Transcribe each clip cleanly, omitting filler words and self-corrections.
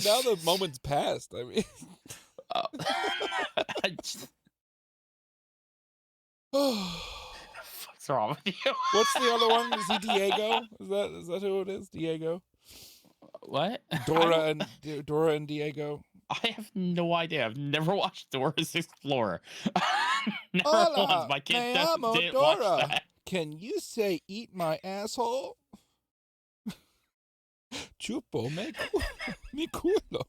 now the moment's passed. I mean, Uh, I just- what's wrong with you? what's the other one? Is he Diego? Is that who it is? Diego, What? Dora and Diego. I have no idea. I've never watched Dora's Explorer. Never once. Hola, My kid me amo didn't watch Dora. that. Can you say "eat my asshole"? Chupo mi culo.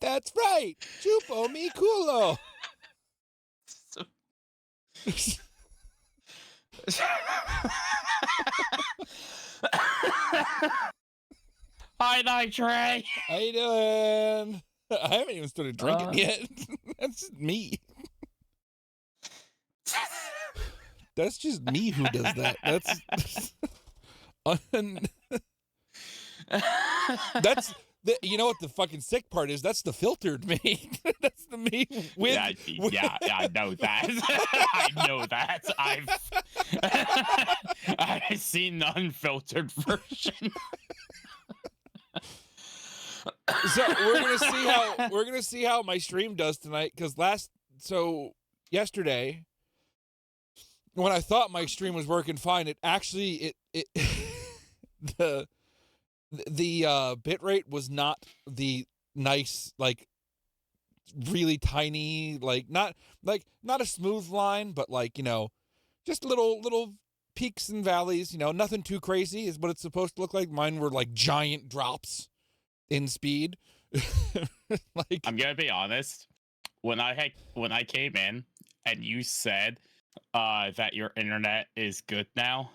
That's right. Chupo mi culo. Hi, Night Trey. How you doing? I haven't even started drinking yet. That's just me. That's just me who does that. That's you know what the fucking sick part is? That's the filtered me. That's the me with. Yeah, I know that. I know that. I've seen the unfiltered version. So we're gonna see how my stream does tonight, because yesterday when I thought my stream was working fine, it actually it the bit rate was not the nice, like really tiny, like not a smooth line, but like, you know, just little peaks and valleys, you know, nothing too crazy is what it's supposed to look like. Mine were like giant drops in speed. Like, I'm gonna be honest. When I came in and you said that your internet is good now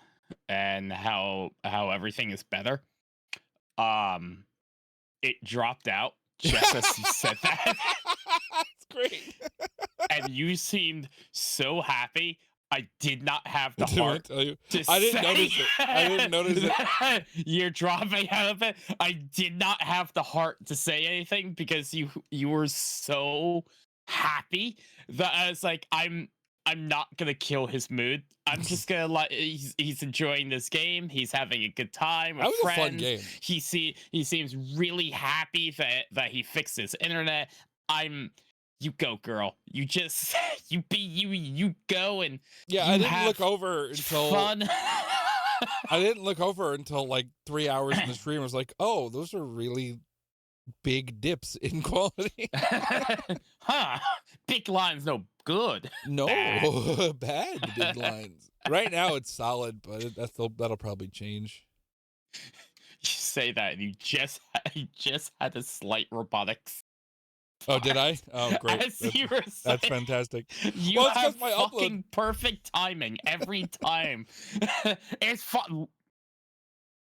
and how everything is better, it dropped out just as you said that. That's great. And you seemed so happy. I did not have the I heart tell you, to I didn't say notice it. I didn't notice it. You're dropping out of it. I did not have the heart to say anything because you were so happy that I was like, I'm not gonna kill his mood. I'm just gonna let he's enjoying this game. He's having a good time with That was friends. a fun game. He seems really happy that he fixed his internet. You go, girl. You just you go and Yeah, you I didn't have look over until fun. I didn't look over until like 3 hours in the stream. I was like, oh, those are really big dips in quality. Huh? Big lines, no good. No, Bad. bad big lines. Right now it's solid, but that'll probably change. You say that, and you just had a slight robotics. Oh, did I? Oh, great. As you were That's saying, fantastic. you Well, it's 'cause have my upload- fucking perfect timing every time. It's fun.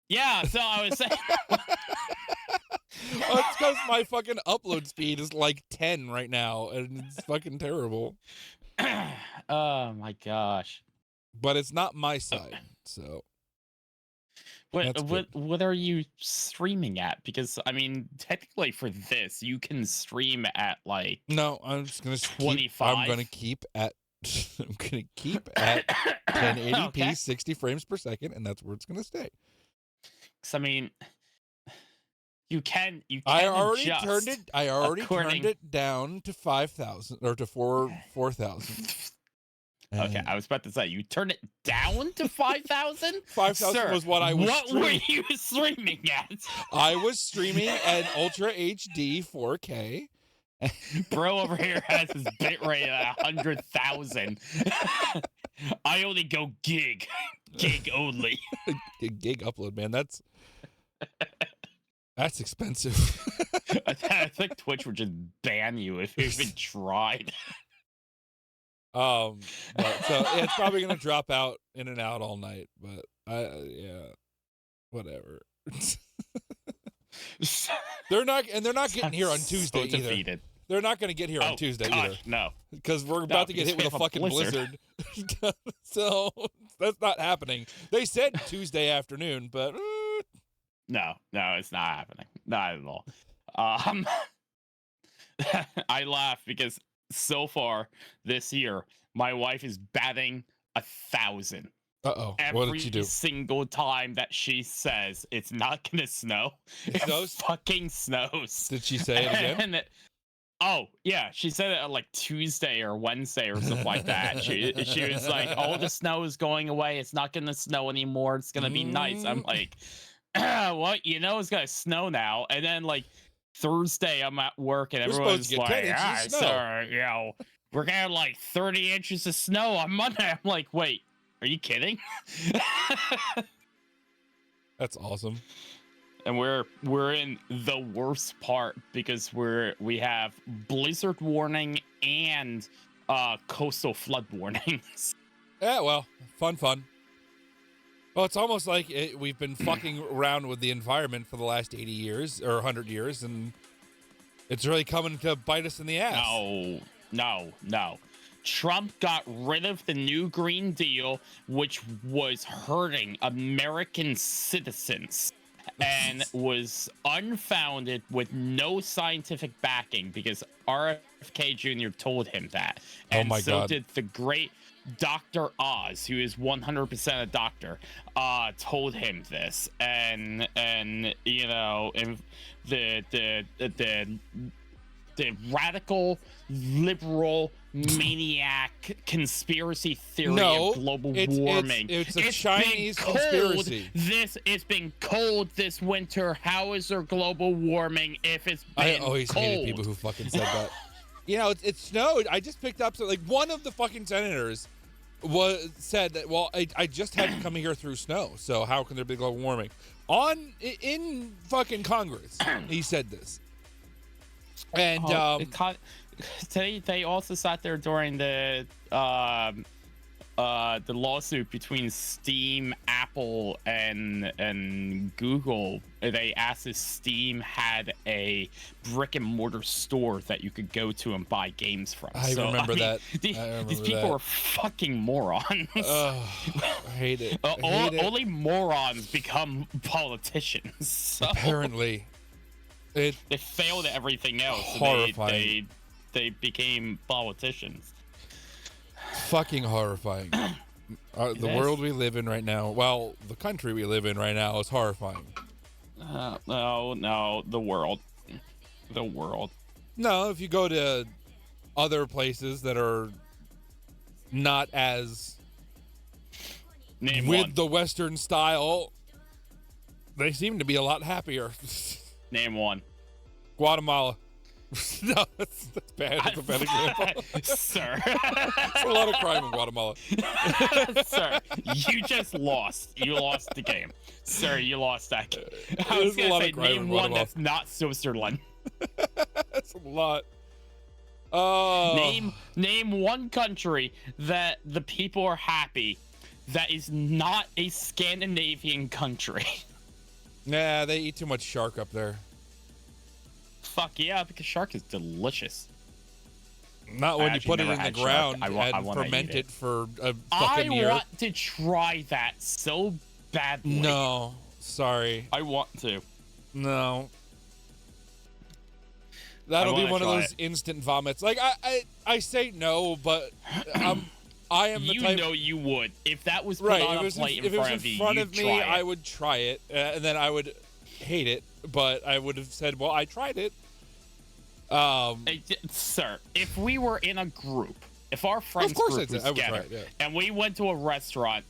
Yeah, so I was saying. Well, it's because my fucking upload speed is like 10 right now, and it's fucking terrible. Oh my gosh. But it's not my side, so that's good. What are you streaming at? Because I mean, technically for this, you can stream at like No, I'm just gonna 25. I'm gonna keep at I'm gonna keep at 1080p, Okay. 60 frames per second, and that's where it's gonna stay. 'Cause, I mean, you can I already adjust turned it. I already according- turned it down to 5,000 or to 4,000. Okay, I was about to say you turn it down to 5,000. 5,000 was what I was. What were you streaming at? I was streaming at Ultra HD 4K. Bro over here has his bit rate at 100,000. I only go gig only. Gig upload, man. That's expensive. I think Twitch would just ban you if you even tried. But, so yeah, it's probably gonna drop out in and out all night, but yeah, whatever. they're not getting here on Tuesday so either. defeated. They're not gonna get here on Tuesday either, No, because we're about to get hit with a fucking blizzard. So that's not happening. They said Tuesday afternoon, but no, it's not happening. Not at all. I laugh because so far this year, my wife is batting 1,000 Uh-oh. What did Every she do? single time that she says it's not gonna snow, It snows? fucking snows. Did she say it again? And oh yeah, she said it on like Tuesday or Wednesday or something like that. She was like, "Oh, the snow is going away. It's not gonna snow anymore. It's gonna be nice." I'm like, "What? You know it's gonna snow now." And then like Thursday, I'm at work and We're supposed everyone's to get 10 like, inches of "Ah, snow." sir, you know, we're gonna have like 30 inches of snow on Monday." I'm like, "Wait, are you kidding?" That's awesome. And we're in the worst part because we have blizzard warning and coastal flood warnings. Yeah, well, fun. Well, it's almost like we've been fucking around with the environment for the last 80 years or 100 years, and it's really coming to bite us in the ass. No. Trump got rid of the new Green Deal, which was hurting American citizens and was unfounded with no scientific backing because RFK Jr. told him that. And my so God. did the great Dr. Oz, who is 100% a doctor, told him this. And you know, and the radical liberal maniac conspiracy theory of global warming. It's a Chinese conspiracy. It's been cold this winter. How is there global warming if it's been I always cold? hated people who fucking said that. You know, it snowed. I just picked up like one of the fucking senators said that. Well, I just had to come here through snow, so how can there be global warming? In fucking Congress, he said this. And they also sat there during the lawsuit between Steam, Apple, and Google. They asked if Steam had a brick and mortar store that you could go to and buy games from. I remember that. These people are fucking morons. I hate it. Only morons become politicians. So. Apparently. They failed at everything else. Horrifying. They became politicians. Fucking horrifying. The world we live in right now, well, the country we live in right now is horrifying. No, the world. The world. No, if you go to other places that are not as Name with one. the Western style, they seem to be a lot happier. Name one. Guatemala. No, that's bad. That's a bad example. Sir. There's a lot of crime in Guatemala. Sir, you just lost. You lost the game. Sir, you lost that game. I There's was a lot going to of say, crime in name one Guatemala. that's not Switzerland. That's a lot. Name one country that the people are happy that is not a Scandinavian country. Nah, they eat too much shark up there. Fuck yeah, because shark is delicious. Not when you actually put it never in the had shark. ground I and wanna ferment eat it it. for a I fucking year. want to try that so badly. No, sorry. I want to. No. That'll be wanna one of try those it. instant vomits. Like I say no, but I am the You type. know you would. If that was put Right, on if a it was plate if in it was front in of you, front you'd of me, try it. I would try it, and then I would hate it. But I would have said, "Well, I tried it." Sir, if we were in a group, if our friends course group was I would try together, it, yeah. and we went to a restaurant,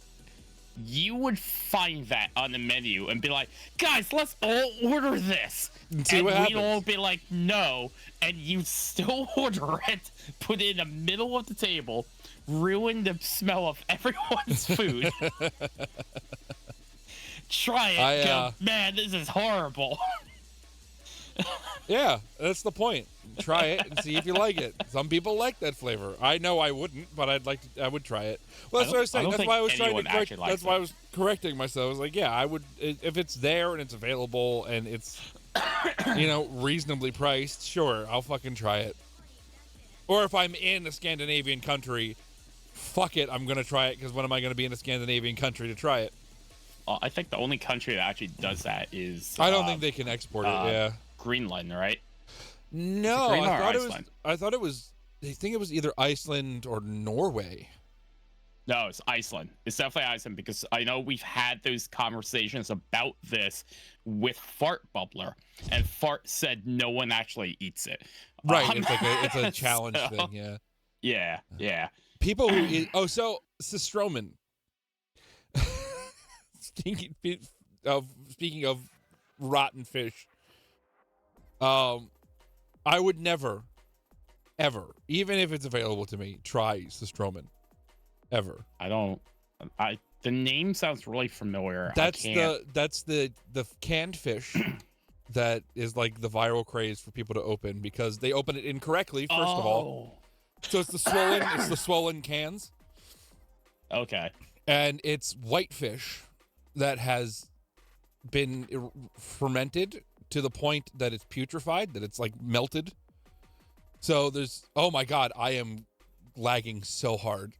you would find that on the menu and be like, "Guys, let's all order this." And see what we'd happens. all be like, "No," and you still order it, put it in the middle of the table, ruin the smell of everyone's food. Try it, go, man, this is horrible. Yeah, that's the point. Try it and see if you like it. Some people like that flavor. I know I wouldn't, but I would try it. Well, that's what I was saying. I don't That's think why I was trying to anyone correct. actually likes That's why I was correcting myself. I was like, yeah, I would if it's there and it's available and it's reasonably priced. Sure, I'll fucking try it. Or if I'm in a Scandinavian country, fuck it, I'm gonna try it because when am I gonna be in a Scandinavian country to try it? I think the only country that actually does that is I don't think they can export it. Yeah. Greenland, right? No, Greenland or I thought it was. Iceland? I thought it was. I think it was either Iceland or Norway. No, it's Iceland. It's definitely Iceland because I know we've had those conversations about this with Fart Bubbler, and Fart said no one actually eats it. Right. It's a challenge so, thing. Yeah. Yeah. People who eat. Oh, so Sistroman. Speaking of rotten fish, I would never, ever, even if it's available to me, try Sistroman. Ever. The name sounds really familiar. That's the canned fish that is like the viral craze for people to open because they open it incorrectly, first of all. So it's the swollen cans. Okay. And it's whitefish that has been fermented to the point that it's putrefied, that it's like melted. So oh my God, I am lagging so hard.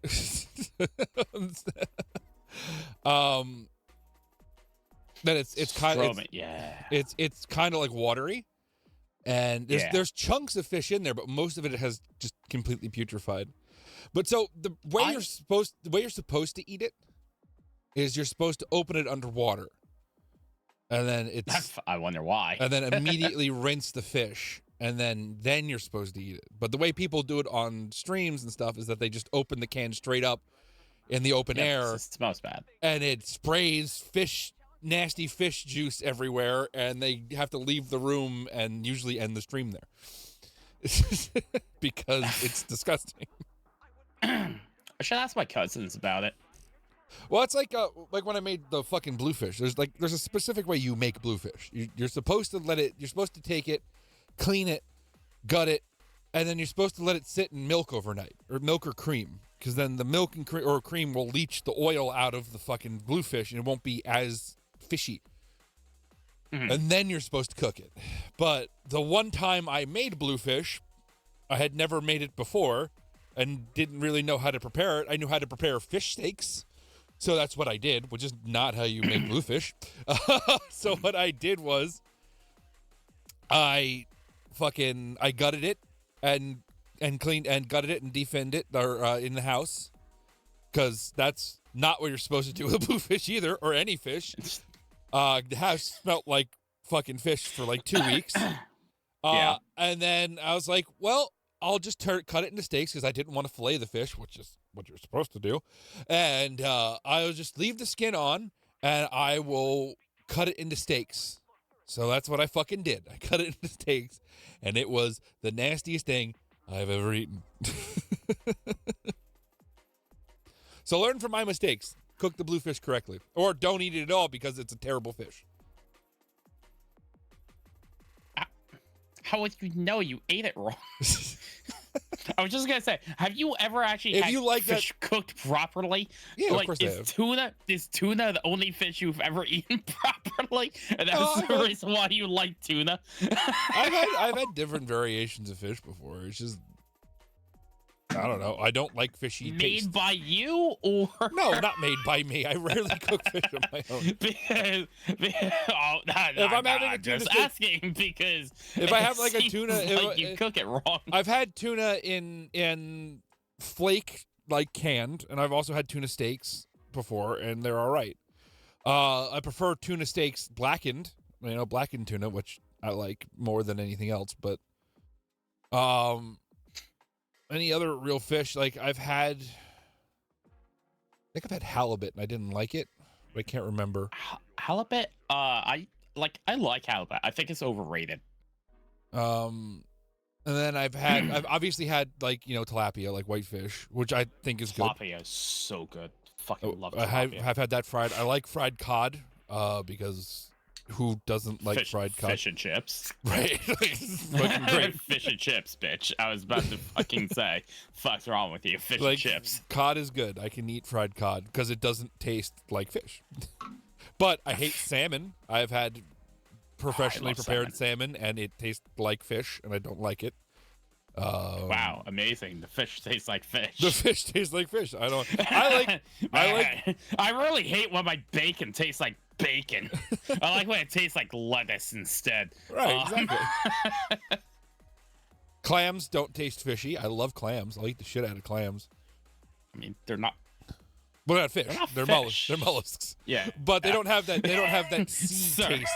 That it's kind of it's kind of like watery, and there's chunks of fish in there, but most of it has just completely putrefied. But so the way you're supposed to eat it is you're supposed to open it underwater, and then I wonder why. And then immediately rinse the fish, and then you're supposed to eat it. But the way people do it on streams and stuff is that they just open the can straight up in the open air. It smells bad. And it sprays nasty fish juice everywhere, and they have to leave the room and usually end the stream there. Because it's disgusting. I should ask my cousins about it. Well, it's like when I made the fucking bluefish. There's a specific way you make bluefish. You're supposed to take it, clean it, gut it, and then you're supposed to let it sit in milk overnight, or milk or cream, because then the milk and cream will leach the oil out of the fucking bluefish, and it won't be as fishy. Mm-hmm. And then you're supposed to cook it. But the one time I made bluefish, I had never made it before and didn't really know how to prepare it. I knew how to prepare fish steaks. So that's what I did, which is not how you make bluefish. So what I did was I gutted it and cleaned and gutted it and definned it in the house, because that's not what you're supposed to do with bluefish either, or any fish. The house smelled like fucking fish for like 2 weeks. And then I was like, well, I'll just cut it into steaks, because I didn't want to fillet the fish, which is what you're supposed to do. And I'll just leave the skin on, and I will cut it into steaks. So that's what I fucking did. I cut it into steaks, and it was the nastiest thing I've ever eaten. So learn from my mistakes. Cook the bluefish correctly. Or don't eat it at all, because it's a terrible fish. How would you know you ate it wrong? I was just gonna say, have you ever actually had fish cooked properly? Yeah, of course I have. Is tuna the only fish you've ever eaten properly? And that's the reason why you like tuna? I've had different variations of fish before. It's just, I don't know. I don't like fishy taste. Made by you, or no, not made by me. I rarely cook fish on my own. I'm just asking, because if I have like a tuna, like you cook it wrong. I've had tuna in flake, like canned, and I've also had tuna steaks before, and they're all right. I prefer tuna steaks blackened, blackened tuna, which I like more than anything else. But any other real fish, like I think I've had halibut and I didn't like it, but I can't remember. Halibut? I like halibut. I think it's overrated. And then I've obviously had tilapia, like whitefish, which I think is good. Tilapia is so good. Fucking love tilapia. I've had that fried. I like fried cod, because who doesn't like fried cod? Fish and chips. Right. Fucking great. Fish and chips, bitch. I was about to fucking say, fuck's wrong with you? Fish and chips. Cod is good. I can eat fried cod because it doesn't taste like fish. But I hate salmon. I've had professionally prepared salmon, and it tastes like fish, and I don't like it. Wow, amazing. The fish tastes like fish. The fish tastes like fish. I really hate when my bacon tastes like bacon. I like when it tastes like lettuce instead. Right, exactly. Clams don't taste fishy. I love clams. I'll eat the shit out of clams. I mean, they're not Well, not fish. not They're fish. mollusks. They're mollusks. Yeah. But they don't have that. They don't have that sea Sir. taste.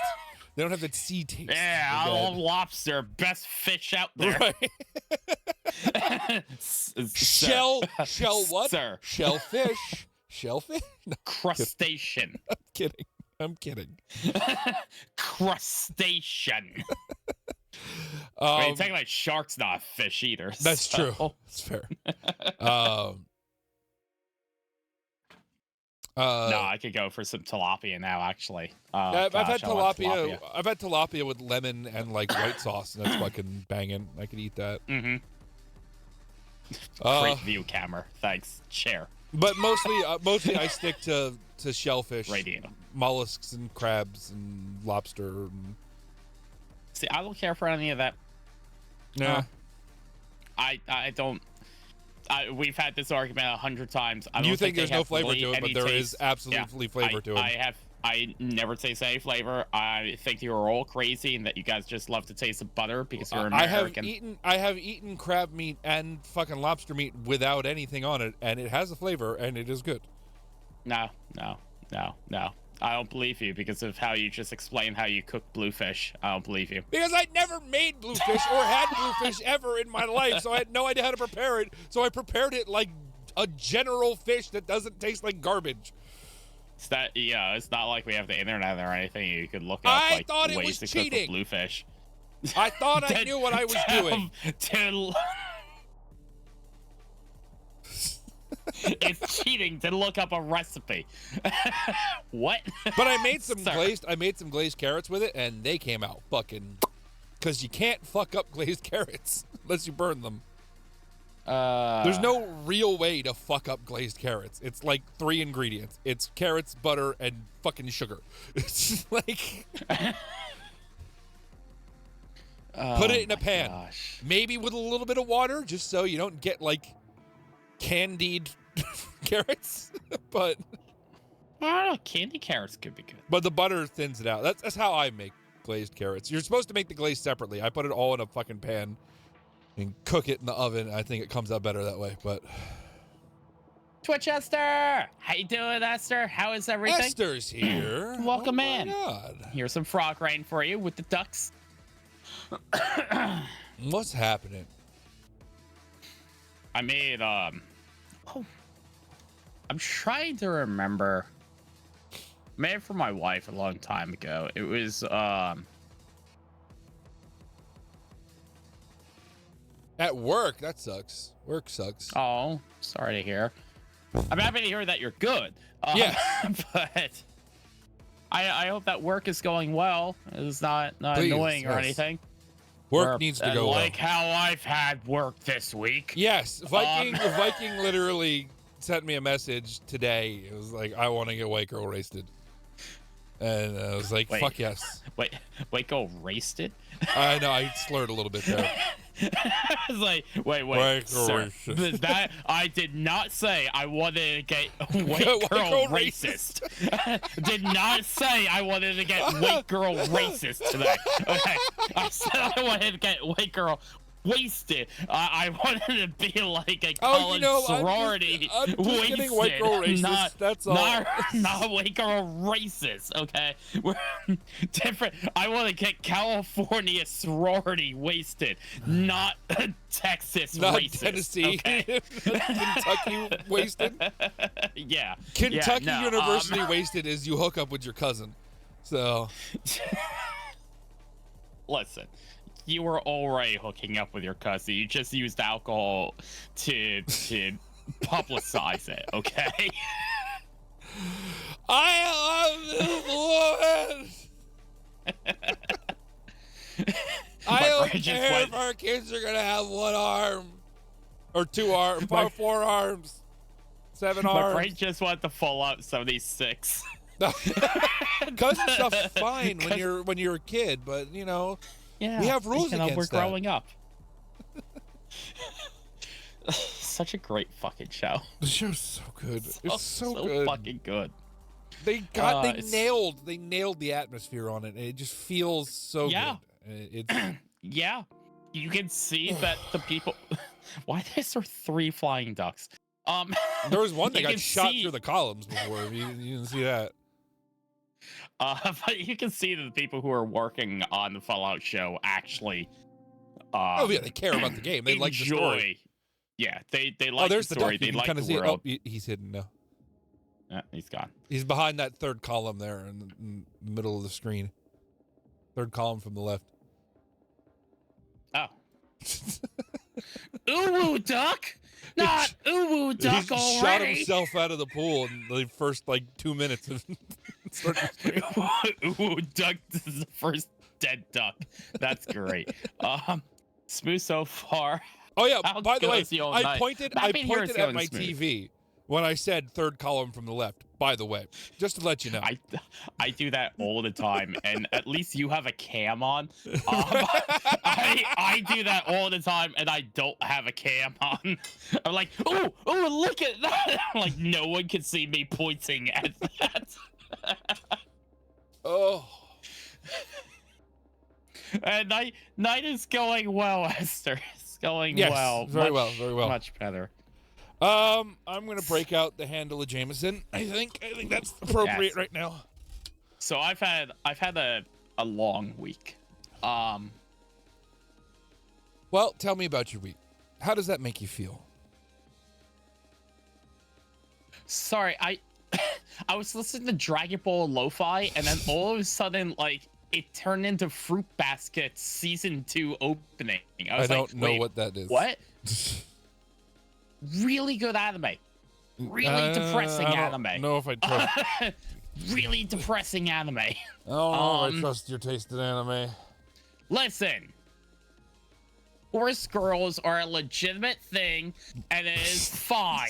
They don't have that sea taste. Yeah, I that- love lobster. Best fish out there. Right. Shell what? Sir. Shellfish. Shellfish? No, Crustacean. kidding. I'm kidding. Crustacean. I mean, technically, shark's not a fish either. That's so. true. That's fair. No, I could go for some tilapia now. Actually, I've had gosh, I love tilapia. I've had tilapia with lemon and like white sauce, and that's fucking banging. I could eat that. Mm-hmm. Uh, Great view, camera. Thanks. Share. But mostly I stick to shellfish, Radio. mollusks, and crabs and lobster. And, See, I don't care for any of that. yeah. I don't. We've had this argument 100 times. I don't You think they there's no have flavor really to it, but any there taste. is absolutely flavor to it. I never taste any flavor. I think you're all crazy and that you guys just love to taste the butter because you're American. I have eaten crab meat and fucking lobster meat without anything on it, and it has a flavor, and it is good. No. I don't believe you because of how you just explained how you cook bluefish. I don't believe you. Because I never made bluefish or had bluefish ever in my life, so I had no idea how to prepare it. So I prepared it like a general fish that doesn't taste like garbage. It's not like we have the internet or anything. You could look up I like thought it ways was to cook cheating. with bluefish. I thought I knew what I was doing. It's cheating to look up a recipe. What? But I made some Sorry. glazed carrots with it, and they came out fucking. Because you can't fuck up glazed carrots unless you burn them. There's no real way to fuck up glazed carrots. It's like 3 ingredients. It's carrots, butter, and fucking sugar. It's like put it in a pan. Gosh. Maybe with a little bit of water, just so you don't get like candied carrots. But I don't know. Candy carrots could be good. the butter thins it out. That's how I make glazed carrots. You're supposed to make the glaze separately. I put it all in a fucking pan and cook it in the oven. I think it comes out better that way. But Twitch Esther, how you doing, Esther? How is everything? Esther's here. Welcome oh my in. God. Here's some frog rain for you with the ducks. What's happening? I made I'm trying to remember. I made it for my wife a long time ago. It was At work, that sucks. Work sucks. oh, sorry to hear. I'm happy to hear that you're good. Yes. But I hope that work is going well. It's not Please, annoying or yes. anything. Work needs to go like well. how I've had work this week. Yes, Viking literally sent me a message today. It was like, I want to get white girl roasted. And I was like, Wait. fuck yes. Wait, go raced it? I know, I slurred a little bit there. I was like, wait, White girl sir, racist. that I did not say I wanted to get white White girl girl racist. Did not say I wanted to get white girl racist today. Okay, I said I wanted to get white girl wasted. I wanted to be like a college sorority I'm just wasted. getting white girl racist. That's all. Not white girl racist. Okay, we're different. I want to get California sorority wasted, not Texas Not racist. Tennessee. Okay? Kentucky wasted. Yeah. Kentucky yeah, no, University wasted is you hook up with your cousin. So Listen, you were already hooking up with your cousin. You just used alcohol to publicize it, okay? I love this woman. I don't care if our kids are gonna have 1 arm or 2 arms, 4 arms, 7 My arms. brain just wanted to fall out 76. Cousin stuff's fine when you're a kid, but you know. Yeah, we have rules against we're that. growing up. Such a great fucking show. The show's so good. It's so good. Fucking good. They nailed the atmosphere on it. It just feels so good. It's Yeah, you can see that the people. Why is there 3 flying ducks? There was one that you got can shot see- through the columns before. You didn't see that. But you can see that the people who are working on the Fallout show actually Oh yeah, they care about the game. They like the story. Yeah, they Oh, like the there's the story. duck. They You can like kind the of see it. world. Oh, he's hidden now. Yeah, he's gone. He's behind that third column there in the middle of the screen. Third column from the left. Oh. Uwu duck? Not uwu duck He already. shot himself out of the pool in the first like 2 minutes. Of Uwu duck is the first dead duck. That's great. Smooth so far. Oh yeah, How by the way, goes the old I night? pointed I've been here, it's at going my smooth. TV when I said third column from the left, by the way. Just to let you know. I do that all the time, and at least you have a cam on. I do that all the time, and I don't have a cam on. I'm like, oh, look at that! Like no one can see me pointing at that. Oh. And night is going well, Esther. It's going Yes, well. very well, very well. Much better. I'm gonna break out the handle of Jameson. I think that's appropriate Yes. right now. So I've had a long week. Well, tell me about your week. How does that make you feel? Sorry, I was listening to Dragon Ball Lo-Fi, and then all of a sudden, like, it turned into Fruit Basket Season 2 opening. I was don't like, know wait, what that is. What? Really good anime. Really depressing I anime. don't know if I trust. Really depressing anime. I don't know if I trust your taste in anime. Listen. Horse girls are a legitimate thing, and it is fine.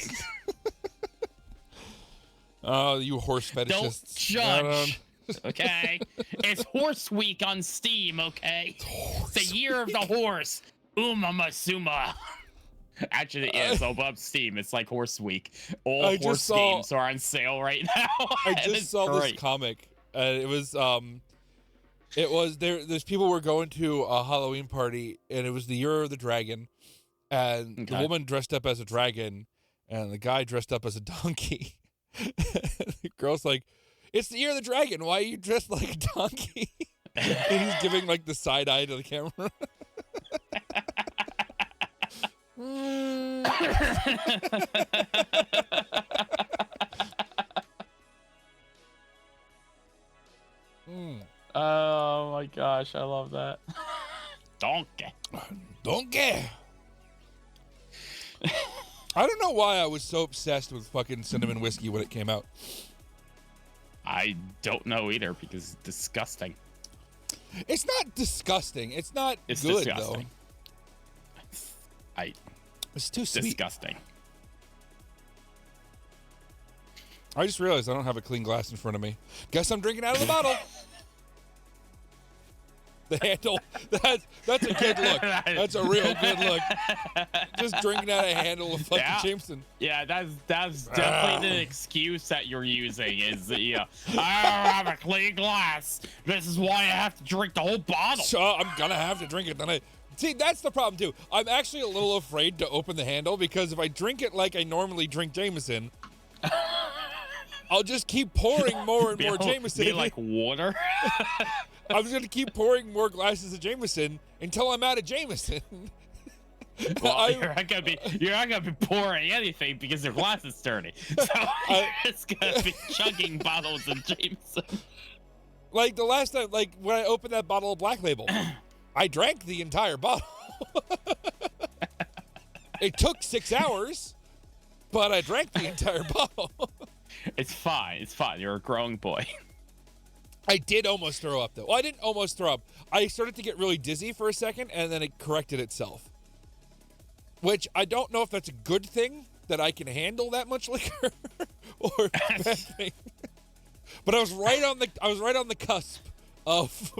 Oh, you horse fetishists. Don't judge. Okay? It's Horse Week on Steam, okay? It's the year of the horse. Suma. Actually, it is. Open up Steam. It's like Horse Week. All I just horse saw- games are on sale right now. I and just it's saw this great. comic. It was there's people were going to a Halloween party, and it was the year of the dragon, and the Okay. woman dressed up as a dragon, and the guy dressed up as a donkey. The girl's like, "It's the year of the dragon. Why are you dressed like a donkey?" And he's giving like the side eye to the camera. Oh my gosh, I love that. Donkey. Donkey. I don't know why I was so obsessed with fucking cinnamon whiskey when it came out. I don't know either because it's disgusting. It's not disgusting. It's not It's good disgusting. though. It's too sweet. Disgusting. I just realized I don't have a clean glass in front of me. Guess I'm drinking out of the bottle. The handle. That's a good look. That's a real good look. Just drinking out of a handle of fucking Yeah. Jameson. Yeah, that's definitely the excuse that you're using is, I don't have a clean glass. This is why I have to drink the whole bottle. So I'm gonna have to drink it. Then see, that's the problem too. I'm actually a little afraid to open the handle because if I drink it like I normally drink Jameson, I'll just keep pouring more and more Jameson. Be like water. I'm just gonna keep pouring more glasses of Jameson until I'm out of Jameson. Well, you're not gonna be pouring anything because your glass is dirty. So you're just gonna be chugging bottles of Jameson. Like the last time, like when I opened that bottle of Black Label, I drank the entire bottle. It took 6 hours, but I drank the entire bottle. It's fine. It's fine. You're a growing boy. I did almost throw up though. Well, I didn't almost throw up. I started to get really dizzy for a second, and then it corrected itself. Which I don't know if that's a good thing that I can handle that much liquor, or a bad thing. But I was right on the cusp of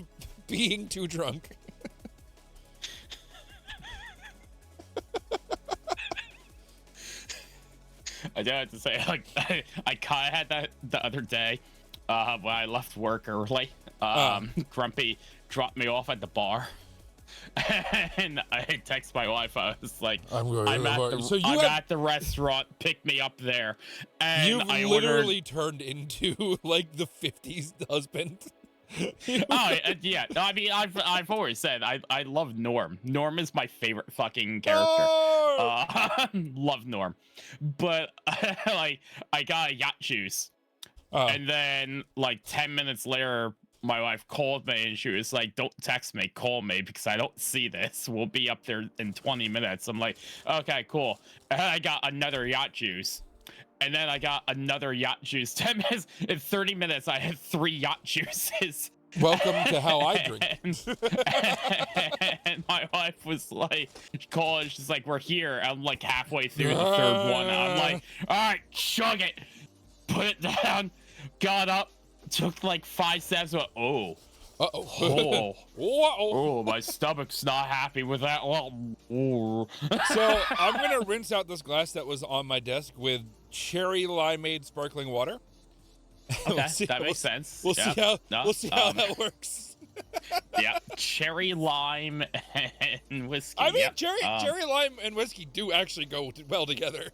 being too drunk. I do have to say, like, I kind of had that the other day when I left work early. Grumpy dropped me off at the bar. And I text my wife. I was like, I'm at the restaurant. Pick me up there. And You've I literally turned into like the 50s husband. yeah. No, I mean, I've always said I love Norm. Norm is my favorite fucking character. Love Norm, but like I got a yacht juice, and then like 10 minutes later, my wife called me and she was like, "Don't text me, call me because I don't see this. We'll be up there in 20 minutes." I'm like, "Okay, cool." And I got another yacht juice. And then I got another yacht juice. 10 minutes, in 30 minutes, I had 3 yacht juices. Welcome to how I drink. And my wife was like, she called and she's like, "We're here." I'm like halfway through the third one. I'm like, "All right, chug it." Put it down, got up, took like 5 steps, went, oh. Oh, my stomach's not happy with that. So I'm gonna rinse out this glass that was on my desk with cherry limeade sparkling water. Okay, that makes sense. We'll see how that works. Yeah, cherry lime and whiskey. I mean, cherry lime and whiskey do actually go well together.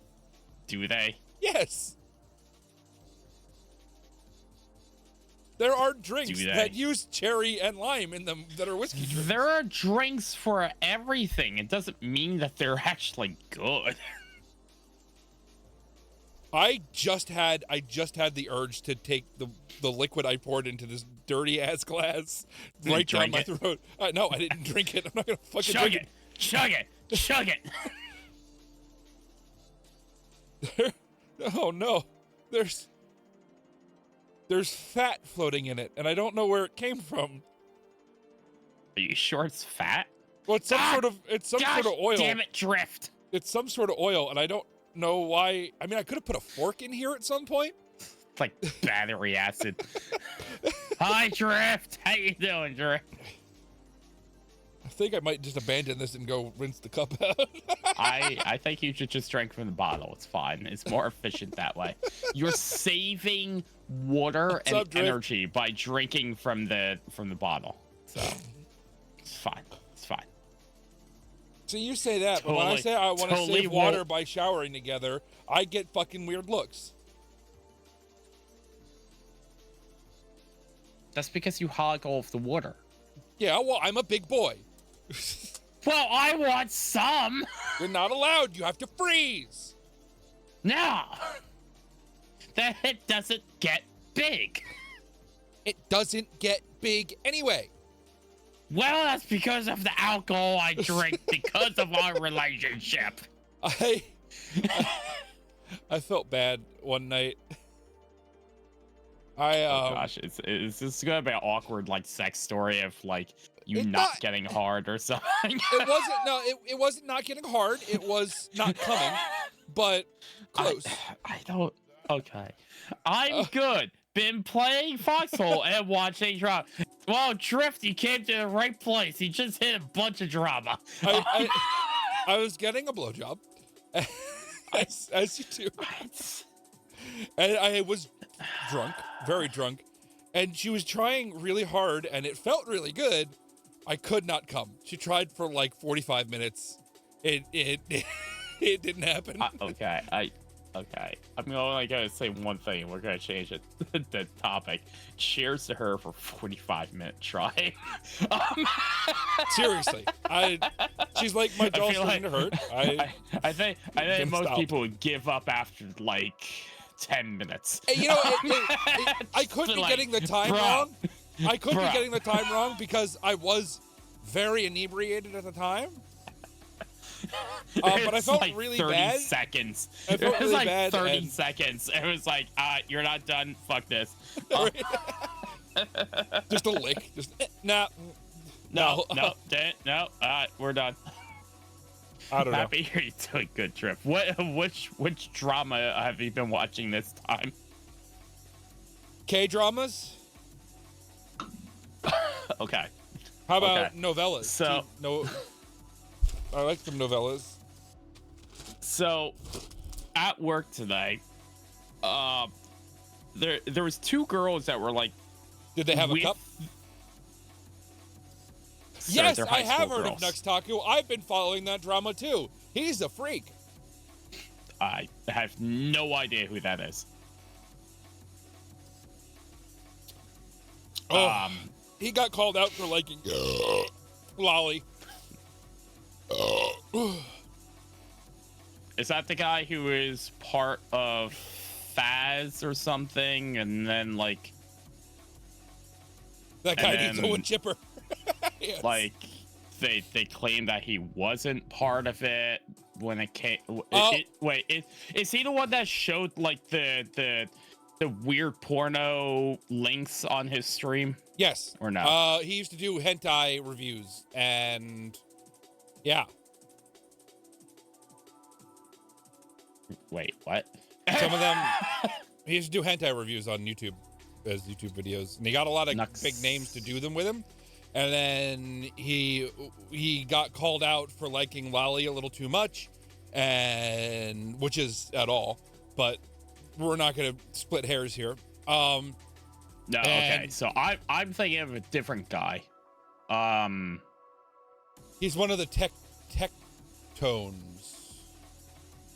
Do they? Yes. There are drinks that use cherry and lime in them that are whiskey drinks. There are drinks for everything. It doesn't mean that they're actually good. I just had the urge to take the liquid I poured into this dirty ass glass right down my throat. No, I didn't drink it. I'm not gonna fucking chug drink it. Chug it. Chug it. Oh no, there's fat floating in it, and I don't know where it came from. Are you sure it's fat? Well, it's some sort of oil. Damn it, Drift. It's some sort of oil, and I don't know why. I mean, I could have put a fork in here at some point. It's like battery acid. Hi, Drift. How you doing, Drift? I think I might just abandon this and go rinse the cup out. I think you should just drink from the bottle. It's fine. It's more efficient that way. You're saving water and energy by drinking from the bottle. So it's fine. It's fine. So you say that, but when I say I want to save water by showering together, I get fucking weird looks. That's because you hog all of the water. Yeah, well, I'm a big boy. Well, I want some. You're not allowed. You have to freeze. No. That it doesn't get big. It doesn't get big anyway. Well, that's because of the alcohol I drink because of our relationship. I felt bad one night. Oh gosh, is this gonna be an awkward like sex story of like you not getting hard or something? It wasn't not getting hard. It was not coming, but close. I don't. Okay, I'm good. Been playing Foxhole and watching drama. Well, Drift, you came to the right place. You just hit a bunch of drama. I was getting a blowjob, as you do. And I was drunk, very drunk, and she was trying really hard, and it felt really good. I could not come. She tried for like 45 minutes. It didn't happen. Okay. I'm only gonna say one thing. We're gonna change it. The topic. Cheers to her for 45-minute try. Seriously, she's like my jaw's starting to hurt. I think most people would give up after like 10 minutes. You know, I could be getting the time wrong. I could be getting the time wrong because I was very inebriated at the time. But I felt like really 30 bad. Seconds. It was really like bad 30 seconds. It was like, you're not done. Fuck this. Just a lick. Just no. We're done. I don't know. Happy you're doing good, Trip. Which drama have you been watching this time? K-dramas? Okay. How about novellas? So I like some novellas. So at work today, there was 2 girls that were like, did they have a cup? Yes, they're I high school have heard girls. of Nuxtaku. I've been following that drama too. He's a freak. I have no idea who that is. Oh, he got called out for liking Lolly. Is that the guy who is part of Faz or something, and then like That guy And needs a then, wood chipper. Yes. like they claim that he wasn't part of it when it came? Wait, is he the one that showed like the weird porno links on his stream? Yes. Or no? He used to do hentai reviews, and yeah. Wait, what? Some of them, he used to do hentai reviews on YouTube as YouTube videos, and he got a lot of big names to do them with him. And then he got called out for liking Lolly a little too much, and which is at all, but we're not going to split hairs here. No, okay. So I'm thinking of a different guy. He's one of the tectones.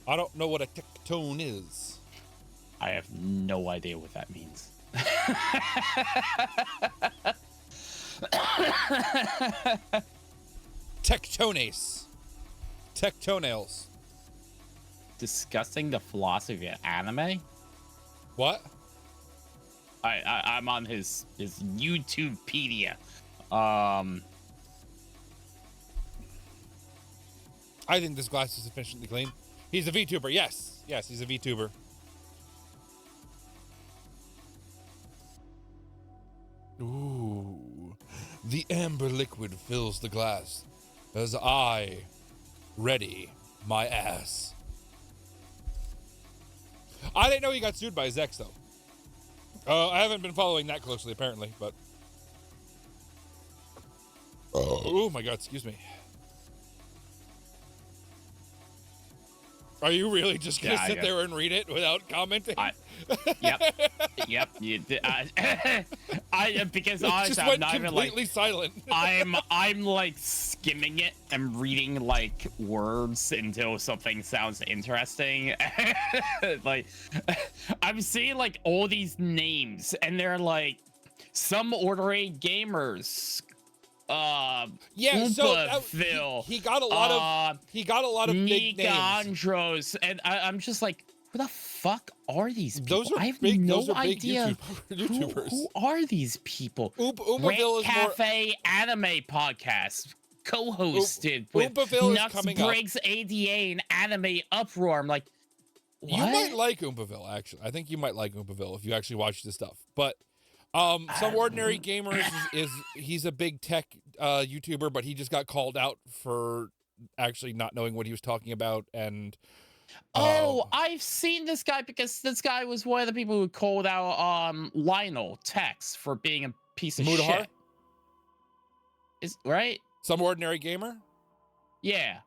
I don't know what a tectone is. I have no idea what that means. Tectonails. Discussing the philosophy of anime. What? I'm on his YouTubepedia. I think this glass is sufficiently clean. He's a VTuber. Yes, he's a VTuber. Ooh, the amber liquid fills the glass as I ready my ass. I didn't know he got sued by his ex, though. I haven't been following that closely, apparently, but... Oh my god, excuse me. Are you really just gonna sit there and read it without commenting? Yep. Because honestly, just I'm went not even completely like silent. I'm like skimming it and reading like words until something sounds interesting. Like I'm seeing like all these names, and they're like some ordinary gamers. Yeah, so Phil. He got a lot of big names. Andros, and I'm just like, who the fuck are these people? Those are I have big, no those are idea. big YouTubers. Who are these people? Oomaville is Cafe Anime Podcast, co-hosted with Oompaville is Nux coming up. Briggs ADA and Anime Uproar. I'm like, what? You might like Oompaville, actually. I think you might like Oompaville if you actually watch this stuff. But Some Ordinary Gamers he's a big tech YouTuber, but he just got called out for actually not knowing what he was talking about. And I've seen this guy because this guy was one of the people who called out Lionel Tex for being a piece of Mudahar? shit. Is right? Some Ordinary Gamer? Yeah.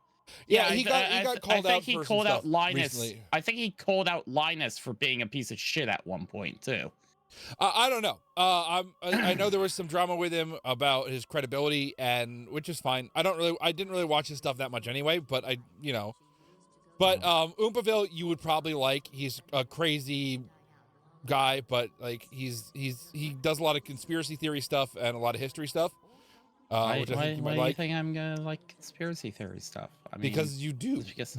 Yeah, he got called out for he called out Linus. recently. I think he called out Linus for being a piece of shit at one point too. I don't know. I know there was some drama with him about his credibility, and which is fine. I didn't really watch his stuff that much anyway, but But Oompaville, you would probably like. He's a crazy guy, but like he does a lot of conspiracy theory stuff and a lot of history stuff. Which I think you might why do like. you think I'm gonna like conspiracy theory stuff? I mean, Because you do. because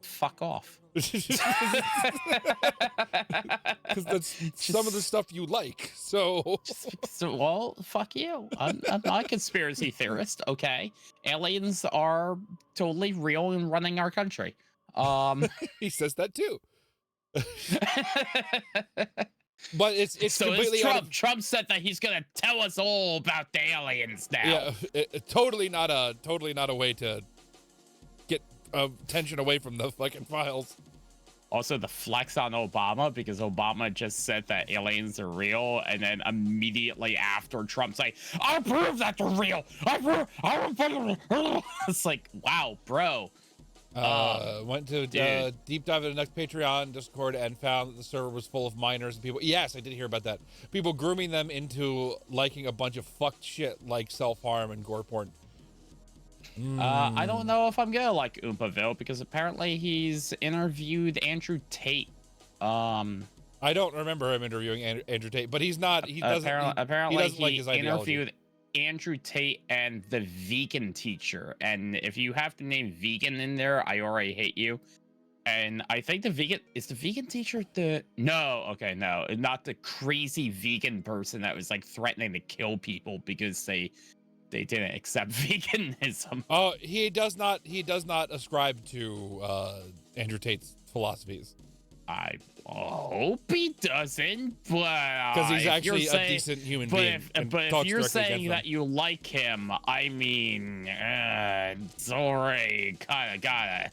fuck off. Because that's some of the stuff you like. So Well, fuck you. I'm not a conspiracy theorist. Okay, aliens are totally real and running our country. he says that too. But it's so completely Trump. out of, Trump said that he's gonna tell us all about the aliens now. yeah, totally not a way to get attention away from the fucking files. Also, the flex on Obama, because Obama just said that aliens are real, and then immediately after Trump's like, I prove that they're real. I prove. It's like, wow, bro. Went to deep dive into the next Patreon Discord and found that the server was full of minors and people. Yes, I did hear about that. People grooming them into liking a bunch of fucked shit like self-harm and gore porn. I don't know if I'm gonna like Oompaville because apparently he's interviewed Andrew Tate. I don't remember him interviewing Andrew Tate, but he's not. He doesn't. Apparently, he doesn't like his ideology. Interviewed Andrew Tate and the vegan teacher. And if you have the name vegan in there, I already hate you. And I think the vegan teacher no, not the crazy vegan person that was like threatening to kill people because they didn't accept veganism. Oh, he does not ascribe to Andrew Tate's philosophies. I hope he doesn't, but because he's actually a decent human being. But if you're saying that you like him, I mean, it's already kind of got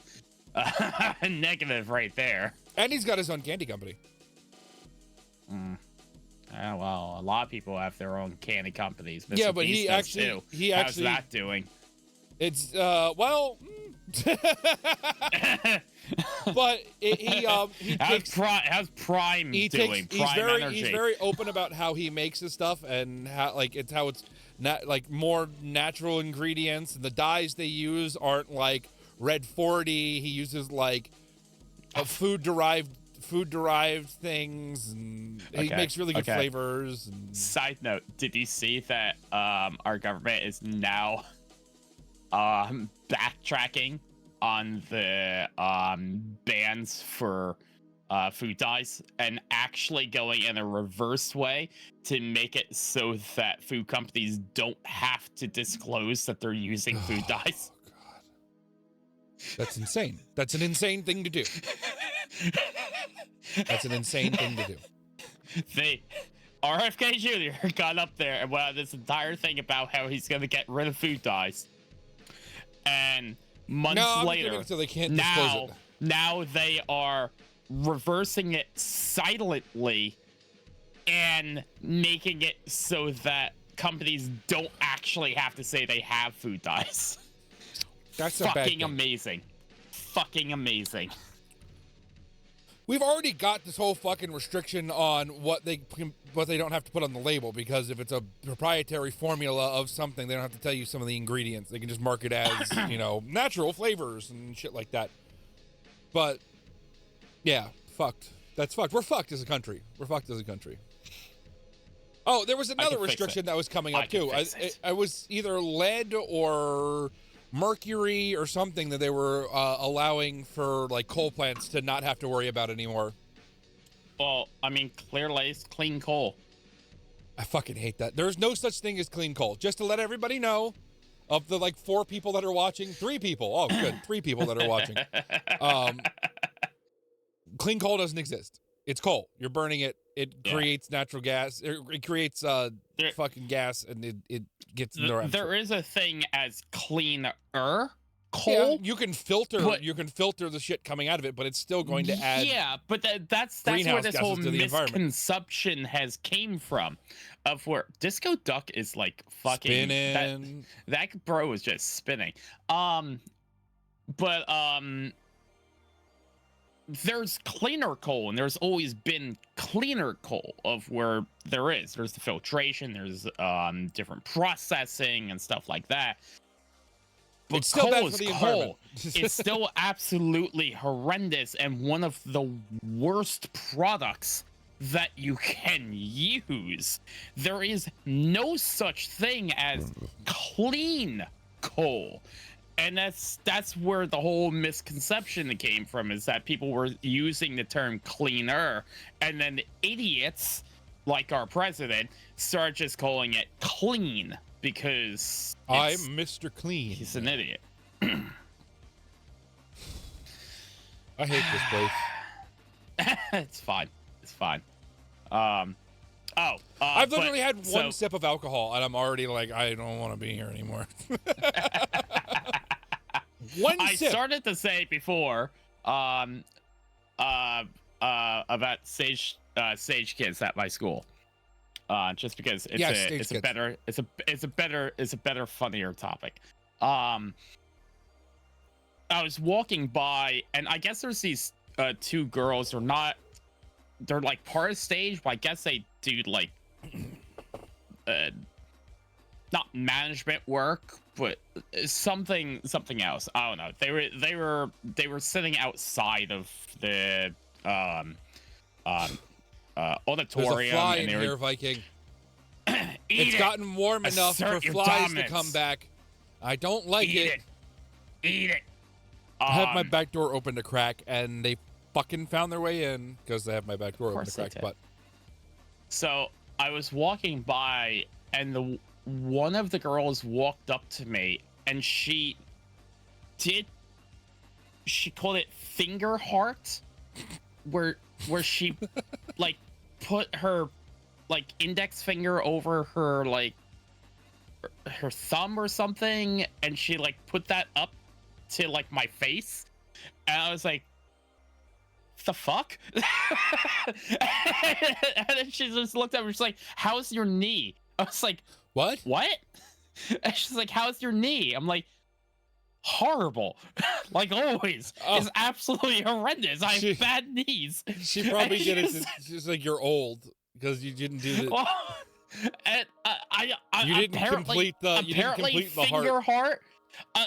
a negative right there. And he's got his own candy company. Well, a lot of people have their own candy companies. Yeah, but he actually how's that doing? It's well. But he takes how's Prime doing? He's very open about how he makes his stuff and how it's like more natural ingredients, and the dyes they use aren't like Red 40. He uses like food derived things, and he makes really good flavors. And... Side note: did you see that our government is now backtracking on the bans for food dyes and actually going in a reverse way to make it so that food companies don't have to disclose that they're using food dyes? Oh, God. That's insane. That's an insane thing to do. That's an insane thing to do. RFK Jr. got up there and went on this entire thing about how he's going to get rid of food dyes. And months later, so they can't disclose it. Now they are reversing it silently and making it so that companies don't actually have to say they have food dyes. That's a bad fucking thing. amazing. Fucking amazing. We've already got this whole fucking restriction on what they don't have to put on the label, because if it's a proprietary formula of something, they don't have to tell you some of the ingredients. They can just mark it as, natural flavors and shit like that. But yeah, fucked. That's fucked. We're fucked as a country. Oh, there was another restriction that was coming up too. I was either lead or mercury or something that they were allowing for like coal plants to not have to worry about anymore. Well, I mean, clearly it's clean coal. I fucking hate that. There's no such thing as clean coal. Just to let everybody know, of the like 4 people that are watching, 3 people. Oh, good. 3 people that are watching. Clean coal doesn't exist. It's coal. You're burning it. It creates natural gas. It creates fucking gas, and it gets in the There is a thing as cleaner coal. Yeah, you can filter the shit coming out of it, but it's still going to add. Yeah, but that's where this whole misconception has came from, of where Disco Duck is like fucking spinning. That bro is just spinning. There's cleaner coal, and there's always been cleaner coal of where there's the filtration, there's different processing and stuff like that. But it's still coal is coal. It's still absolutely horrendous and one of the worst products that you can use. There is no such thing as clean coal. And that's where the whole misconception came from, is that people were using the term cleaner, and then the idiots like our president started just calling it clean because I'm Mr. Clean. He's an idiot. I hate this place. It's fine. I've literally had one sip of alcohol, and I'm already like, I don't want to be here anymore. I started to say before about Sage Kids at my school, just because it's a better, funnier topic. I was walking by, and I guess there's these two girls. They're like part of stage, but I guess they do like not management work, but something else. I don't know. They were sitting outside of the There's auditorium. a fly and in they here, were, Viking. Eat It's it. gotten warm enough for Assert your flies to dominance. come back. I don't like Eat it. Eat it. I have my back door open to crack, and they fucking found their way in because they have my back door open to course they crack. did. But So I was walking by, and one of the girls walked up to me, and she called it finger heart, where she like put her like index finger over her like her thumb or something, and she like put that up to like my face, and I was like, the fuck? And then she just looked at me, she's like, how's your knee? I was like, what? And she's like, how's your knee? I'm like, horrible. Like always. Oh. It's absolutely horrendous. I She- have bad knees. She probably And did it. she's- She's like, you're old because you didn't do the. Well, and I You didn't apparently, complete the. You didn't apparently complete the finger heart. heart.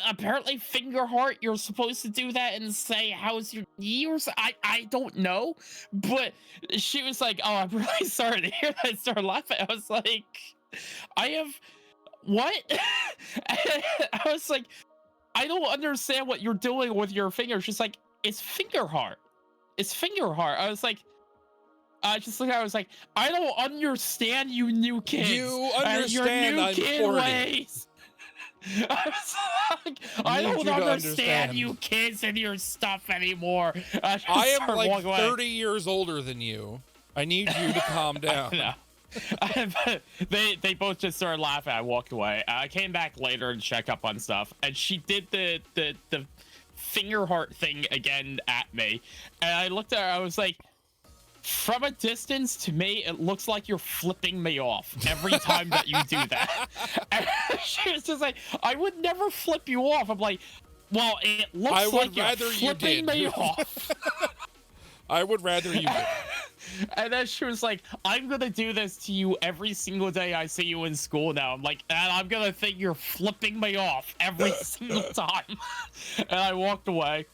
Apparently finger heart. You're supposed to do that and say, "How's your knee?" Or so, I don't know, but she was like, "Oh, I'm really sorry to hear that." I started laughing. I was like, "I have what?" I was like, "I don't understand what you're doing with your finger." She's like, "It's finger heart. It's finger heart." I was like. I just looked at it, I was like, I don't understand you new kids. You and understand your new I'm kid 40. ways. I was like, I Need don't you to understand understand. you kids and your stuff anymore. I just I am started like walking away. 30 years older than you. I need you to calm down. No. They both just started laughing. I walked away. I came back later and checked up on stuff, and she did the finger heart thing again at me, and I looked at her. I was like, from a distance, to me, it looks like you're flipping me off every time that you do that. And she was just like, I would never flip you off. I'm like, well, it looks I would like you're rather you flipping did. me off. I would rather you did. And then she was like, I'm gonna do this to you every single day I see you in school now. I'm like, and I'm gonna think you're flipping me off every single time. And I walked away.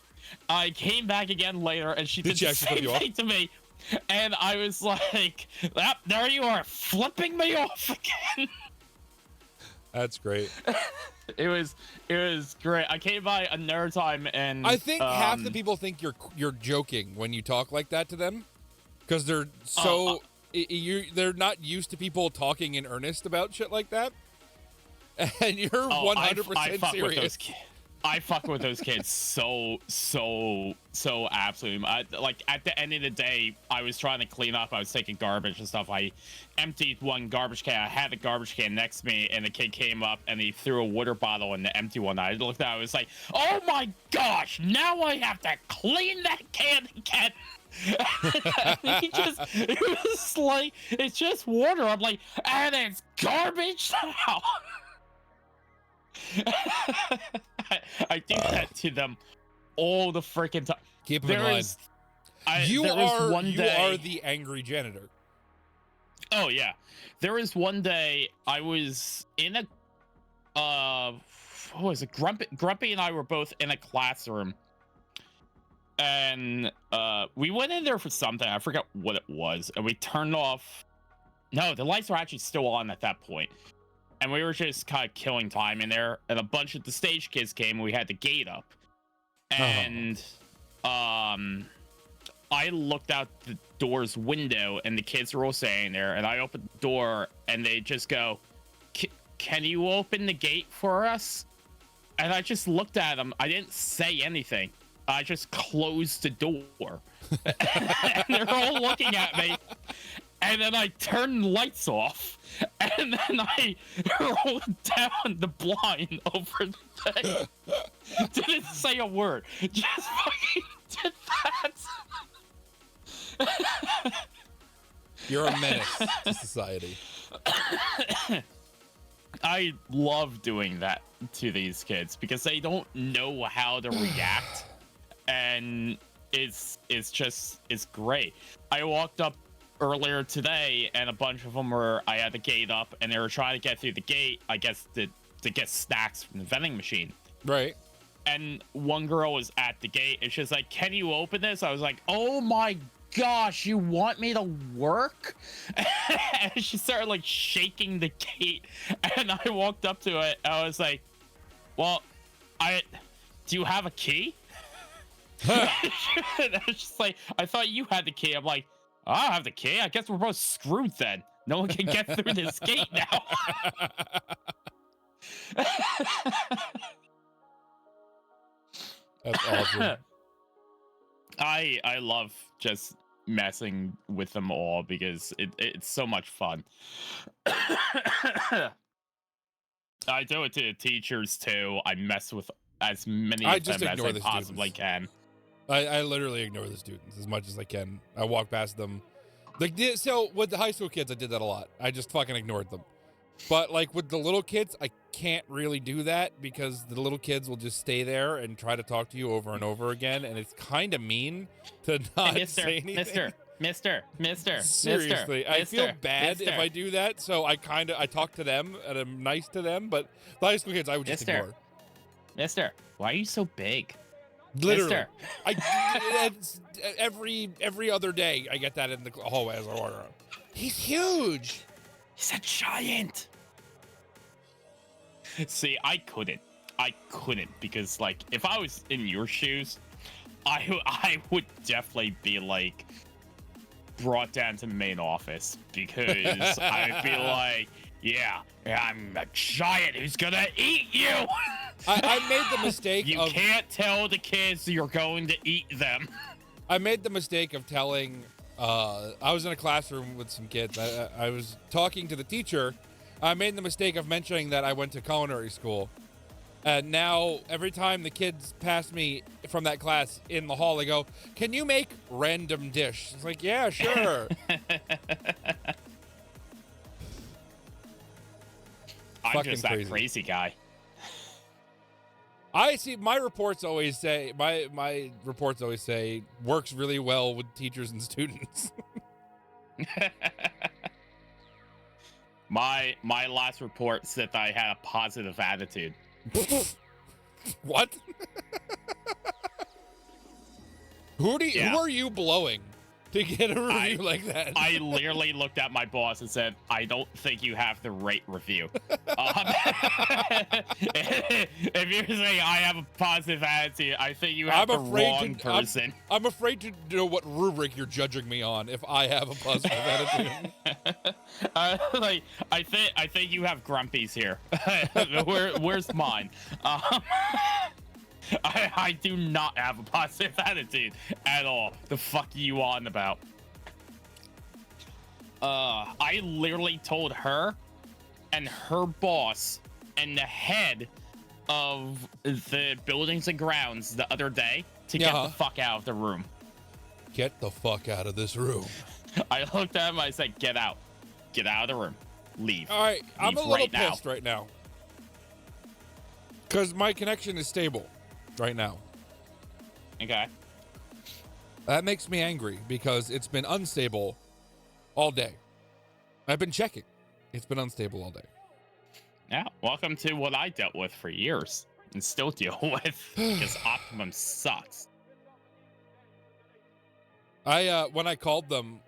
I came back again later, and she did she the actually flip same you off? thing to me. And I was like, yep, there you are, flipping me off again. That's great. It was great. I came by another time, and I think half the people think you're joking when you talk like that to them, because they're so they're not used to people talking in earnest about shit like that, and you're 100% serious. I fuck with those kids so absolutely. Like at the end of the day, I was trying to clean up. I was taking garbage and stuff. I emptied one garbage can. I had the garbage can next to me, and the kid came up and he threw a water bottle in the empty one. I looked at it. I was like, "Oh my gosh! Now I have to clean that can again." It was like, it's just water. I'm like, and it's garbage now. I do that to them all the freaking time. Keep them in mind. You are the angry janitor. Oh yeah, there was one day I was in a what was it? Grumpy and I were both in a classroom, and we went in there for something. I forgot what it was, and we turned off. No, the lights were actually still on at that point. And we were just kind of killing time in there, and a bunch of the stage kids came, and we had the gate up. And I looked out the door's window, and the kids were all staying there, and I opened the door, and they just go, "Can you open the gate for us?" And I just looked at them. I didn't say anything. I just closed the door. And they're all looking at me. And then I turned the lights off, and then I rolled down the blind over the thing. Didn't say a word. Just fucking did that. You're a menace to society. I love doing that to these kids because they don't know how to react, and it's great. I walked up earlier today, and a bunch of them were. I had the gate up, and they were trying to get through the gate. I guess to get snacks from the vending machine. Right. And one girl was at the gate, and she's like, "Can you open this?" I was like, "Oh my gosh, you want me to work?" And she started like shaking the gate, and I walked up to it. I was like, "Well, do you have a key?" And I was just like, "I thought you had the key." I'm like, "I don't have the key. I guess we're both screwed then. No one can get through this gate now." That's awesome. I love just messing with them all because it's so much fun. I do it to the teachers too. I mess with as many I of just them as ignore I the possibly students. can. I literally ignore the students as much as I can. I walk past them. Like, so with the high school kids, I did that a lot. I just fucking ignored them. But like with the little kids, I can't really do that because the little kids will just stay there and try to talk to you over and over again, and it's kind of mean to not Hey, say anything. Mister. Seriously, I feel bad if I do that, so I talk to them and I'm nice to them. But the high school kids, I would just ignore. Mister, why are you so big? Literally, Mister. it's every other day I get that in the hallway as I walk around. He's huge. He's a giant. See, I couldn't because like if I was in your shoes, I would definitely be like brought down to the main office because I'd be like, yeah, I'm a giant who's gonna eat you. I made the mistake you can't tell the kids you're going to eat them. I made the mistake of telling I was in a classroom with some kids. I was talking to the teacher. I made the mistake of mentioning that I went to culinary school. And now every time the kids pass me from that class in the hall, they go, "Can you make random dish?" It's like, yeah, sure. I'm Fucking just that crazy guy. I see my reports always say works really well with teachers and students. My last report said that I had a positive attitude. What? Who are you blowing to get a review like that? I literally looked at my boss and said, "I don't think you have the right review." If you're saying I have a positive attitude, I think you have the wrong person. I'm afraid to know what rubric you're judging me on if I have a positive attitude. I think you have grumpies here. Where's mine? I do not have a positive attitude at all. The fuck are you on about? I literally told her and her boss and the head of the buildings and grounds the other day to get the fuck out of the room. Get the fuck out of this room. I looked at him, I said, "Get out. Get out of the room. Leave." All right, I'm a little right pissed right now. Because my connection is stable right now. Okay. That makes me angry because it's been unstable all day. I've been checking. It's been unstable all day. Yeah, welcome to what I dealt with for years and still deal with because Optimum sucks. When I called them,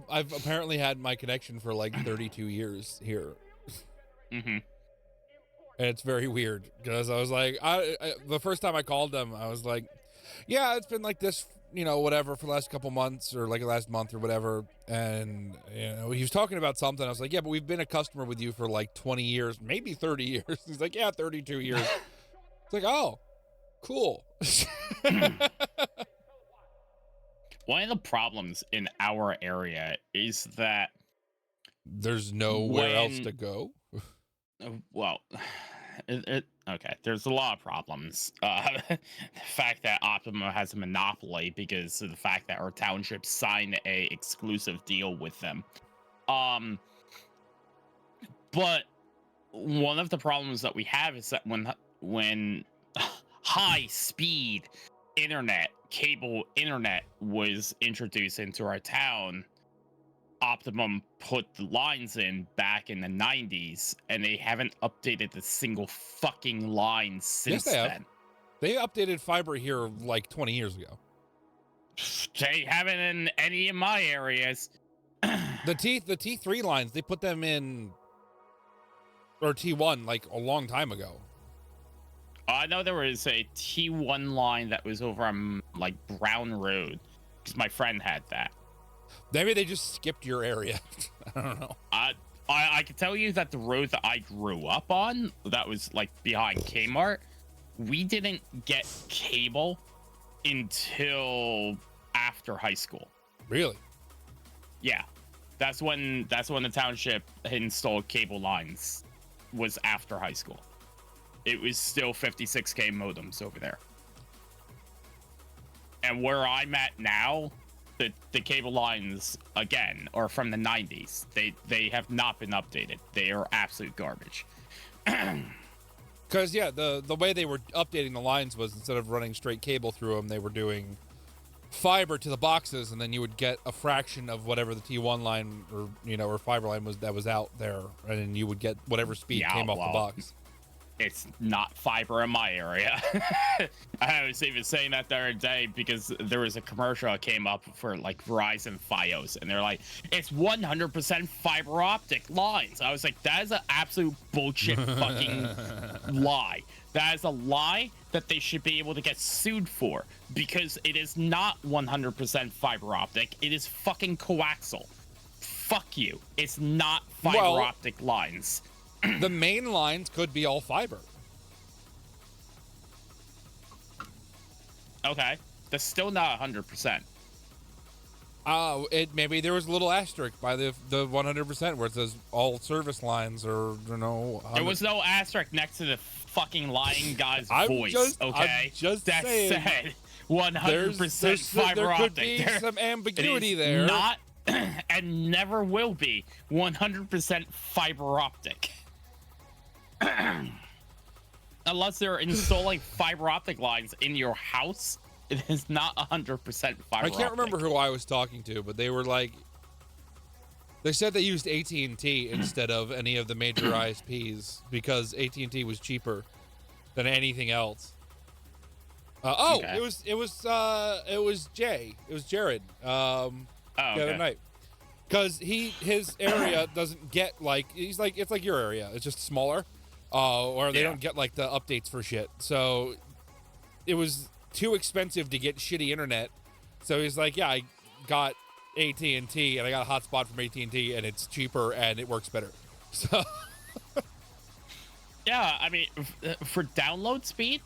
I've apparently had my connection for like 32 years here. Mm-hmm. And it's very weird because I was like, the first time I called them, I was like, yeah, it's been like this, whatever for the last couple months or like last month or whatever. And, he was talking about something. I was like, yeah, but we've been a customer with you for like 20 years, maybe 30 years. He's like, yeah, 32 years. It's like, oh, cool. One of the problems in our area is that there's nowhere else to go. Well, okay, there's a lot of problems. The fact that Optima has a monopoly because of the fact that our township signed a exclusive deal with them. But one of the problems that we have is that when high speed cable internet was introduced into our town, Optimum put the lines in back in the 90s, and they haven't updated a single fucking line since they have. then. They updated fiber here like 20 years ago. They haven't in any of my areas. The T3 lines, they put them in, or T1 like a long time ago. I know there was a T1 line that was over on like Brown Road, because my friend had that. Maybe they just skipped your area. I don't know. I can tell you that the road that I grew up on, that was like behind Kmart, we didn't get cable until after high school. Really? Yeah, that's when the township installed cable lines, was after high school. It was still 56K modems over there. And where I'm at now, the cable lines, again, are from the 90s. They have not been updated. They are absolute garbage. Because, yeah, the way they were updating the lines was instead of running straight cable through them, they were doing fiber to the boxes, and then you would get a fraction of whatever the T1 line or fiber line was that was out there, and then you would get whatever speed came off the box. It's not fiber in my area. I was even saying that the other day because there was a commercial that came up for like Verizon Fios, and they're like, it's 100% fiber optic lines. I was like, that is an absolute bullshit fucking lie. That is a lie that they should be able to get sued for, because it is not 100% fiber optic. It is fucking coaxial. Fuck you. It's not fiber optic lines. The main lines could be all fiber. Okay, that's still not 100%. Maybe there was a little asterisk by the 100% where it says all service lines, or there was no asterisk next to the fucking lying guy's voice. I'm okay, just that saying, said 100% fiber optic. There could be some ambiguity it is there. Not and never will be 100% fiber optic. Unless they're installing fiber optic lines in your house, it is not 100% fiber optic. I can't remember who I was talking to, but they were like, they said they used AT&T instead of any of the major ISPs because AT&T was cheaper than anything else. Okay. It was Jared. The other night. Because his area doesn't get like, it's like your area. It's just smaller. Or they don't get like the updates for shit. So it was too expensive to get shitty internet. So he's like, yeah, I got AT&T and I got a hotspot from AT&T and it's cheaper and it works better. So yeah, I mean, for download speed,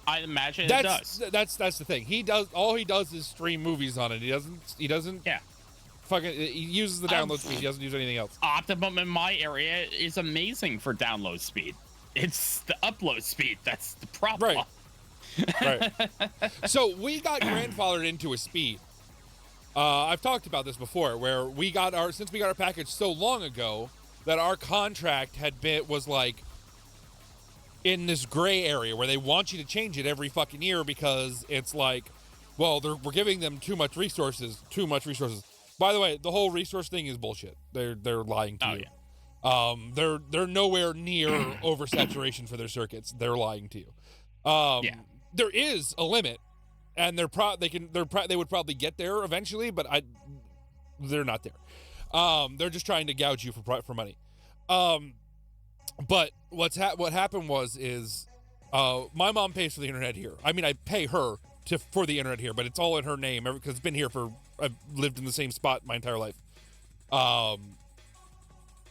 I imagine it does. That's the thing. All he does is stream movies on it. He doesn't he uses the download speed. He doesn't use anything else. Optimum in my area is amazing for download speed. It's the upload speed that's the problem. Right. So we got grandfathered into a speed. I've talked about this before, where since we got our package so long ago that our contract was like in this gray area where they want you to change it every fucking year because it's like, well, we're giving them too much resources. By the way, the whole resource thing is bullshit. They're lying to you. Yeah. They're nowhere near oversaturation for their circuits. They're lying to you. There is a limit, and they would probably get there eventually, but they're not there. They're just trying to gouge you for money. But what happened is my mom pays for the internet here. I mean, I pay her for the internet here, but it's all in her name because it's been here I've lived in the same spot my entire life.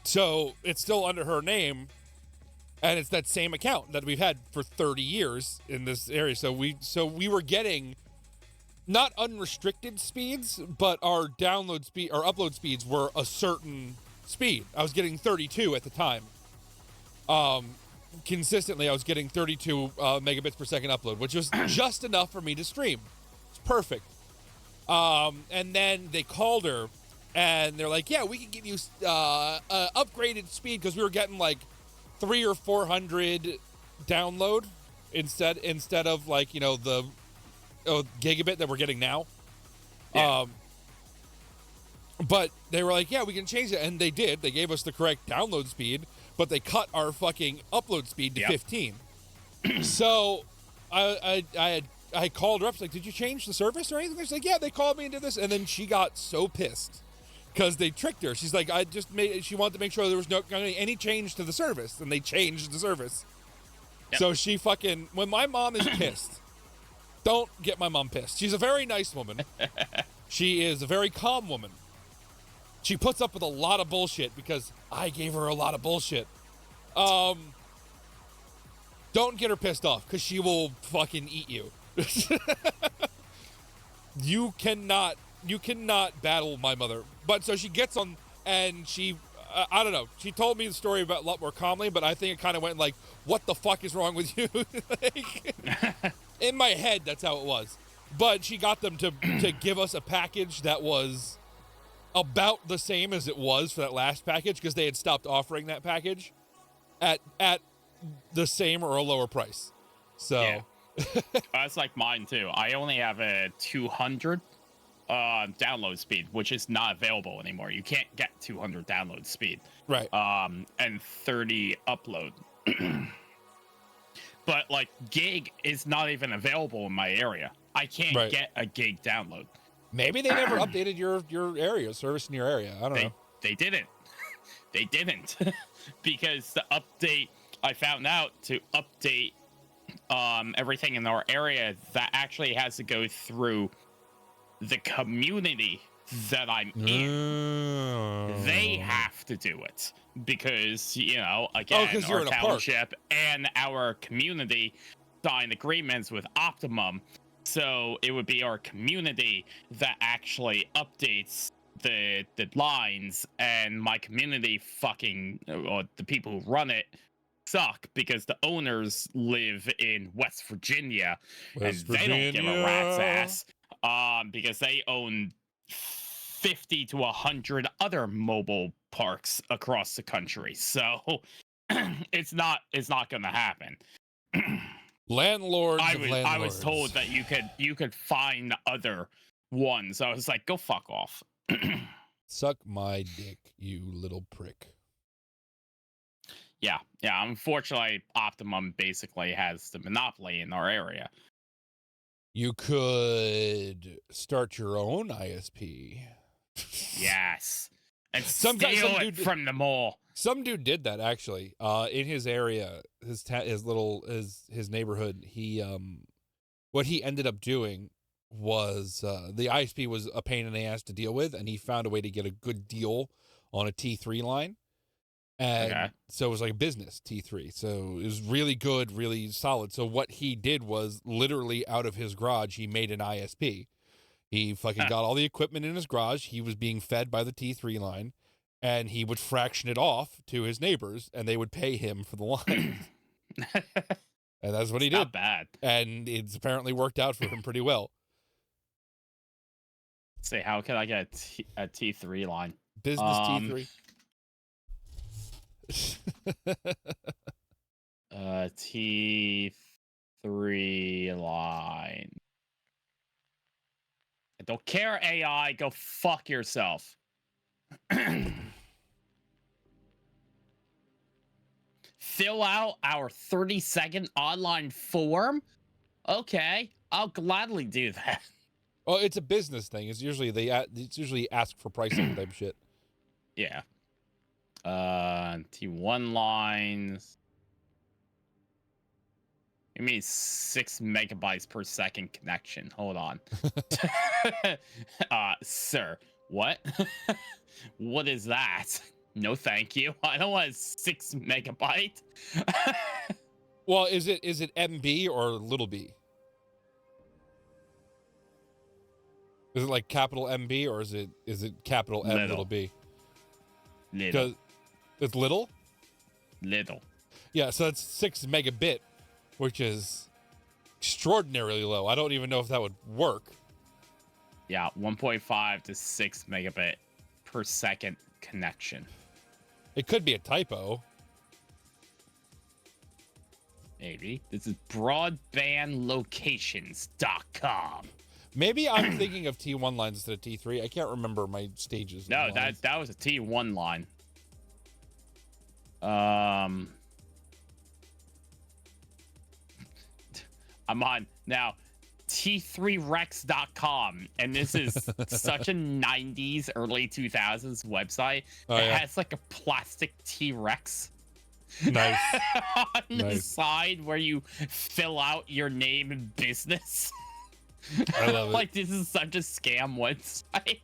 So it's still under her name, and it's that same account that we've had for 30 years in this area. So we were getting not unrestricted speeds, but our upload speeds were a certain speed. I was getting 32 at the time. Consistently, I was getting 32 megabits per second upload, which was just enough for me to stream. It's perfect. And then they called her and they're like, yeah, we can give you upgraded speed, because we were getting like 300 or 400 download instead of like, you know, the gigabit that we're getting now. Yeah. But they were like, yeah, we can change it, and they did. They gave us the correct download speed, but they cut our fucking upload speed to 15. So I called her up, like, did you change the service or anything? She's like, yeah, they called me and did this. And then she got so pissed because they tricked her. She's like, she wanted to make sure there was no any change to the service, and they changed the service. Yep. So she fucking, when my mom is pissed, don't get my mom pissed. She's a very nice woman. She is a very calm woman. She puts up with a lot of bullshit because I gave her a lot of bullshit. Don't get her pissed off, because she will fucking eat you. You cannot battle my mother. But so she gets on, and she, I don't know. She told me the story about a lot more calmly, but I think it kind of went like, what the fuck is wrong with you? Like, in my head, that's how it was. But she got them to give us a package that was about the same as it was for that last package, because they had stopped offering that package at the same or a lower price. So yeah. That's like mine too. I only have a 200 download speed, which is not available anymore. You can't get 200 download speed. Right. And 30 upload. But like gig is not even available in my area. I can't get a gig download. Maybe they never updated your area, service in your area. I don't know. They didn't. They didn't. Because the update, I found out to update everything in our area, that actually has to go through the community that I'm in. They have to do it because, you know, again, our township and our community signed agreements with Optimum. So it would be our community that actually updates the lines, and my community or the people who run it suck because the owners live in West Virginia, and they don't give a rat's ass because they own 50 to 100 other mobile parks across the country. So it's not going to happen. Landlords. I was told that you could find other ones. I was like, go fuck off. Suck my dick, you little prick. Yeah. Unfortunately, Optimum basically has the monopoly in our area. You could start your own ISP. Yes. And steal it from the mall. Some dude did that actually. In his area, his neighborhood. He what he ended up doing was the ISP was a pain in the ass to deal with, and he found a way to get a good deal on a T3 line. And so it was like a business T3. So it was really good, really solid. So what he did was literally out of his garage, he made an ISP. He fucking got all the equipment in his garage. He was being fed by the T3 line, and he would fraction it off to his neighbors, and they would pay him for the line. And that's what he did. Not bad. And it's apparently worked out for him pretty well. Say, how can I get a T3 line? Business T3. T3 line. I don't care, AI. Go fuck yourself. Fill out our 30-second online form? Okay, I'll gladly do that. Oh, it's a business thing. It's usually ask for pricing type shit. Yeah. T1 lines. Give me 6 megabytes per second connection. Hold on. Sir, what? What is that? No, thank you. I don't want 6 megabyte. Well, is it MB or little b? Is it like capital MB or is it capital M little b? Little. It's little? Little. Yeah, so that's 6 megabit, which is extraordinarily low. I don't even know if that would work. Yeah, 1.5 to 6 megabit per second connection. It could be a typo. Maybe. This is broadbandlocations.com. Maybe I'm thinking of T1 lines instead of T3. I can't remember my stages. No, of lines. that was a T1 line. I'm on now T3rex.com, and this is such a 90s, early 2000s website. Oh, It yeah. has like a plastic T-Rex Nice. on the Nice. side where you fill out your name and business. I love it. Like, this is such a scam website.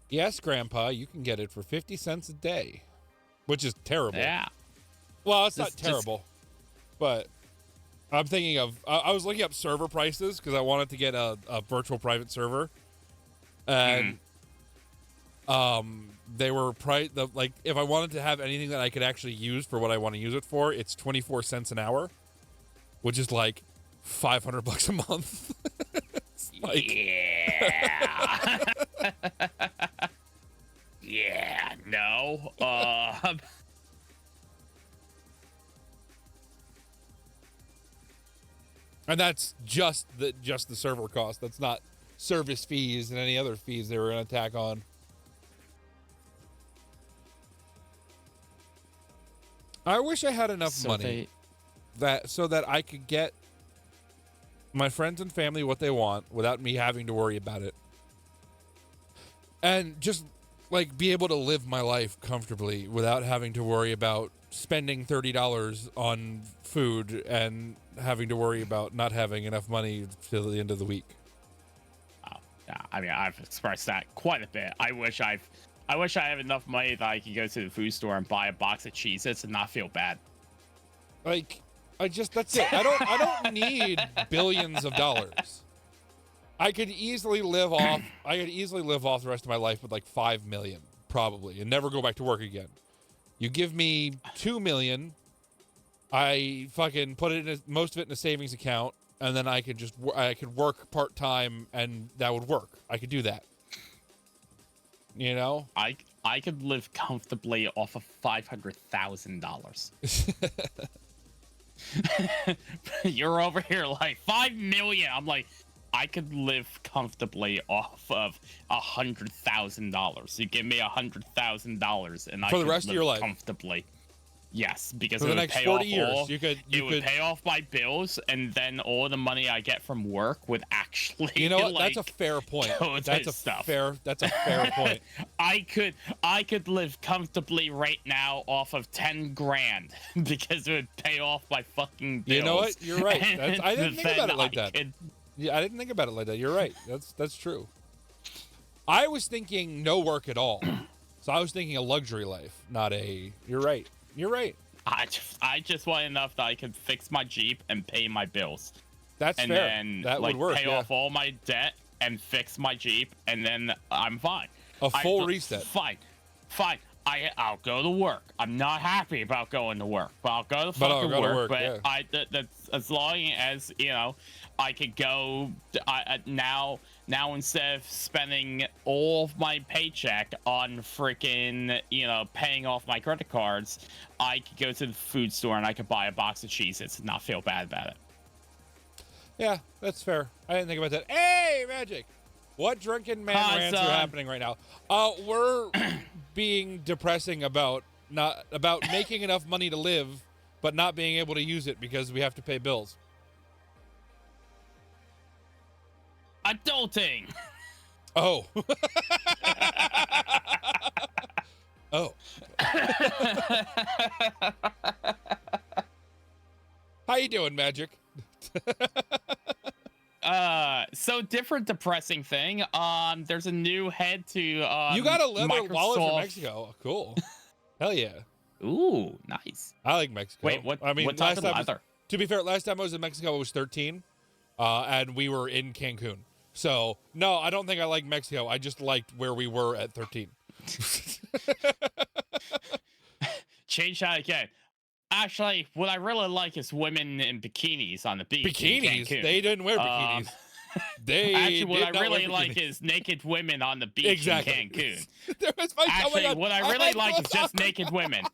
Yes, Grandpa, you can get it for 50 cents a day, which is terrible. Yeah. Well, it's not Just- terrible, but I'm thinking of. I was looking up server prices because I wanted to get a virtual private server, and they were like if I wanted to have anything that I could actually use for what I want to use it for, it's 24 cents an hour, which is like $500 a month. It's like, Yeah. Yeah, no. and that's just the server cost. That's not service fees and any other fees they were going to tack on. I wish I had enough money so that I could get my friends and family what they want without me having to worry about it. And just like be able to live my life comfortably without having to worry about spending $30 on food and having to worry about not having enough money till the end of the week. Oh, yeah, I mean, I've expressed that quite a bit. I wish I have enough money that I could go to the food store and buy a box of Cheez-Its and not feel bad. Like, that's it. I don't need billions of dollars. I could easily live off the rest of my life with like 5 million, probably, and never go back to work again. You give me 2 million, I fucking put most of it in a savings account, and then I could work part-time and that would work. I could do that. You know? I could live comfortably off of $500,000. You're over here like 5 million. I'm like, I could live comfortably off of $100,000. You give me $100,000 and I For the could rest of live your life? comfortably. Yes, because For it the would next pay 40 off years, all, you could pay off my bills, and then all the money I get from work would actually. You know what? Like, that's a fair point. go to That's a stuff. fair point. I could live comfortably right now off of 10 grand because it would pay off my fucking bills. You know what? You're right. I didn't think about it like Then that. Yeah, I didn't think about it like that. You're right. That's true. I was thinking no work at all. So I was thinking a luxury life, not a. You're right. You're right. I just want enough that I could fix my Jeep and pay my bills. That's And fair. then That like would work. pay Yeah. off all my debt and fix my Jeep, and then I'm fine. A full reset. Fine. I'll go to work. I'm not happy about going to work, but I'll go to But I'll fucking go to work. work, But yeah. that's as long as I could go. Now instead of spending all of my paycheck on freaking paying off my credit cards, I could go to the food store and I could buy a box of Cheez-Its and not feel bad about it. Yeah, that's fair. I didn't think about that. Hey, Magic! What drunken man Hi, rants son. are happening right now? We're being depressing about making enough money to live, but not being able to use it because we have to pay bills. Adulting. Oh. Oh. How you doing, Magic? So different depressing thing. There's a new head to You got a leather wallet from Microsoft. Mexico. Cool. Hell yeah. Ooh, nice. I like Mexico. Wait, what? I mean, what type of last time leather? to be fair, last time I was in Mexico, I was 13, and we were in Cancun. So, no, I don't think I like Mexico. I just liked where we were at 13. Change that again. Actually, what I really like is women in bikinis on the beach. in Bikinis? Cancun. They didn't wear bikinis. They Actually, what did I not really work like against- is naked women on the beach Exactly. in Cancun. There was my, oh my Actually, God, what I really had like is those just awkward- naked women.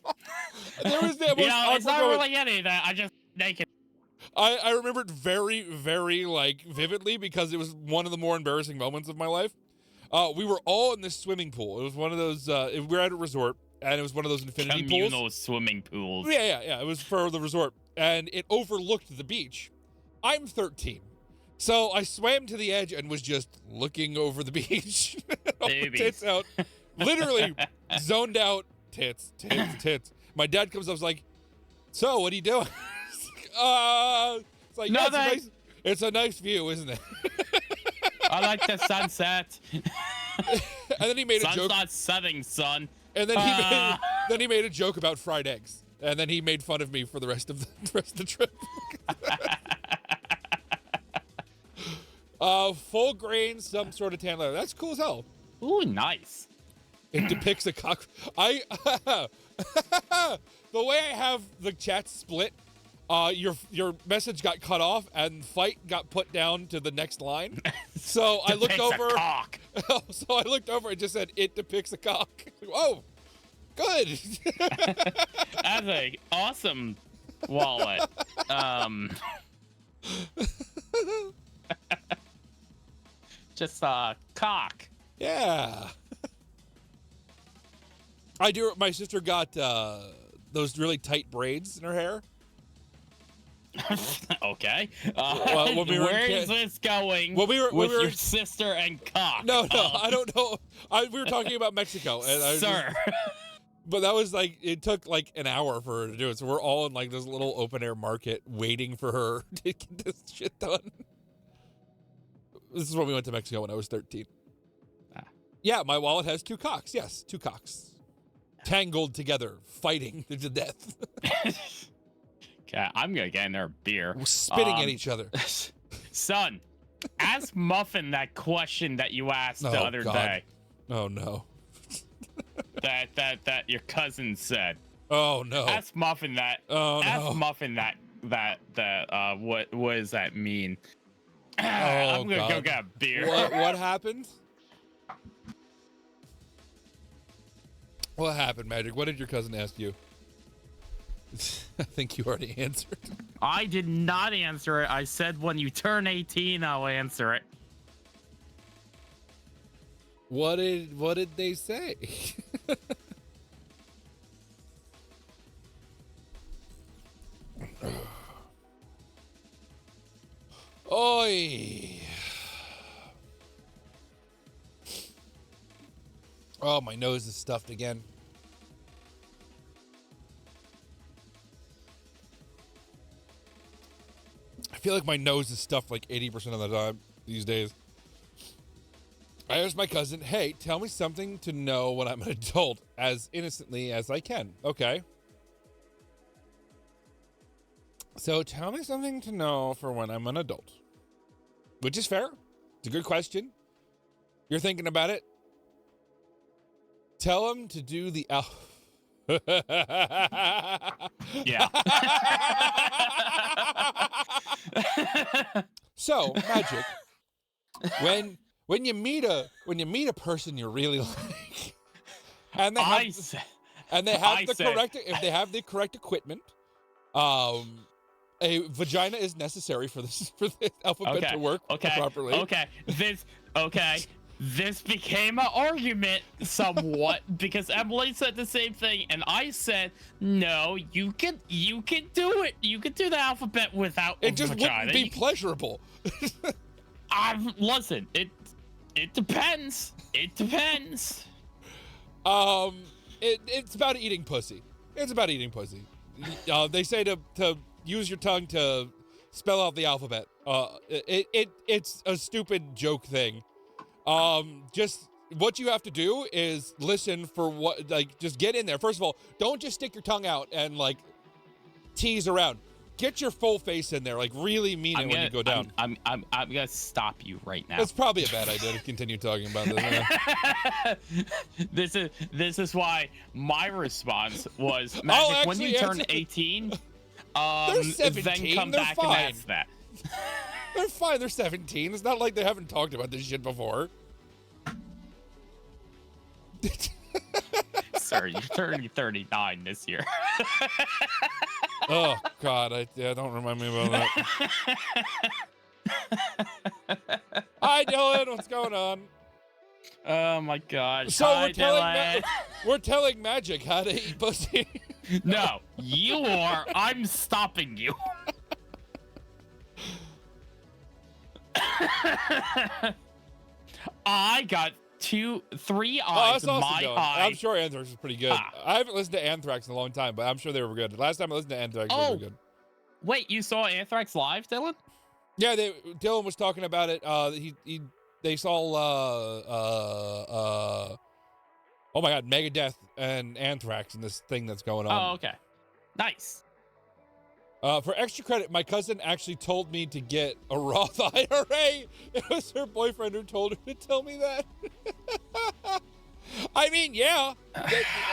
There was the most You know, it's awkward not moment. really any of that. I just naked. I remember it very, very like vividly because it was one of the more embarrassing moments of my life. We were all in this swimming pool. It was one of those. We were at a resort, and it was one of those infinity Communal pools. swimming pools. Yeah. It was for the resort, and it overlooked the beach. I'm 13, so I swam to the edge and was just looking over the beach, all the Babies. tits out, literally zoned out, tits. My dad comes up, was like, "So, what are you doing?" It's like, Nothing. yeah, it's a nice view, isn't it? I like the sunset. And then he made a Sun's joke. not setting, son. And then he made a joke about fried eggs. And then he made fun of me for the rest of the trip. Full grain, some sort of tan leather. That's cool as hell. Ooh, nice. It depicts a cock. The way I have the chat split, your message got cut off and fight got put down to the next line. So I looked Depicts a over. cock. So I looked over and just said, "It depicts a cock." Oh, good. That's a awesome wallet. Just a cock. Yeah. I do. My sister got those really tight braids in her hair. Okay. Well, when we were in where Ca- is this going When we were- when with we were your in- sister and cock? No, I don't know. We were talking about Mexico, and I was Sir. but that was like it took like an hour for her to do it. So we're all in like this little open air market waiting for her to get this shit done. This is when we went to Mexico when I was 13. Ah. Yeah, my wallet has two cocks. Yes, two cocks. Tangled together, fighting to death. Okay, I'm gonna get in there a beer. Spitting at each other. Son, ask Muffin that question that you asked the Oh, other God. day. Oh no. that your cousin said. Oh no. Ask Muffin that. Oh, ask no. Muffin that what does that mean? Oh, I'm gonna go God. get a beer. What happened? What happened, Magic? What did your cousin ask you? I think you already answered. I did not answer it. I said when you turn 18, I'll answer it. What did they say? Oi. Oh, my nose is stuffed again. I feel like my nose is stuffed like 80% of the time these days. I asked my cousin, "Hey, tell me something to know when I'm an adult as innocently as I can." Okay. So tell me something to know for when I'm an adult. Which is fair. It's a good question. You're thinking about it. Tell him to do the Yeah. So, Magic, when you meet a person you really like, and they have I the said- correct if they have the correct equipment, a vagina is necessary for this alphabet to work properly. This became an argument somewhat because Emily said the same thing, and I said, "No, you can do it. You can do the alphabet without It a just vagina." wouldn't be pleasurable. Listen, it depends. It depends. It's about eating pussy. It's about eating pussy. They say to use your tongue to spell out the alphabet. It's a stupid joke thing. Just what you have to do is listen for what, like, just get in there. First of all, don't just stick your tongue out and like tease around. Get your full face in there, like really mean it when you go down. I'm gonna stop you right now. It's probably a bad idea to continue talking about this. This is why my response was, Magic, when actually you turn answer- 18, They're 17, then come they're back fine. and ask that. They're fine. They're 17. It's not like they haven't talked about this shit before. Sir, you're turning 39 this year. Oh God, don't remind me about that. Hi, Dylan. What's going on? Oh my gosh. So Hi, we're telling Magic how to eat pussy. No, you are. I'm stopping you. I got 3 eyes that's awesome, my Dylan. high. I'm sure Anthrax is pretty good. I haven't listened to Anthrax in a long time, but I'm sure they were good. Last time I listened to Anthrax, they were good. Wait, you saw Anthrax live, Dylan? Yeah, Dylan was talking about it. They saw oh my God, Megadeth and Anthrax in this thing that's going on. Oh, okay. Nice. For extra credit, my cousin actually told me to get a Roth IRA. It was her boyfriend who told her to tell me that. I mean, yeah.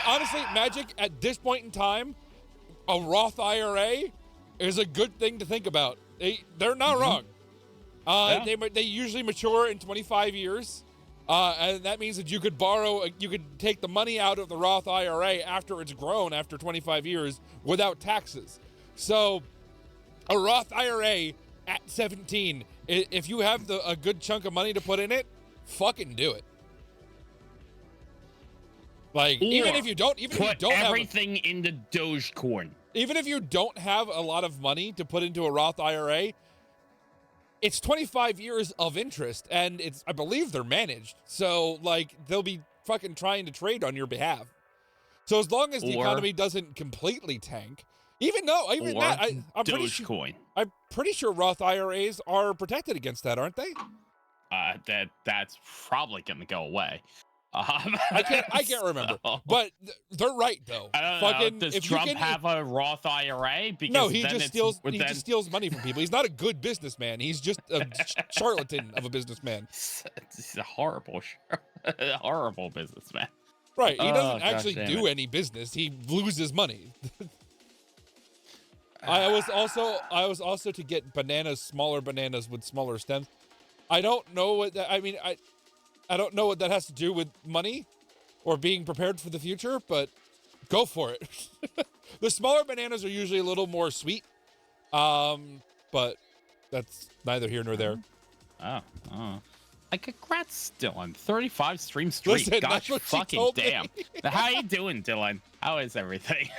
Honestly, Magic, at this point in time, a Roth IRA is a good thing to think about. They're not wrong. They usually mature in 25 years. And that means that you could take the money out of the Roth IRA after it's grown after 25 years without taxes. So a Roth IRA at 17, if you have a good chunk of money to put in it, fucking do it. Like, even if you don't put everything into Dogecoin. Even if you don't have a lot of money to put into a Roth IRA, it's 25 years of interest, and I believe they're managed. So, like, they'll be fucking trying to trade on your behalf. So as long as the economy doesn't completely tank, I'm pretty sure Roth IRAs are protected against that, aren't they? That's probably gonna go away. I can't remember, but they're right though. I don't know. Does Trump have a Roth IRA? Because no, he just steals money from people. He's not a good businessman. He's just a charlatan of a businessman. He's a horrible businessman. Right, he doesn't actually do any business. He loses money. I was also to get smaller bananas with smaller stems. I don't know what that. I mean, I don't know what that has to do with money or being prepared for the future, but go for it. The smaller bananas are usually a little more sweet, but that's neither here nor there. Oh. Congrats, Dylan. 35 stream streak. Listen, gosh, fucking damn. How you doing, Dylan? How is everything?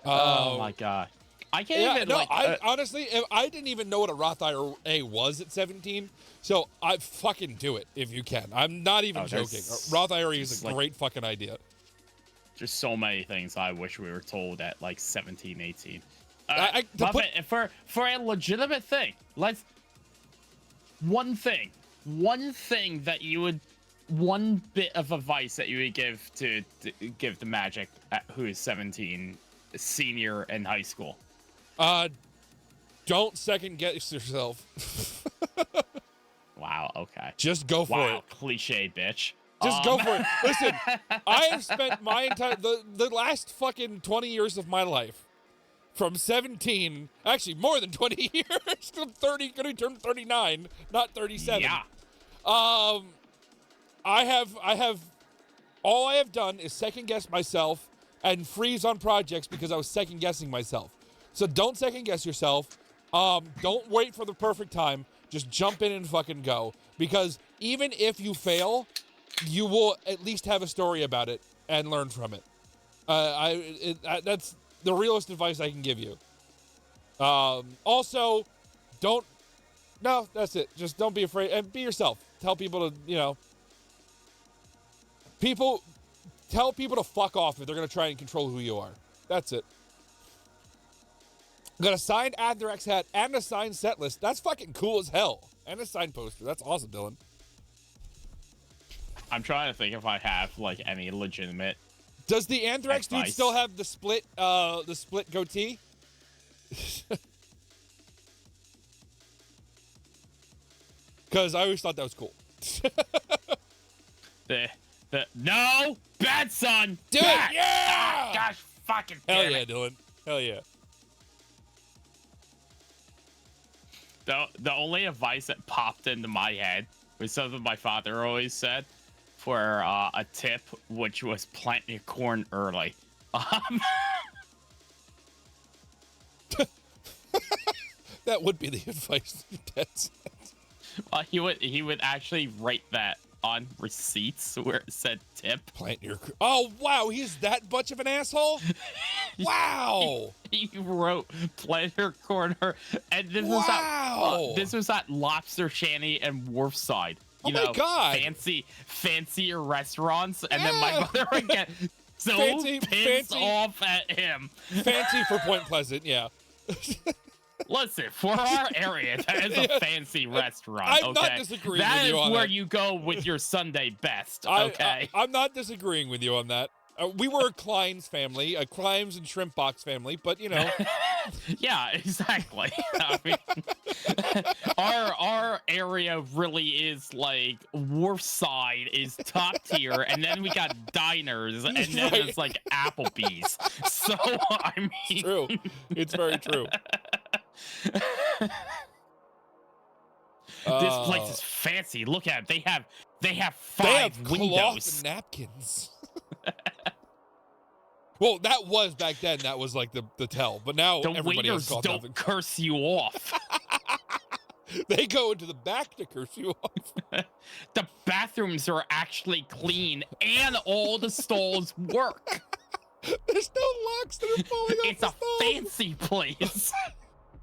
Oh my God. I can't even honestly, I didn't even know what a Roth IRA was at 17, so I fucking do it if you can. I'm not even joking. Roth IRA is a great fucking idea. There's so many things I wish we were told at like 17, 18. For a legitimate thing, one bit of advice that you would give to Magic who is 17, senior in high school. Don't second guess yourself. Wow, okay. Just go for it. Cliche bitch. Just go for it. Listen, I have spent my entire the last fucking 20 years of my life, from 17, actually more than 20 years, I'm gonna turn 39, not 37. Yeah. I have all I have done is second guess myself and freeze on projects because I was second guessing myself. So don't second guess yourself. Don't wait for the perfect time. Just jump in and fucking go. Because even if you fail, you will at least have a story about it and learn from it. That's the realest advice I can give you. Also, that's it. Just don't be afraid and be yourself. Tell people to, tell people to fuck off if they're going to try and control who you are. That's it. Got a signed Anthrax hat and a signed set list. That's fucking cool as hell. And a signed poster. That's awesome, Dylan. I'm trying to think if I have like any legitimate. Does the Anthrax dude still have the split goatee? Because I always thought that was cool. No, bad son. Do it, yeah! Gosh, fucking hell yeah, Dylan. Hell yeah. The only advice that popped into my head was something my father always said for a tip, which was plant your corn early. That would be the advice your dad said. He would actually write that on receipts where it said tip. Plant your. Oh wow, he's that much of an asshole. Wow. He wrote plant your corner, and this Wow. was at Lobster Shanty and Wharfside. You Oh my know, God. fancier restaurants, and then my Yeah. mother would get so pissed off at him. Fancy for Point Pleasant, yeah. Listen, for our area, that is a fancy restaurant. I'm okay? not disagreeing That with you is on where that. you go with your Sunday best. Okay. I'm not disagreeing with you on that. We were a Klein's family, a Klein's and Shrimp Box family, but you know. Yeah, exactly. I mean, our area really is like Wharfside is top tier, and then we got diners, and then Right. it's like Applebee's. So I mean, It's true. It's very true. This place is fancy. Look at it. They have They five have windows. cloth napkins. Well, that was back then. That was like the tell. But now The everybody has waiters cloth don't napkins. curse you off. They go into the back to curse you off. The bathrooms are actually clean, and all the stalls work. There's no locks that are falling off It's the a stall. fancy place.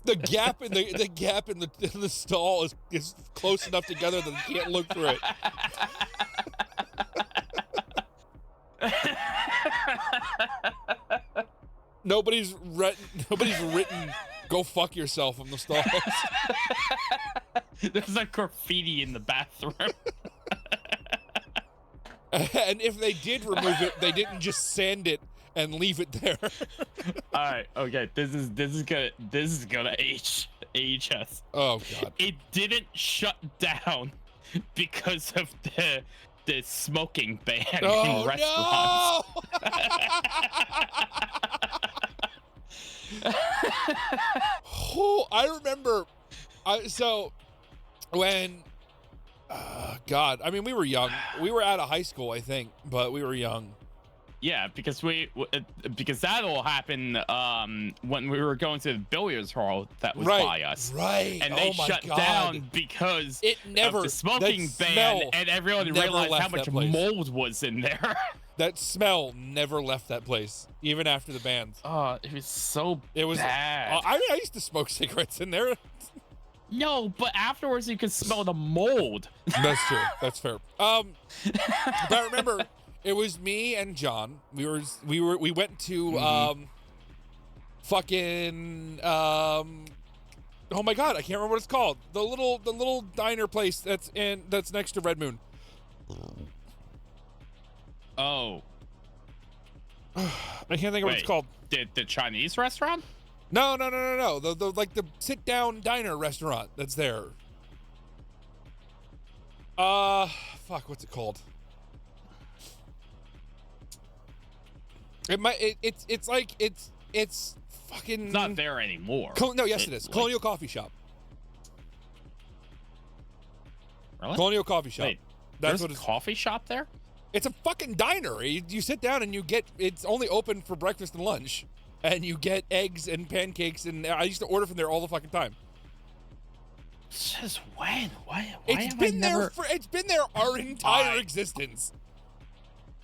The gap in the gap in the stall is close enough together that you can't look through it. Nobody's written "Go fuck yourself" on the stalls. There's a graffiti in the bathroom. And if they did remove it, they didn't just sand it and leave it there. All right, okay. This is gonna age us. Oh god. It didn't shut down because of the smoking ban in restaurants. No! Oh, I remember. So when, God, I mean, we were young. We were out of high school, I think, but we were young. Yeah, because because that all happened when we were going to the billiards hall that was by us. Right. And they oh my shut God. down because It never of the smoking that ban, smell and everyone never realized how left much that place. mold was in there. That smell never left that place, even after the band. Oh, it was so It was bad. I used to smoke cigarettes in there. No, but afterwards you could smell the mold. That's true. That's fair. But I remember it was me and John. We went to fucking oh my God, I can't remember what it's called. The little diner place that's next to Red Moon. Oh, I can't think of what it's Wait. called. the Chinese restaurant? No. The like the sit down diner restaurant that's there. Fuck, what's it called? It might it's like it's fucking It's not there anymore. No, yes it is. Like- Colonial Coffee Shop. Really? Colonial Coffee Shop. Wait, That's there's what a it's. coffee shop there? It's a fucking diner. You sit down and you get. It's only open for breakfast and lunch, and you get eggs and pancakes. And I used to order from there all the fucking time. Since when? Why It's have been I there never... for. It's been there our entire I- existence.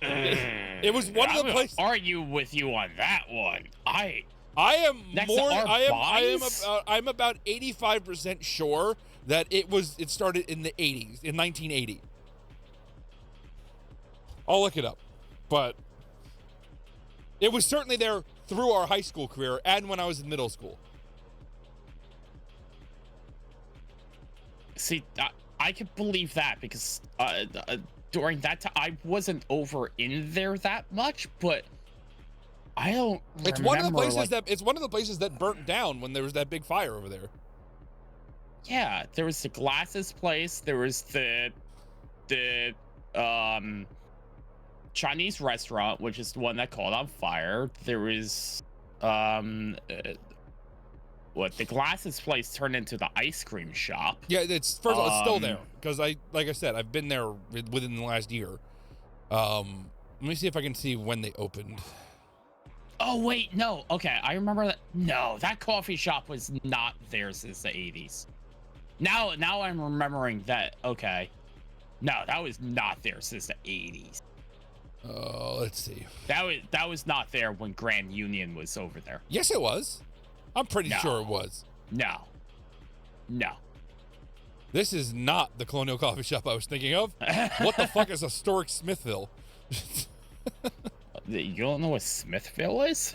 It was one of the I'm gonna places. argue with you on that one. I am Next to more. Arby's? I'm about 85% sure that it started in the 80s, in 1980. I'll look it up, but it was certainly there through our high school career and when I was in middle school. See, I could believe that because during that time I wasn't over in there that much, but I don't. It's one of the remember, places like- that it's one of the places that burnt down when there was that big fire over there. Yeah, there was the glasses place. There was the Chinese restaurant, which is the one that caught on fire. There was what the glasses place turned into the ice cream shop. Yeah, it's first of all, it's still there Um, because like I said, I've been there within the last year. Let me see if I can see when they opened. Oh wait, no. Okay, I remember that. No, that coffee shop was not there since the 80s. Now I'm remembering that. Okay, no, that was not there since the 80s. Let's see. That was not there when Grand Union was over there. Yes, it was. I'm pretty No. sure it was. No. This is not the Colonial Coffee Shop I was thinking of. What the fuck is historic Smithville? You don't know what Smithville is?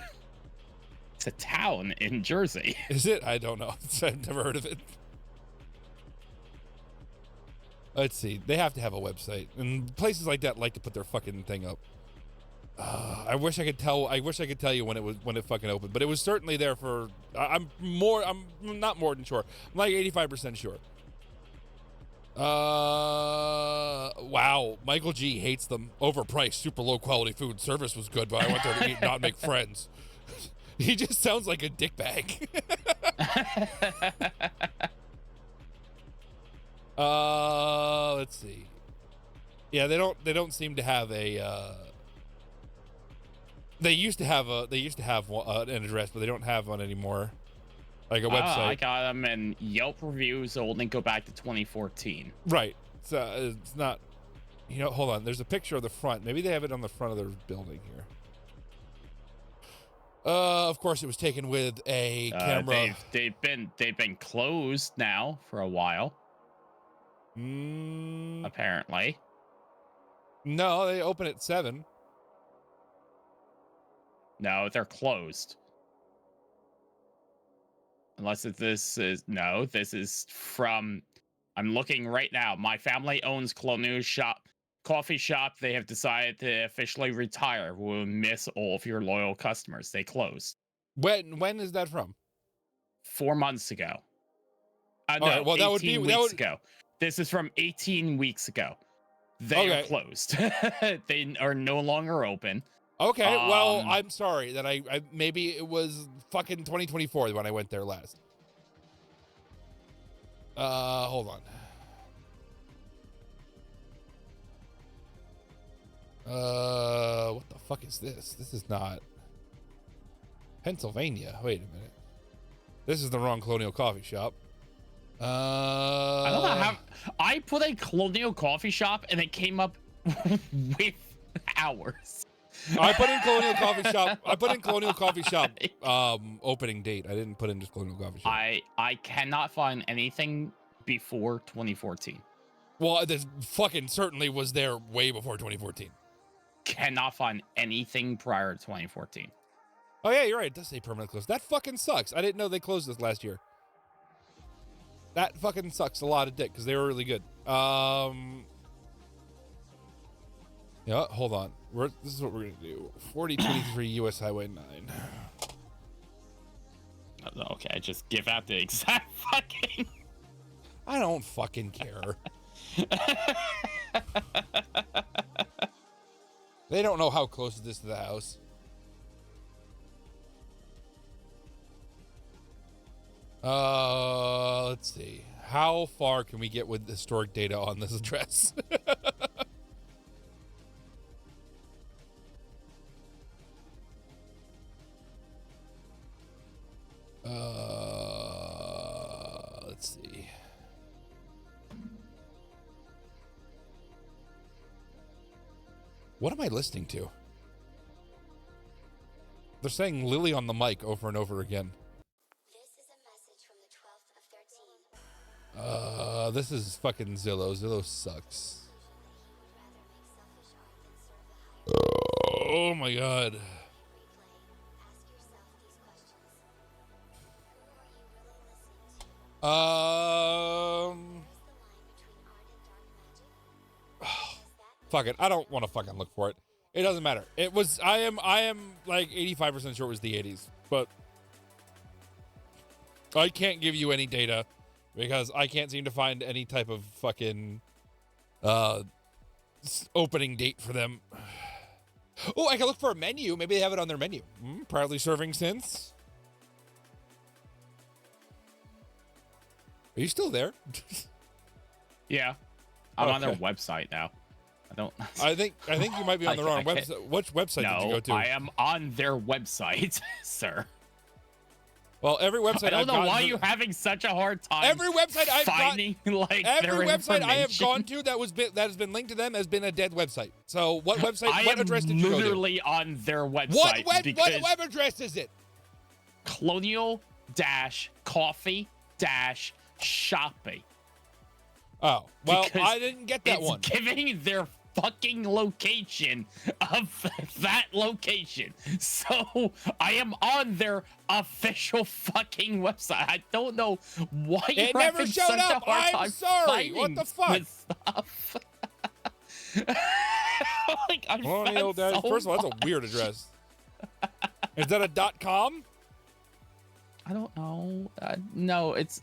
It's a town in Jersey. Is it? I don't know. I've never heard of it. Let's see. They have to have a website, and places like that like to put their fucking thing up. I wish I could tell you when it fucking opened, but it was certainly there for. I'm not more than sure. I'm like 85% sure. Wow. Michael G hates them. Overpriced, super low quality food. Service was good, but I went there to eat, not make friends. He just sounds like a dickbag. Let's see. Yeah, they don't seem to have a. They used to have an address, but they don't have one anymore. Like a website. I got them, and Yelp reviews only go back to 2014. Right. It's not. Hold on. There's a picture of the front. Maybe they have it on the front of their building here. Of course, it was taken with a camera. They've been closed now for a while. Apparently. No, they open at 7. No, they're closed. Unless this is from. I'm looking right now. My family owns Colonial Coffee Shop. They have decided to officially retire. We'll miss all of your loyal customers. They closed. When is that from? 4 months ago. No, right, well, that would 18 be weeks ago. This is from 18 weeks ago. They are closed. They are no longer open. Okay, well, I'm sorry that I maybe it was fucking 2024 when I went there last. Hold on. What the fuck is this? This is not Pennsylvania. Wait a minute. This is the wrong Colonial Coffee Shop. I don't know how. I put a Colonial Coffee Shop and it came up with hours. I put in Colonial Coffee Shop. I put in Colonial Coffee Shop opening date. I didn't put in just Colonial Coffee Shop. I cannot find anything before 2014. Well, this fucking certainly was there way before 2014. Cannot find anything prior to 2014. Oh yeah, you're right. It does say permanent close. That fucking sucks. I didn't know they closed this last year. That fucking sucks a lot of dick because they were really good. Yeah, hold on. This is what we're gonna do. 4023 US Highway 9. Okay, just give out the exact fucking. I don't fucking care. They don't know how close it is to the house. Let's see. How far can we get with historic data on this address? Let's see. What am I listening to? They're saying Lily on the mic over and over again. This is a message from the 12th of 13. This is fucking Zillow. Zillow sucks. Oh my god. Ask yourself these questions. Who are you really listening to? Um. Fuck it. I don't want to fucking look for it. It doesn't matter. It was. I am like 85% sure it was the 80s, but I can't give you any data because I can't seem to find any type of fucking opening date for them. Oh, I can look for a menu. Maybe they have it on their menu. Proudly serving since. Are you still there? Yeah. I'm on their Okay. website now. I don't. I think you might be on the wrong I can't- website. Which website did you No, go to? I am on their website, sir. Well, every website I don't I've know gotten why to- you're having such a hard time. Every website I've got- finding like Every their website I have information. gone to that has been linked to them has been a dead website. So what website? I what am address did you go to? literally on their website. What because web address is it? colonial-coffee-shopping. Oh, well, Because I didn't get that It's one. giving their fucking location of that location. So I am on their official fucking website. I don't know why you're It never having showed such up. a hard I'm time sorry. What finding the fuck? with stuff. Like, I Colonial found dash. so First of all, that's a weird address. Is that a .com? I don't know. No, it's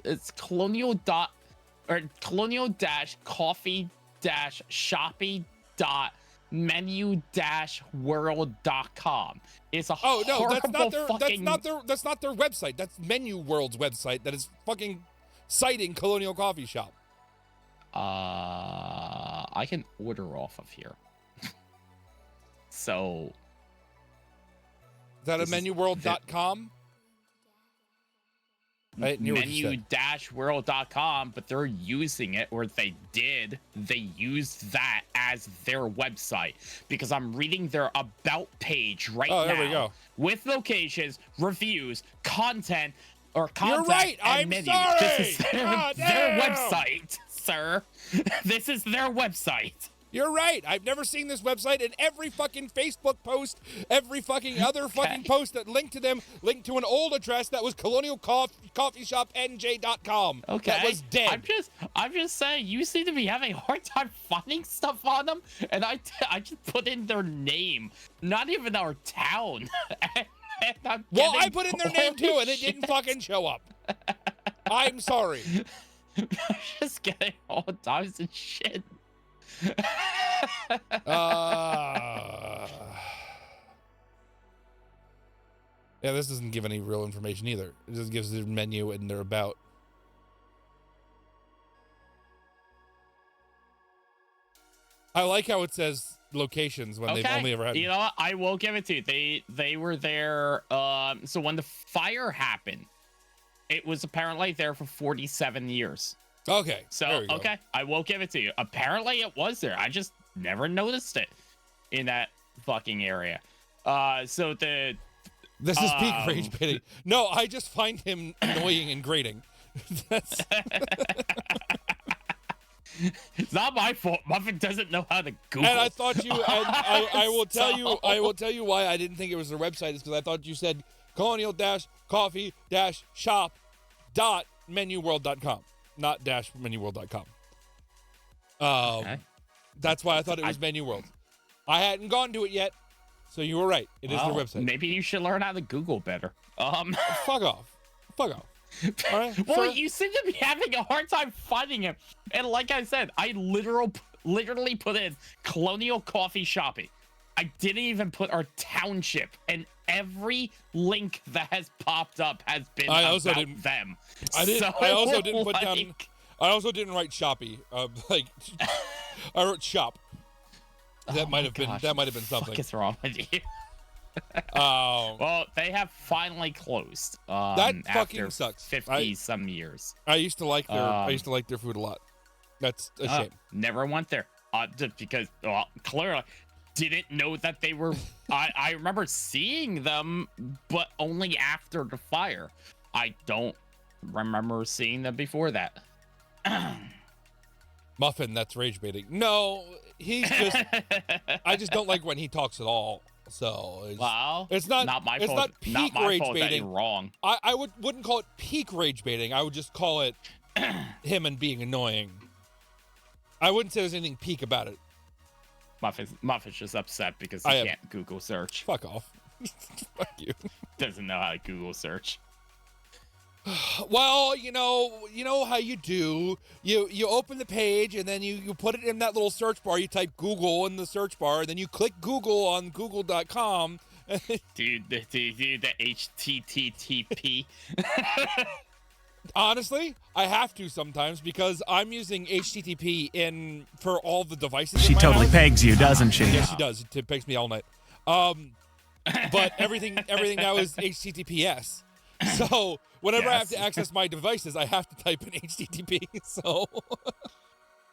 colonial-coffee-shopping.menu-world.com. It's a Oh no, that's not their. fucking... That's not their website. That's Menu World's website. That is fucking citing Colonial Coffee Shop. I can order off of here. So Is that a This is- MenuWorld.com? I didn't hear what you said. menu-world.com, but they're using it, or they used that as their website, because I'm reading their about page right now. Oh, there we go. With locations, reviews, content, or contact right, and I'm menu. sorry. This is their Damn. website, sir. This is their website. You're right. I've never seen this website, and every fucking Facebook post, every fucking other fucking post that linked to them, linked to an old address that was colonialcoffeeshopnj.com. Okay. That was dead. I'm just saying, you seem to be having a hard time finding stuff on them, and I just put in their name, not even our town. And I'm Well, I getting put in their all name too, and it this didn't shit. fucking show up. I'm sorry. I'm just getting all types of shit. Yeah, this doesn't give any real information either. It just gives their menu and their about. I like how it says locations when they've only ever had. You know what? I will give it to you. They were there. So when the fire happened, it was apparently there for 47 years. Okay. So there we go. okay, I will give it to you. Apparently it was there. I just never noticed it in that fucking area. So the This is peak rage baiting. No, I just find him annoying and grating. That's it's not my fault. Muffin doesn't know how to Google. and I thought you. And I will tell you. I So- will tell you why I didn't think it was their website. Is because I thought you said colonial-coffee-shop.menuworld.com, not -menuworld.com. Okay. That's why I thought it was Menu World. I hadn't gone to it yet, so you were right. It is Well, their website. Maybe you should learn how to Google better. Fuck off. Fuck off. All right. Well, sir? you seem to be having a hard time finding him. And like I said, I literally put in Colonial Coffee Shopping. I didn't even put our township, and every link that has popped up has been I also about didn't- them. I didn't. So, I also didn't put down. like, I also didn't write shoppy. Like I wrote shop. That oh might my have been. gosh, That might have been What something. the fuck is wrong with you? Well, They have finally closed. That fucking after sucks. 50 some years. I used to like their. I Um, used to like their food a lot. That's a shame. Never went there. Just because, well, clearly didn't know that they were. I remember seeing them, but only after the fire. I don't remember seeing them before that. Muffin, that's rage baiting. No, he's just. I just don't like when he talks at all. So Wow. it's not. my it's fault. not peak my rage fault that baiting. you're wrong. I wouldn't call it peak rage baiting. I would just call it him and being annoying. I wouldn't say there's anything peak about it. Muffin's just upset because I he am. can't Google search. Fuck off. Fuck you. Doesn't know how to Google search. Well, you know how you do. You open the page and then you put it in that little search bar. You type Google in the search bar, and then you click Google on Google.com. Dude, the HTTP. Honestly, I have to sometimes because I'm using HTTP for all the devices. She in my totally house. pegs you, doesn't she? Yes, she does. It pegs me all night. But everything now is HTTPS. So whenever I have to Yes. access my devices, I have to type in HTTP. So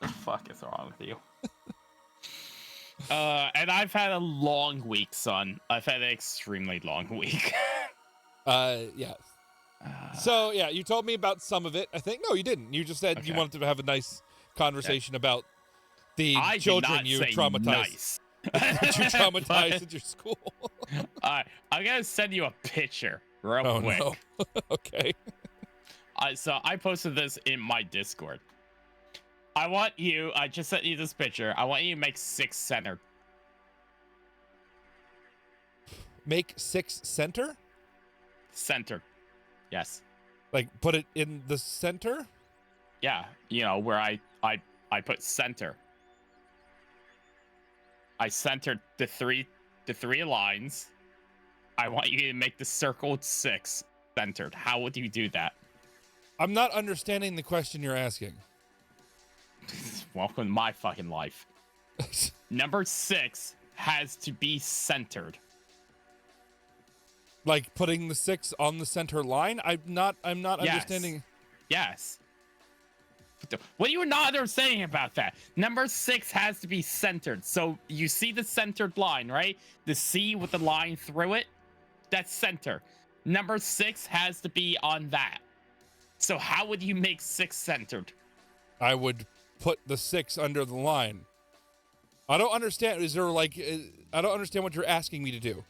The fuck is wrong with you? And I've had a long week, son. I've had an extremely long week. yeah. So yeah, you told me about some of it. I think no, you didn't. You just said you Okay. wanted to have a nice conversation about the I did children not you say traumatized. Nice. That you traumatized But, at your school. I'm gonna send you a picture real Oh quick. no. Okay. So I posted this in my Discord. I just sent you this picture. I want you to make 6 center. Make 6 center? Centered. Yes. Like put it in the center? Yeah. Where I put center. I centered the three lines. I want you to make the circled 6 centered. How would you do that? I'm not understanding the question you're asking. Welcome to my fucking life. Number 6 has to be centered. Like putting the 6 on the center line? I'm not Yes. understanding. Yes. What are you not understanding about that? Number 6 has to be centered. So you see the centered line, right? The C with the line through it? That's center. Number 6 has to be on that. So how would you make 6 centered? I would put the 6 under the line. I don't understand. I don't understand what you're asking me to do.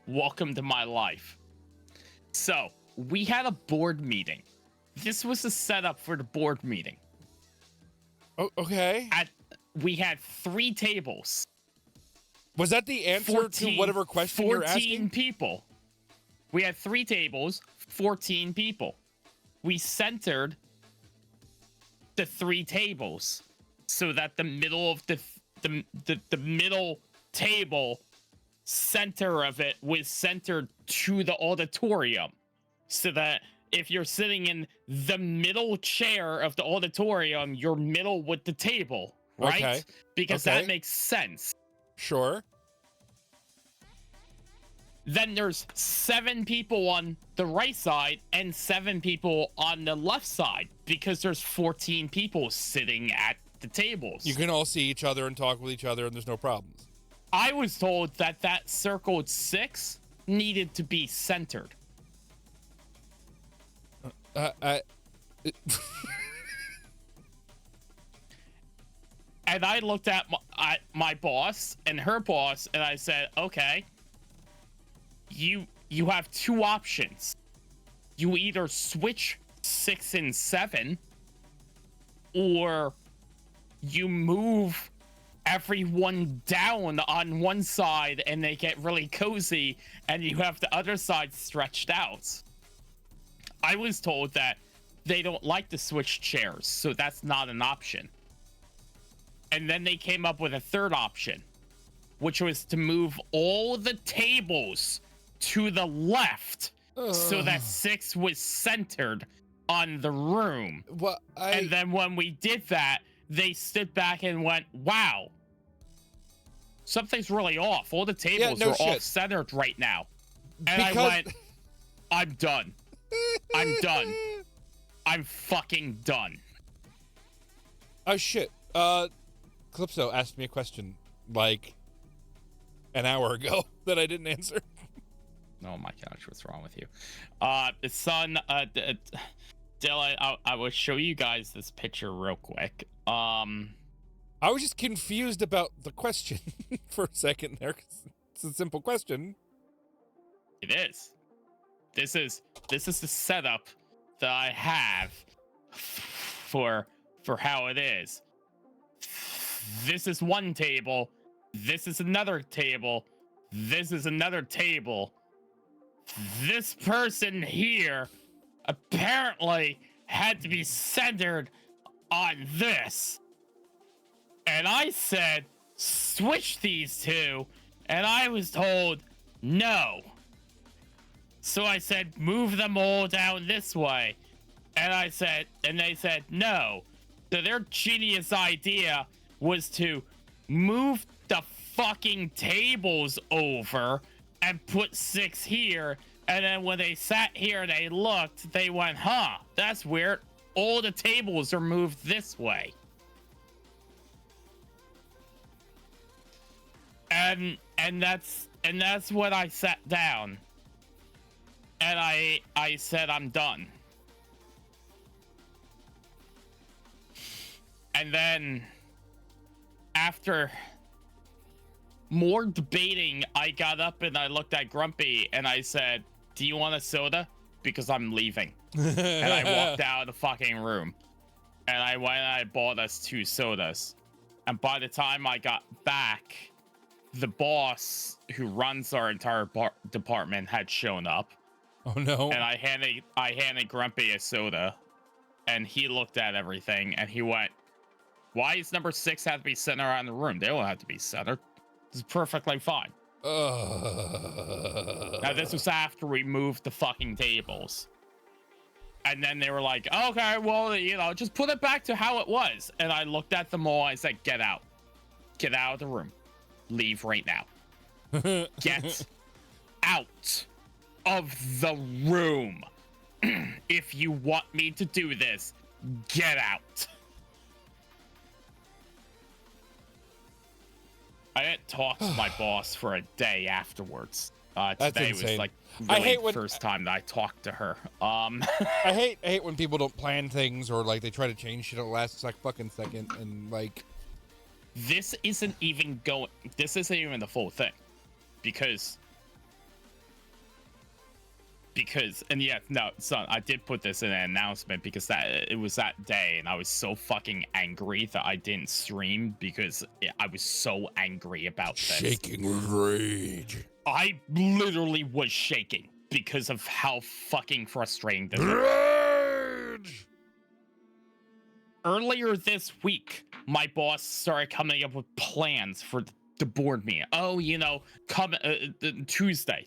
Welcome to my life. So we had a board meeting. This was the setup for the board meeting. Oh, okay. We had 3 tables. Was that the answer to whatever question you're 14 asking? people. We had 3 tables, 14 people. We centered the 3 tables so that the middle of the middle table center of it was centered to the auditorium, so that if you're sitting in the middle chair of the auditorium, you're middle with the table, right? Okay. Because Okay. that makes sense. Sure. Then there's 7 people on the right side and 7 people on the left side, because there's 14 people sitting at the tables. You can all see each other and talk with each other, and there's no problems. I was told that circled 6 needed to be centered. And I looked at my boss and her boss, and I said, okay, you have 2 options. You either switch 6 and 7, or you move everyone down on one side and they get really cozy, and you have the other side stretched out. I was told that they don't like to switch chairs, so that's not an option. And then they came up with a third option, which was to move all the tables to the left so that 6 was centered on the room. And then when we did that, they stood back and went, wow, something's really off. All the tables are off centered right now. And I went, I'm done. I'm done. I'm fucking done. Oh shit. Calypso asked me a question like an hour ago that I didn't answer. Oh my gosh, what's wrong with you? Son, Dylan, I will show you guys this picture real quick. I was just confused about the question for a second there, 'cause it's a simple question. It is. This is the setup that I have for how it is. This is one table. This is another table. This is another table. This person here apparently had to be centered on this. And I said, switch these 2. And I was told, no. So I said, move them all down this way. And they said, no. So their genius idea was to move the fucking tables over and put 6 here. And then when they sat here, they looked, they went, huh, that's weird. All the tables are moved this way. And that's when I sat down. And I said, I'm done. And then, after more debating, I got up and I looked at Grumpy and I said, do you want a soda? Because I'm leaving. And I walked out of the fucking room. And I went and I bought us 2 sodas. And by the time I got back, the boss who runs our entire department had shown up. Oh no. And I handed Grumpy a soda. And he looked at everything and he went, why does number 6 have to be centered around the room? They don't have to be centered. It's perfectly fine. Now, this was after we moved the fucking tables. And then they were like, okay, well, you know, just put it back to how it was. And I looked at them all. I said, get out. Get out of the room. Leave right now. Get out of the room. If you want me to do this, get out. I didn't talk to my boss for a day afterwards. Today was insane. like I really hate the when- first time that I talked to her. I hate when people don't plan things or like they try to change shit at the last fucking second and like. This isn't even the full thing, because and yeah, no, son, I did put this in an announcement because it was that day and I was so fucking angry that I didn't stream because I was so angry about this. Shaking with rage. I literally was shaking because of how fucking frustrating this was. Rage! Earlier this week, my boss started coming up with plans for the board meeting. Oh, you know, come Tuesday.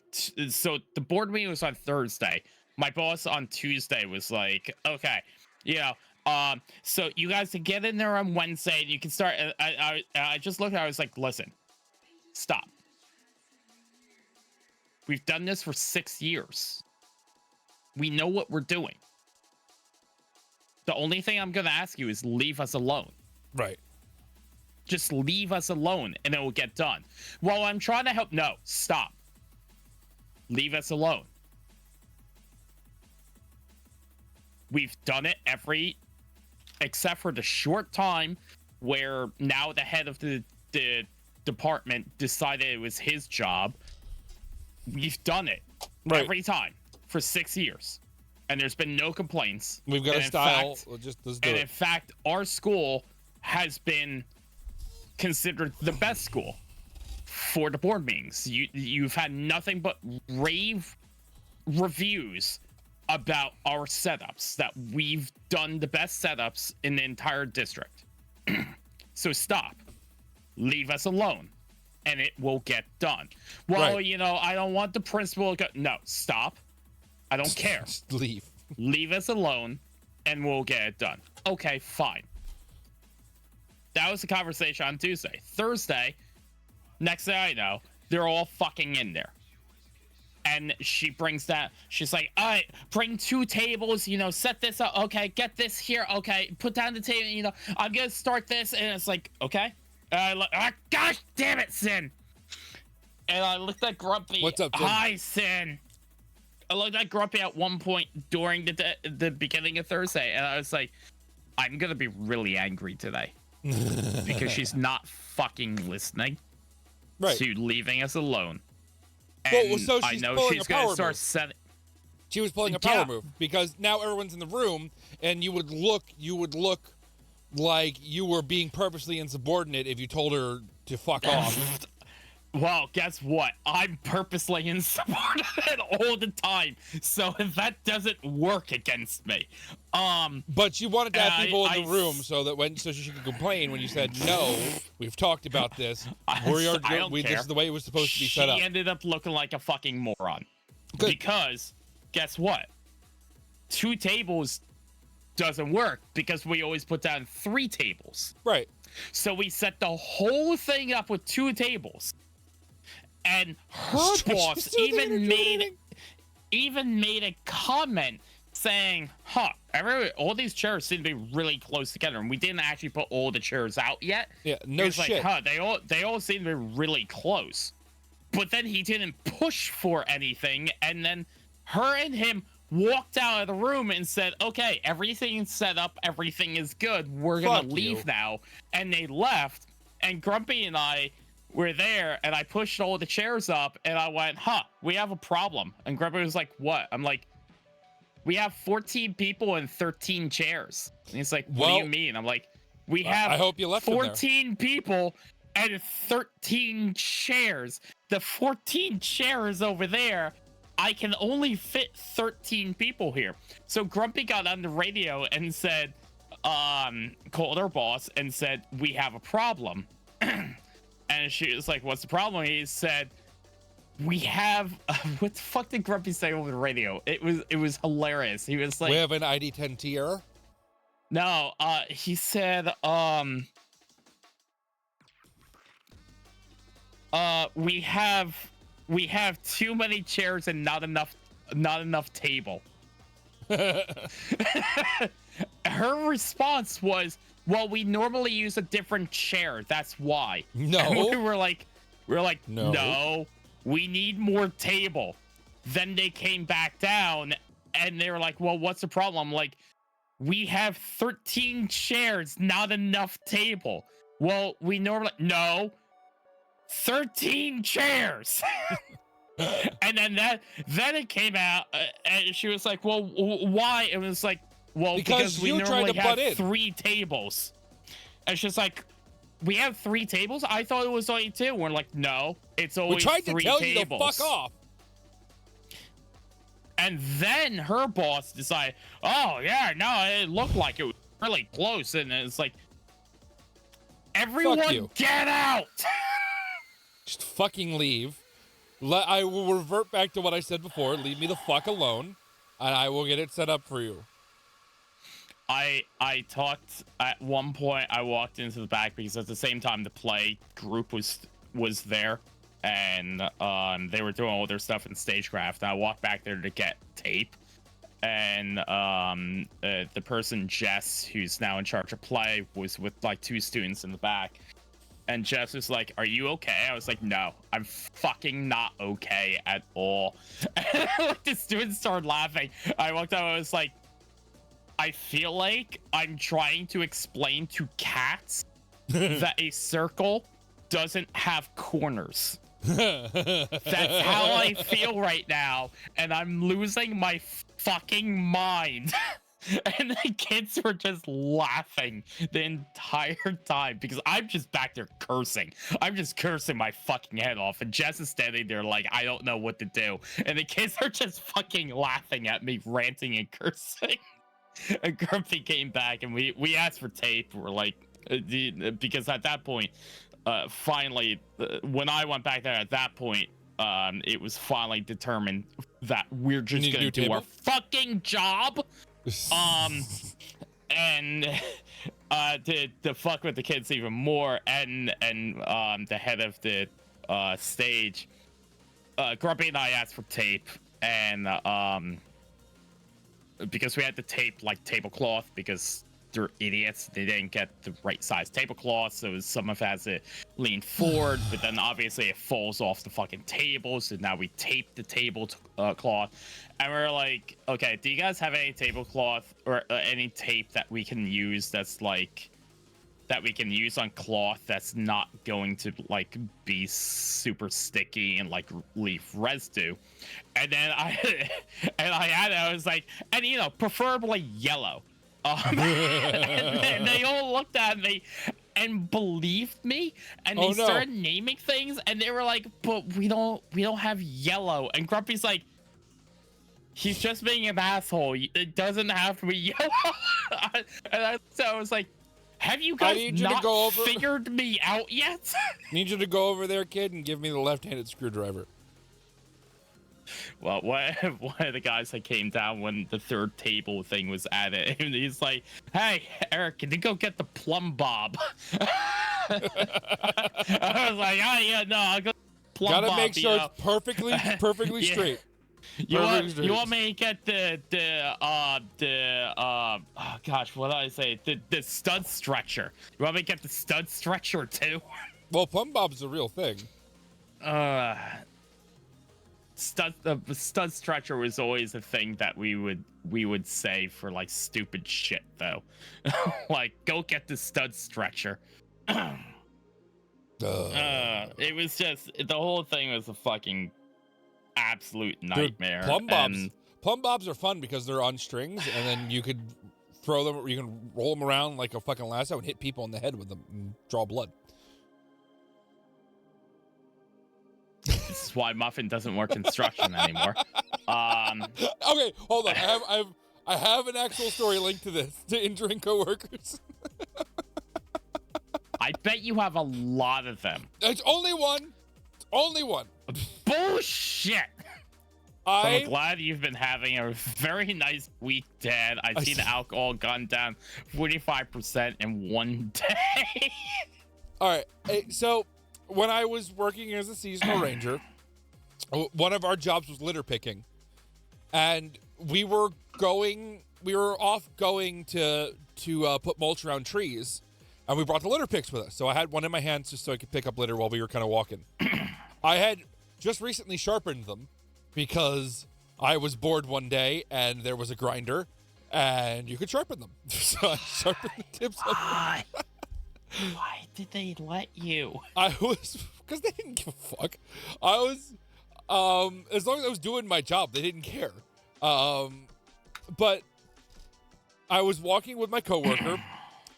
So the board meeting was on Thursday. My boss on Tuesday was like, okay, you know, so you guys can get in there on Wednesday and you can start. I just looked at it, I was like, listen, stop. We've done this for 6 years. We know what we're doing. The only thing I'm going to ask you is leave us alone. Right. Just leave us alone and it will get done. Well, I'm trying to help. No, stop. Leave us alone. We've done it except for the short time where now the head of the department decided it was his job. We've done it every time for 6 years. And there's been no complaints. We've got And a in style. fact- Let's do and it. in fact, our school has been considered the best school for the board meetings. You've had nothing but rave reviews about our setups, that we've done the best setups in the entire district. So stop. Leave us alone and it will get done. Well, Right. you know, I don't want the principal to go. No, stop. I don't care. Just leave. Leave us alone and we'll get it done. Okay, fine. That was the conversation on Tuesday. Thursday, next thing I know, they're all fucking in there. And she brings that, she's like, all right, bring 2 tables, you know, set this up. Okay, get this here. Okay, put down the table, you know, I'm going to start this. And it's like, okay. And I look, gosh damn it, Sin. And I looked at Grumpy. What's up, Sin? Hi, Sin. I looked at Grumpy at one point during the beginning of Thursday. And I was like, I'm going to be really angry today. Because she's not fucking listening Right. to leaving us alone. And Well, so I she's know pulling she's a going power to start move. setting. She was pulling a power Yeah. move because now everyone's in the room, and you would look like you were being purposely insubordinate if you told her to fuck off. Well, guess what? I'm purposely insubordinate all the time. So if that doesn't work against me, But you wanted to have I- people in I the room so she could complain when you said no. We've talked about this. I don't This care. is the way it was supposed to be she set up. ended up looking like a fucking moron. Good. Because guess what? 2 tables doesn't work because we always put down 3 tables. Right. So we set the whole thing up with 2 tables. And her Stretch boss this to the even made a comment saying, all these chairs seem to be really close together, and we didn't actually put all the chairs out yet. Yeah, no It's shit. like, they all seem to be really close. But then he didn't push for anything, and then her and him walked out of the room and said, okay, everything's set up, everything is good, we're gonna Fuck leave you. now. And they left, and Grumpy and I were there, and I pushed all the chairs up, and I went, we have a problem. And Grumpy was like, what? I'm like, we have 14 people and 13 chairs. And he's like, what do you Well, mean? I'm like, we have I hope you left them there. 14 people and 13 chairs. The 14 chairs over there, I can only fit 13 people here. So Grumpy got on the radio and said, called our boss and said, we have a problem. And she was like, what's the problem? He said, we have, what the fuck did Grumpy say over the radio? It was hilarious. He was like, We have an ID10T error. no, he said, we have too many chairs and not enough table. Her response was, well, we normally use a different chair, that's why. No. And we were like, No. no, we need more table. Then they came back down and they were like, well, what's the problem? I'm like, we have 13 chairs, not enough table. Well, we normally, no, 13 chairs. And then it came out and she was like, well, why? It was like, well, because we you tried normally to butt have in. 3 tables. And she's like, we have 3 tables? I thought it was only 2. We're like, no, it's We always tried to 3 tell tables. you to fuck off. And then her boss decided, oh yeah, no, it looked like it was really close. And it's like, everyone you. get out. Just fucking leave. I will revert back to what I said before. Leave me the fuck alone, and I will get it set up for you. I talked at one point. I walked into the back because at the same time the play group was there, and they were doing all their stuff in stagecraft. And I walked back there to get tape, and the person Jess, who's now in charge of play, was with like 2 students in the back. And Jess was like, are you okay? I was like, no, I'm fucking not okay at all. And like, the students started laughing. I walked out, I was like, I feel like I'm trying to explain to cats that a circle doesn't have corners. That's how I feel right now, and I'm losing my fucking mind. And the kids were just laughing the entire time because I'm just back there cursing. I'm just cursing my fucking head off, and Jess is standing there like, I don't know what to do. And the kids are just fucking laughing at me, ranting and cursing. And Grumpy came back, and we asked for tape. We're like, because at that point, finally, when I went back there at that point, it was finally determined that we're just gonna do our fucking job. And to fuck with the kids even more, and the head of the stage, Grumpy and I asked for tape, and because we had to tape like tablecloth because they're idiots, they didn't get the right size tablecloth, so some of it has to lean forward, but then obviously it falls off the fucking table, so now we tape the tablecloth. And we're like, okay, do you guys have any tablecloth or any tape that we can use that's like, that we can use on cloth that's not going to like be super sticky and like leave residue? And then I was like, and you know, preferably yellow. And they all looked at me and believed me, and they started naming things, and they were like, but we don't have yellow. And Grumpy's like, he's just being an asshole, it doesn't have to be yellow. So I was like, have you guys not figured me out yet? Need you to go over there, kid, and give me the left-handed screwdriver. Well, one of the guys that came down when the third table thing was at it, and he's like, "Hey, Eric, can you go get the plumb bob?" I was like, "Oh yeah, no, I'll go plumb Gotta bob." make sure you know. it's perfectly Yeah. straight. You Perfect want me to get oh gosh, what did I say? The stud stretcher. You want me to get the stud stretcher too? Well, plumb bob's a real thing. The stud stretcher was always a thing that we would say for like stupid shit though. Like, go get the stud stretcher. It was just, the whole thing was a fucking absolute nightmare. Dude, and plumb bobs are fun because they're on strings, and then you could throw them, you can roll them around like a fucking lasso and hit people in the head with them and draw blood. this is why Muffin doesn't work construction anymore. Okay, hold on. I have an actual story linked to this, to injuring coworkers. I bet you have a lot of them. It's only one. It's only one. Bullshit. I'm glad you've been having a very nice week, Dad. I see the alcohol gone down 45% in one day. All right. So when I was working as a seasonal ranger, one of our jobs was litter picking, and we were off going to put mulch around trees, and we brought the litter picks with us. So I had one in my hands just so I could pick up litter while we were kind of walking. I had just recently sharpened them because I was bored one day and there was a grinder and you could sharpen them. So I sharpened the tips of them. Why did they let you? Because they didn't give a fuck. I was, as long as I was doing my job, they didn't care. But I was walking with my coworker,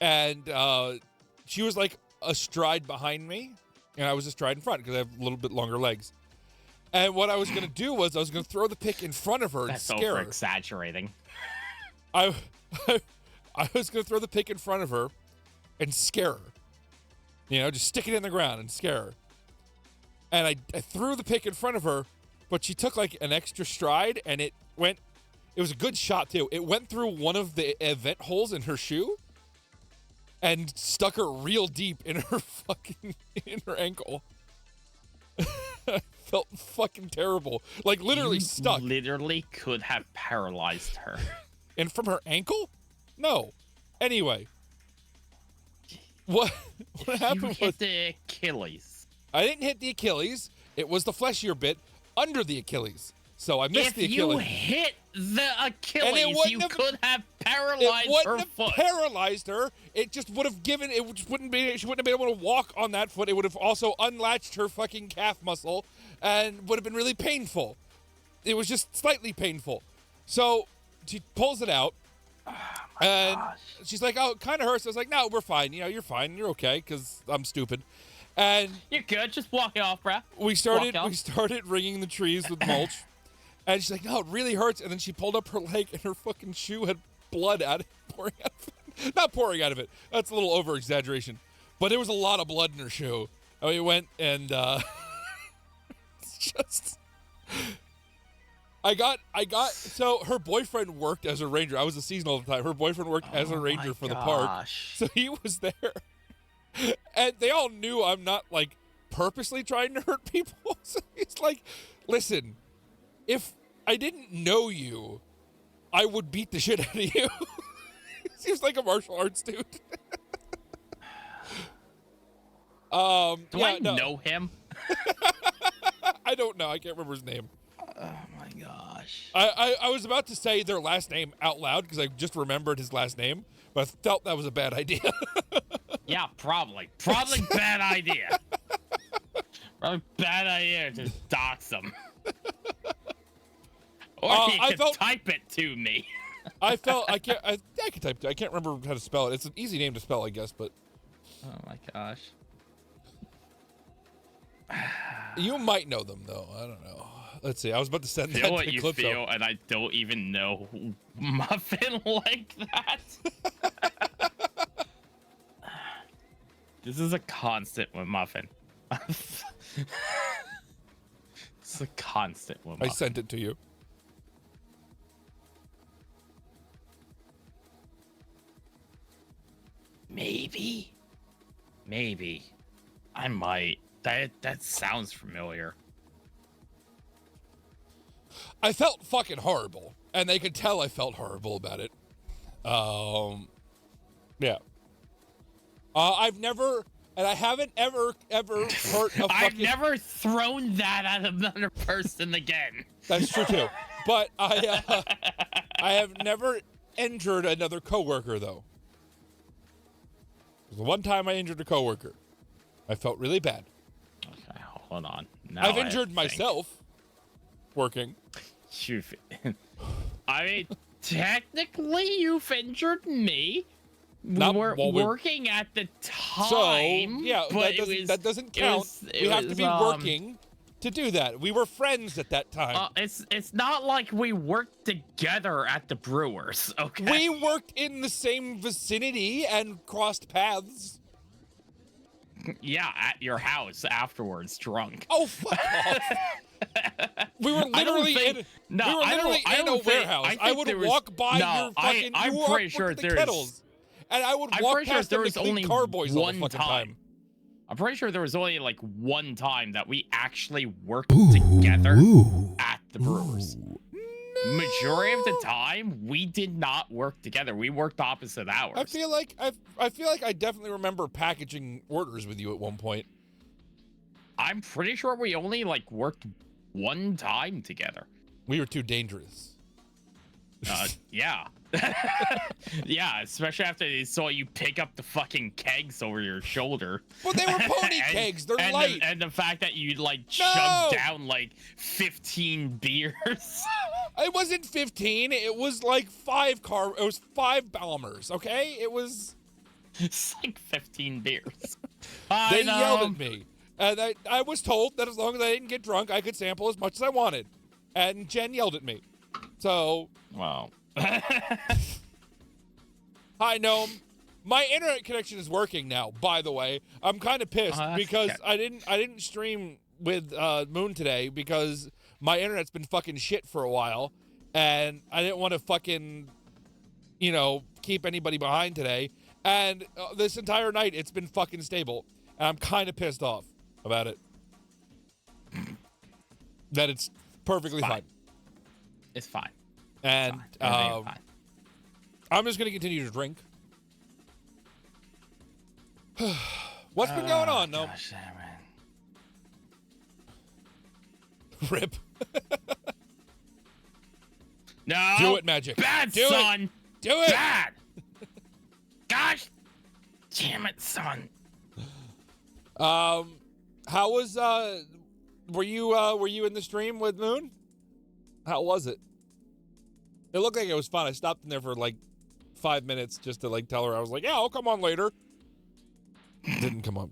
and she was like a stride behind me, and I was a stride in front because I have a little bit longer legs. And what I was gonna do was I was gonna throw the pick in front of her and scare her. That's over-exaggerating. I was gonna throw the pick in front of her and scare her. You know, just stick it in the ground and scare her. And I threw the pick in front of her, but she took like an extra stride, and it was a good shot too. It went through one of the vent holes in her shoe and stuck her real deep in her ankle. I felt fucking terrible. Like literally stuck. Literally could have paralyzed her. And from her ankle? No. Anyway. What happened You was hit the Achilles. I didn't hit the Achilles. It was the fleshier bit under the Achilles. So I missed the If Achilles. you hit the Achilles, you could have It paralyzed her wouldn't have foot. paralyzed her. It just would have given. It just wouldn't be. She wouldn't have been able to walk on that foot. It would have also unlatched her fucking calf muscle, and would have been really painful. It was just slightly painful. So she pulls it out, and she's like, "Oh, it kind of hurts." I was like, "No, we're fine. You know, you're fine. You're okay." Because I'm stupid. And You're good. Just walk it off, bruh. we started Walk ringing the trees with mulch. And she's like, "No, it really hurts." And then she pulled up her leg, and her fucking shoe had blood pouring out of it. Not pouring out of it. That's a little over exaggeration. But there was a lot of blood in her shoe. And we went and it's just. I got. So her boyfriend worked as a ranger. I was a seasonal at the time. Her boyfriend worked as a ranger for the park. So he was there, and they all knew I'm not like purposely trying to hurt people. So he's like, "Listen. If I didn't know you, I would beat the shit out of you." Seems like a martial arts dude. Do I know him? I don't know. I can't remember his name. Oh my gosh. I was about to say their last name out loud because I just remembered his last name, but I felt that was a bad idea. Yeah, probably. Probably bad idea. Probably bad idea to dox him. Or you could type it to me. I could type it. I can't remember how to spell it. It's an easy name to spell, I guess, but. Oh my gosh. You might know them though. I don't know. Let's see. I was about to send that Feel what to you Calypso. feel, and I don't even know Muffin like that. This is a constant with Muffin. It's a constant one. I sent it to you. Maybe. I might. That sounds familiar. I felt fucking horrible, and they could tell I felt horrible about it. Yeah. I've never, and I haven't ever hurt a fucking... I've never thrown that at another person again. That's true too. But I have never injured another coworker though. The one time I injured a coworker, I felt really bad. Okay, hold on. Now I've I have injured to myself working. I mean, technically, you've injured me. Not We're while we- working at the time. So yeah, but that doesn't count. We have to be working to do that. We were friends at that time. It's not like we worked together at the Brewers, okay? We worked in the same vicinity and crossed paths. Yeah, at your house afterwards, drunk. Oh, fuck off. We were literally in a warehouse. I would walk by your fucking... I'm pretty sure the kettles. And I would walk past them to clean carboys all the fucking time. I'm pretty sure there was only like one time that we actually worked together at the Brewers. Majority of the time, we did not work together. We worked opposite hours. I feel like I definitely remember packaging orders with you at one point. I'm pretty sure we only like worked one time together. We were too dangerous. Yeah. Yeah, especially after they saw you pick up the fucking kegs over your shoulder. Well, they were pony kegs. They're light. And the fact that you like chugged down like 15 beers. It wasn't 15. It was like 5 bombers. Okay, it was. It's like 15 beers. They yelled at me, and I was told that as long as I didn't get drunk, I could sample as much as I wanted. And Jen yelled at me. So. Wow. Hi, Gnome. My internet connection is working now, by the way. I'm kind of pissed because I didn't stream with Moon today because my internet's been fucking shit for a while, and I didn't want to fucking, keep anybody behind today. And this entire night, it's been fucking stable, and I'm kind of pissed off about it. That it's perfectly fine. It's fine. And Fine. I'm just gonna continue to drink. What's been going on? No. Gosh, man. Rip. No. Do it, Magic. Bad, Do son. It. Do it. Bad. Gosh. Damn it, son. How was were you in the stream with Moon? How was it? It looked like it was fun. I stopped in there for like 5 minutes just to like tell her I was like, yeah, I'll come on later. Didn't come on.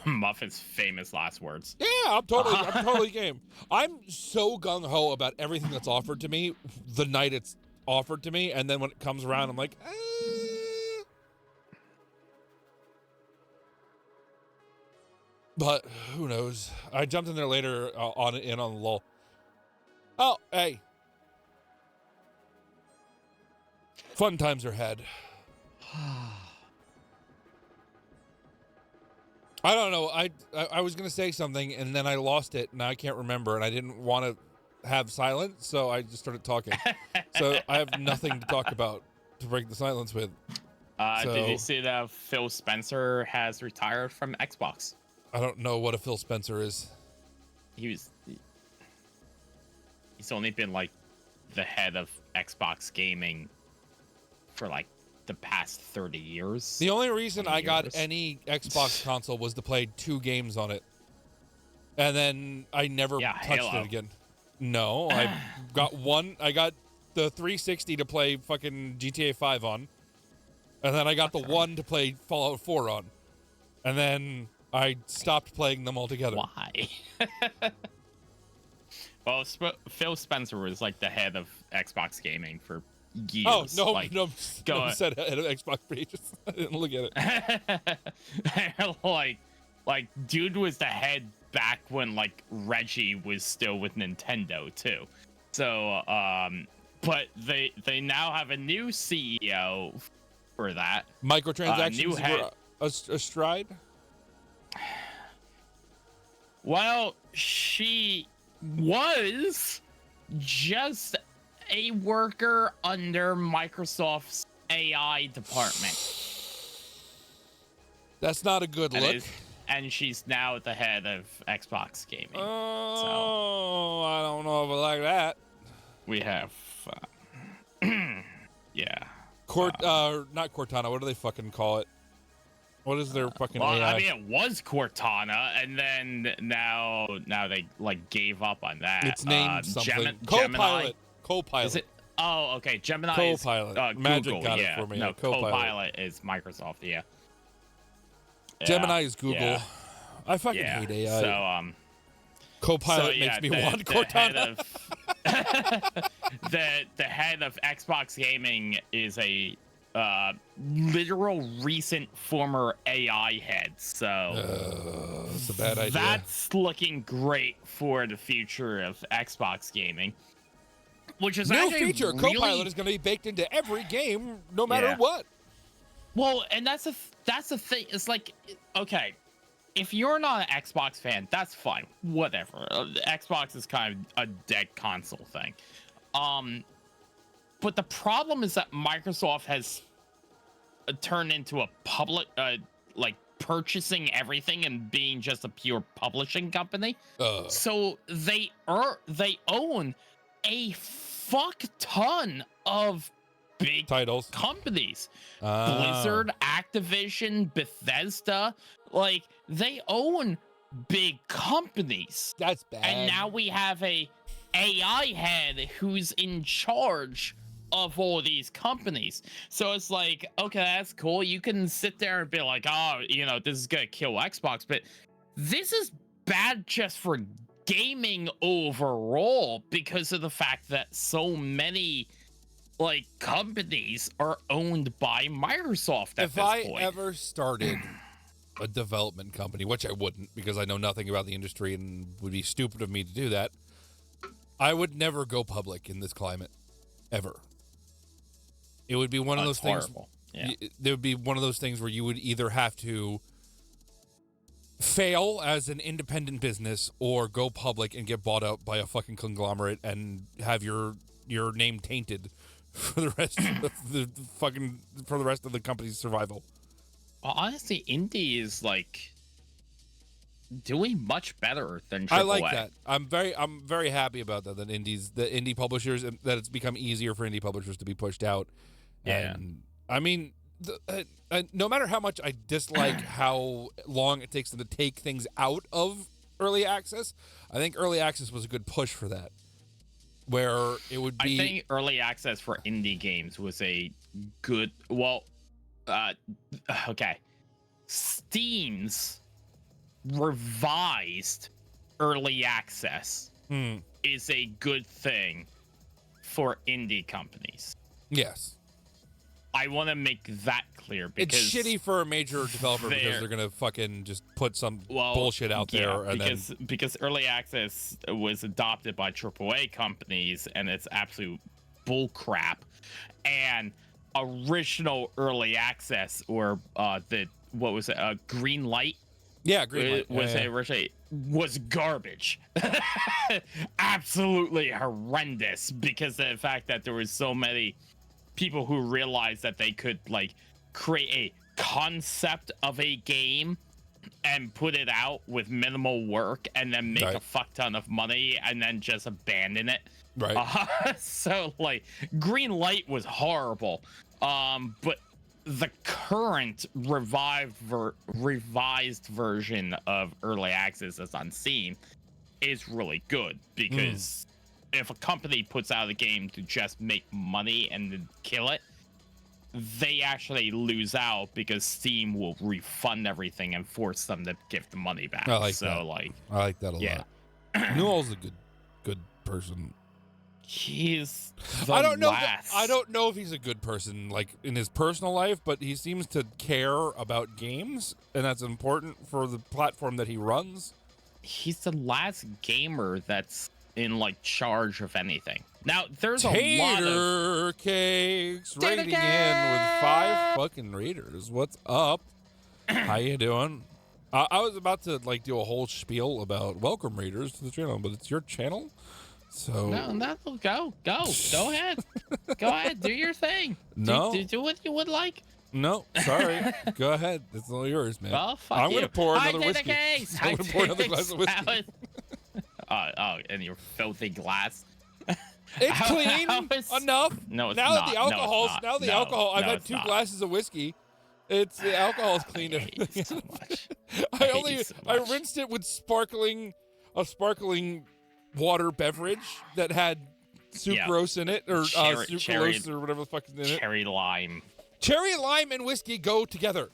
Muffin's famous last words. Yeah, I'm totally game. I'm so gung ho about everything that's offered to me the night it's offered to me, and then when it comes around, I'm like, But who knows? I jumped in there later on the lull. Oh, hey. Fun times are had. I don't know. I was gonna say something and then I lost it and I can't remember and I didn't want to have silence, so I just started talking. So I have nothing to talk about to break the silence with. Did you see that Phil Spencer has retired from Xbox? I don't know what a Phil Spencer is. He's only been like the head of Xbox gaming for like the past 30 years. The only reason I got any Xbox console was to play 2 games on it. And then I never touched Halo. it again. No, I got one. I got the 360 to play fucking GTA 5 on. And then I got the one to play Fallout 4 on. And then I stopped playing them altogether. Why? Well, Phil Spencer was like the head of Xbox gaming for years. Oh, no, like, no said head of Xbox pages. I didn't look at it. like, dude was the head back when like Reggie was still with Nintendo too. So, but they now have a new CEO for that. Microtransactions new head. were astride. Well, she was just a worker under Microsoft's AI department. That's not a good look. And she's now the head of Xbox Gaming. Oh, I don't know if I like that. We have, yeah. Not Cortana. What do they fucking call it? What is their fucking well, AI? I mean, it was Cortana, and then now they like gave up on that. It's named something. Gemini. Copilot. Is it? Oh, okay. Gemini. Copilot. Is, Magic Google, got yeah. it for me. No, Copilot. Copilot is Microsoft. Yeah. Gemini is Google. Yeah. I fucking hate AI. So Copilot makes me want Cortana. The head of Xbox Gaming is a literal recent former AI head. So that's a bad idea. That's looking great for the future of Xbox Gaming. Which is new actually feature. really... Copilot is going to be baked into every game, no matter what. Well, and that's the thing. It's like, okay, if you're not an Xbox fan, that's fine. Whatever. Xbox is kind of a dead console thing. But the problem is that Microsoft has turned into a public, like purchasing everything and being just a pure publishing company. So they own a fuck ton of big titles, companies. Blizzard, Activision, Bethesda, like they own big companies. That's bad. And now we have a AI head who's in charge of all these companies. So it's like, okay, that's cool. You can sit there and be like, oh, you know, this is gonna kill Xbox, but this is bad just for gaming overall because of the fact that so many like companies are owned by Microsoft at if this I point. ever started a development company, which I wouldn't because I know nothing about the industry and would be stupid of me to do that, I would never go public in this climate, ever. It would be one of those things. Yeah. There would be one of those things where you would either have to fail as an independent business or go public and get bought out by a fucking conglomerate and have your name tainted for the rest of the company's survival. Well, honestly, indie is like doing much better than AAA. I like that. I'm very happy about that. That the indie publishers, that it's become easier for indie publishers to be pushed out. Yeah. And, I mean, no matter how much I dislike how long it takes them to take things out of early access, I think early access was a good push for that. Where it would be. I think early access for indie games was a good. Well, okay. Steam's revised early access is a good thing for indie companies. Yes. I want to make that clear because it's shitty for a major developer because they're gonna fucking just put some bullshit out there and because early access was adopted by AAA companies and it's absolute bull crap. And original early access or Green Light? Yeah, Green Light was garbage. Absolutely horrendous because of the fact that there was so many people who realized that they could like create a concept of a game and put it out with minimal work and then make a fuck ton of money and then just abandon it. Right. So like Green Light was horrible. But the current revised version of early access that's on Steam is really good because if a company puts out a game to just make money and then kill it, they actually lose out because Steam will refund everything and force them to give the money back. I like that. I like that a lot. Newell's a good person. He's the I don't know. last. I don't know if he's a good person, like in his personal life, but he seems to care about games, and that's important for the platform that he runs. he's the last gamer that's in like charge of anything. Now there's a lot of Tater Cakes Tater raiding in with 5 fucking raiders. What's up? How you doing? I was about to like do a whole spiel about welcome raiders to the channel, but it's your channel, so no, go ahead, go ahead, do your thing. No. do what you would like. No, sorry. Go ahead. It's all yours, man. Well, fuck I'm you. gonna pour Hi, another Tater whiskey. Cakes. I'm gonna pour another glass of whiskey. Oh, and your filthy glass. It's How- clean how is- enough. No, it's now not. that the No, it's alcohol's not. now the No, alcohol. I've no, had it's 2 not. glasses of whiskey. It's the alcohol's clean. I hate you so much. I hate only you so I much. rinsed it with sparkling water beverage that had sucrose in it, or sucralose, or whatever the fuck is in it. Cherry lime. Cherry, lime, and whiskey go together.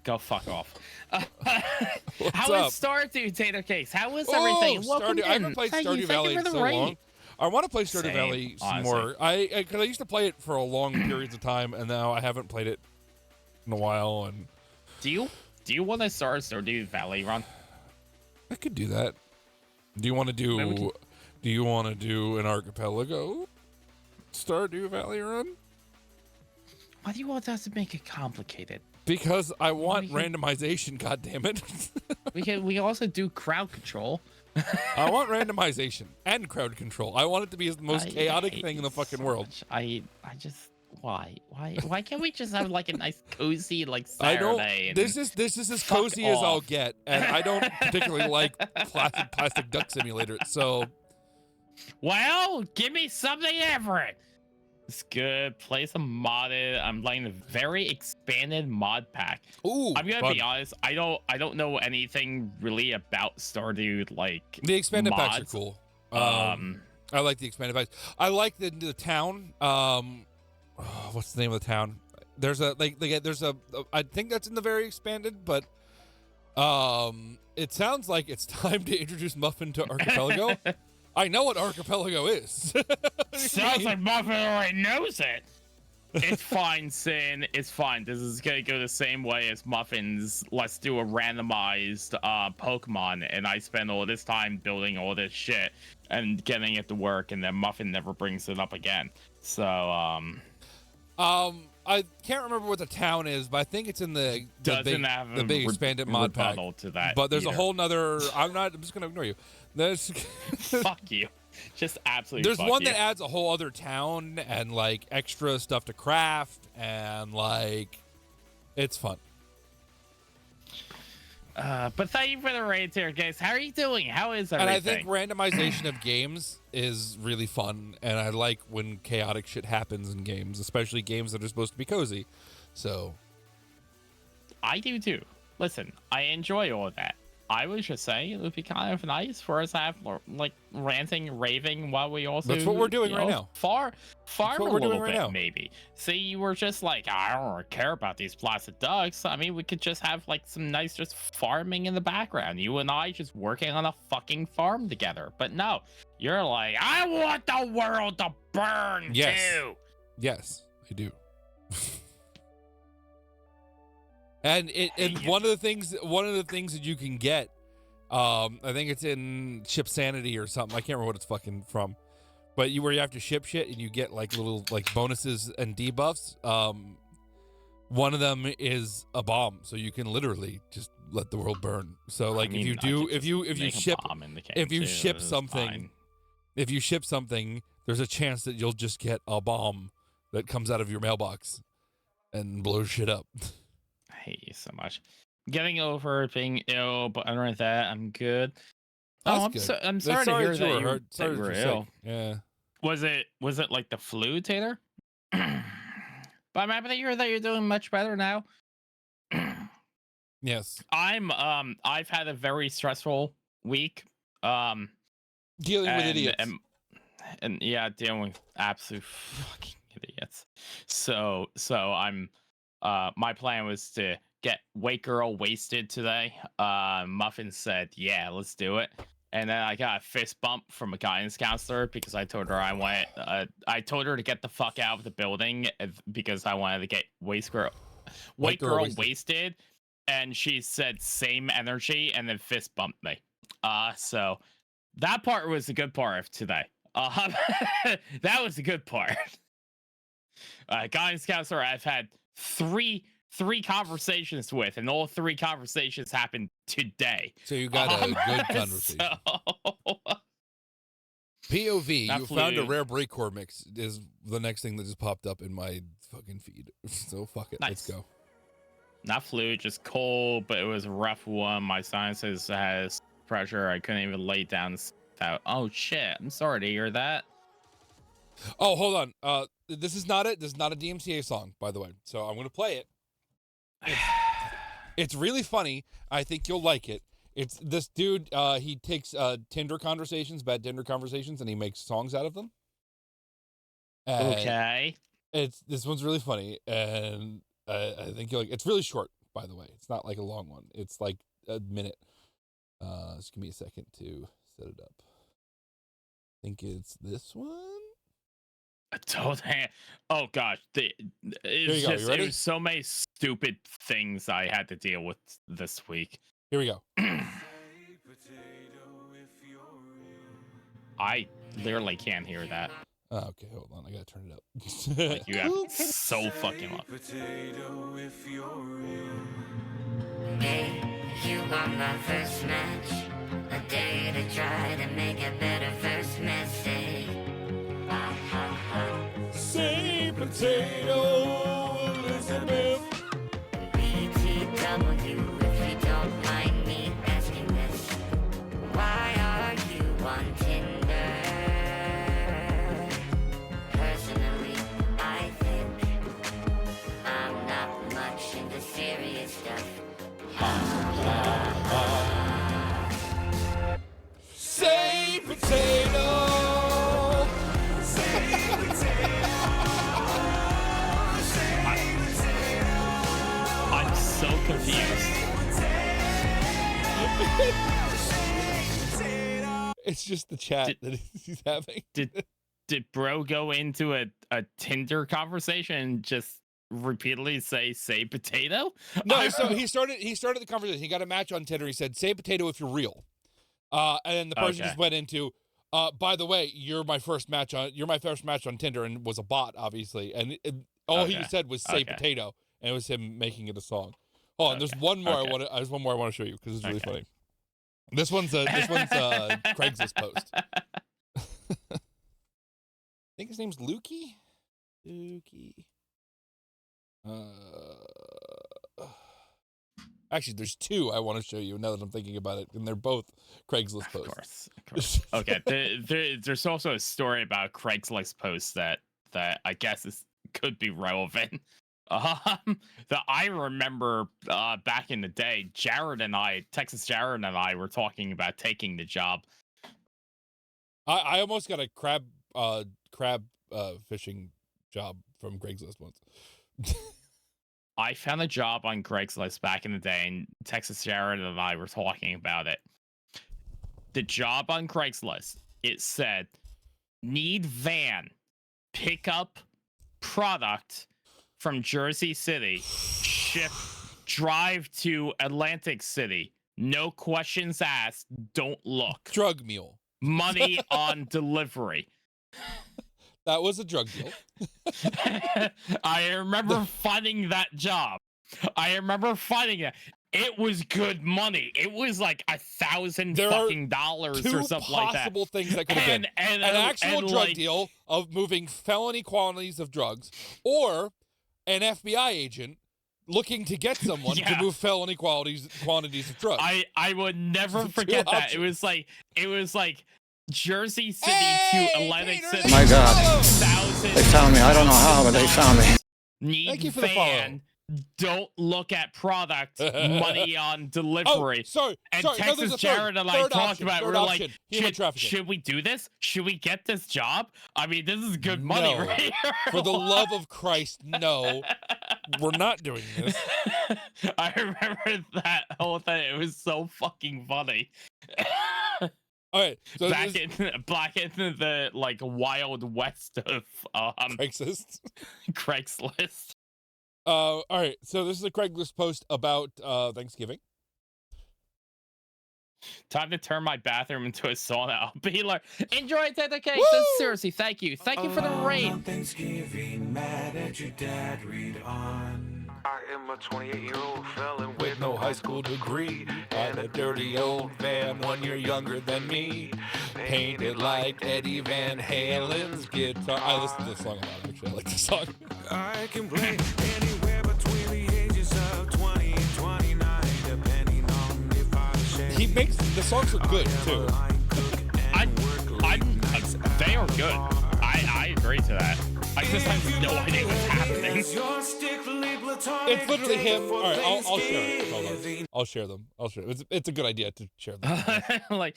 Go fuck off. What's How up? is Stardew, Tater Cakes? How is everything? Oh, Welcome Stardew! I in. haven't played Thank you, Stardew Valley for in the so raid. long. I want to play Stardew Same, Valley some honestly. more. Because I used to play it for a long periods of time, and now I haven't played it in a while. And Do you want to start Stardew Valley run? I could do that. Do you want to Maybe we do? can- Do you want to do an archipelago Stardew Valley run? Why do you want us to make it complicated? Because I want we can- randomization. God damn it! We can also do crowd control. I want randomization and crowd control. I want it to be the most I chaotic hate thing in you the fucking so world. much. I just why can't we just have like a nice cozy like I Saturday? don't. This is as fuck cozy as I'll off. get, and I don't particularly like plastic duck simulator. So Well, give me something different. It's good. Play some modded. I'm playing a very expanded mod pack. ooh, I'm gonna fun. be honest. I don't know anything really about Stardew. Like The expanded packs are mods. cool. Um, I like the expanded packs. I like the town. What's the name of the town? There's a there's a I think that's in the very expanded, but it sounds like it's time to introduce Muffin to Archipelago. I know what Archipelago is. sounds like Muffin already knows it. It's fine, Sin. It's fine. This is gonna go the same way as Muffin's. Let's do a randomized Pokemon, and I spend all this time building all this shit and getting it to work, and then Muffin never brings it up again. So I can't remember what the town is, but I think it's in the doesn't big, have the big expanded mod pack. rebuttal to that. But there's a either. whole nother. I'm just gonna ignore you. There's Fuck you. Just absolutely. there's fuck one you. that adds a whole other town and like extra stuff to craft and like it's fun. But thank you for the raid here, guys. How are you doing? How is And everything? I think randomization of games is really fun, and I like when chaotic shit happens in games, especially games that are supposed to be cozy. So I do too. Listen, I enjoy all of that. I was just saying it would be kind of nice for us to have like ranting, raving while we also. That's what we're doing you right know, now. Farm what a we're little doing right bit, now. maybe. See, you were just like, I don't really care about these plastic ducks. I mean, we could just have like some nice just farming in the background. You and I just working on a fucking farm together. But no, you're like, I want the world to burn Yes. too. yes, I do. And one of the things that you can get, I think it's in Ship Sanity or something. I can't remember what it's fucking from, but where you have to ship shit and you get like little like bonuses and debuffs. One of them is a bomb, so you can literally just let the world burn. So like I mean, if you I do could if you just make a ship bomb in the game if you too, ship it's something fine. if you ship something, there's a chance that you'll just get a bomb that comes out of your mailbox and blows shit up. I hate you so much. Getting over being ill, but other than that, I'm good. That's I'm good. I'm sorry to hear that you Sorry were that you're ill. sick. Yeah. Was it like the flu, Taylor? But I'm happy to hear that you're doing much better now. Yes. I've had a very stressful week. Dealing with idiots. And yeah, dealing with absolute fucking idiots. So I'm my plan was to get Wake Girl wasted today. Muffin said, yeah, let's do it. And then I got a fist bump from a guidance counselor because I told her I told her to get the fuck out of the building because I wanted to get Wake Girl wasted. And she said same energy and then fist bumped me. So that part was the good part of today. That was the good part. Guidance counselor, I've had three conversations with, and all three conversations happened today. So you got a good conversation. So, POV, Not you found a flu. rare breakcore mix is the next thing that just popped up in my fucking feed. So fuck it, let's Nice. go. not flu, just cold, but it was a rough one. My sinuses has pressure. I couldn't even lay down out. Oh shit! I'm sorry to hear that. Oh, hold on. This is not it. This is not a DMCA song, by the way. So I'm gonna play it. It's really funny. I think you'll like it. It's this dude. He takes Tinder conversations, bad Tinder conversations, and he makes songs out of them. And Okay. this one's really funny, and I think you'll like. It's really short, by the way. It's not like a long one. It's like a minute. Just give me a second to set it up. I think it's this one. I told him. Oh gosh, you it's go. You just ready? it was so many stupid things I had to deal with this week. Here we go. I literally can't hear that. Oh, okay, hold on. I gotta turn it up. Like you have so fucking loud. Hey, you are my first match. A day to try to make a better first mistake. Ah, ha, ha. Say potato, Elizabeth. BTW, if you don't mind me asking this, why are you on Tinder? Personally, I think I'm not much into serious stuff. Say potato. I'm so confused. It's just the chat that he's having. Did bro go into a Tinder conversation and just repeatedly say potato? No, so he started the conversation. He got a match on Tinder. He said, "Say potato if you're real," and then the person Okay. just went into, "By the way, you're my first match on Tinder," and was a bot, obviously. And all he Okay. said was "say Okay. potato," and it was him making it a song. Hold on, there's Okay. one more Okay. there's one more I want to show you because it's really Okay. funny. This one's a Craigslist post. I think his name's Lukey. Actually, there's two I want to show you now that I'm thinking about it, and they're both Craigslist Of posts. course. Okay. There's also a story about Craigslist posts that I guess could be relevant. That I remember back in the day, Texas Jared and I were talking about taking the job. I almost got a crab fishing job from Craigslist once. I found a job on Craigslist back in the day, and Texas Jared and I were talking about it. The job on Craigslist, it said, need van, pick up product from Jersey City, ship, drive to Atlantic City. No questions asked, don't look. Drug mule. Money on delivery. That was a drug deal. I remember finding that job. I remember finding it. It was good money. It was like $1,000 There are fucking dollars Two or something like that. possible things that could have been. And An actual drug like, deal of moving felony quantities of drugs, or an FBI agent looking to get someone to Yeah. move felony quantities of drugs. I would never Two forget that. options. It was like Jersey City Hey, to Atlantic Peter, City. my God. 1,000 They found me. I don't know how, but they found me. Need Thank you for the follow. van. Don't look at product. Money on Oh, delivery. sorry. And sorry. No, there's Texas a Jared and I third talked option, about it. third We're option, like, human trafficking. should we do this? Should we get this job? I mean, this is good money, No. right? For the love of Christ, no. We're not doing this. I remember that whole thing. It was so fucking funny. All right. So back this in the like wild west of Craigslist. Craigslist. All right. So this is a Craigslist post about Thanksgiving. Time to turn my bathroom into a sauna. I'll be like, enjoy Tender Cake. Woo! Seriously, thank you. Thank you for the raid. On Thanksgiving, mad at your dad, read on. I am a 28-year-old felon With no high school degree, and a dirty old van 1 year younger than me. Painted like Eddie Van Halen's guitar. I listen to this song a lot, actually. I like this song. I can play anywhere between the ages of 20 and 29, depending on if I share. He makes the songs are good too. They are good. I agree to that. I just have no idea what's happening. It's literally him. All right, I'll share it. Hold on. I'll share them. It's a good idea to share them. like,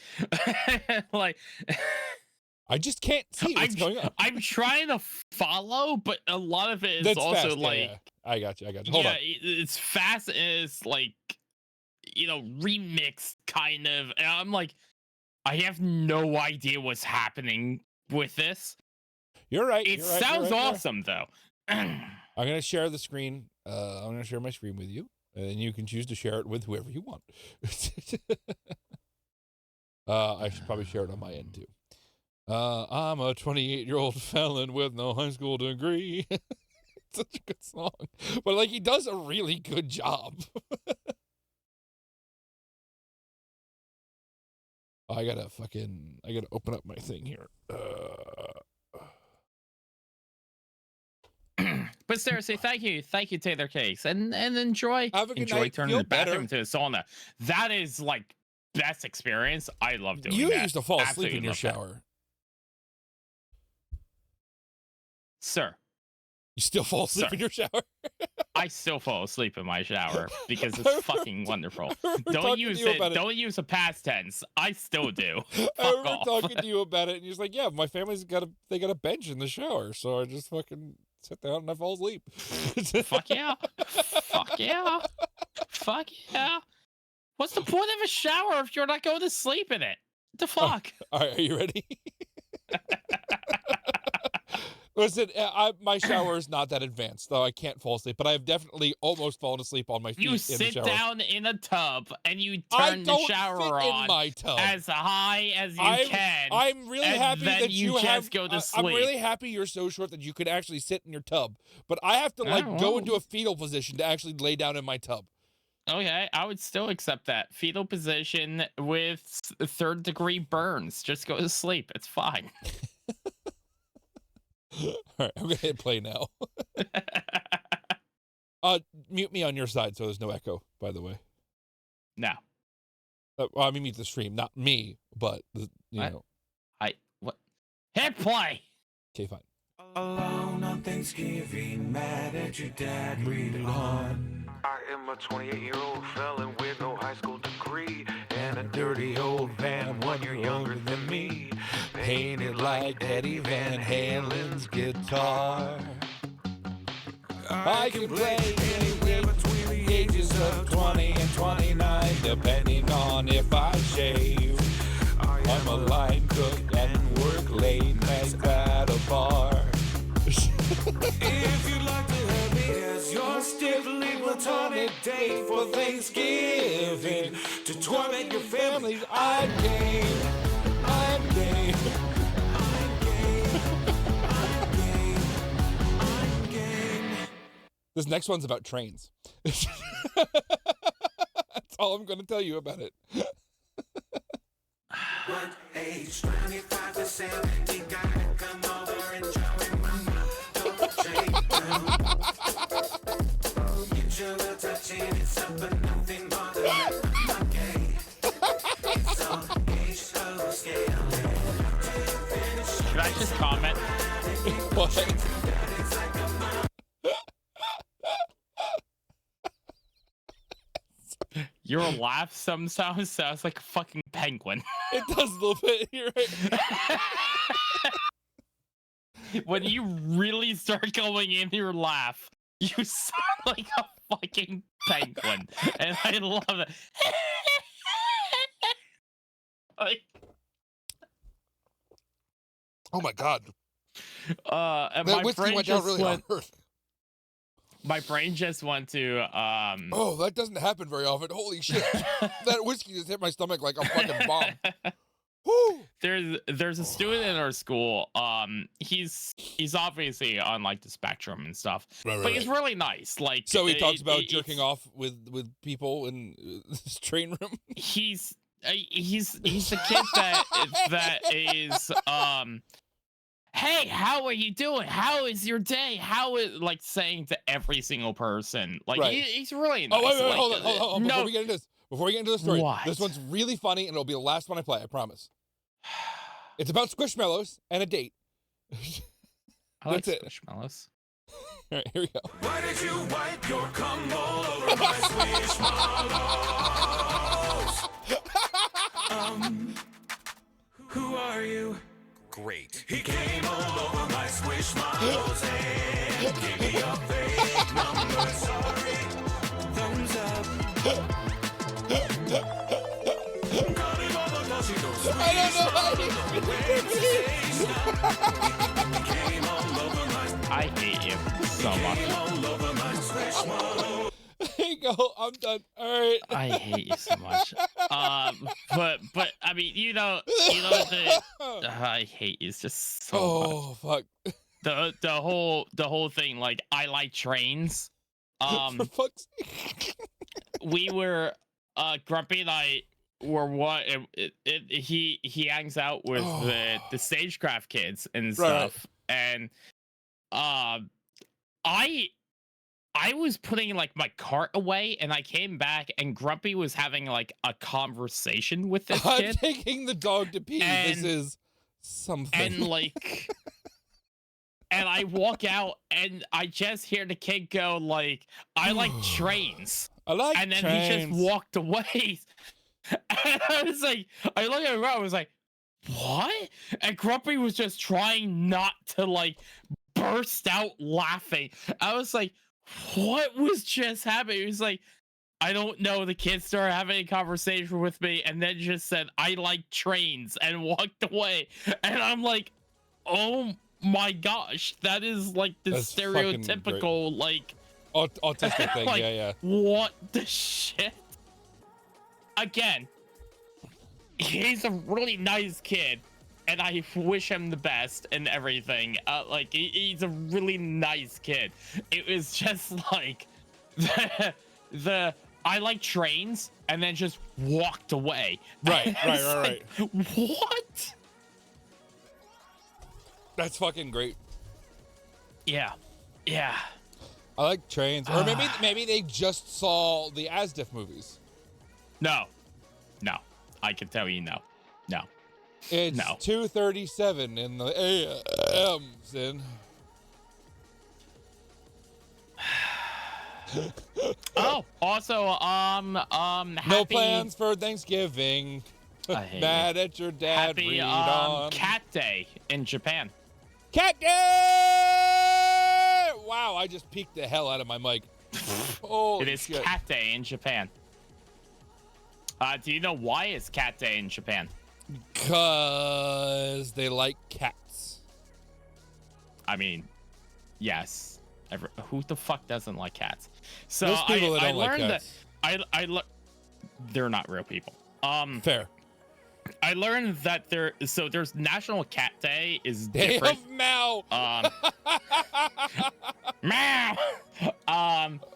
I just can't see what's going on. I'm trying to follow, but a lot of it is That's also fast. like, Yeah. I got you. Hold on. it's fast and it's like, remixed kind of. And I'm like, I have no idea what's happening with this. You're right. It you're right, sounds you're right, awesome though. I'm gonna share the screen. I'm gonna share my screen with you, and then you can choose to share it with whoever you want. I should probably share it on my end too. I'm a 28-year-old felon with no high school degree. It's such a good song, but like he does a really good job. I gotta open up my thing here. But seriously, thank you, Taylor Cakes, and enjoy Have a good enjoy night. turning Feel the bathroom better. into a sauna. That is like best experience. I love doing You that. used to fall asleep Absolutely in your love that. shower. Sir. You still fall asleep Sorry. in your shower? I still fall asleep in my shower because I it's fucking wonderful. remember Don't talking use to you it. about Don't use a past tense. I still do. I Fuck remember off. talking to you about it, and you're just like, "Yeah, my family's got a bench in the shower, so I just fucking sit down and I fall asleep." Fuck yeah. Fuck yeah. Fuck yeah. What's the point of a shower if you're not going to sleep in it? What the fuck? All right, are you ready? Listen, my shower is not that advanced, though I can't fall asleep, but I have definitely almost fallen asleep on my feet You in the sit shower. down in a tub and you I turn the don't shower fit on in my tub. as high as you can. I'm really and happy then that you you have. just go to I'm sleep. really happy you're so short that you could actually sit in your tub, but I have to like Oh, go well. into a fetal position to actually lay down in my tub. Okay, I would still accept that. Fetal position with third-degree burns. Just go to sleep. It's fine. All right, I'm gonna hit play now. Mute me on your side so there's no echo. By the way, No. well, I mean mute the stream, not me, but you What? know. What? Hit play! Okay, fine. Alone on Thanksgiving, mad at your dad, read on. I am a 28-year-old felon with no high school degree and a dirty old van 1 year younger than me. Painted like Eddie Van Halen's guitar. I can play anywhere between the ages of 20 and 29, depending on if I shave. I'm a line cook and work late nights at a bar. If you'd like to have me as your stiffly platonic date for Thanksgiving to torment your family, I'm game. I'm game. I'm game. I'm game. I'm game. This next one's about trains. That's all I'm going to tell you about it. What age? 25 to 70, gotta come over and join my mom. Don't shake down. Get your little touch in, it's up but nothing more than that. I'm gay. It's on age of scale. Should I just comment? What? Your laugh sometimes sounds like a fucking penguin. It does a little bit. You're right. When you really start going in your laugh, you sound like a fucking penguin. And I love it. Like, Oh my god. and That my whiskey friend went down just really went, hard. my brain just went to Oh, that doesn't happen very often. Holy shit! That whiskey just hit my stomach like a fucking bomb. Woo! there's a student in our school. He's obviously on like the spectrum and stuff, but he's really nice. Like, So he talks about it's- jerking off with people in this train room. He's the kid that is hey, how are you doing? How is your day? How is, like, saying to every single person, like, Right. he's really nice. Oh wait, like, hold on. Before we get into this, the story, What? this one's really funny and it'll be the last one I play. I promise. It's about Squishmallows and a date. I like That's it. Squishmallows. All right, here we go. Why did you wipe your cum all over my squishmallows? Who are you? Great. He came all over my squishmallows and gave me a fake number. Sorry. Thumbs up. Got him all the she goes I don't know how came all over my I hate you so much. all over my squishmallows. There you go. I'm done. All right. I hate you so much. But I mean, you know the I hate you just so much. Oh fuck. The whole thing, like, I like trains. For fuck's sake. We were Grumpy and I were what he hangs out with the Stagecraft kids and Right. stuff, and I was putting like my cart away, and I came back, and Grumpy was having like a conversation with this I'm kid, taking the dog to pee. And- This is something. and like. And I walk out, and I just hear the kid go like, "I like trains," I like and then trains. he just walked away. And I was like, I looked at him, I was like, "What?" And Grumpy was just trying not to like burst out laughing. I was like, "What was just happening?" He was like, "I don't know." The kid started having a conversation with me, and then just said, "I like trains," and walked away. And I'm like, "Oh my gosh, that is like the That's fucking great. stereotypical like Autistic thing. like, Yeah. what the shit?" Again, he's a really nice kid, and I wish him the best and everything. Like, he's a really nice kid. It was just like the I like trains, and then just walked away. Right, And right, it's right, like, what? That's fucking great. Yeah. I like trains. Or maybe they just saw the Asdif movies. No. I can tell you no. It's No. 2:37 in the AM, Sin. Oh, also, No happy, plans for Thanksgiving. I hate Mad at your dad. happy read on. Cat Day in Japan. Cat Day! Wow, I just peeked the hell out of my mic. Holy It is shit. Cat Day in Japan. Do you know why it's Cat Day in Japan? Because they like cats. I mean, yes. Who the fuck doesn't like cats? So Those people that I don't like learned cats. that they're not real people. Fair. I learned that there's National Cat Day is Day different. of Mao. Meow.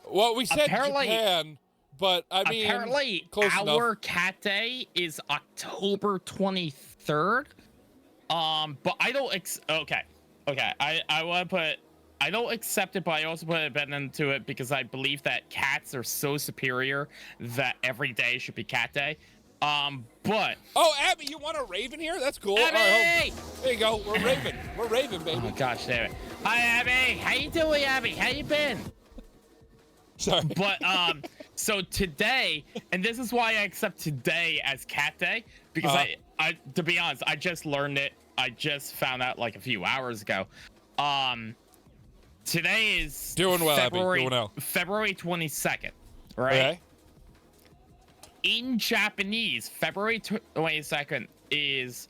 Well, we said apparently- Japan, but I mean, Apparently, close our enough. Cat Day is October 23rd. But I don't. Okay. I want to put. I don't accept it, but I also put a bet into it because I believe that cats are so superior that every day should be Cat Day. But Oh, Abby, you want a raven here? That's cool. All right, Abby! there you go. We're raven. We're raven, Oh baby. my gosh, damn it! Hi, Abby. How you doing, Abby? How you been? Sorry. But so today, and this is why I accept today as Cat Day, because I to be honest, I just learned it. I just found out like a few hours ago. Today is Doing well, Abby. February, Doing well. February 22nd, right? Okay. In Japanese, February 22nd is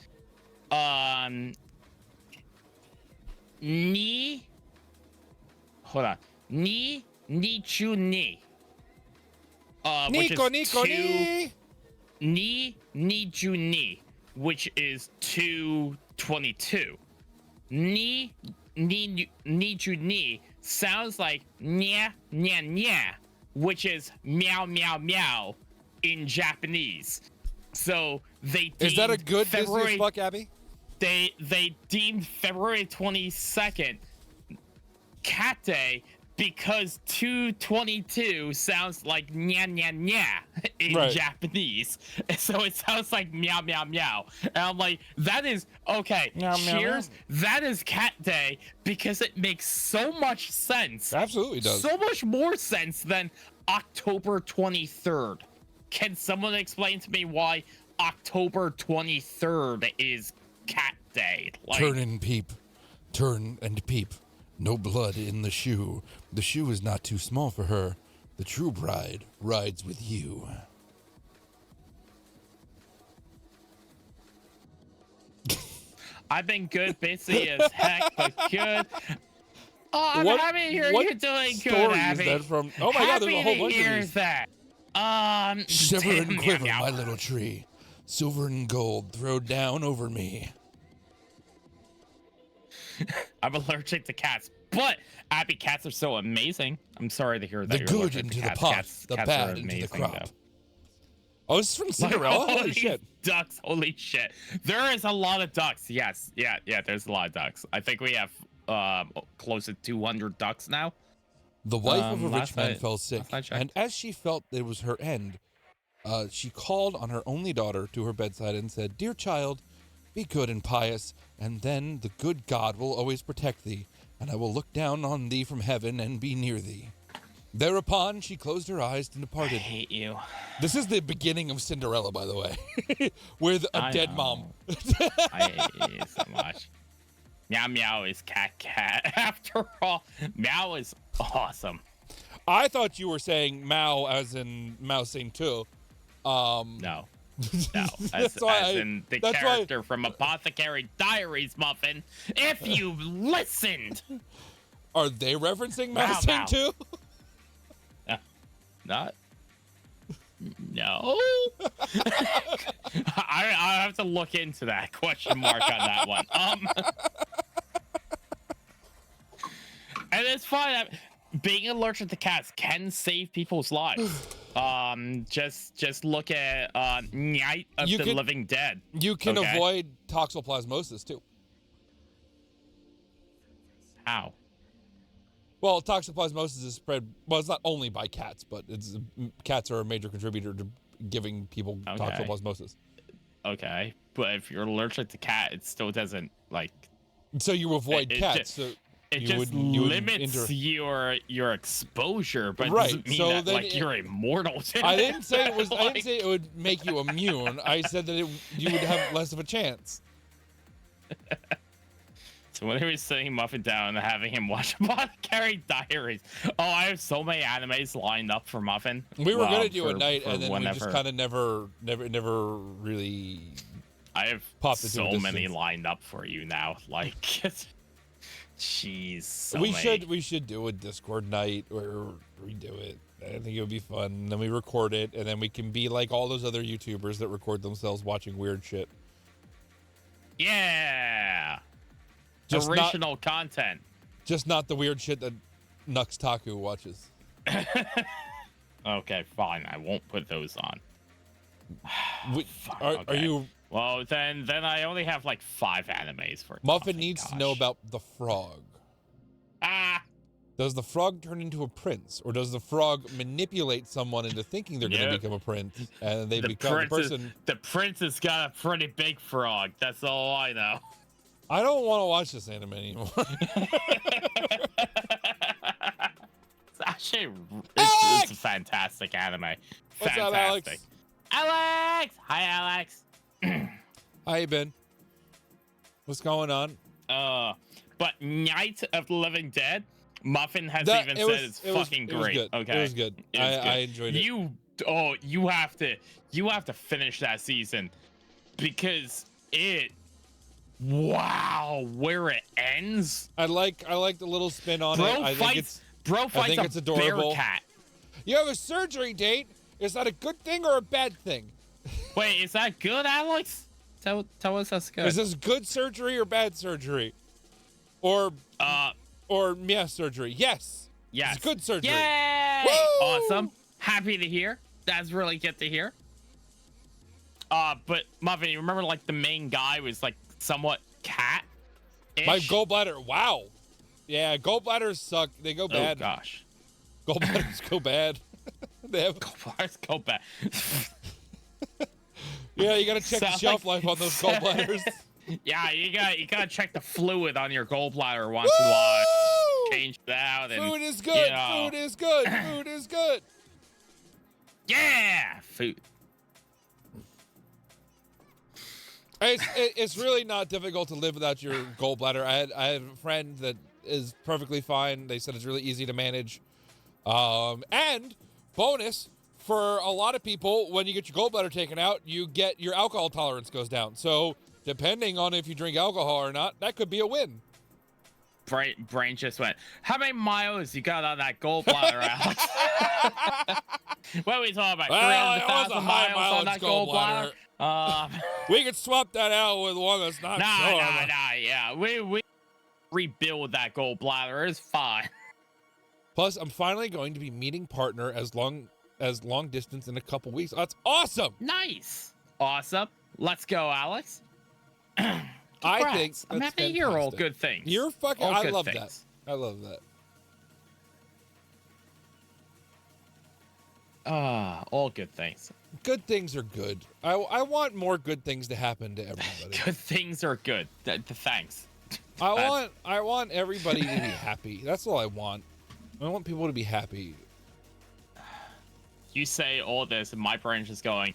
ni Nichu Ni. Which Nico, is Nico, two, Ni. Niju Ni, which is 222. Niju Ni sounds like nya nya nya, which is meow meow meow in Japanese. So they Is that a deemed good Disney February, as fuck, Abby? they deemed February 22nd Cat Day because 222 sounds like nya nya nya in Right. Japanese. So it sounds like meow meow meow. And I'm like, that is okay. Meow, meow, Cheers. That is Cat Day because it makes so much sense. Absolutely does. So much more sense than October 23rd. Can someone explain to me why October 23rd is Cat Day? Like, Turn and peep. Turn and peep. No blood in the shoe. The shoe is not too small for her. The true bride rides with you. I've been good, busy as heck, but good. Oh, I'm What- happy to hear what you're doing good, story is Abby. that from? Oh my god, there's a whole bunch of hear these. that. Shiver damn, and quiver, meow, my meow. little tree. Silver and gold throw down over me. I'm allergic to cats, but Abby, cats are so amazing. I'm sorry to hear that The you're good allergic into to the cats. pot, Cats, the cats bad are into the amazing, crop. though. Oh, this is from Cinderella? Like, all Holy these shit. Ducks, holy shit. There is a lot of ducks. Yes, yeah, there's a lot of ducks. I think we have close to 200 ducks now. The wife of a rich last man I- fell sick, last I checked. and as she felt it was her end, she called on her only daughter to her bedside and said, "Dear child, be good and pious, and then the good God will always protect thee, and I will look down on thee from heaven and be near thee." Thereupon she closed her eyes and I departed. hate you. This is the beginning of Cinderella, by the way, with a I dead know. mom. I hate you so much. Meow meow is cat. After all, meow is awesome. I thought you were saying Mao as in Mao Zedong. No. No, as, That's why as I- in the that's why- character from Apothecary Diaries, Muffin. If you listened, Are they referencing Mao Mao, Mao. Zedong? not. No. I have to look into that question mark on that one. And it's fine. Being allergic to cats can save people's lives. Just look at Night of You the could- Living Dead. You can Okay. avoid toxoplasmosis too. How? Well, toxoplasmosis is spread. Well, it's not only by cats, but cats are a major contributor to giving people Okay. toxoplasmosis. Okay, but if you're allergic to cat, it still doesn't like. So you avoid It cats. ju- So It you just wouldn't- you wouldn't limits inter- your exposure, but it Right, doesn't mean so that then like it- you're immortal. To I didn't say it was. I Like, didn't say it would make you immune. I said that you would have less of a chance. So when he was sitting Muffin down and having him watch Apothecary Diaries. Oh, I have so many animes lined up for Muffin. We were gonna do a for- night, for and then we just whenever. kind of never really. I have popped into so existence. many lined up for you now. Like, jeez. So we many. should do a Discord night or redo it. I think it would be fun. And then we record it, and then we can be like all those other YouTubers that record themselves watching weird shit. Yeah. Just Original content. Just not the weird shit that Nux Taku watches. Okay, fine. I won't put those on. Are okay. you? Well, then I only have like 5 animes for Muffin needs to know gosh. about the frog. Ah, Does the frog turn into a prince, or does the frog manipulate someone into thinking they're going to Nope. become a prince, and they the become the prince, person? the prince has got a pretty big frog. That's all I know. I don't want to watch this anime anymore. It's actually it's a fantastic anime. What's up, Fantastic. Alex? Alex! Hi, Alex. How you been? What's going on? But Night of the Living Dead, Muffin has That- even it said was- it's it was- fucking it was great. good. Okay, It was good. It was I enjoyed it. You have to finish that season because where it ends. I like the little spin on it. I think it's Bro fights think it's a adorable. bear cat. You have a surgery date. Is that a good thing or a bad thing? Wait, is that good, Alex? Tell us that's good. Is this good surgery or bad surgery? Or surgery. Yes. yes. It's good surgery. Yay! Woo! Awesome. Happy to hear. That's really good to hear. But Muffin, you remember like the main guy was like somewhat cat. My gallbladder. Wow. Yeah, gallbladders suck. They go bad. Oh gosh. Gallbladders go bad. They have, Gallbladders go back. yeah, you gotta check the Sound shelf like- life on those gallbladders. Yeah, you gotta check the fluid on your gallbladder once in a while. Woo! Change it out and Food is good. you know. Food is good. Food is good. Yeah, food. It's really not difficult to live without your gallbladder. I had a friend that is perfectly fine. They said it's really easy to manage. And bonus for a lot of people, when you get your gallbladder taken out, you get your alcohol tolerance goes down. So depending on if you drink alcohol or not, that could be a win. Brain just went. How many miles you got on that gallbladder, Alex? What are we talking about? Well, it was a 300,000 high miles on mileage that gallbladder. We could swap that out with one that's not Nah, short. yeah. We rebuild that gallbladder. It's fine. Plus, I'm finally going to be meeting partner as long distance in a couple weeks. That's awesome. Nice. Awesome. Let's go, Alex. I Congrats. think I'm that's happy to hear all fantastic. good things. You're fucking. All I good love things. that. I love that. All good things. Good things are good. I want more good things to happen to everybody. Good things are good. Thanks. I want everybody to be happy. That's all I want. I want people to be happy. You say all this, and my brain's just going.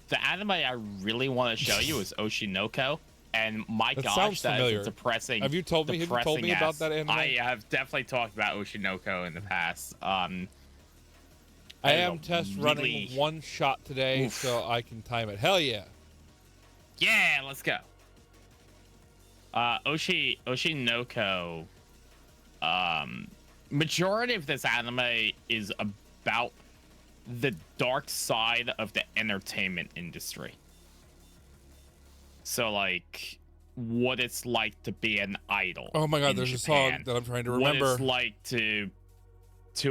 The anime I really want to show you is Oshinoko, and my That gosh, sounds that familiar. is a depressing. Have you told me about depressing-ass- that anime? I have definitely talked about Oshinoko in the past. I I am don't test really- running one shot today, Oof. so I can time it. Hell yeah. Yeah, let's go. Oshinoko. Majority of this anime is about the dark side of the entertainment industry. So like what it's like to be an idol. Oh my god, in there's Japan. a song that I'm trying to What remember. it's like to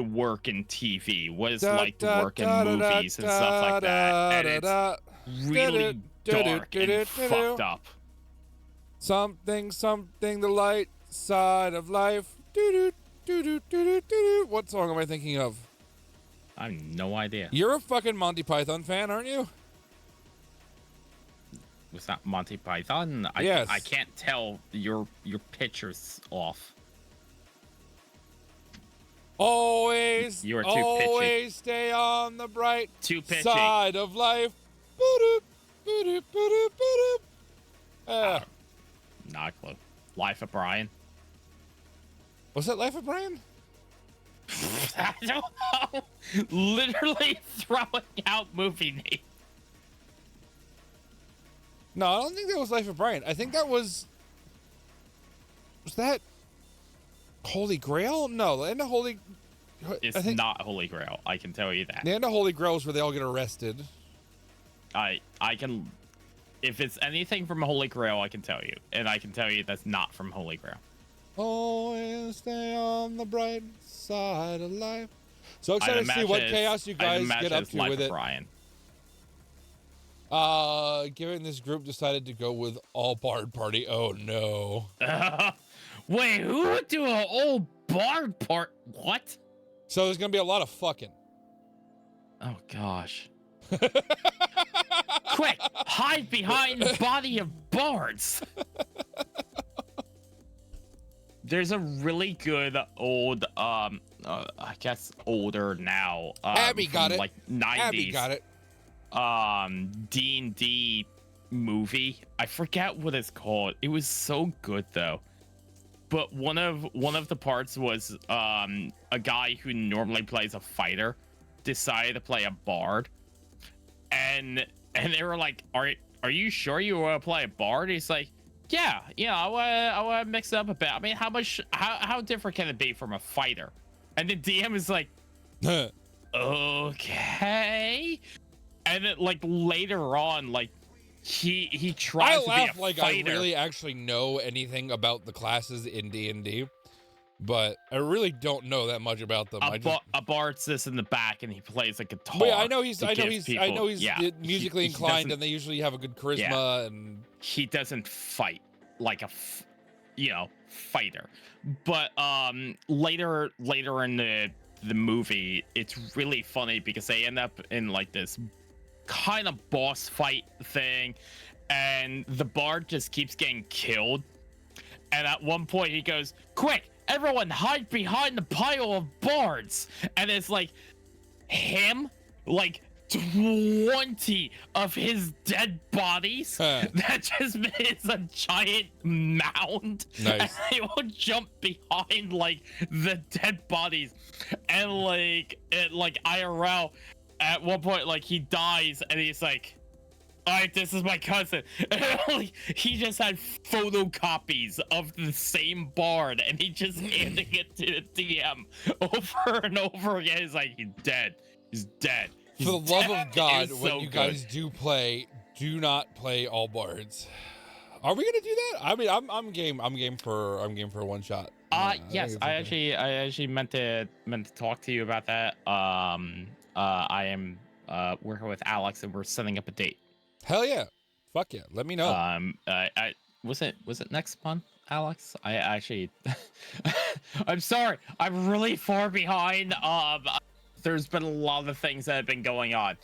work in TV. What it's like to work in movies and stuff like that. And it's really dark and fucked up. Something, the light side of life. Doo-doo. What song am I thinking of? I have no idea. You're a fucking Monty Python fan, aren't you? Was that Monty Python? Yes. I can't tell your picture's off. Always, You are too pitchy. always stay on the bright Too pitchy. side of life. Boo-doop, boo-doop, boo-doop, boo-doop. Not a clue. Life of Brian. Was that Life of Brian? I don't know. Literally throwing out movie names. No, I don't think that was Life of Brian. I think that was that Holy Grail? No, the end of Holy. It's I think not Holy Grail. I can tell you that. the end of Holy Grail is where they all get arrested. I can. If it's anything from Holy Grail, I can tell you, and I can tell you that's not from Holy Grail. Always stay on the bright side of life. So I'd excited to see what imagine chaos you I'd guys imagine get up it's to Life with of it. Brian. Given this group decided to go with all Bard Party. Oh no. Wait, who would do an old Bard part? What? So there's gonna be a lot of fucking. Oh gosh. Quick, hide behind the body of bards. There's a really good old, I guess older now. Abby got from, it. Like 90s. Abby got it. D&D movie. I forget what it's called. It was so good though. But one of the parts was a guy who normally plays a fighter decided to play a bard. And they were like, "Are you sure you want to play a bard?" He's like, "Yeah, I want to mix it up a bit. I mean, how different can it be from a fighter?" And the DM is like, okay. And then like later on, like he tries I to be laugh a like fighter. I really actually know anything about the classes in D&D, but I really don't know that much about them. A bard sits in the back and he plays a guitar. But yeah, I know he's to give people- yeah, musically he inclined, doesn't- and they usually have a good charisma. And he doesn't fight like a fighter. But later in the movie, it's really funny because they end up in like this kind of boss fight thing, and the bard just keeps getting killed. And at one point he goes, "Quick, everyone hide behind the pile of bards." And it's like him, like 20 of his dead bodies that just is a giant mound. Nice. And they will jump behind like the dead bodies, and like IRL at one point, like he dies and he's like, "All right, this is my cousin." And like, he just had photocopies of the same bard, and he just handing it to the DM over and over again. He's like, "He's dead. He's dead." for the love of God, It's when so you good. guys do play, do not play all bards. Are we gonna do that? I mean, I'm game. I'm game for a one shot. Yeah, Yes, think I it's okay. actually meant to talk to you about that. I am working with Alex, and we're setting up a date. Hell yeah, fuck yeah. Let me know. I was it next month, Alex? I actually, I'm sorry, I'm really far behind. There's been a lot of things that have been going on.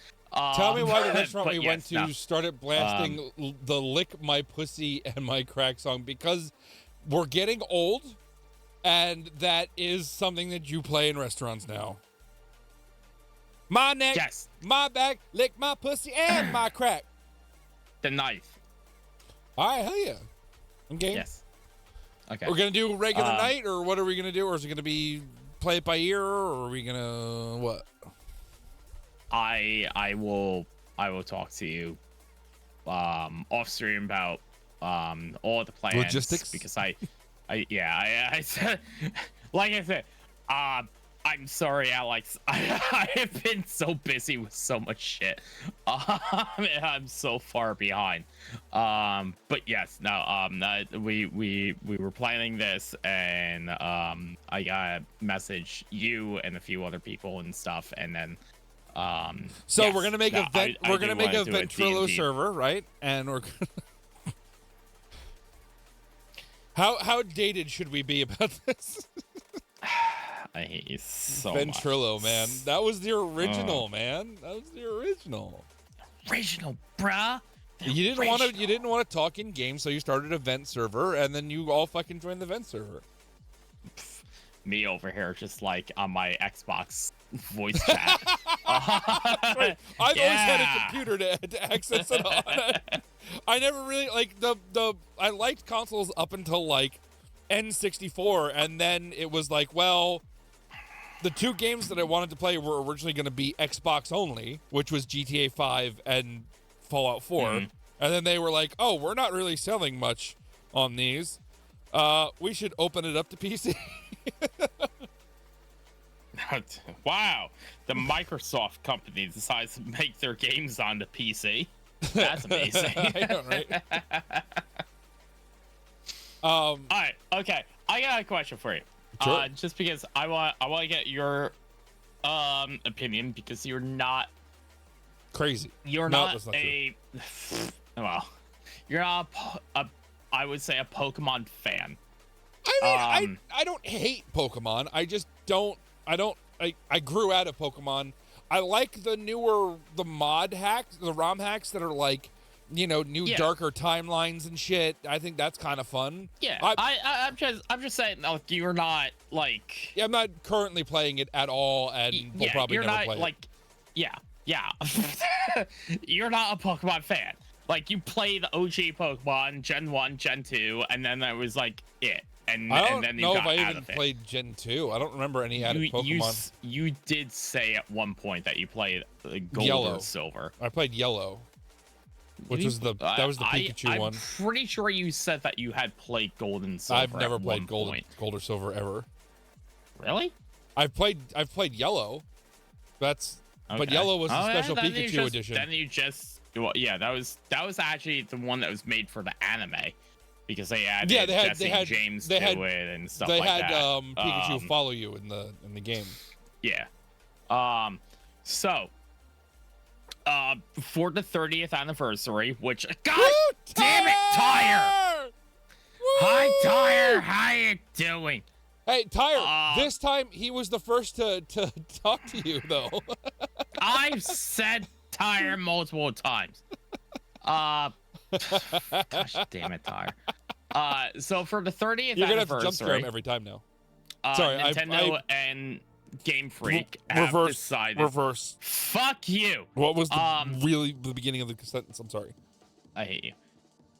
Tell me why the restaurant but we yes, went to no. started blasting the "Lick My Pussy and My Crack" song, because we're getting old, and that is something that you play in restaurants now. My neck, Yes, my back, lick my pussy and my crack. the knife. All right, hell yeah. Okay. Yes. Okay. We're gonna do regular Um, night, or what are we gonna do? Or is it gonna be play it by ear, or are we gonna what? I will talk to you off stream about all the plans, Logistics? because I said, like I said, I'm sorry, Alex. I have been so busy with so much shit. I'm so far behind. But yes, no. We were planning this, and I got message you and a few other people and stuff, and then So yes, we're gonna make no, a vent. I We're do gonna make wanna a do it Ventrilo D&D. server, right? And we're gonna. How dated should we be about this? I hate you so much. Ventrilo, man. That was the original, man. That was the original. Original, bruh. You didn't want to talk in game, so you started a vent server, and then you all fucking joined the vent server. Me over here, just like on my Xbox voice chat. Right. I've always had a Yeah. computer to access it on. I never really like I liked consoles up until like N64, and then it was like, well, the two games that I wanted to play were originally going to be Xbox only, which was GTA 5 and Fallout 4. Mhm. And then they were like, oh, we're not really selling much on these. We should open it up to PC. Wow, the Microsoft company decides to make their games on the PC. That's amazing. I know, right? All right, okay. I got a question for you. Sure. Just because I want to get your opinion, because you're not Crazy. No, not that's not a well, you're not I would say a Pokemon fan. I mean, I don't hate Pokemon. I just don't. I grew out of Pokemon. I like the mod hacks, the ROM hacks that are like, new Yeah. darker timelines and shit. I think that's kind of fun. Yeah, I- I'm just saying, like, you're not like Yeah, I'm not currently playing it at all, and we'll probably you're never not play like yeah. You're not a Pokemon fan. Like, you play the OG Pokemon Gen 1, Gen 2, and then that was like it. And, it. I and don't then you know got if I out even of it. played Gen 2. I don't remember any added Pokemon. You did say at one point that you played Gold Yellow. or Silver. I played Yellow, which was that was the Pikachu one. I'm pretty sure you said that you had played Gold and Silver. I've never at played one Gold point. or Silver ever. Really? I've played Yellow. But Yellow was the special then you Pikachu just- edition. Then you just, well, yeah, that was actually the one that was made for the anime, because they added Jesse James to it and stuff They like had that. Pikachu follow you in the game. Yeah. So, for the 30th anniversary, which, God damn it, Tyre! Hi, Tyre. How you doing? Hey, Tyre, this time he was the first to talk to you, though. I've said Tyre multiple times. Gosh damn it, Tyre. So for the 30th You're gonna have to anniversary, jump scare him every time now. Sorry, Nintendo and Game Freak have decided. Reverse. Fuck you. What was the beginning of the sentence? I'm sorry. I hate you.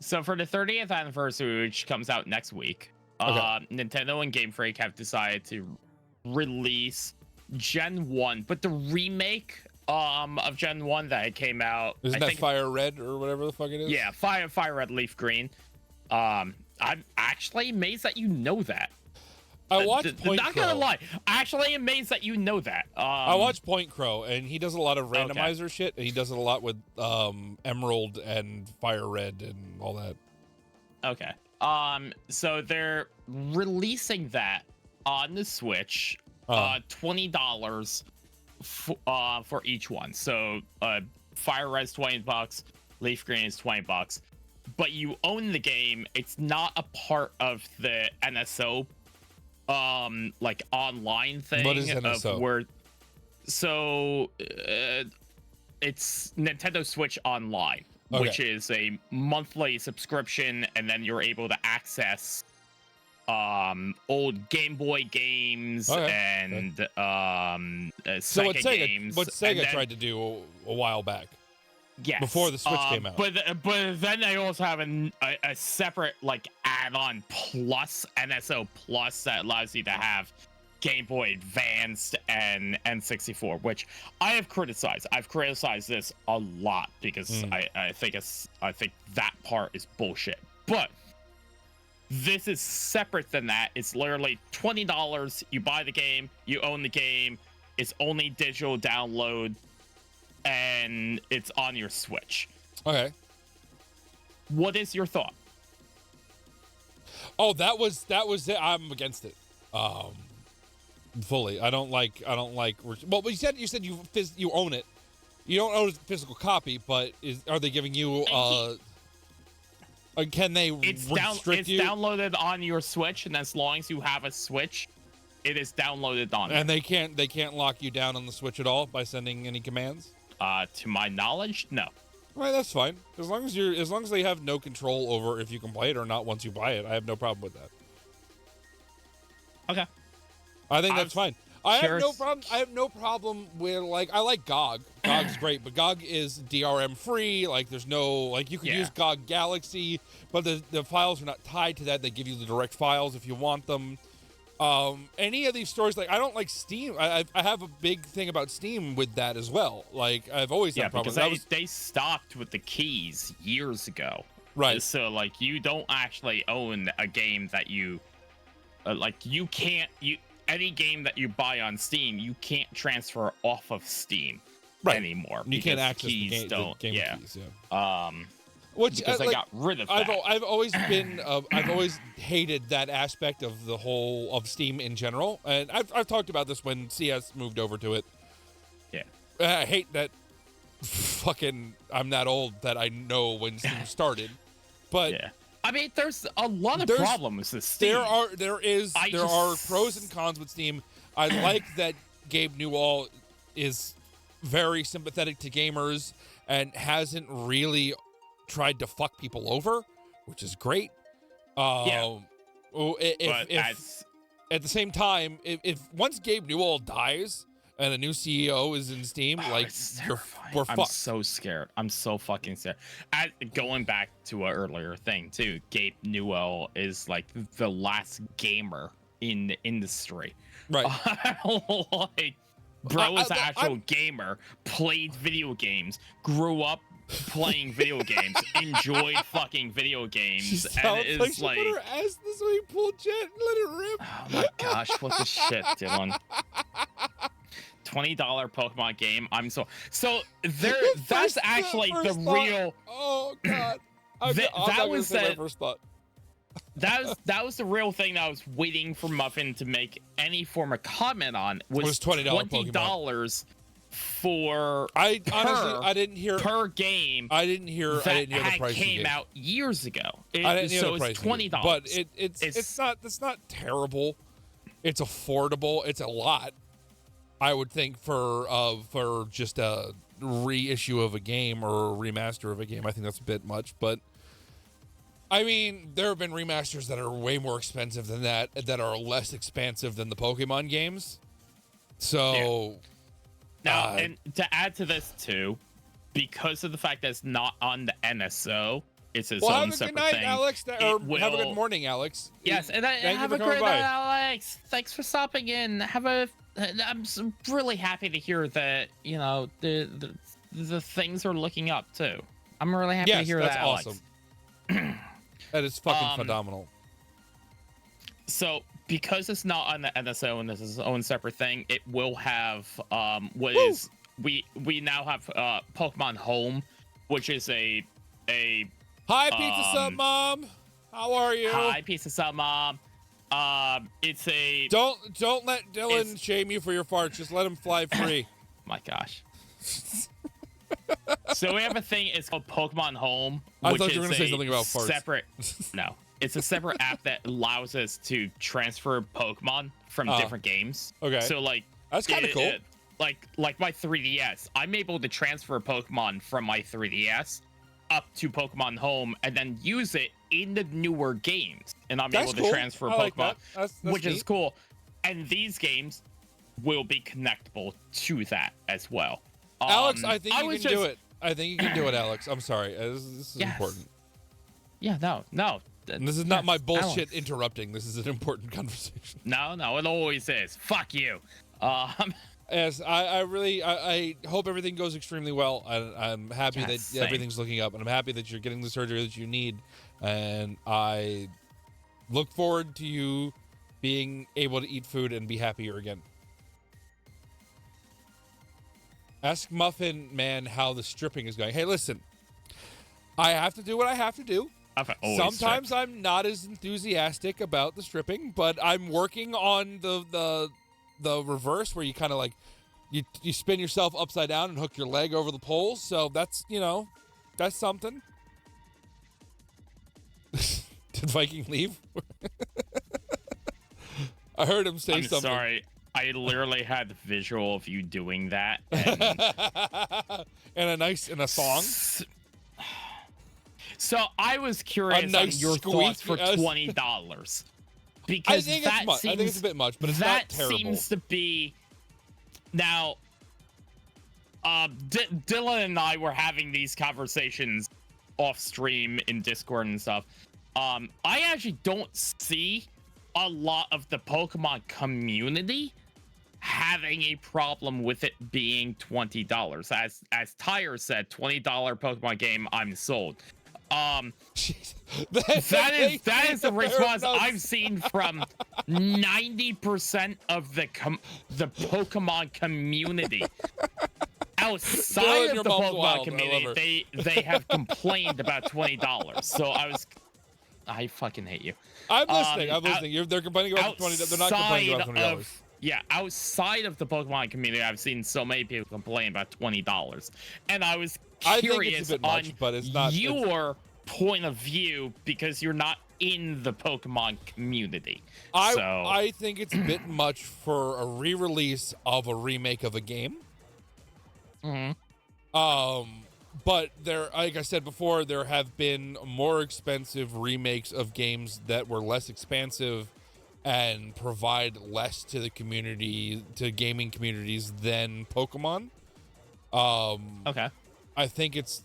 So for the 30th anniversary, which comes out next week, Okay. Nintendo and Game Freak have decided to release Gen 1, but the remake of Gen 1 that came out. Isn't that Fire Red or whatever the fuck it is? Yeah, Fire Red Leaf Green. I'm actually amazed that you know that. I watched Point Not Crow. gonna lie, actually amazed that you know that. I watched Point Crow, and he does a lot of randomizer shit, and he does it a lot with Emerald and Fire Red and all that. Okay. So they're releasing that on the Switch, $20 for each one. So Fire Red's $20, Leaf Green is $20, but you own the game. It's not a part of the NSO like online thing. What is NSO? Of where, so it's Nintendo Switch Online, which is a monthly subscription, and then you're able to access old Game Boy games and Sega games. What Sega tried to do a while back. Yes. Before the Switch came out. But then they also have a separate like add-on plus NSO Plus that allows you to have Game Boy Advanced and N64, which I have criticized. I've criticized this a lot because I think that part is bullshit. But this is separate than that. It's literally $20. You buy the game, you own the game. It's only digital download, and it's on your Switch. Okay. What is your thought? Oh, that was it. I'm against it. Fully. I don't like. Well, you said you own it. You don't own a physical copy, but are they giving you? Can they restrict you? It's downloaded on your Switch, and as long as you have a Switch, it is downloaded on. And they can't lock you down on the Switch at all by sending any commands. To my knowledge, no. All right, that's fine. As long as they have no control over if you can play it or not once you buy it, I have no problem with that. Okay. I think that's fine. I have no problem with I like GOG. GOG's great, but GOG is DRM free. Like there's no you can use GOG Galaxy, but the files are not tied to that. They give you the direct files if you want them. Any of these stores, I don't like Steam. I have a big thing about Steam with that as well. I've always had problems. Because they stopped with the keys years ago. Right. So you don't actually own a game that you you can't any game that you buy on Steam, you can't transfer off of Steam anymore. You can't access keys the game keys. Yeah. Because they got rid of that. I've always been I've always hated that aspect of the whole of Steam in general, and I've talked about this when CS moved over to it. Yeah. I hate that. Fucking, I'm that old that I know when Steam started, but yeah. I mean, there's a lot of problems with Steam. There are pros and cons with Steam. I like that Gabe Newell is very sympathetic to gamers and hasn't really tried to fuck people over, which is great. At the same time, if once Gabe Newell dies and a new CEO is in Steam, we're fucked. I'm so scared. I'm so fucking scared. Going back to an earlier thing too, Gabe Newell is the last gamer in the industry. Right. Bro is an actual gamer, played video games, grew up playing video games, enjoyed fucking video games, and it's put her ass in the swimming pool jet and let it rip. Oh my gosh, what the shit, Dylan? $20 Pokemon game. I'm so there. That's First- actually the first thought- real. Oh God. I'm That- not that gonna was say my the- first thought. That was the real thing that I was waiting for Muffin to make any form of comment on. Was $20 $20 for I honestly, per- I didn't hear. per game I didn't hear. that I didn't hear the had price. you came gave. out years ago. I didn't hear So the it's price. you gave, $20. But it's not. It's not terrible. It's affordable. It's a lot. I would think for just a reissue of a game or a remaster of a game. I think that's a bit much, but I mean, there have been remasters that are way more expensive than that are less expansive than the Pokemon games. So Now, and to add to this too, because of the fact that it's not on the NSO, it's its well, own have a good separate night, thing. Alex. Or It have a good will- morning, Alex. Yes, and Thank you have for a coming great by. night, Alex. Thanks for stopping in. I'm really happy to hear that the things are looking up too. I'm really happy to Yes, hear that's that, Alex. awesome. That is fucking Um, phenomenal. So because it's not on the NSO and this is its own separate thing, it will have we now have Pokemon Home, which is a Hi, Pizza Sub um, Mom. How are you? hi piece of stuff, Mom. It's a Don't let Dylan It's- shame you for your farts. Just let him fly free. my gosh. So we have a thing. It's called Pokemon Home. I which thought you were is gonna say a something about farts. Separate. No, it's a separate app that allows us to transfer Pokemon from different games. Okay. So like That's kind of it- cool. it- like my 3DS, I'm able to transfer Pokemon from my 3DS up to Pokemon Home and then use it in the newer games, and I'm That's able to cool. transfer I like Pokemon, that. That's which is neat. cool. And these games will be connectable to that as well. Alex, I think you was can do just- it. I think you can do it, Alex. I'm sorry. This is Yes. important. Yeah, no. And this is not yes, my bullshit Alex. interrupting. This is an important conversation. No, it always is. Fuck you. Yes, I hope everything goes extremely well. I'm happy Yes, that same. everything's looking up, and I'm happy that you're getting the surgery that you need. And I look forward to you being able to eat food and be happier again. Ask Muffin Man how the stripping is going. Hey, listen, I have to do what I have to do. Sometimes I'm not as enthusiastic about the stripping, but I'm working on the reverse where you kind of like you spin yourself upside down and hook your leg over the poles. So that's that's something. Did Viking leave? I heard him say I'm something. sorry. I literally had the visual of you doing that. And and a song. So I was curious nice on your thoughts for squeak, yes. $20 I because think that it's much. seems I think it's a bit much, but it's that not terrible. seems to be now. Dylan and I were having these conversations off stream in Discord and stuff. I actually don't see a lot of the Pokemon community having a problem with it being $20. As Tyre said, $20 Pokemon game, I'm sold. Jeez. That is the Fair response enough. I've seen from 90% of the Pokemon community. Outside Dylan, of your the mom's Pokemon wild. I love community, her. they have complained about $20. So I fucking hate you. I'm listening. Um, I'm listening. They're complaining about the $20. They're not complaining about $20. Outside of the Pokemon community, I've seen so many people complain about $20, and I was I think curious it's a bit on much, but it's not. your point of view because you're not in the Pokemon community. I think it's a bit much for a re-release of a remake of a game. Mhm. But there, like I said before, there have been more expensive remakes of games that were less expansive and provide less to the community, to gaming communities than Pokemon. Okay. I think it's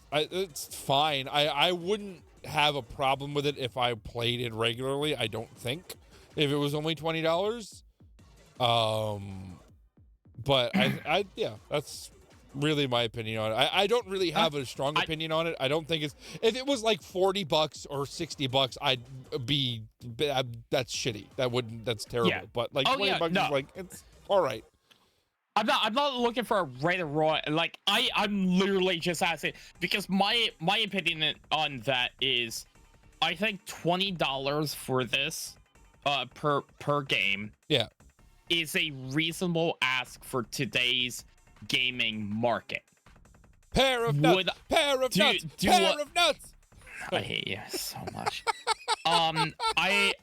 fine. I wouldn't have a problem with it if I played it regularly. I don't think if it was only $20. But I yeah, that's really my opinion on it. I don't really have a strong opinion on it. I don't think it's if it was like $40 or $60, I'd be that's shitty. That's terrible. Yeah. But like Oh, $20 yeah, is no. like it's all right. I'm not looking for a right or wrong. Like I'm literally just asking because my opinion on that is, I think $20 for this, per game. Yeah. Is a reasonable ask for today's gaming market. Pair of nuts. Pair of nuts. Pair of nuts. I hate you so much. I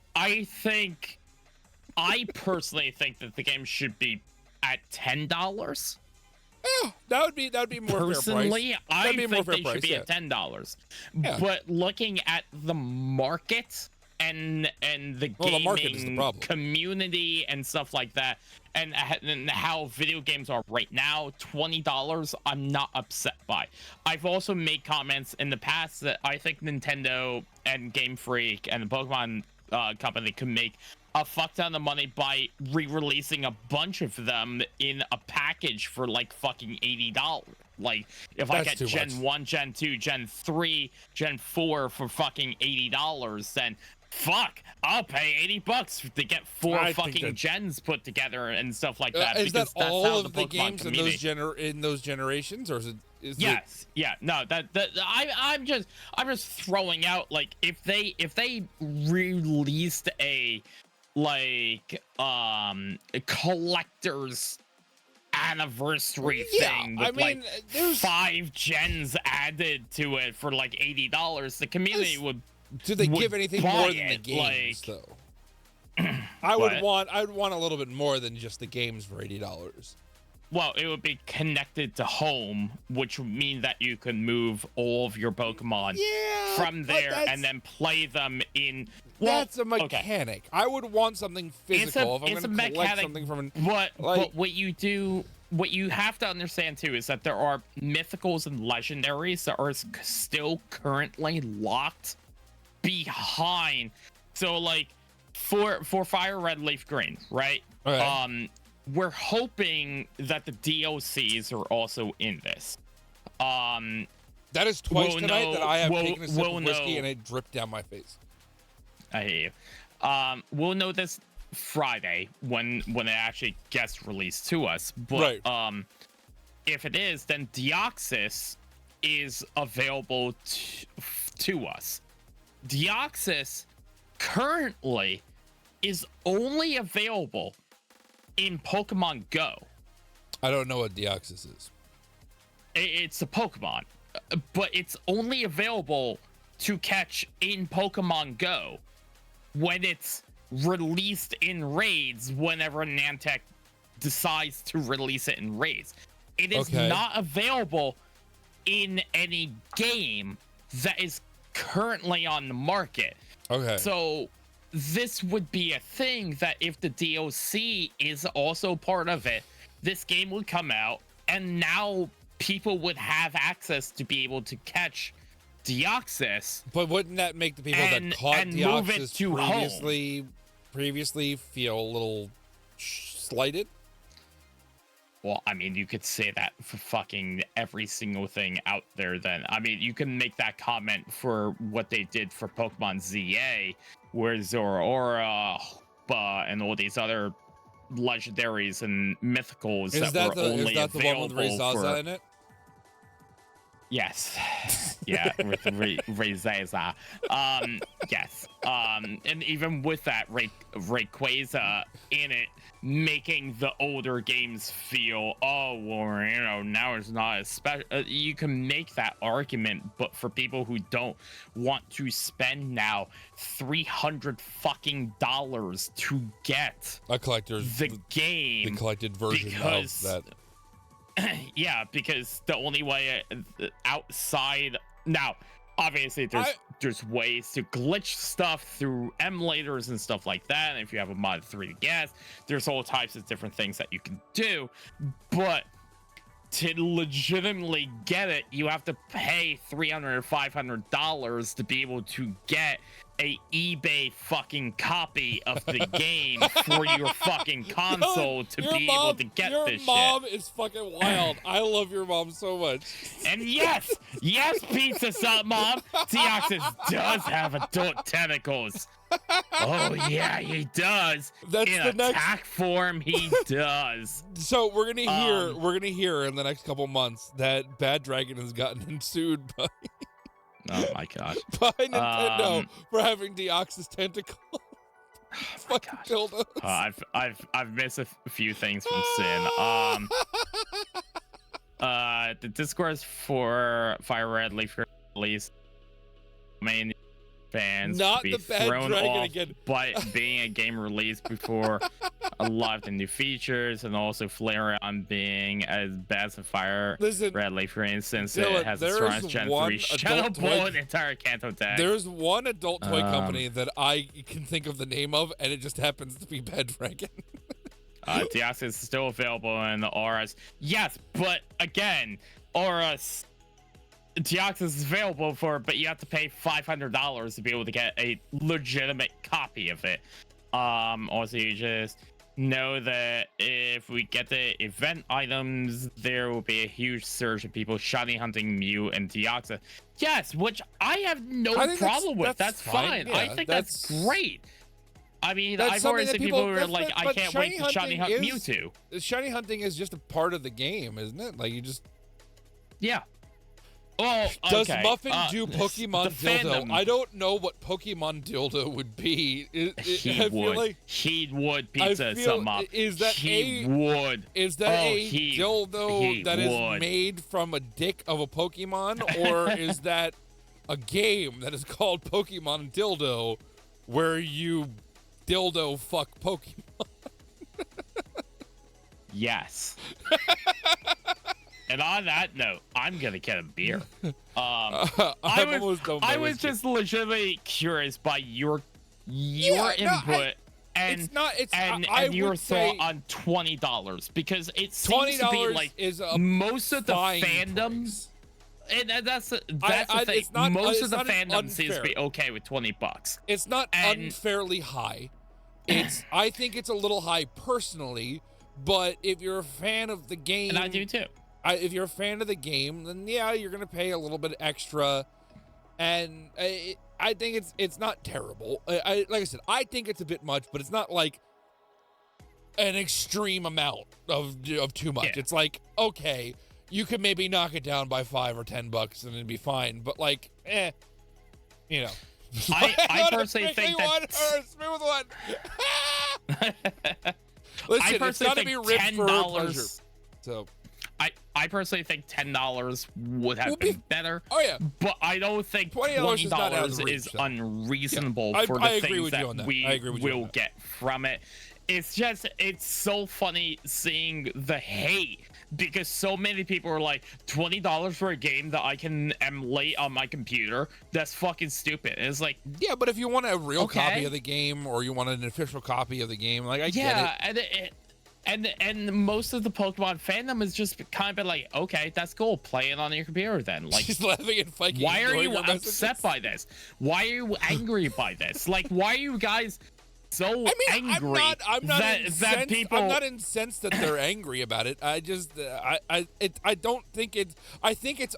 personally think that the game should be at $10. Yeah, that would be more Personally, fair price. I That'd be more think fair they price, should be yeah. at $10. Yeah. But looking at the market and the Well, the market gaming is the problem. community and stuff like that, and how video games are right now, $20 I'm not upset by. I've also made comments in the past that I think Nintendo and Game Freak and the Pokemon company could make a fuck ton of money by re-releasing a bunch of them in a package for like fucking $80. Like if I That's get too Gen much. 1, Gen 2, Gen 3, Gen 4 for fucking $80, then fuck, I'll pay $80 to get four I think fucking that- gens put together and stuff like that. Is that because that's all how of the Pokemon games community- in those generations, or is it? Yes, yeah, no, I'm just throwing out, like, if they released a like a collector's anniversary thing with like there's. 5 gens added to it for like $80, the community would Do they would give anything buy more than the it, games like- though? I would What? want a little bit more than just the games for $80. Well, it would be connected to home, which would mean that you can move all of your Pokemon Yeah, from but there that's- and then play them in. Well, That's a okay. mechanic. I would want something physical if I'm it's a going to collect mechanic, something from an. but like- what you have to understand too is that there are mythicals and legendaries that are still currently locked behind. So like for Fire Red Leaf Green, right? Okay. We're hoping that the DLCs are also in this. That is twice we'll tonight know- that I have we'll- taken a sip we'll of whiskey know- and it dripped down my face. I hate you. We'll know this Friday when it actually gets released to us. But Right. if it is, then Deoxys is available to us. Deoxys currently is only available in Pokemon Go. I don't know what Deoxys is. It's a Pokemon, but it's only available to catch in Pokemon Go when it's released in raids, whenever Niantic decides to release it in raids. It is Okay. not available in any game that is currently on the market. Okay. So this would be a thing that if the DLC is also part of it, this game would come out and now people would have access to be able to catch Deoxys. But wouldn't that make the people and- that caught and move it Deoxys to previously feel a little slighted? Well, I mean, you could say that for fucking every single thing out there then. I mean, you can make that comment for what they did for Pokemon ZA, where Zoroark, and all these other legendaries and mythicals Is that that were only the one with available Rayzaza for... in it? Yes. Yeah, with Rayquaza. Yes. And even with that, Rayquaza in it, making the older games feel, oh, well, you know, now it's not as special. You can make that argument, but for people who don't want to spend now $300 fucking dollars to get A collector's the game, the collected version because- of that. yeah, because the only way outside now, obviously there's ways to glitch stuff through emulators and stuff like that. And if you have a mod 3 gas, there's all types of different things that you can do. But to legitimately get it, you have to pay $300 or $500 to be able to get a eBay fucking copy of the game for your fucking console to Your be mom- able to get your this mom is fucking wild. I love your mom so much. shit. And yes, Pizza Sub Mom, Deoxys does have adult tentacles. Oh yeah, he does. That's In the next. attack form, he does. So we're gonna Um, hear in the next couple months that Bad Dragon has gotten sued by, Oh my god. by Nintendo Um, for having Deoxys tentacle. Fucking gosh. dildos. I've missed a few things from Sin. The discourse for Fire Red Leaf release main fans Not to be the Bad thrown Dragon off again. by being a game released before a lot of the new features, and also Flareon being as bad as Fire Listen, Red Leaf, for instance, Dylan, it has the there's strongest Gen 3 one Shadow adult Ball toy- and entire Kanto deck. there's one adult toy Um, company that I can think of the name of, and it just happens to be Bad Dragon. Deoxys is still available in the Aurus. Yes, but again, Aurus Deoxys is available for, but you have to pay $500 to be able to get a legitimate copy of it. Also, you just know that if we get the event items, there will be a huge surge of people shiny hunting Mew and Deoxys. Yes, which I have no I think problem with. that's That's fine. fine. I Yeah, think that's great. I mean, That's I've already something that seen people who are that's like, what- I but can't shiny wait to shiny hunt hunting is- Mewtwo. Shiny hunting is just a part of the game, isn't it? Like you just Yeah. Well, does okay. Muffin do the Pokemon dildo? fandom- I don't know what Pokemon dildo would be. He I feel would. like- He would I pizza feel- some up. is that he a- would? Is that Oh, a he dildo that is would. made from a dick of a Pokemon, or is that a game that is called Pokemon Dildo, where you dildo fuck Pokemon? Yes. And on that note, I'm gonna get a beer. I've almost done my I was whiskey. just legitimately curious by your Yeah, no, input and It's not. It's and your would thought say on $20 because it seems to be $20 like is a most of the fine fandoms. price. And that's the I- thing. it's not- Most it's of the not an fandom seems to be unfair. okay with $20. It's not And- unfairly high. It's. I think it's a little high personally, but if you're a fan of the game, And I do too. if you're a fan of the game, then yeah, you're gonna pay a little bit extra, and I think it's not terrible. Like I said, I think it's a bit much, but it's not like an extreme amount of too much. Yeah. It's like, okay, you could maybe knock it down by $5 or $10 and it'd be fine, but like, you know. I Not a personally think prickly one that or a smooth one. I Listen, it's personally gotta think be ripped for her pleasure. $10. So, I personally think $10 would have Would be- been better, oh yeah, but I don't think $20 is not out of $20 the is reach, so. unreasonable Yeah. for I the agree things with you that on that. we I agree with you on will that. get from it. It's just, it's so funny seeing the hate because so many people are like, $20 for a game that I can emulate on my computer? That's fucking stupid. And it's like, yeah, but if you want a real Okay. copy of the game or you want an official copy of the game, like I get it. yeah, and most of the Pokemon fandom is just kind of been like, okay, that's cool. Play it on your computer then. Like, She's laughing and fighting. why are ignoring you her messages. upset by this? Why are you angry by this? Like, why are you guys so I mean, angry I'm not that incensed. people? I'm not incensed that they're angry about it. I just, I don't think it's. I think it's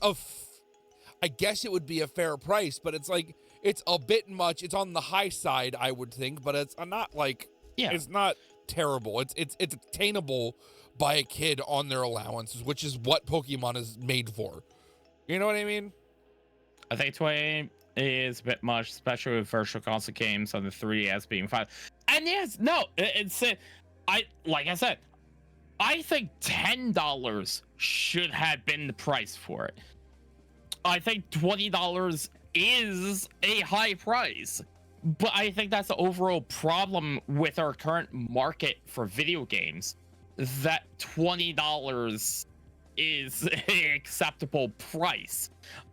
I guess it would be a fair price, but it's like it's a bit much. It's on the high side, I would think, but it's not like. Yeah. It's not terrible. It's attainable by a kid on their allowances, which is what Pokemon is made for. You know what I mean? I think 20 is a bit much, especially with virtual console games on the 3DS being fine. And yes, no, it's like I said, I think $10 should have been the price for it. I think $20 is a high price, but I think that's the overall problem with our current market for video games, that $20 is an acceptable price.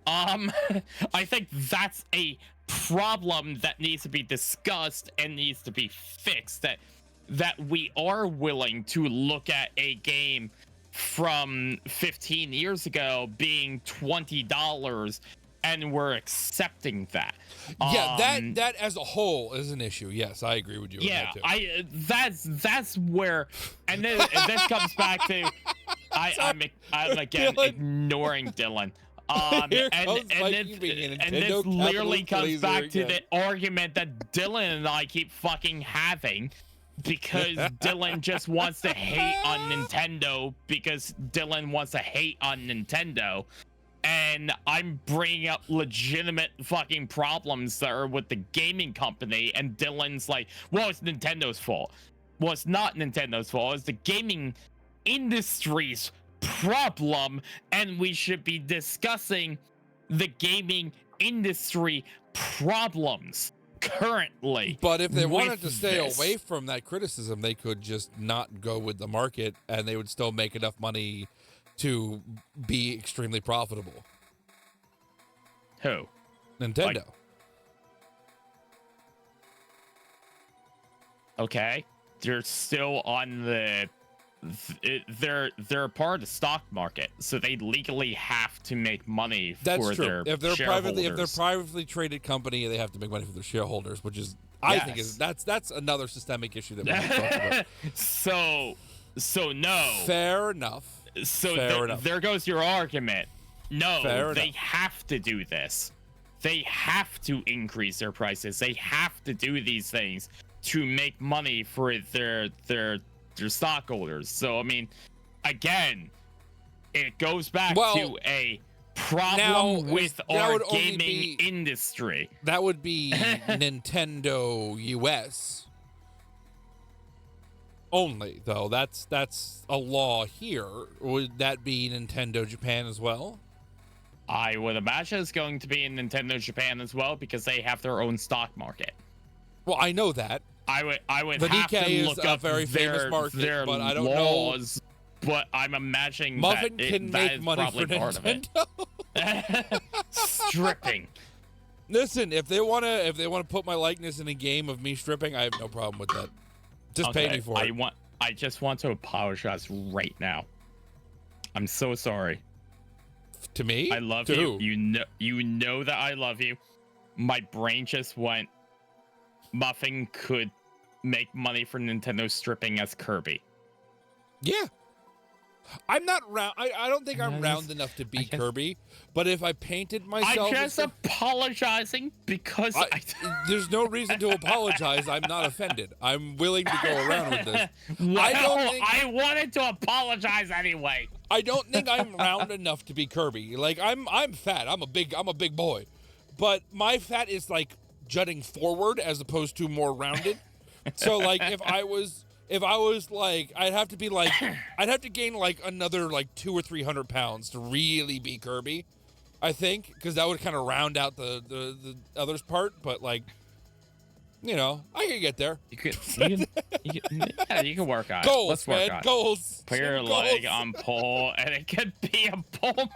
I think that's a problem that needs to be discussed and needs to be fixed, that we are willing to look at a game from 15 years ago being $20 and we're accepting that. Yeah, that as a whole is an issue. Yes, I agree with you. Yeah, on that too. that's where, and this comes back to, I'm again Dylan. ignoring Dylan. Here And comes Mikey being a this Nintendo literally capitalist comes back laser to again. the argument that Dylan and I keep fucking having, because Dylan just wants to hate on Nintendo because Dylan wants to hate on Nintendo. And I'm bringing up legitimate fucking problems that are with the gaming company, and Dylan's like, well, it's Nintendo's fault. Well, it's not Nintendo's fault. It's the gaming industry's problem, and we should be discussing the gaming industry problems currently. But if they wanted to with stay this. away from that criticism, they could just not go with the market, and they would still make enough money to be extremely profitable. Who? Nintendo. Okay, they're still on the they're a part of the stock market, so they legally have to make money That's for true. their If they're shareholders. privately traded company, they have to make money for their shareholders, which is I think is that's another systemic issue that we can talk about. so no. Fair enough. So Fair enough. there goes your argument. No, Fair they enough. have to do this. They have to increase their prices. They have to do these things to make money for their stockholders. So I mean, again, it goes back Well, to a problem now, with that our would only gaming be- industry. That would be Nintendo US only, though. That's a law here. Would that be Nintendo Japan as well? I would imagine it's going to be in Nintendo Japan as well, because they have their own stock market. Well, I know that. I would The have Nikkei to is look a up very famous their, market, their but I don't know- laws, but I'm imagining Muffin that can that make is money for probably part of it. Nintendo. Stripping. Listen, if they wanna put my likeness in a game of me stripping, I have no problem with that. Just pay me for it. I just want to apologize right now. I'm so sorry. To me? I love To you. who? You know that I love you. My brain just went, Muffin could make money for Nintendo stripping as Kirby. Yeah. I'm not round. I don't think I'm I round just- enough to be I just- Kirby. But if I painted myself, I'm as just apologizing because there's no reason to apologize. I'm not offended. I'm willing to go around with this. Well, I don't think- I wanted to apologize anyway. I don't think I'm round enough to be Kirby. Like I'm fat. I'm a big boy. But my fat is like jutting forward as opposed to more rounded. So like if I was like I'd have to gain like another like 200 or 300 pounds to really be Kirby, I think, because that would kind of round out the others part. But like, you know, I can get there. You can work on it. Goals, Let's work man, on it. goals. Put your Some leg goals. on pole, and it could be a pole mod.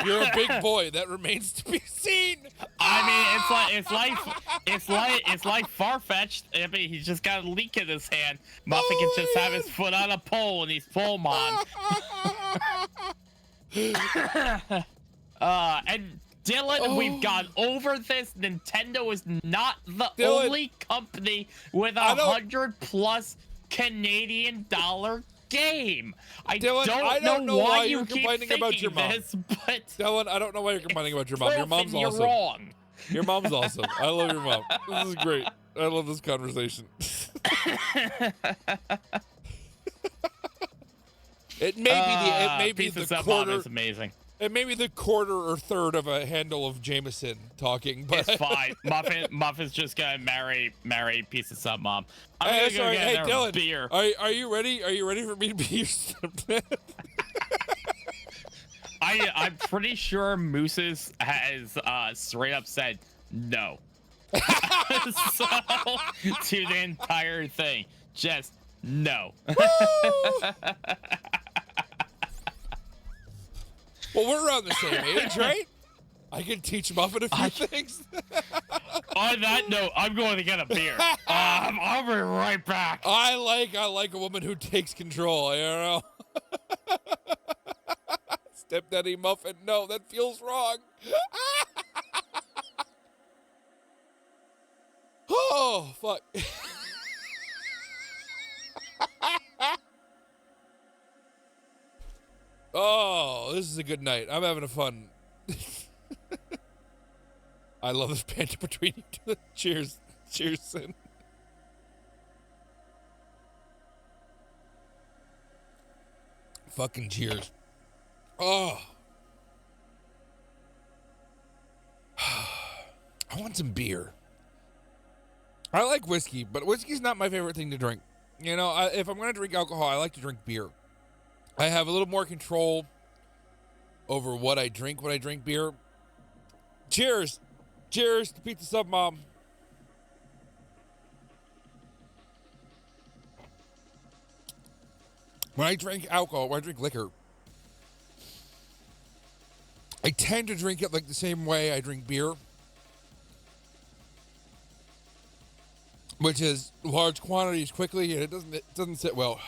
You're a big boy. That remains to be seen. I mean, it's like far-fetched. I mean, he's just got a leak in his hand. Muffin can just have his foot on a pole, and he's pole mod. And Dylan, we've gone over this. Nintendo is not the Dylan, only company with I don't- $100+ Canadian dollar game. Dylan, I don't don't know know why why you're you keep complaining about thinking your mom. this, but Dylan, I don't know why you're complaining about your mom. Your mom's Profen, you're awesome. wrong. Your mom's awesome. I love your mom. This is great. I love this conversation. It may be Pizza the Sub Mom quarter. is amazing. It may be the quarter or third of a handle of Jameson talking, but It's fine. Muffin's just gonna marry Pizza Sub Mom. I'm Hey, gonna that's go all right. get Hey, her Dylan, beer. are you ready? Are you ready for me to be your stepdad? I'm pretty sure Moose's has straight up said no. So, to the entire thing, just no. Well, we're around the same age, right? I can teach Muffin a few things. On that note, I'm going to get a beer. I'll be right back. I like a woman who takes control. You know. Stepdaddy muffin. No, that feels wrong. Oh, fuck. Oh, this is a good night. I'm having a fun. I love this banter between you two. Cheers. Cheers, Sin. Fucking cheers. Oh. I want some beer. I like whiskey, but whiskey's not my favorite thing to drink. You know, if I'm going to drink alcohol, I like to drink beer. I have a little more control over what I drink when I drink beer. Cheers. Cheers to Pizza Sub Mom. When I drink alcohol, when I drink liquor, I tend to drink it like the same way I drink beer, which is large quantities quickly, and it doesn't sit well.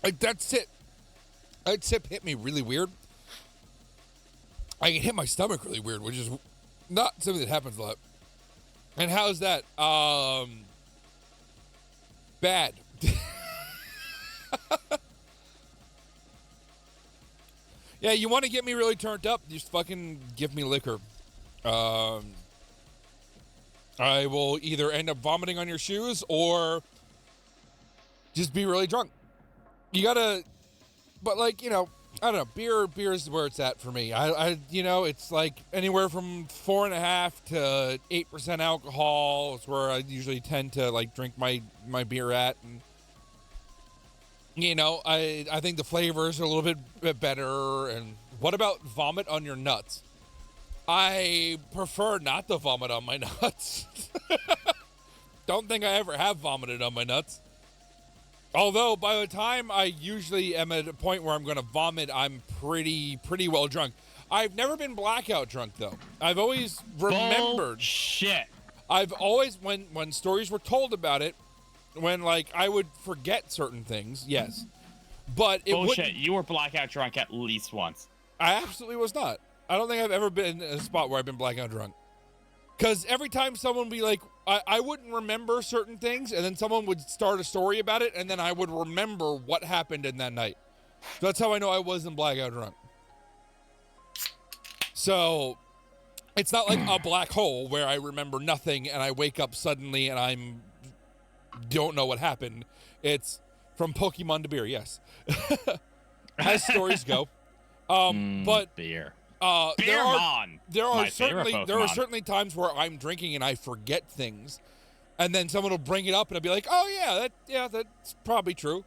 Like that sip hit me really weird. I can hit my stomach really weird, which is not something that happens a lot. And how's that? Bad. Yeah, you want to get me really turned up, just fucking give me liquor. I will either end up vomiting on your shoes or just be really drunk. You gotta, but like, you know, I don't know, beer is where it's at for me. I you know, it's like anywhere from 4.5 to 8% alcohol is where I usually tend to like drink my beer at. And you know, I think the flavors are a little bit better. And what about vomit on your nuts? I prefer not to vomit on my nuts. Don't think I ever have vomited on my nuts. Although by the time I usually am at a point where I'm going to vomit, I'm pretty well drunk. I've never been blackout drunk though. I've always remembered. Shit. I've always, when stories were told about it, when like I would forget certain things, yes. But it Bullshit. You were blackout drunk at least once. I absolutely was not. I don't think I've ever been in a spot where I've been blackout drunk. Because every time someone would be like, I wouldn't remember certain things, and then someone would start a story about it, and then I would remember what happened in that night. So that's how I know I wasn't blackout drunk. So it's not like a black hole where I remember nothing and I wake up suddenly and don't know what happened. It's from Pokemon to beer, yes. As stories go. But beer. there are My favorite certainly times where I'm drinking and I forget things, and then someone will bring it up and I'll be like, oh that's probably true.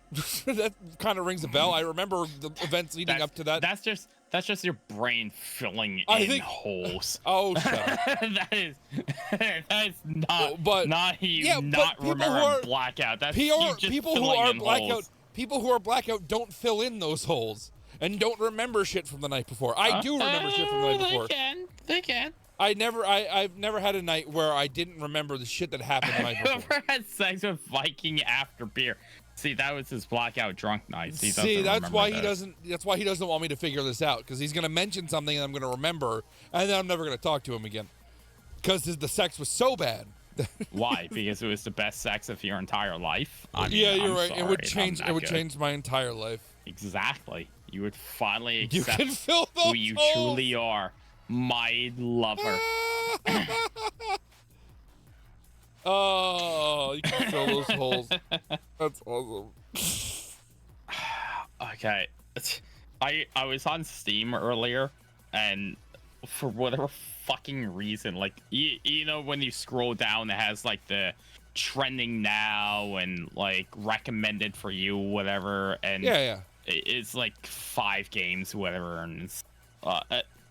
That kind of rings a bell. I remember the events leading up to that. That's just your brain filling in holes. Oh, shut up. that is not. But not you yeah, not but people remembering who are blackout. That's people you just who filling are in blackout. holes. People who are blackout don't fill in those holes and don't remember shit from the night before. I do remember shit from the night before. They can. I've never had a night where I didn't remember the shit that happened the night before. Whoever had sex with Viking after beer. See, that was his blackout drunk night. See, that's why he doesn't want me to figure this out, because he's gonna mention something and I'm gonna remember, and then I'm never gonna talk to him again, because the sex was so bad. Why? Because it was the best sex of your entire life. I mean, yeah, you're right. Sorry, it would change. I'm It not would good. change my entire life. Exactly. You would finally You accept can fill those who you holes. truly are, my lover. Oh, you can fill those holes. That's awesome. Okay, I was on Steam earlier, and for whatever fucking reason, like you know when you scroll down, it has like the trending now and like recommended for you, whatever, and Yeah. it's like 5 games, whatever, and it's,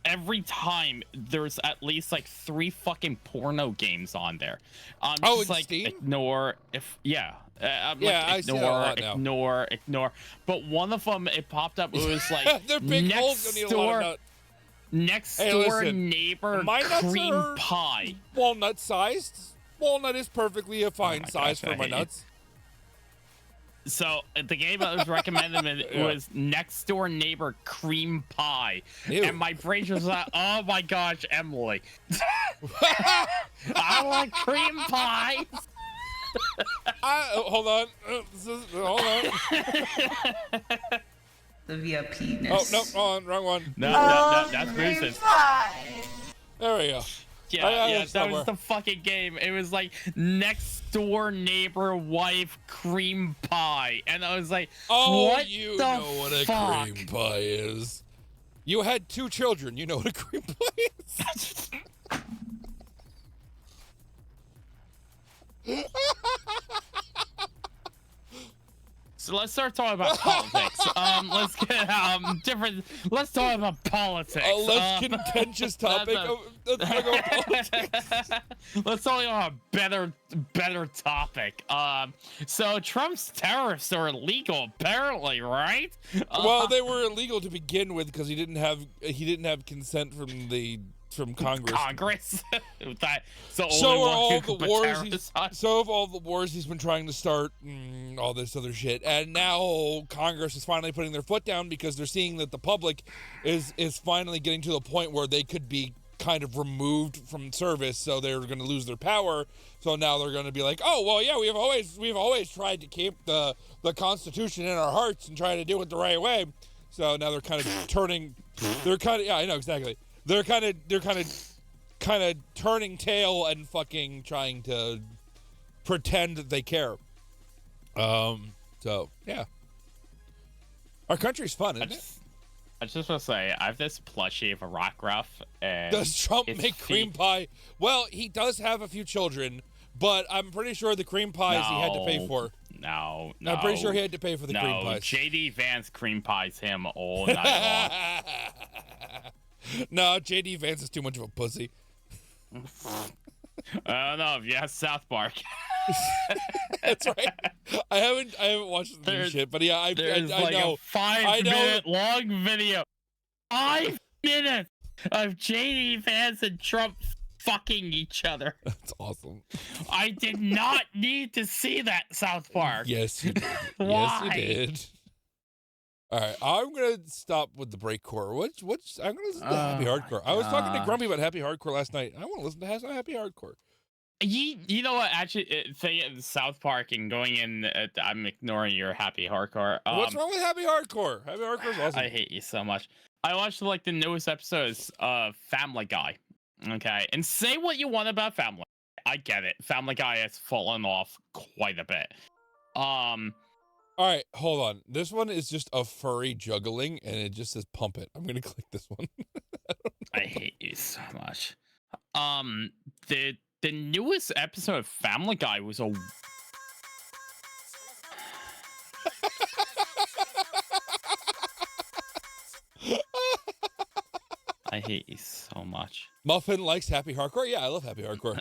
every time there's at least like 3 fucking porno games on there. I'm Oh, just in like, Steam? ignore if I'm Yeah, like, I see that a lot now. ignore. But one of them, it popped up. It was like They're big holes. Don't need a lot of nut. next Hey, door listen, neighbor my nuts cream are pie. Walnut sized. Walnut is perfectly a fine my size gosh, for I my hate you. nuts. So the game I was recommending was Next Door Neighbor Cream Pie, Ew. and my brain was like, "Oh my gosh, Emily, I like cream pies." Hold on. Hold on. The VIP. Oh, no, hold on. Wrong one. No, that's Moose's. There we go. Yeah, that's that was somewhere. the fucking game. It was like Next Door Neighbor Wife Cream Pie, and I was like, Oh, what you the know what a fuck? cream pie is. You had 2 children. You know what a cream pie is. So let's start talking about politics. Let's get different. Let's talk about politics. A less contentious topic. Let's talk about politics. Let's talk about a better topic. So Trump's tariffs are illegal, apparently, right? Well, they were illegal to begin with because he didn't have consent from Congress. Congress. So So only are one all who the can put wars. tariffs on. So have all the wars he's been trying to start, all this other shit, and now Congress is finally putting their foot down because they're seeing that the public is finally getting to the point where they could be kind of removed from service, so they're going to lose their power. So now they're going to be like, oh well, yeah, we've always tried to keep the Constitution in our hearts and try to do it the right way. So now they're kind of turning. They're kind of I know exactly. They're kind of turning tail and fucking trying to pretend that they care. So yeah, our country's fun, isn't it? I just want to say, I have this plushie of a Rockruff, and Does Trump its make cream feet- pie? Well, he does have a few children, but I'm pretty sure the cream pies he had to pay for. No. I'm pretty sure he had to pay for the cream No, pies. JD Vance cream pies him all night No, JD Vance is too much of a pussy. long. I don't know if you ask South Park. That's right. I haven't watched the new There's- shit, but yeah, I There's like know. a 5-minute long video. 5 minutes of JD Vance and Trump fucking each other. That's awesome. I did not need to see that, South Park. Yes, you did. Yes, you Why? did. All right, I'm gonna stop with the breakcore. I'm gonna listen to Happy Oh Hardcore. my I was talking to gosh. Grumpy about Happy Hardcore last night. I want to listen to Happy Hardcore. You know what? Actually, saying South Park and going in, I'm ignoring your Happy Hardcore. What's wrong with Happy Hardcore? Happy Hardcore is awesome. I hate you so much. I watched like the newest episodes of Family Guy. Okay, and say what you want about Family. I get it. Family Guy has fallen off quite a bit. All right, hold on. This one is just a furry juggling, and it just says "pump it." I'm gonna click this one. I hate you so much. The newest episode of Family Guy was a I hate you so much. Muffin likes Happy Hardcore. Yeah, I love Happy Hardcore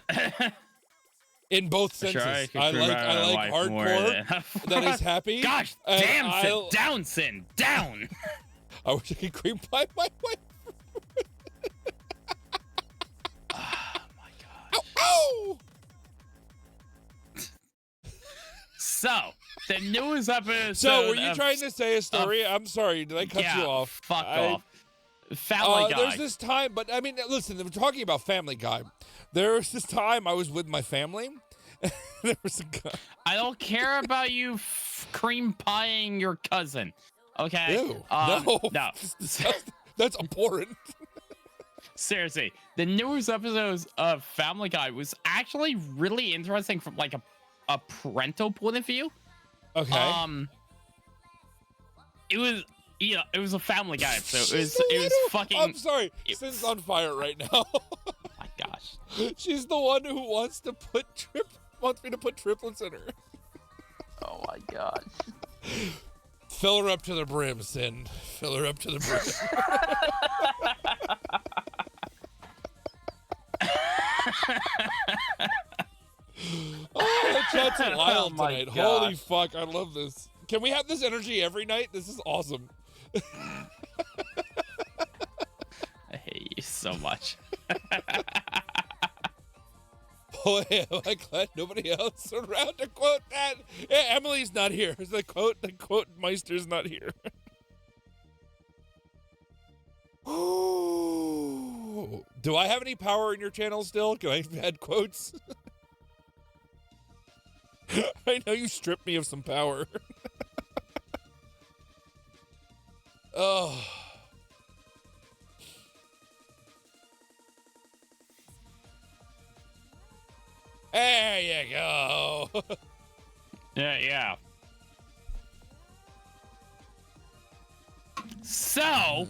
in both senses. Sure, I could I prove my like wife more hardcore that is happy. Gosh, and damn, Sin, I- down, Sin, down. I wish I could cream pie my wife. Oh my god. Oh! So the newest episode. So, were you of- trying to say a story? I'm sorry, did I cut yeah, you off? Fuck I- off. Family Guy. There's this time, but I mean, listen, we're talking about Family Guy. There was this time I was with my family. There was a guy. I don't care about you cream pieing your cousin. Okay. Ew, No. That's abhorrent. Seriously, the newest episodes of Family Guy was actually really interesting from like a parental point of view. Okay. It was it was a Family Guy episode. It was She's the it was one who- fucking. I'm sorry. it- Sin's on fire right now. Oh my gosh. She's the one who wants me to put triplets in her. Oh my gosh. Fill her up to the brim, Sin. Fill her up to the brim. Oh, that chat's wild Oh my tonight. gosh. Holy fuck, I love this. Can we have this energy every night? This is awesome. I hate you so much. Boy, am I glad nobody else around to quote that. Yeah, Emily's not here. The quote Meister's not here. Ooh. Do I have any power in your channel still? Can I add quotes? I know you stripped me of some power. Oh. There you go. Yeah. So,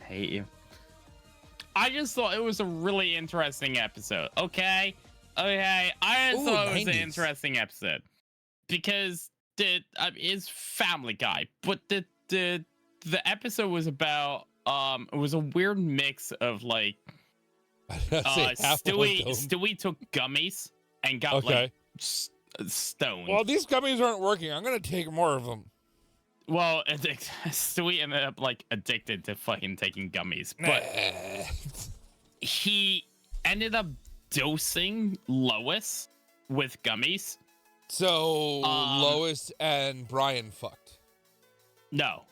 hate you. I just thought it was a really interesting episode. Okay. I just thought it was an 90s. interesting episode because it's Family Guy, but the episode was about it was a weird mix of like Stewie took gummies and got like stoned. Well, these gummies aren't working. I'm gonna take more of them. Well, Stewie ended up like addicted to fucking taking gummies, but he ended up dosing Lois with gummies. So Lois and Brian fucked. No.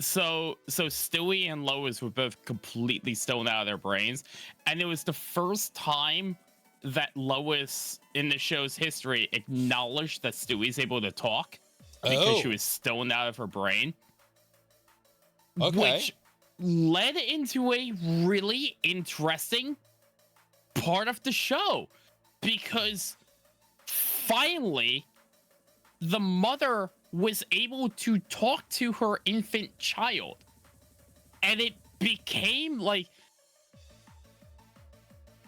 So Stewie and Lois were both completely stoned out of their brains, and it was the first time that Lois in the show's history acknowledged that Stewie's able to talk because she was stoned out of her brain. Okay. Which led into a really interesting part of the show, because finally the mother was able to talk to her infant child, and it became like,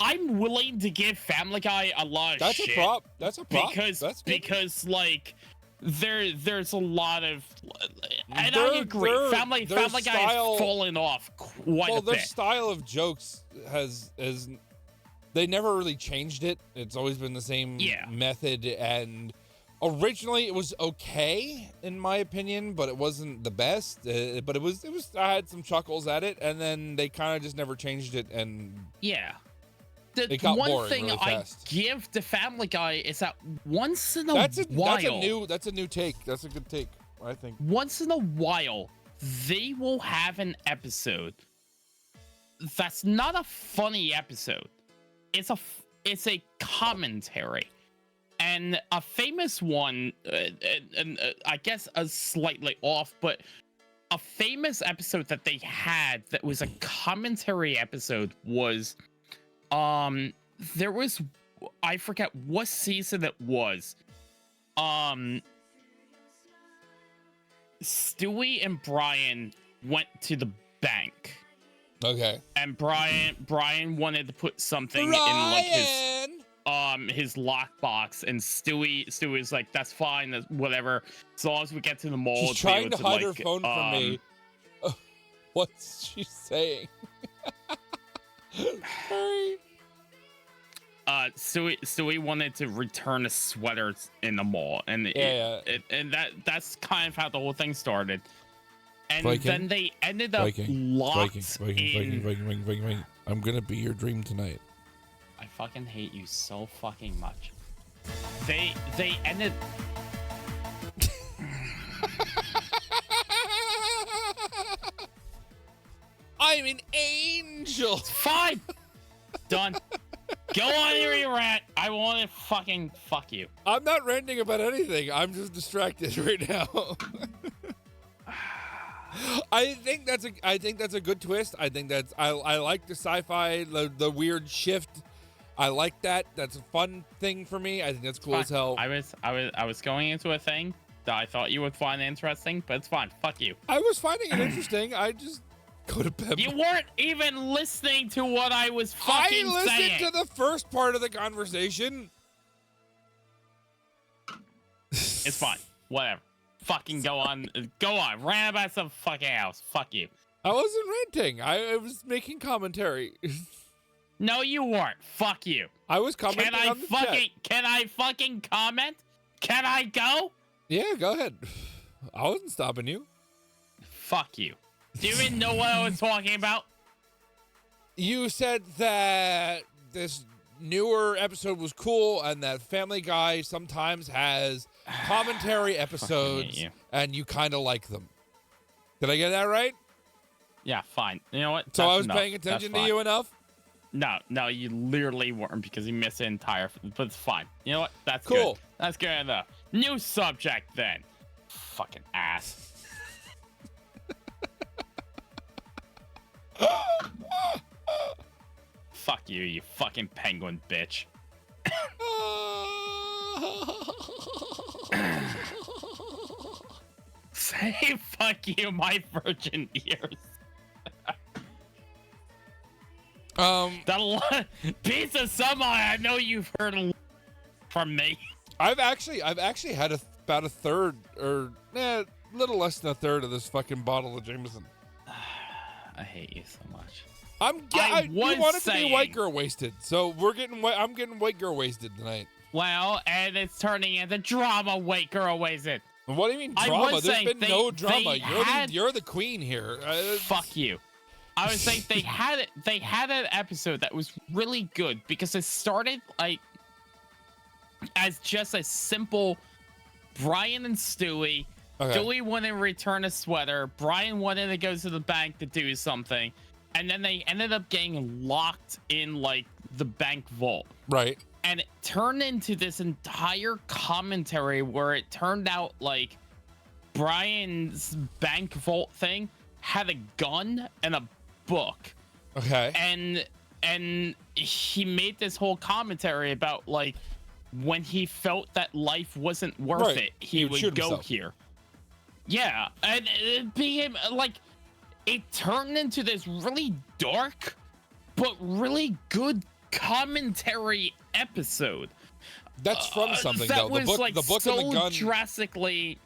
I'm willing to give Family Guy a lot of shit. That's a prop. Because like there's a lot of, and Their- I agree, their- Family their Guy style- has fallen off quite a their bit. style of jokes has they never really changed it. It's always been the same method, and originally it was okay in my opinion, but it wasn't the best. But it was I had some chuckles at it, and then they kind of just never changed it, and Yeah. it got one boring thing really I fast. give to Family Guy is that once in a That's a while, that's a new take. That's a good take, I think. once in a while, they will have an episode that's not a funny episode. It's a commentary, and a famous one, and I guess a slightly off, but a famous episode that they had that was a commentary episode was, there was, I forget what season it was. Stewie and Brian went to the bank. Okay. And Brian wanted to put something in like his lockbox, and Stewie was like, "That's fine, that's whatever. As long as we get to the mall." She's trying to hide her phone from me. What's she saying? Sorry. Stewie wanted to return a sweater in the mall, and that's kind of how the whole thing started. And then they ended up locked in. I'm gonna be your dream tonight. I fucking hate you so fucking much. They ended. I'm an angel. Fine. Done. Go on your rant. I want to fucking fuck you. I'm not ranting about anything. I'm just distracted right now. I think that's a good twist. I think that's I like the sci-fi, the weird shift. I like that. That's a fun thing for me. I think that's cool as hell. I was going into a thing that I thought you would find interesting, but it's fine. Fuck you. I was finding it interesting. I just go to bed. You weren't even listening to what I was fucking saying. I listened to the first part of the conversation. It's fine. Whatever. Fucking go on. Rant about some fucking else. Fuck you. I wasn't ranting. I was making commentary. No, you weren't. Fuck you. I was commenting on the chat. Can I fucking comment? Can I go? Yeah, go ahead. I wasn't stopping you. Fuck you. Do you even know what I was talking about? You said that this newer episode was cool and that Family Guy sometimes has commentary episodes you. and you kind of like them. Did I get that right? Yeah, fine. You know what? So I That's was enough. paying That's attention to fine. you enough? No, you literally weren't because you missed the entire. But it's fine. You know what? That's Cool. good. That's good enough. New subject then. Fucking ass. Fuck you, you fucking penguin bitch. Say fuck you, my virgin ears. That a lot. Pizza Summer, I know you've heard a lot from me. I've actually had about a third or little less than a third of this fucking bottle of Jameson. I hate you so much. You wanted to be white saying- girl wasted, so I'm getting white girl wasted tonight. Well, and it's turning into drama. Wait, girl, is it? What do you mean I drama? was There's saying been they- no drama. they had- You're the queen here. Fuck you. I was saying they had an episode that was really good because it started like as just a simple Brian and Stewie. Okay. Stewie wanted to return a sweater. Brian wanted to go to the bank to do something, and then they ended up getting locked in like the bank vault. Right. And it turned into this entire commentary where it turned out like Brian's bank vault thing had a gun and a book, Okay. and he made this whole commentary about like when he felt that life wasn't worth Right. it, He he would would shoot go himself. here. Yeah, and it became like it turned into this really dark but really good commentary episode. That's from something that though. was like the book so and the gun. drastically.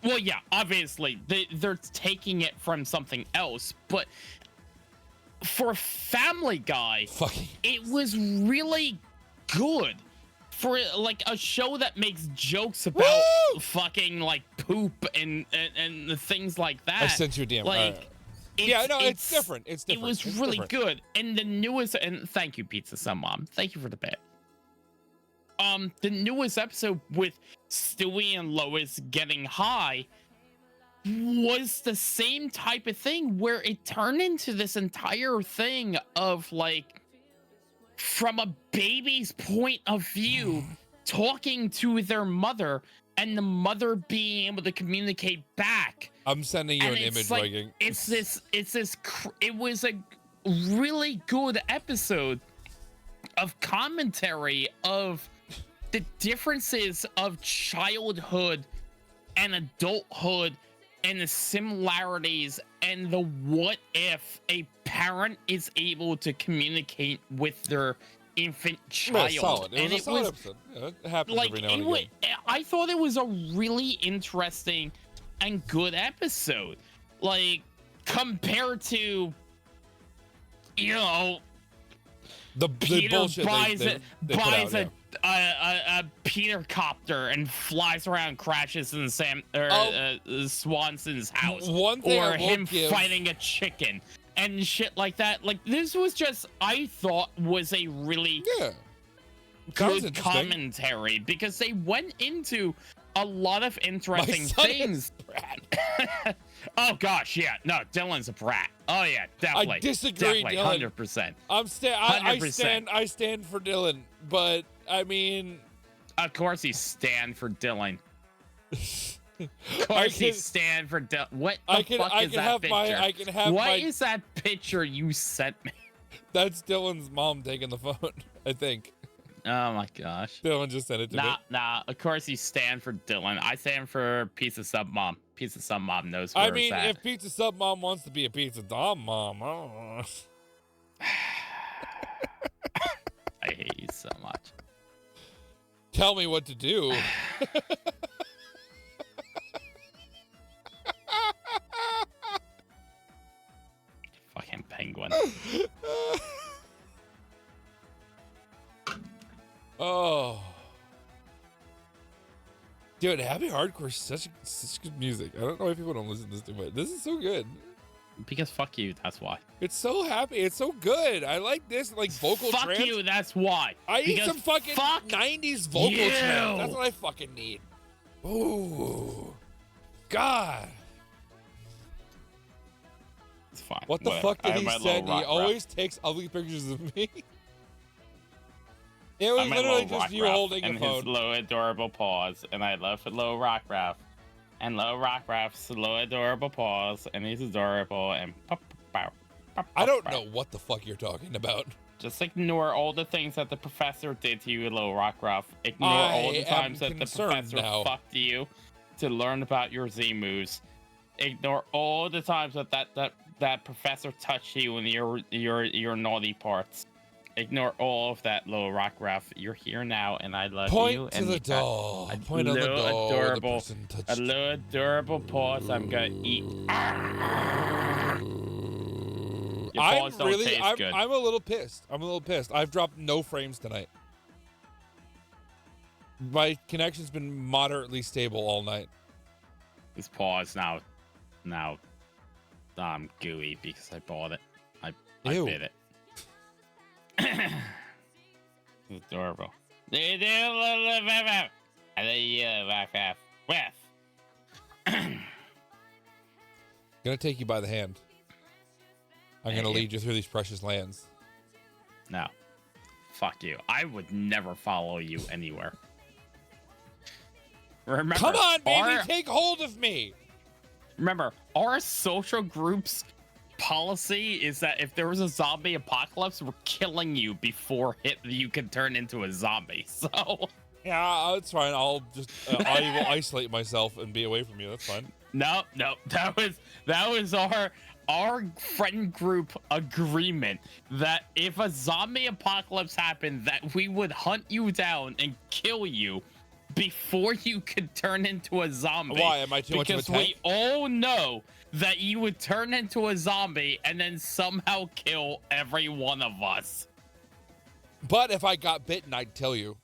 Well, yeah, obviously they're taking it from something else, but for Family Guy, Fucking. it was really good for like a show that makes jokes about Woo! fucking like poop and the things like that. I sent you a DM. Like, Yeah, no, it's different. It's different. It was It's really different. good. And the newest, and thank you, Pizza Sun Mom. Thank you for the bit. The newest episode with Stewie and Lois getting high was the same type of thing where it turned into this entire thing of like from a baby's point of view talking to their mother and the mother being able to communicate back. I'm sending you And an it's image, like- Viking. it was a really good episode of commentary of the differences of childhood and adulthood and the similarities and the what if a parent is able to communicate with their infant child. Yeah, solid. It And was a solid episode. Yeah, it happens like every now and it wa- again. I thought it was a really interesting and good episode. Like compared to, you know, The Peter bullshit buys they put buys out, a Peter copter and flies around, crashes in Swanson's house, One thing or I will him give- fighting a chicken and shit like that. Like this was just, I thought, was a really Yeah. Sounds good interesting. commentary because they went into a lot of interesting son things. is Brad. Oh gosh, yeah, no, Dylan's a brat. Oh yeah, definitely. disagree, definitely, Dylan. 100%. I stand for Dylan, but I mean, Of course, he stand for Dylan. Of I course, he can- stand for Dylan. What the I can fuck is that have picture? I can have What my. is that picture you sent me? That's Dylan's mom taking the phone. I think Oh my gosh. Dylan just sent it to me. Nah. Of course, you stand for Dylan. I stand for Pizza Sub Mom. Pizza Sub Mom knows where I it's mean, at. if Pizza Sub Mom wants to be a Pizza Dom Mom, I don't know. I hate you so much. Tell me what to do. Fucking penguin. Oh. Dude, Happy Hardcore is such good music. I don't know why people don't listen to this too much. This is so good. Because fuck you, that's why. It's so happy. It's so good. I like this like vocal fuck trance. you, that's why. I need Because some fucking fuck 90s vocal you. trance. That's what I fucking need. Ooh. God. It's fine. What the whatever. fuck I did have he my send? little He rock rap. always takes ugly pictures of me. It was I'm a literally little just rock you rap holding a and phone. his low adorable paws, and I love low rock rap, and low rock rap's low adorable paws, and he's adorable and pop, pop, pop, I don't pop. know what the fuck you're talking about. Just ignore all the things that the professor did to you, low rock rap. Ignore all I the am times that the concerned professor now. fucked you to learn about your Z moves. Ignore all the times that professor touched you in your naughty parts. Ignore all of that, low rock Ruff. You're here now, and I love you. Point to and the you got doll. a Point on the little doll. adorable- The person touched A little adorable paws. I'm gonna eat. Your I'm paws don't really, taste I'm, good. I'm a little pissed. I'm a little pissed. I've dropped no frames tonight. My connection's been moderately stable all night. His paws now gooey because I bought it. I Ew. bit it. It's adorable. Gonna take you by the hand. I'm gonna Thank you. lead you through these precious lands. No. Fuck you. I would never follow you anywhere. Remember, Come on, baby, our- take hold of me. Remember, our social group's policy is that if there was a zombie apocalypse, we're killing you before you can turn into a zombie. So, Yeah, it's fine. I'll just I will isolate myself and be away from you. That's fine. no, that was our friend group agreement that if a zombie apocalypse happened, that we would hunt you down and kill you before you could turn into a zombie. Why? Am I too much of a Because we tank? all know that you would turn into a zombie and then somehow kill every one of us. But if I got bitten, I'd tell you.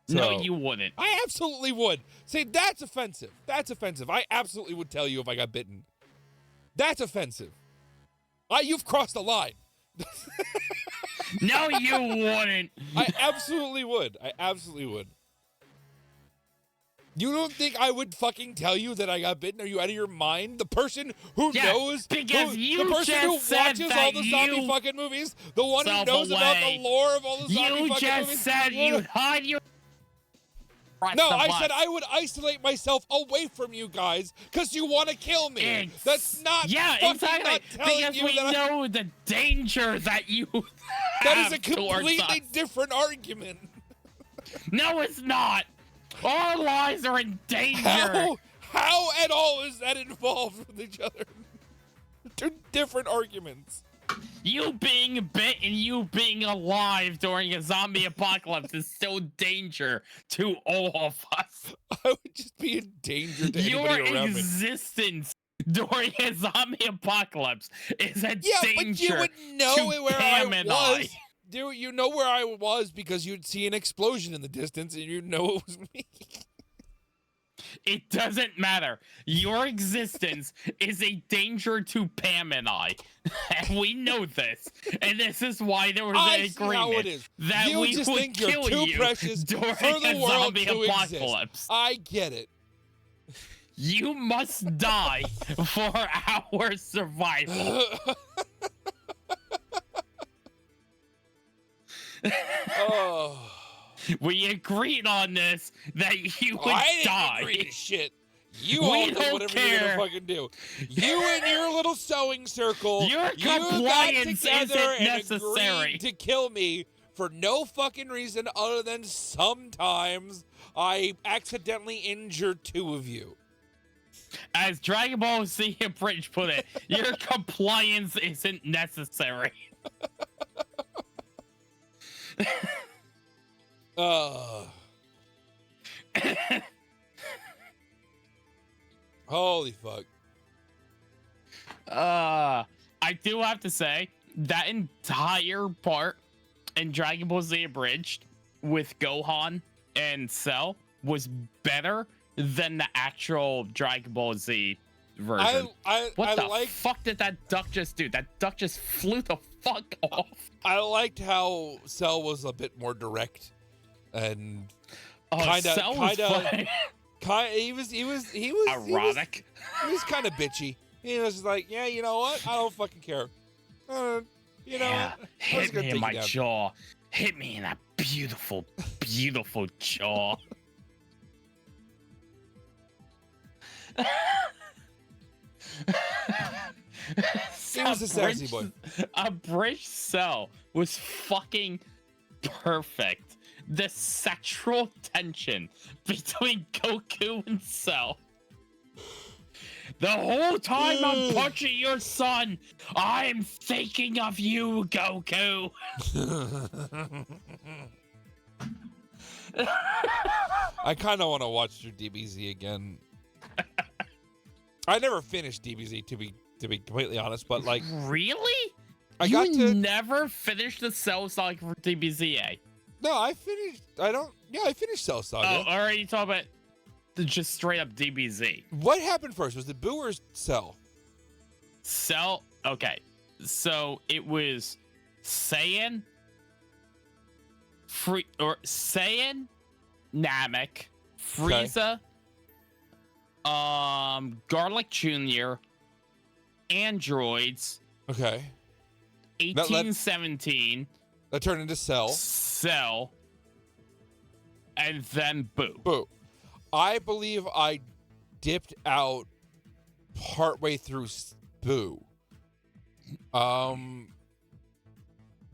No, So- you wouldn't. I absolutely would. See, that's offensive. That's offensive. I absolutely would tell you if I got bitten. That's offensive. You've crossed the line. No, you wouldn't. I absolutely would. I absolutely would. You don't think I would fucking tell you that I got bitten? Are you out of your mind? The person who Yeah, knows, because the you person who just said watches that all the zombie you- fucking movies, the one who Self knows about the away. lore of all the zombie You fucking just movies. said you hide your. No, I said I would isolate myself away from you guys because you want to kill me. That's not Yeah, fucking exactly. not telling Because you we that I- know the danger that you that have is a towards completely us. different argument. No, it's not. Our lives are in danger. How at all is that involved with each other? Two different arguments. You being bit and you being alive during a zombie apocalypse is still danger to all of us. I would just be in danger to Your anybody around me. existence during a zombie apocalypse is a Yeah, danger but you would know to where Pam I and was. You know where I was because you'd see an explosion in the distance and you'd know it was me. It doesn't matter. Your existence is a danger to Pam and I. And we know this. And this is why there was I an see how agreement it is. that You we just would think you're kill too you precious during for the a world zombie to apocalypse. exist. I get it. You must die for our survival. Oh. We agreed on this that you would I didn't die. agree to shit. You We all do don't whatever you're care. gonna fucking do. You and your little sewing circle. Your you got compliance together isn't and necessary. agreed to kill me for no fucking reason other than sometimes I accidentally injured two of you. As Dragon Ball Z Bridge put it, your compliance isn't necessary. Holy fuck. I do have to say that entire part in Dragon Ball Z Abridged with Gohan and Cell was better than the actual Dragon Ball Z version. What I the like fuck did that duck just do? That duck just flew the fuck off. I liked how Cell was a bit more direct and Oh, Cell was funny. he was Erotic. He was kind of bitchy. He was like, yeah, you know what? I don't fucking care. You know, Yeah, what? I was hit gonna me in take my you down. jaw. Hit me in that beautiful, beautiful jaw. He was a sassy boy. A bridge Cell was fucking perfect. The sexual tension between Goku and Cell. The whole time I'm punching your son, I'm thinking of you, Goku. I kind of want to watch through DBZ again. I never finished DBZ to be completely honest, but like Really? I you got to never finished the Cell Saga for DBZA? no, I finished. I finished Cell Saga. Oh, or are you talking about just straight up DBZ? What happened first? Was it Boo or Cell? Cell. Okay, so it was Saiyan, Saiyan, Namek, Frieza, Garlic Jr., androids, Okay, 1817, that turned into Cell. Cell, and then Boo. Boo. I believe I dipped out partway through Boo.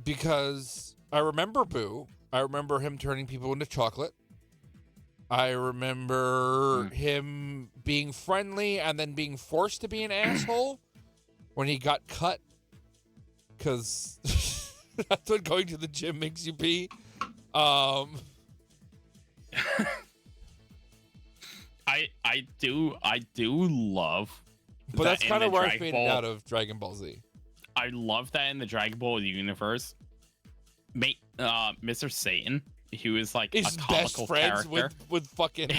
Because I remember Boo. I remember him turning people into chocolate. I remember him being friendly and then being forced to be an asshole when he got cut. Because that's what going to the gym makes you be. I do love. But that's that in kind of the where I Dragon faded Ball- out of Dragon Ball Z. I love that in the Dragon Ball universe. Mr. Satan, he was like His a best comical friends character. with fucking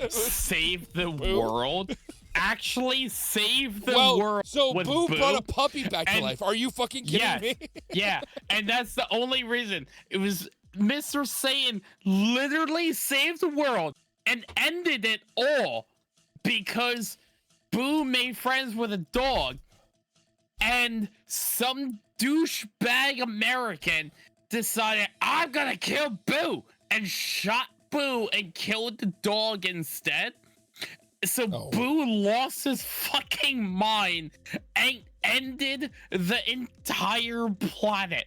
Save the Boo. world. Actually, save the well, world. so with Boo brought a puppy back to and- life. Are you fucking kidding Yes. me? Yeah, and that's the only reason. It was Mr. Satan literally saved the world and ended it all because Boo made friends with a dog, and some douchebag American decided, I'm gonna kill Boo, and shot Boo and killed the dog instead. So Oh. Boo lost his fucking mind and ended the entire planet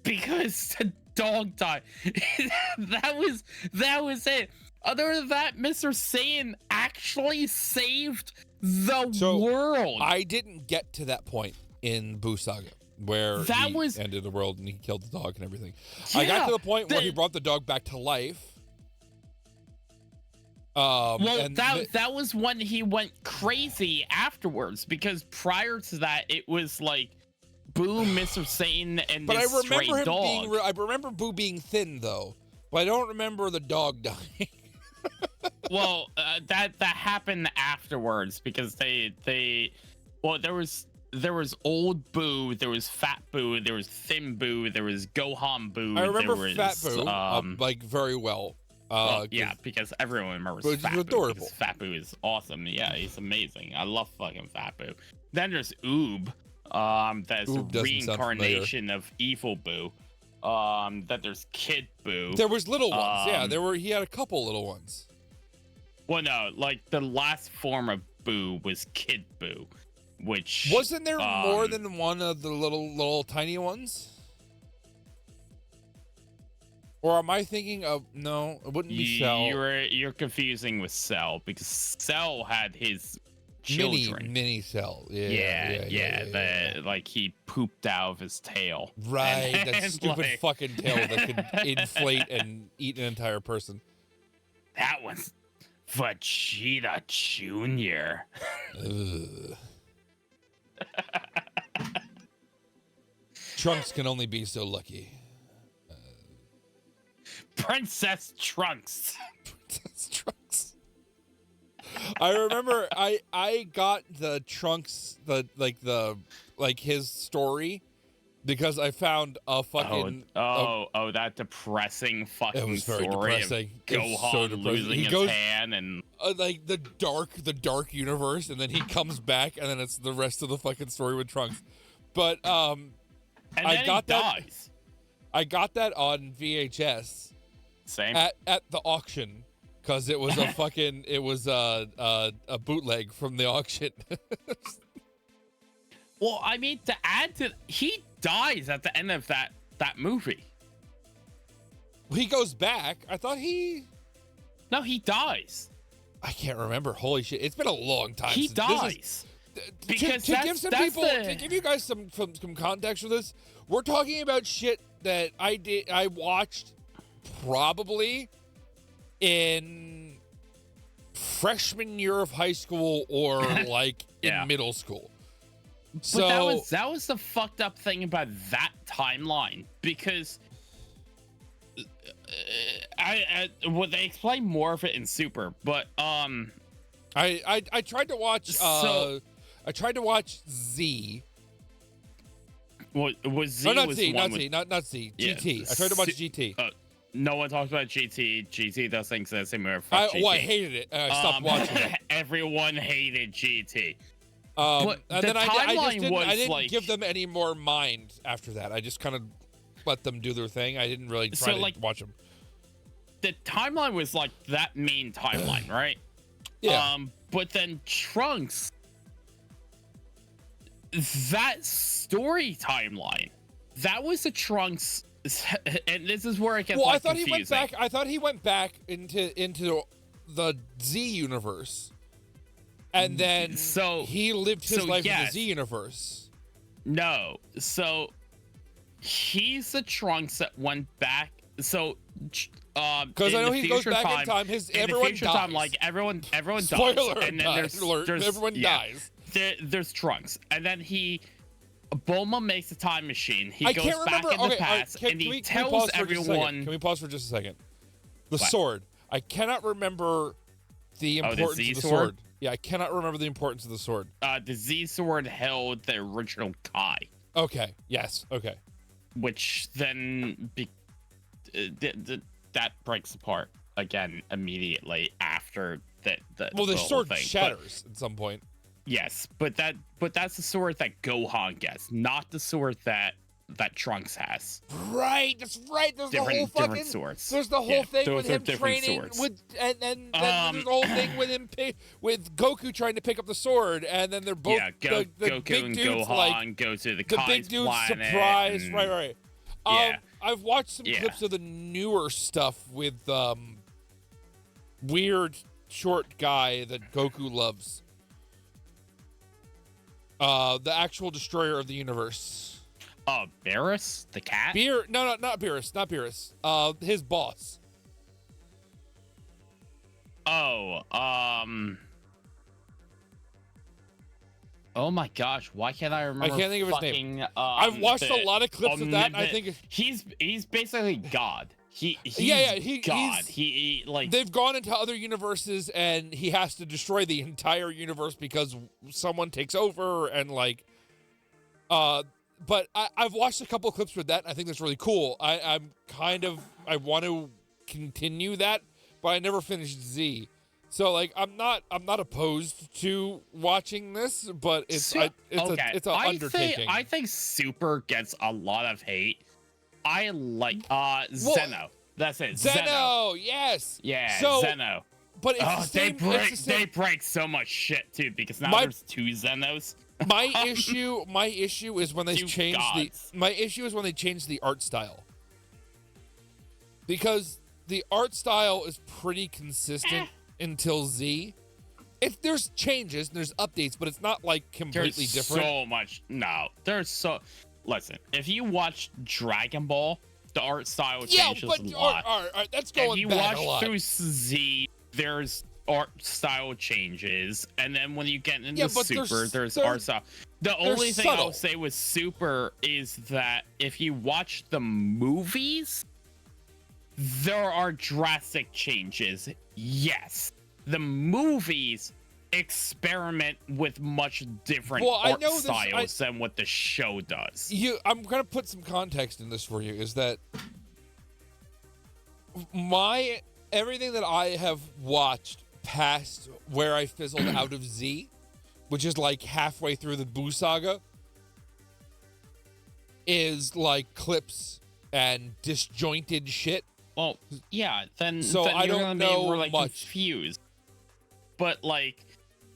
because the dog died. that was it. Other than that, Mr. Saiyan actually saved the world. I didn't get to that point in Boo Saga where That he was- ended the world and he killed the dog and everything. I got to Yeah, the point where he brought the dog back to life. Well, and that was when he went crazy afterwards, because prior to that, it was like Boo, Mr. Satan, and but I this remember stray him dog. being. I remember Boo being thin though, but I don't remember the dog dying. Well, that happened afterwards because there was old Boo, there was fat Boo, there was thin Boo, there was Gohan Boo. I remember there was, Fat Boo like very well. Well, yeah, because everyone remembers Boo's Fat Boo. adorable. Because Fat Boo is awesome. Yeah, he's amazing. I love fucking Fat Boo. Then there's Oob. That's Oob a doesn't sound familiar. reincarnation of Evil Boo. That there's Kid Boo. There was little ones. Yeah, Um, he had a couple little ones. Well, no, like the last form of Boo was Kid Boo, which Wasn't there more than one of the little tiny ones? Or am I thinking of no? It wouldn't be Cell. You're confusing with Cell, because Cell had his children. Mini Cell. Like he pooped out of his tail. Right, And- that and, stupid like, fucking tail that could inflate and eat an entire person. That was Vegeta Jr. Ugh. Trunks can only be so lucky. Princess Trunks. Princess Trunks. I remember I got the Trunks his story because I found a fucking that depressing fucking it was very story depressing. of It was Gohan so depressing. losing He his goes hand and like the dark universe, and then he comes back, and then it's the rest of the fucking story with Trunks. But and I then got he that. dies. I got that on VHS Same. at the auction because it was a fucking a bootleg from the auction. Well, I mean, to add to, he dies at the end of that movie. He goes back. I thought No, he dies. I can't remember. Holy shit! It's been a long time. He since dies. Because to give some people, the... to give you guys some context for this, we're talking about shit that I watched probably in freshman year of high school or like Yeah. in middle school. But So that was the fucked up thing about that timeline, because well, they explain more of it in Super, but I tried to watch So- I tried to watch Z. was Z No, not was Z, the one not with, Z, not Z. Yeah, GT. I tried to watch Su- GT. no one talks about GT. GT does things that same way. I GT. hated it. And I stopped watching it. Everyone hated GT. And the then I just timeline didn't, was I didn't like- give them any more mind after that. I just kind of let them do their thing. I didn't really try So, to like, watch them. The timeline was like that main timeline, right? Yeah. But then Trunks, that story timeline, that was the Trunks, and this is where it gets Well, like I thought confusing. he went back. I thought he went back into the Z universe, and then So- he lived his so life in the yes. Z universe. No, so he's the Trunks that went back. So, Because I know he goes back in time. in Everyone the future dies. time, like everyone Spoiler dies, and then alert, there's everyone yeah, dies. There's Trunks, and then Bulma makes a time machine. He I goes can't back remember. in the Okay, past, and can he we tells pause for just a second? everyone. Can we pause for just a second? The What? sword. I cannot remember the Oh, the importance Z of the sword? sword. Yeah, I cannot remember the importance of the sword. The Z sword held the original Kai, Okay. Yes. Okay. which then that breaks apart again immediately after the Well, the whole sword thing. But- shatters at some point. yes, but that's the sword that Gohan gets, not the sword that Trunks has. Right. That's right. There's the whole Different fucking. swords. There's the whole Yeah, thing those with are him different training swords. with, and then there's the whole thing with him with Goku trying to pick up the sword, and then they're both Yeah, the Goku big and dudes Gohan like go to the the Kai's big dude's planet. surprise. and- Right. Yeah. I've watched some Yeah. clips of the newer stuff with weird short guy that Goku loves. The actual destroyer of the universe. Oh, Beerus, the cat. No, not Beerus. Not Beerus. His boss. Oh, oh my gosh, why can't I remember? can't think of his name. fucking, I've watched a the lot of clips of that. And I omnipotent- think he's basically God. He's he's- God. He like they've gone into other universes, and he has to destroy the entire universe because someone takes over, and like, But I've watched a couple clips with that. And I think that's really cool. I want to continue that, but I never finished Z. So like I'm not opposed to watching this, but it's okay. it's an undertaking. I think Super gets a lot of hate. I like Zeno. That's it. Zeno, yes. Yeah, So, Zeno. but it's Oh, the same. they break it's the same. they break so much shit too, because now My- there's two Zenos. My issue is when they Two change gods. my issue is when they change the art style. Because the art style is pretty consistent until Z. If there's changes and there's updates, but it's not like completely There's different. so much. No, there's so. Listen, if you watch Dragon Ball, the art style changes but a lot. all right, that's If going you back a watch lot. through Z, there's art style changes, and then when you get into Yeah, but Super, there's they're- art style. The only thing subtle. I'll say with Super is that if you watch the movies, there are drastic changes. Yes, the movies experiment with much different Well, I art know this- styles than what the show does. I'm gonna put some context in this for you. Is that everything that I have watched past where I fizzled out of Z, which is like halfway through the Boo saga, is like clips and disjointed shit. Well, yeah, then So then I you're don't gonna know be really much. confused. But like,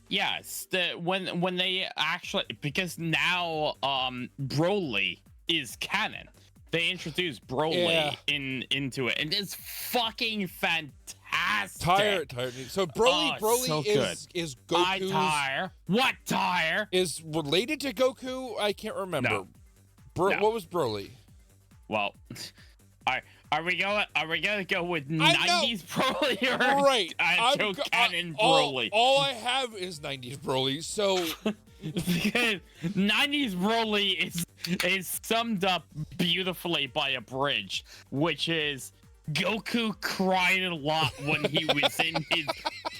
yes, when they actually, because now Broly is canon. They introduced Broly into it, and it's fucking fantastic. Tired. So Broly, Oh, so is I Goku's tire. What tire? is related to Goku. I can't remember. No. Bro, No. What was Broly? Well, are we gonna go with I know. 90s Broly or Right. Joe Cannon all, Broly? all I have is 90s Broly. So Because 90s Broly is summed up beautifully by a bridge, which is Goku cried a lot when he was in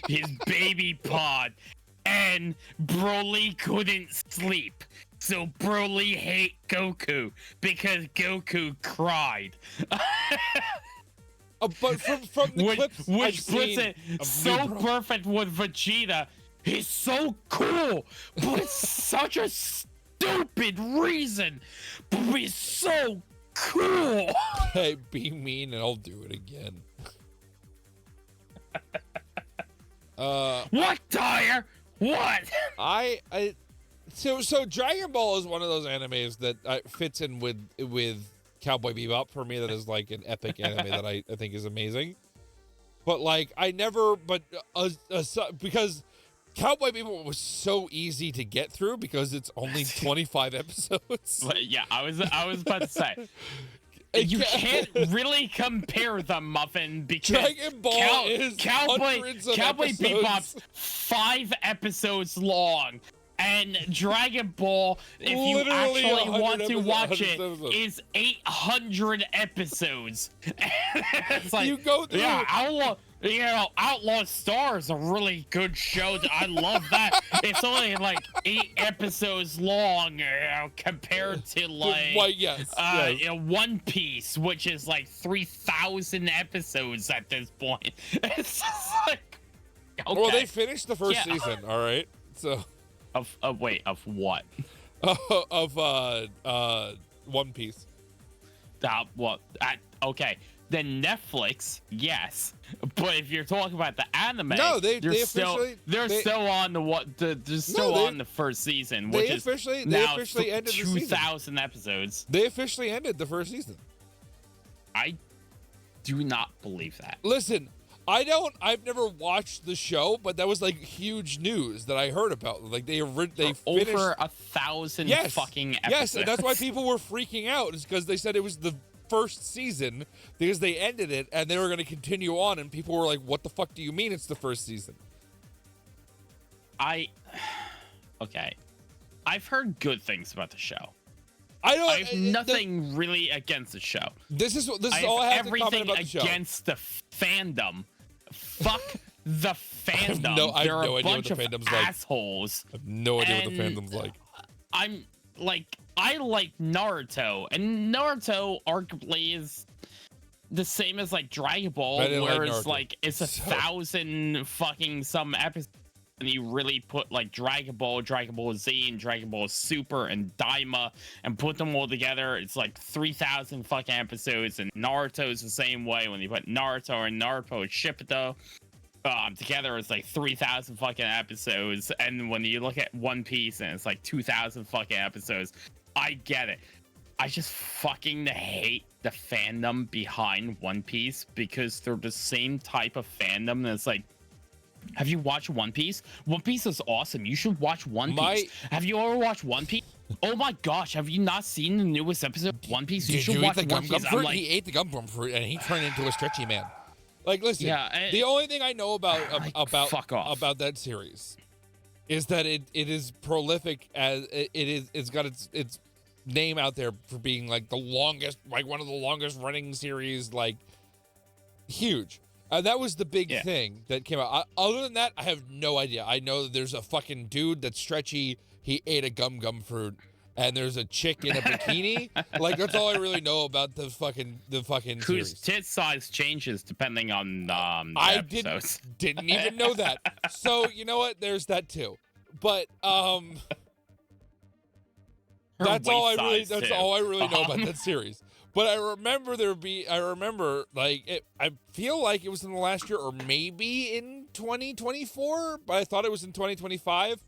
his baby pod, and Broly couldn't sleep. So Broly hate Goku because Goku cried. but from the which clips I've which puts seen it of so New Bro- perfect with Vegeta. He's so cool, but it's such a stupid reason. But he's so cool. Hey, be mean and I'll do it again. What, Tire? What? So Dragon Ball is one of those animes that fits in with Cowboy Bebop for me. That is like an epic anime that I think is amazing. But like because Cowboy Bebop was so easy to get through because it's only 25 episodes. But yeah, I was about to say. It You ca- can't really compare them, Muffin, because Dragon Ball is hundreds of Cowboy episodes. Bebop's 5 episodes long, and Dragon Ball, if you Literally actually 100 want to episodes, watch 100 it, episodes. is 800 episodes. It's like, You go through- yeah, Outlaw Star is a really good show. I love that. It's only like 8 episodes long, compared to like yes. One Piece, which is like 3,000 episodes at this point. It's just like, okay. Well, they finished the first Yeah. season, all right. So of what? of One Piece. Okay. Then Netflix, yes, but if you're talking about the anime, No, they they're still on the first season, which is they now officially ended the season. 2,000 episodes. They officially ended the first season. I do not believe that. Listen, I've never watched the show, but that was like huge news that I heard about. Like they finished Over 1,000 fucking episodes. Yes, and that's why people were freaking out, is because they said it was the first season because they ended it and they were going to continue on, and people were like, "What the fuck do you mean it's the first season?" Okay, I've heard good things about the show. I don't. I have nothing really against the show. This is I all I have have to comment everything about the show. against the fandom. Fuck the fandom. I have They're no a idea what bunch the of fandom's like. assholes. I have no idea what the And fandom's like. I like Naruto, and Naruto arguably is the same as like Dragon Ball, I didn't like whereas Naruto. like it's a So- 1,000 fucking some episodes, and you really put like Dragon Ball Z, and Dragon Ball Super, and Daima, and put them all together, it's like 3,000 fucking episodes. And Naruto's the same way. When you put Naruto and Naruto Shippuden together, it's like 3,000 fucking episodes. And when you look at One Piece, and it's like 2,000 fucking episodes. I get it. I just fucking hate the fandom behind One Piece, because they're the same type of fandom that's like, have you watched One Piece? One Piece is awesome. You should watch One Piece. Have you ever watched One Piece? Oh my gosh, have you not seen the newest episode of One Piece? You should watch the One gum Piece. fruit? I'm like, He ate the gum fruit and he turned into a stretchy man. Like, listen, Yeah, the only thing I know about fuck off. about that series is that it is prolific, as it's got its name out there for being like the longest, like one of the longest running series, like huge. That was the big Yeah. thing that came out. Other than that, I have no idea. I know that there's a fucking dude that's stretchy. He ate a gum fruit, and there's a chick in a bikini. Like that's all I really know about the fucking Whose series. tit size changes depending on the I episodes. didn't even know that. So you know what? There's that too. But Her that's all I waist really size, too. know about that series. But I remember I feel like it was in the last year or maybe in 2024, but I thought it was in 2025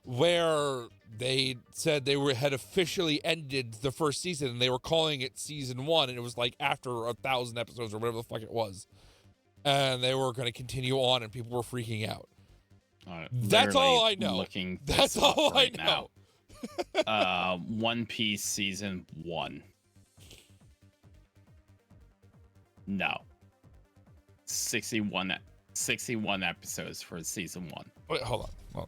where they said had officially ended the first season and they were calling it season 1, and it was like after 1,000 episodes or whatever the fuck it was. And they were going to continue on and people were freaking out. That's all I know. That's all I know. One Piece season 1. No. 61 episodes for season 1. Wait, hold on.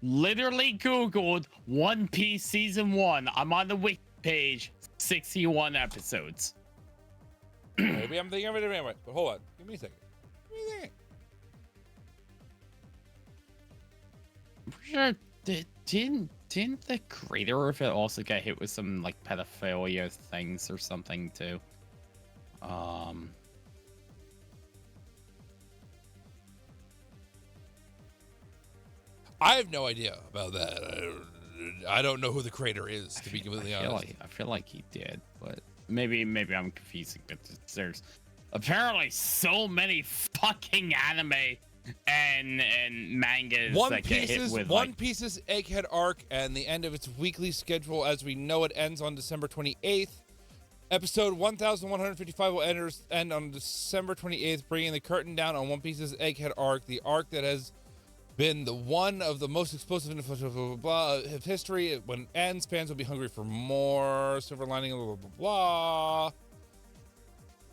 Literally Googled One Piece season 1. I'm on the wiki page. 61 episodes. Maybe I'm thinking of it anyway, but hold on. Give me a second. Sure, didn't the creator of it also get hit with some like pedophilia things or something too? I have no idea about that. I don't know who the creator is, to be completely honest. I feel like he did, but maybe I'm confusing it. There's apparently so many fucking anime and mangas that get hit with One Piece's Egghead arc and the end of its weekly schedule as we know it ends on December 28th. Episode 1155 will end on December 28th, bringing the curtain down on One Piece's Egghead arc, the arc that has been the one of the most explosive and blah, blah, blah, of history. When it ends, fans will be hungry for more. Silver lining, blah, blah, blah, blah.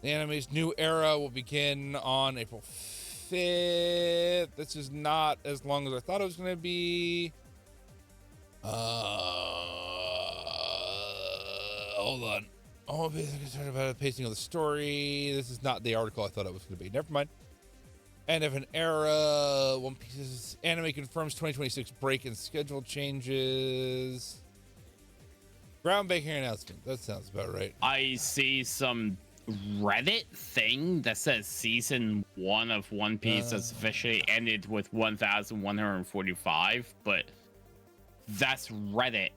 The anime's new era will begin on April 5th. This is not as long as I thought it was going to be. Hold on. Oh, I'm concerned about the pacing of the story. This is not the article I thought it was going to be. Never mind. End of an era. One Piece's anime confirms 2026 break and schedule changes. Groundbreaking announcement. That sounds about right. I see some Reddit thing that says season 1 of One Piece has officially ended with 1,145, but that's Reddit.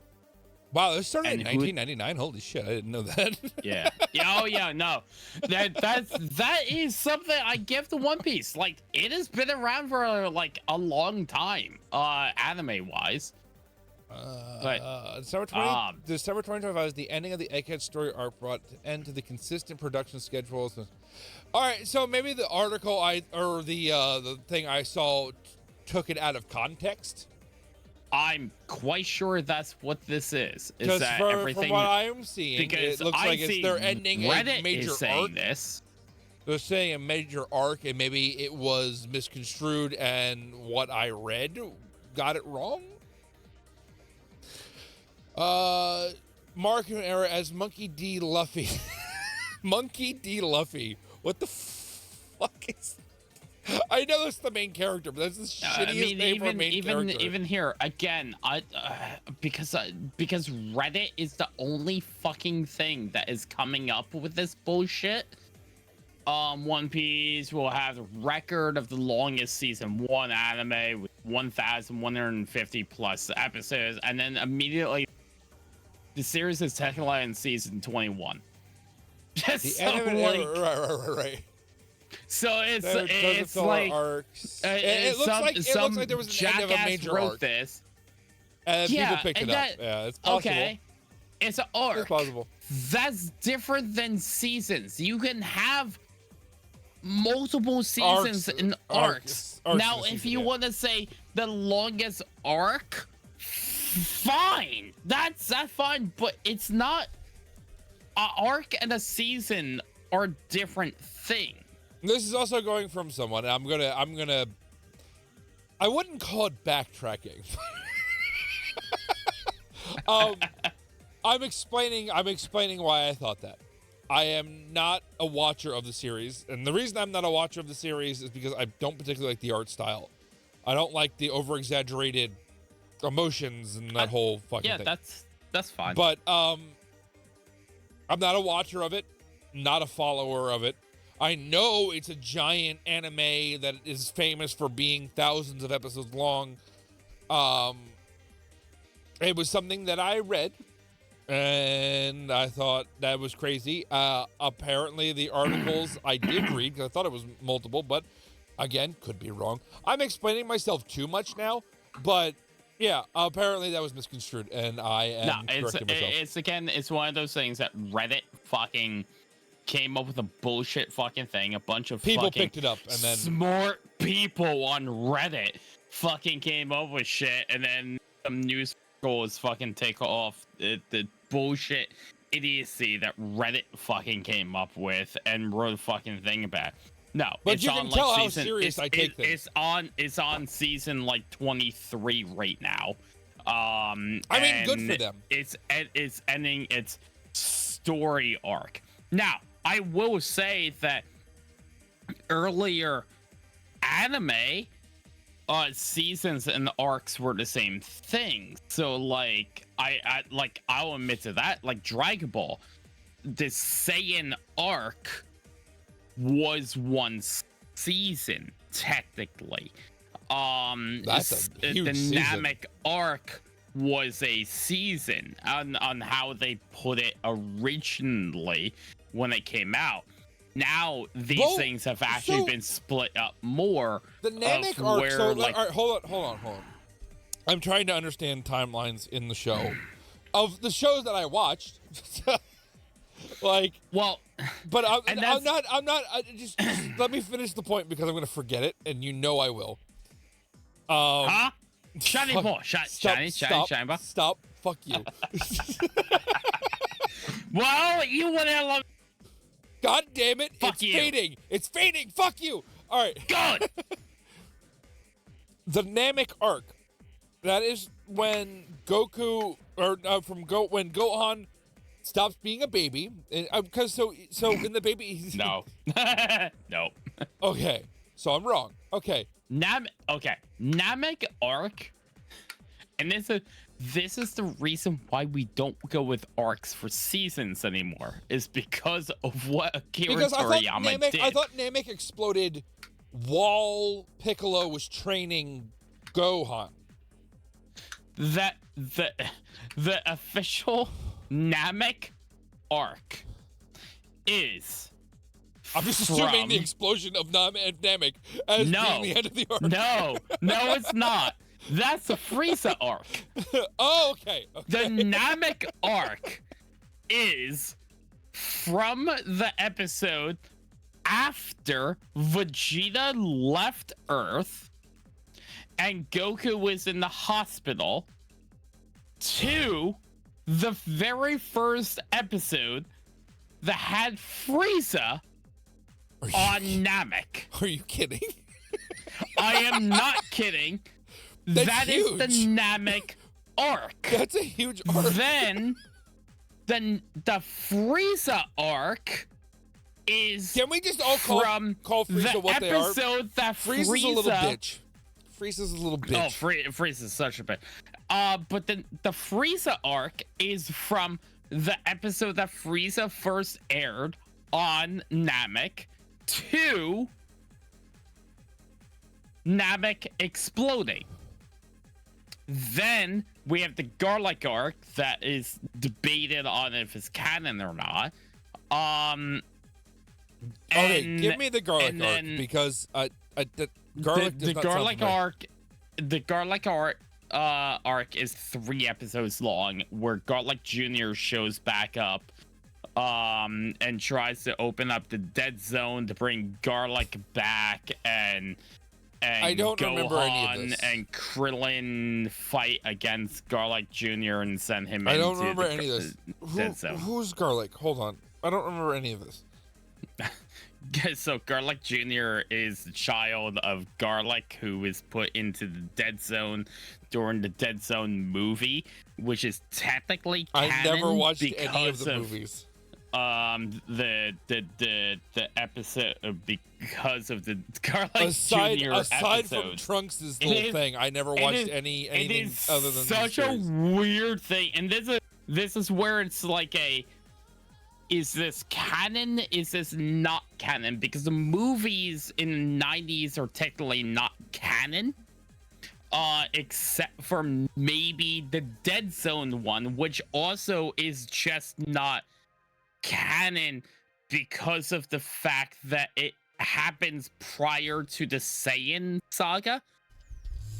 Wow, this started in And who- 1999. Holy shit, I didn't know that. Yeah. Yeah. Oh yeah. No. That is something I give to One Piece. Like it has been around for like a long time, anime wise. December 2025 is the ending of the Egghead story arc, brought to end to the consistent production schedules. All right, so maybe the article the thing I saw took it out of context. I'm quite sure that's what this is. Is Because that from everything? what I am seeing, Because it looks I like see they're ending Reddit a major is saying arc. this. They're saying a major arc, and maybe it was misconstrued, and what I read got it wrong. Mark error as Monkey D. Luffy. Monkey D. Luffy. What the fuck is? I know that's the main character, but that's the shittiest name for a main character. Even here again, because Reddit is the only fucking thing that is coming up with this bullshit. One Piece will have the record of the longest season 1 anime with 1,150 plus episodes, and then immediately the series is technically in season 21. The So, anime, like, right. so It it's like it looks like there was an end of a jackass major wrote arc, this. and Yeah, people picked and it up. that- Yeah, it's possible. Okay, it's an arc. It's possible. That's different than seasons. You can have multiple seasons Arcs- and arcs- arcs. arcs Now, in a if season, you yeah. want to say the longest arc, fine. That's fine, but it's not. An arc and a season are different things. This is also going from someone. And I'm gonna. I wouldn't call it backtracking. I'm explaining why I thought that. I am not a watcher of the series, and the reason I'm not a watcher of the series is because I don't particularly like the art style. I don't like the over-exaggerated emotions and that whole fucking Yeah, thing. that's fine. But I'm not a watcher of it, not a follower of it. I know it's a giant anime that is famous for being thousands of episodes long. It was something that I read, and I thought that was crazy. Apparently, the articles I did read, because I thought it was multiple, but again, could be wrong. I'm explaining myself too much now, but yeah, apparently that was misconstrued, and I am correcting myself. It's one of those things that Reddit fucking came up with a bullshit fucking thing. A bunch of People fucking picked it up, and then smart people on Reddit fucking came up with shit, and then some news articles fucking take off the bullshit idiocy that Reddit fucking came up with and wrote a fucking thing about. No, But it's you on can like tell how season, serious I take things. It's on season like 23 right now. I mean, good and for them. It's ending its story arc. Now, I will say that earlier anime seasons and arcs were the same thing. So like I'll admit to that, like Dragon Ball, the Saiyan arc was one season technically. That's a huge the season. Namek arc was a season on how they put it originally when it came out. Now these things have actually been split up more. The Namek of arc. where, So, like, all right, hold on. I'm trying to understand timelines in the show, of the shows that I watched. Like, well, but I'm and not. Just let me finish the point because I'm going to forget it, and you know I will. huh? Shiny fuck- boy, shiny, shiny. Stop. Fuck you. Well, you would have loved. God damn it! Fuck it's you. fading. It's fading. Fuck you. All right. Good. The Namek arc. That is when Goku, or when Gohan stops being a baby, because so in the baby. No. No. Okay, so I'm wrong. Okay. Namek arc, and this is the reason why we don't go with arcs for seasons anymore, is because of what Akira Because Toriyama did. I thought Namek exploded while Piccolo was training Gohan. That the official Namek arc is I'm just assuming from- the explosion of Namek as No. being the end of the arc. No, it's not. That's the Frieza arc. Oh, okay. The Namek arc is from the episode after Vegeta left Earth and Goku was in the hospital to the very first episode that had Frieza on Namek. Are you kidding? I am not kidding. That's That is the huge. Namek arc. That's a huge arc. Then the Frieza arc is Can we just all call Frieza the what they are? episode that Frieza's a little bitch. Frieza's a little bitch. Oh, Frieza's such a bitch. But the Frieza arc is from the episode that Frieza first aired on Namek to Namek exploding. Then we have the Garlic arc that is debated on if it's canon or not. Okay, and- give me the garlic and arc then because the garlic does the not Garlic sound arc, the Garlic arc is 3 episodes long, where Garlic Jr. shows back up, and tries to open up the dead zone to bring Garlic back, and I don't remember any of Gohan this. and Krillin fight against Garlic Jr. and send him. I don't into remember the any of this. dead zone. Who's garlic? Hold on. I don't remember any of this. So Garlic Jr. is the child of Garlic, who is put into the Dead Zone during the Dead Zone movie, which is technically canon I never watched any of because the movies. the episode because of the Carlyle aside Jr. aside from episodes. Trunks' It little is- thing, I never it watched is- anything it is other than such these a series. weird thing, and this is where it's like is this canon? Is this not canon? Because the movies in the 90s are technically not canon. Except for maybe the Dead Zone one, which also is just not canon because of the fact that it happens prior to the Saiyan saga.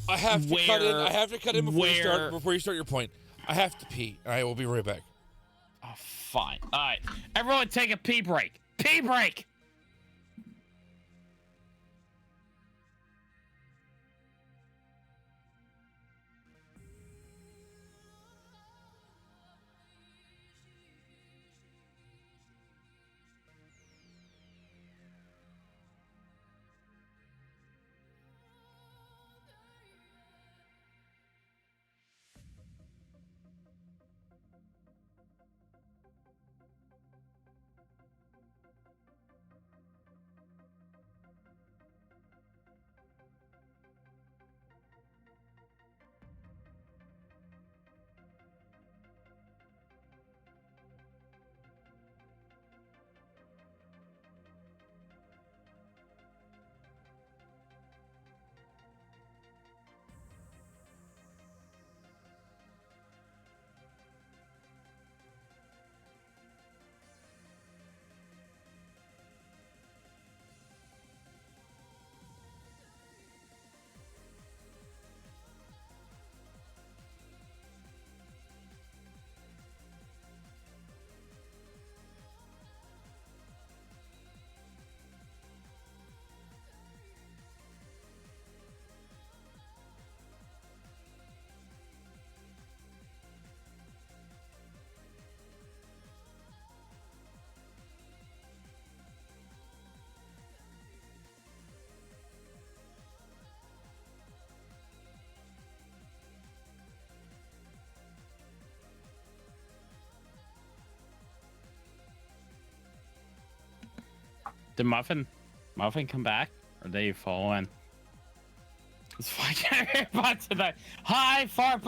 I have to cut in. where- I have to cut in before where- you start your point. I have to pee. I will be right back. Oh, fine. All right, everyone, take a pee break. Pee break. Did Muffin come back? Or they fall in? It's fucking everybody today. Hi, Fart.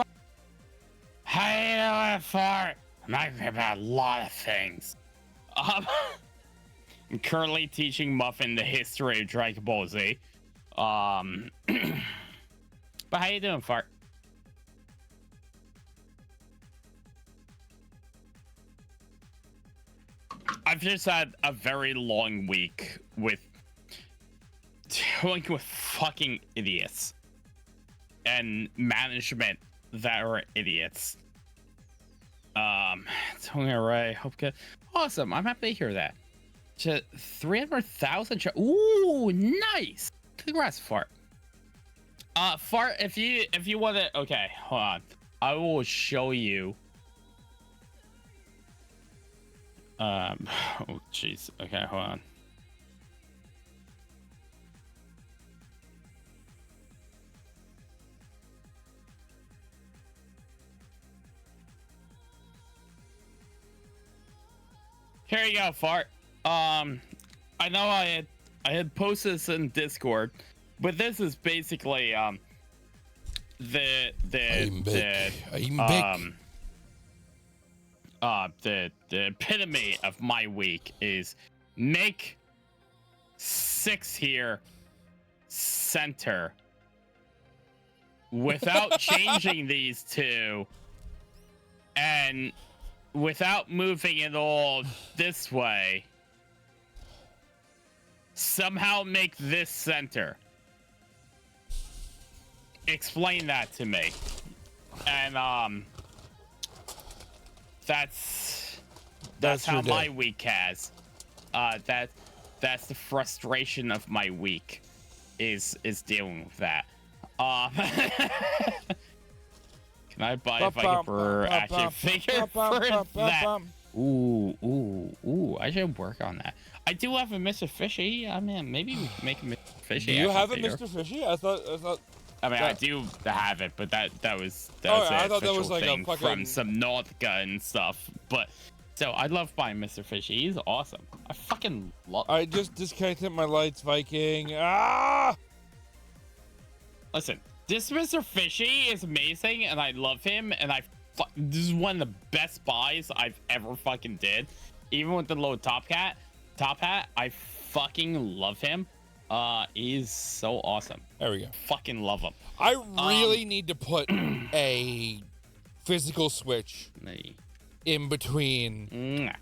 Hey, Fart. I'm not gonna about a lot of things. I'm currently teaching Muffin the history of Dragon Ball Z. But how you doing, Fart? I've just had a very long week with dealing with fucking idiots and management that are idiots. It's going alright. Hope good. Awesome. I'm happy to hear that. 300,000. Ooh, nice. Congrats, Fart. Fart, if you want to, okay, hold on. I will show you. Oh jeez. Okay, hold on. Here you go, Fart. I know I had posted this in Discord, but this is basically the epitome of my week is make 6 here center without changing these two and without moving it all this way. Somehow make this center. Explain that to me. And that's how your my day. week has. That's the frustration of my week is dealing with that. Can I buy a Viper action figure for that? Ooh, I should work on that. I do have a Mr. Fishy. I mean, maybe we can make a Mr. Fishy. Do you action have a figure. Mr. Fishy? I thought. I mean, I that- do have it, but that was Oh, an yeah, I thought that official was like a thing fucking- from some Nautica and stuff. But So I love buying Mr. Fishy. He's awesome. I fucking love. I just disconnected my lights, Viking. Ah! Listen, this Mr. Fishy is amazing, and I love him. And this is one of the best buys I've ever fucking did. Even with the low top hat, I fucking love him. He's so awesome. There we go. Fucking love him. I really need to put a physical switch Me. in between Mwah.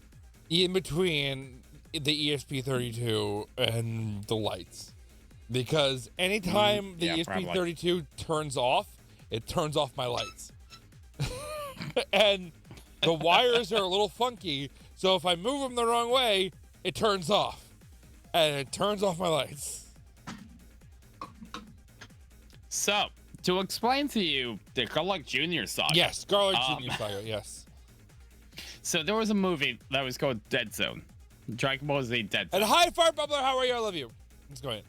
the ESP32 and the lights, because anytime the yeah, ESP32 turns off, it turns off my lights. And the wires are a little funky, so if I move them the wrong way, it turns off, and it turns off my lights. So, to explain to you the Garlic Jr. saga. Yes, Garlic Jr. Saga, yes. So there was a movie that was called Dead Zone. Dragon Ball Z Dead Zone. And hi, Fire Bubbler, how are you? I love you. Let's go ahead.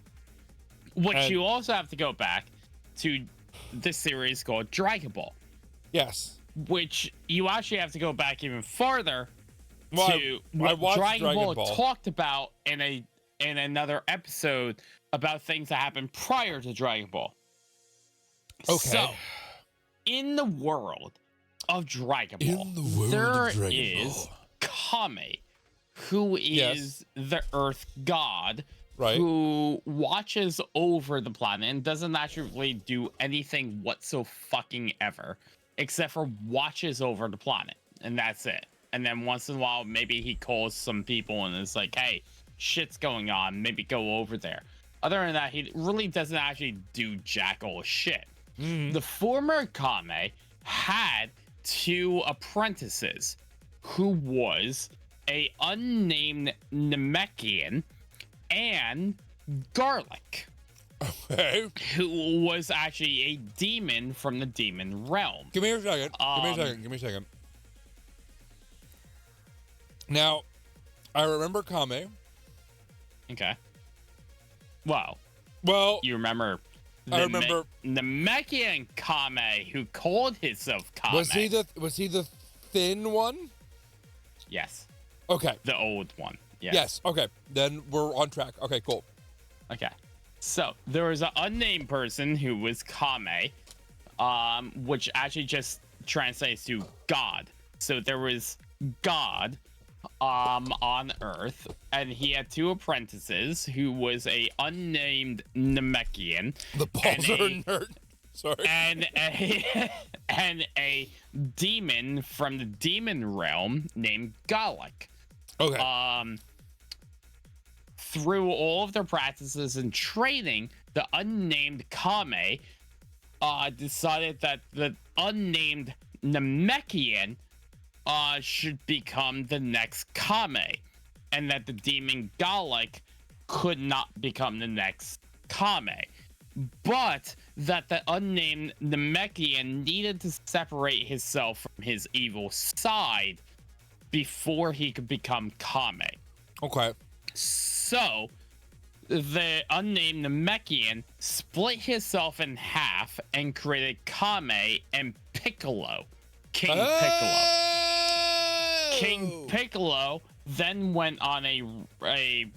Which and- you also have to go back to the series called Dragon Ball. Yes. Which you actually have to go back even farther Well, to I what watched Dragon Ball Ball. talked about in another episode about things that happened prior to Dragon Ball. Okay. So, in the world of Dragon Ball, In the world there of Dragon is Ball. Kame, who is the Earth God, Right. who watches over the planet and doesn't actually do anything whatsoever, except for watches over the planet, and that's it. And then once in a while, maybe he calls some people and is like, "Hey, shit's going on. Maybe go over there." Other than that, he really doesn't actually do jack all shit. The former Kame had 2 apprentices, who was a unnamed Namekian and Garlic, Hey, who was actually a demon from the demon realm. give me a second. Give me a second. Now, I remember Kame. Okay. Well, Well, you remember I remember- Namekian Kame, who called himself Kame. was he the thin one? Yes, Okay. the old one. Yes. Okay. Then we're on track. Okay. Cool. Okay. So there was an unnamed person who was Kame, which actually just translates to God. So there was God on Earth, and he had 2 apprentices, who was a unnamed Namekian The balls And are a- nerd. Sorry. and a demon from the demon realm named Garlic. Okay. Through all of their practices and training, the unnamed Kame decided that the unnamed Namekian should become the next Kame, and that the demon Garlic could not become the next Kame. But that the unnamed Namekian needed to separate himself from his evil side before he could become Kame. Okay. So, the unnamed Namekian split himself in half and created Kame and Piccolo, King Piccolo. Oh! King Piccolo then went on a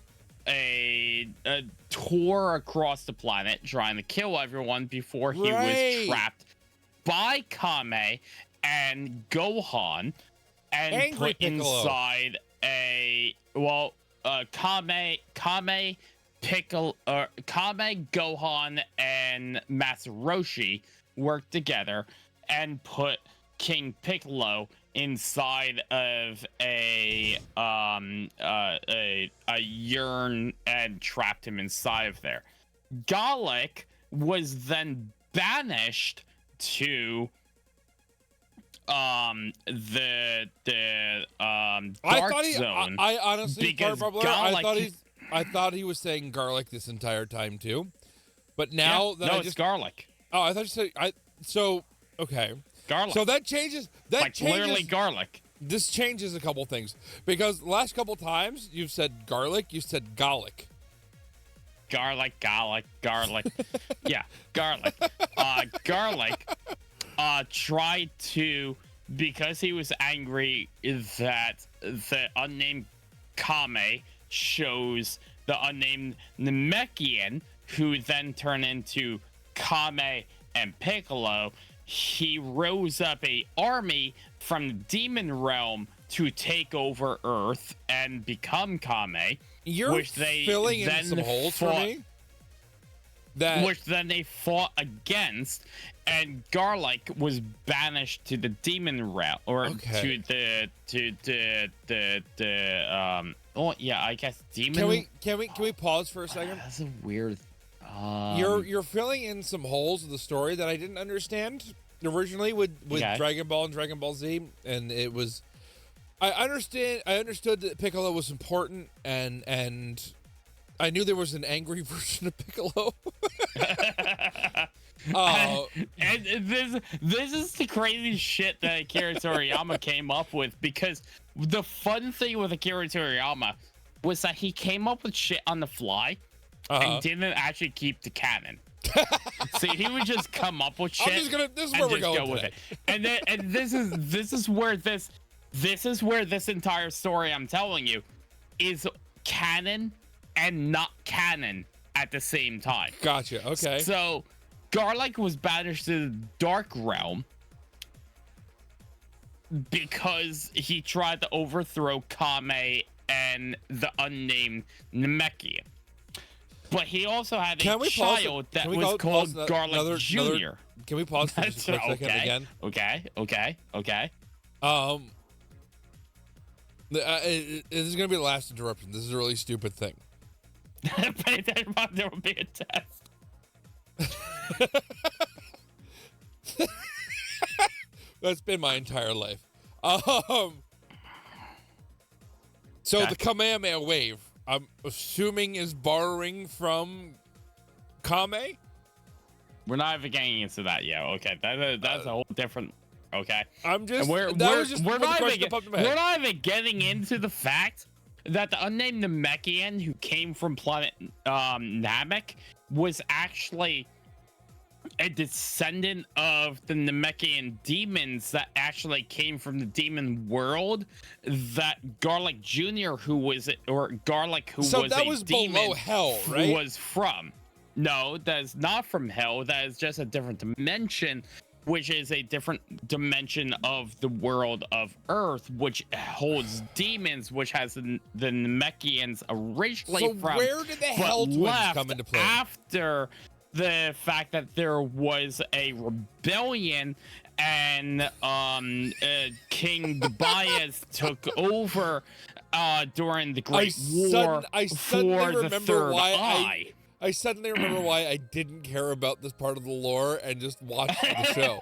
tour across the planet trying to kill everyone before he Right. was trapped by Kame and Gohan and Angry put Piccolo. inside Kame, Piccolo, Kame, Gohan, and Master Roshi worked together and put King Piccolo inside of a urn and trapped him inside of there. Garlic was then banished to the Dark Zone. I honestly, Fire because Bubbler, Garlic- I thought he was saying garlic this entire time too. But now that no, I it's just garlic. oh, I thought you said okay. Garlic. So that changes. That like changes. literally garlic. This changes a couple things because the last couple times you've said garlic, you said garlic. Garlic. Yeah, garlic. Garlic tried to because he was angry that the unnamed Kame chose the unnamed Namekian, who then turned into Kame and Piccolo, he rose up a army from the demon realm to take over Earth and become Kame. You're which they filling in then some holes for fought- me. That which then they fought against, and Garlic was banished to the demon realm, or Okay. to the oh yeah, I guess demon. can we pause for a second? That's a weird. You're filling in some holes of the story that I didn't understand originally with Okay. Dragon Ball and Dragon Ball Z, and it was. I understood that Piccolo was important, and I knew there was an angry version of Piccolo. And this is the crazy shit that Akira Toriyama came up with, because the fun thing with Akira Toriyama was that he came up with shit on the fly and didn't actually keep the canon. See, he would just come up with shit. This is and where we're just going go with today. it. And this is where this entire story I'm telling you is canon and not canon at the same time. Gotcha. Okay. So, Garlic was banished to the Dark Realm because he tried to overthrow Kame and the unnamed Namekian. But he also had a Can we pause it? child that Can we was pause called another- Garlic another- Jr. Can we pause for just a quick second again? Okay. This is gonna be the last interruption. This is a really stupid thing. There will be a test. That's been my entire life. So Okay. the Kamehameha wave, I'm assuming, is borrowing from Kame. We're not even getting into that yet. Okay, that's a whole different. Okay. I'm just. And we're the not question that even popped in my head. we're not even getting into the fact that the unnamed Namekian who came from planet Namek was actually a descendant of the Namekian demons that actually came from the demon world that Garlic Jr. Garlic who So was that a was demon below hell, right? was from. No, that is not from hell. That is just a different dimension, which is a different dimension of the world of Earth, which holds demons, which has the Namekians originally So from. where did the but Hell Twins left come into play? after the fact that there was a rebellion and King Tobias took over during the Great War I suddenly for the remember Third why Eye. I suddenly remember why I didn't care about this part of the lore and just watched the show.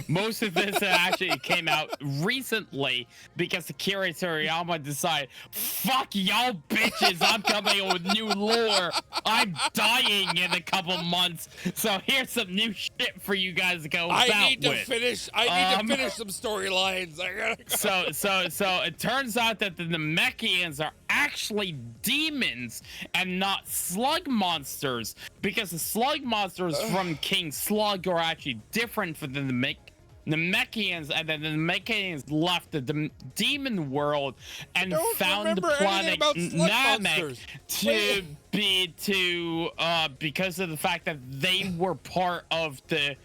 Most of this actually came out recently because Akira Toriyama decided, fuck y'all bitches, I'm coming up with new lore. I'm dying in a couple months, so here's some new shit for you guys to go about I need to with. finish some storylines. I gotta. So it turns out that the Namekians are actually demons and not slug monsters, because the slug monsters from King Slug are actually different from the Namekians, and then the Namekians left the demon world and Don't found the remember anything planet about slug Namek monsters. to be because of the fact that they were part of the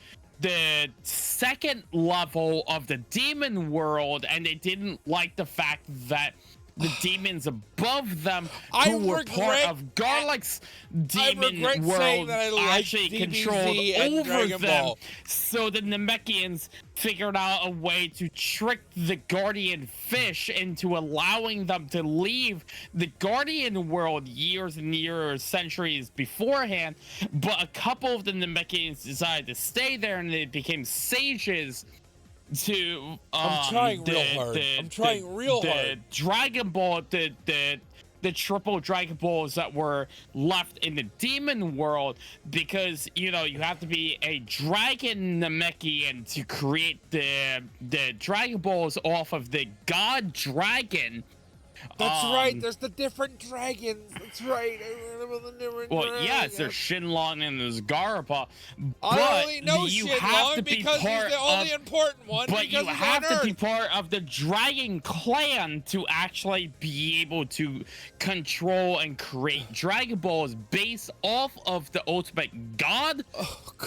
second level of the demon world, and they didn't like the fact that the demons above them, who were part of Garlic's demon regret saying world, that I liked actually DBZ controlled and over Dragon them. Ball. So the Namekians figured out a way to trick the Guardian Fish into allowing them to leave the Guardian world years and years, centuries beforehand. But a couple of the Namekians decided to stay there, and they became sages to I'm trying real hard. I'm trying real the hard. Dragon Ball, the triple Dragon Balls that were left in the demon world, because you have to be a dragon Namekian to create the Dragon Balls off of the God Dragon. That's right. There's the different dragons. That's That's right. Well, yes, there's Shenlong and there's Garpa, I but only know you Shenlong have to be because he's part the only of. important one. But because you he's have on to be Earth. part of the Dragon Clan to actually be able to control and create Dragon Balls based off of the ultimate god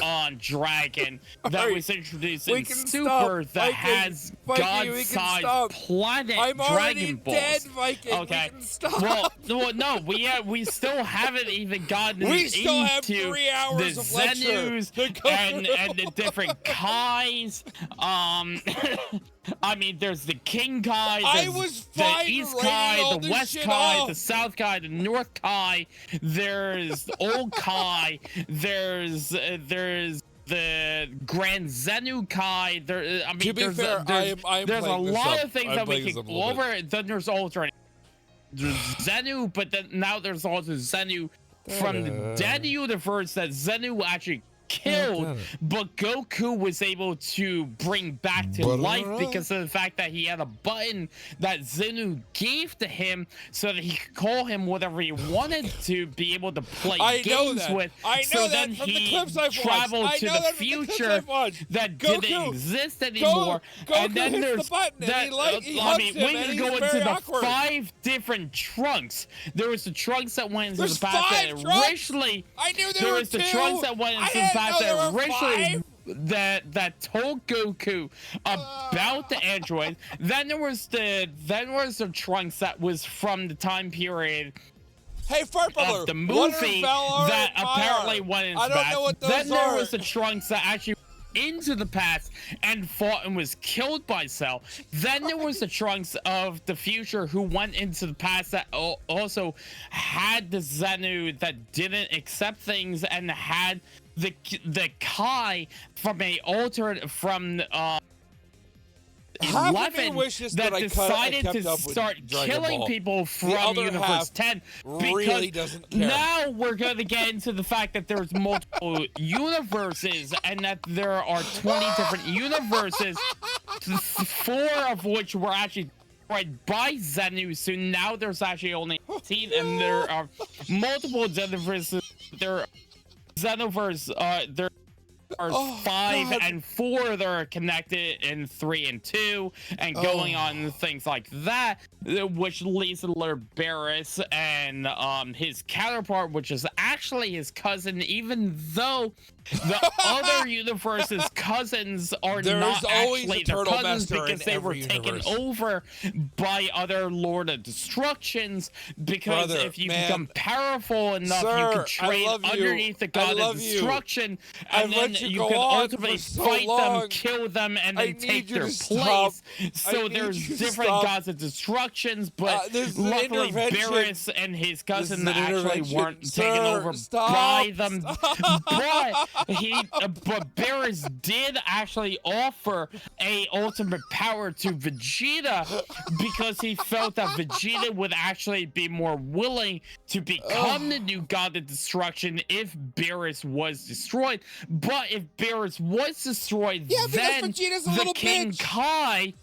on Dragon that Alright, was introduced we in can Super stop. that Viking, has Viking, we can stop. god-sized planet I'm already Dragon Balls. dead, Viking. Okay. We can stop. Well, no, we still haven't even gotten We still have into 3 hours the of lecture Zenus to go and through. the different Kais. I mean, there's the King Kai, I there's was the fine East writing Kai, all the this West shit Kai, off. the South Kai, the North Kai. There's Old Kai. There's the Grand Zenu Kai. I mean, To be there's fair, there's I am there's a playing this lot up. of things I'm that we playing this can up a go little bit. over. Then there's alternate. There's Zenu, but then now there's also Zenu from the dead universe that Zenu actually killed, but Goku was able to bring back to life because of the fact that he had a button that Zenu gave to him so that he could call him whatever he wanted to be able to play I know games that. with. I know so that then from the he clips I've watched. traveled I to know the that from the clips future I've watched. that Goku- didn't exist anymore. Goku and then hits the there's button and that, he I hugs mean, him we and can he's go into very the awkward. 5 different trunks. There was the trunks that went into There's the past 5 that trunks? originally. I knew there There were was the 2. trunks that went I into the didn't past know there that were originally 5. that told Goku about the android. Then there was the trunks that was from the time period Hey, Fart Bubbler, of the what are movie Valor that and apparently Maiar? went into I the don't past. know what those Then are. there was the trunks that actually into the past and fought and was killed by Cell. Then there was the trunks of the future who went into the past that also had the Zenu that didn't accept things and had the Kai from a altered from Half of me 11 wishes that that I decided kept to up with start Dragon killing Ball. people from other Universe half 10 because really doesn't care. now we're going to get into the fact that there's multiple universes and that there are 20 different universes, 4 of which were actually destroyed by Zenu. So now there's actually only 18 and there are multiple Xenoverses. There are Xenoverse, there are 5 God. and 4 that are connected in 3 and 2 and going on and things like that, which leads to Lord Barris and his counterpart, which is actually his cousin, even though the other universe's cousins are There not is always actually a their Turtle cousins Master because in they were every taken universe. over by other Lord of Destructions. Because Brother, if you man. become powerful enough, Sir, you I can train love you. underneath the I God love of you. Destruction, I've and then let you you go can on ultimately for so fight long. them, kill them, and I then need take you their to stop. place. So need there's you to different stop. gods of destructions, but this is an luckily intervention. Barris and his cousin This is an actually intervention. weren't taken Sir, over stop. by them. But Barris did actually offer a ultimate power to Vegeta because he felt that Vegeta would actually be more willing to become the new god of destruction if Barris was destroyed. But if Barris was destroyed, Yeah, because then Vegeta's a the little King bitch. Kai,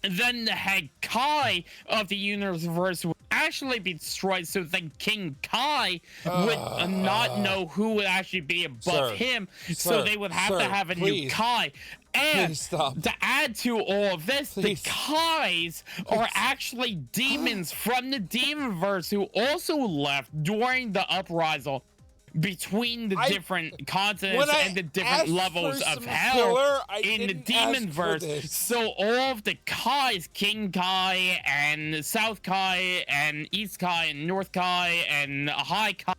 then the head Kai of the universe would actually be destroyed, so then King Kai would not know who would actually be above Sir, him, so sir, they would have sir, to have a new please. Kai. And Please stop. to add to all of this, Please. the Kais are actually demons from the Demonverse who also left during the uprisal between the different continents when I and the different asked levels for of some hell filler, I in the didn't ask demon for verse. this. So all of the Kais, King Kai and South Kai and East Kai and North Kai and High Kai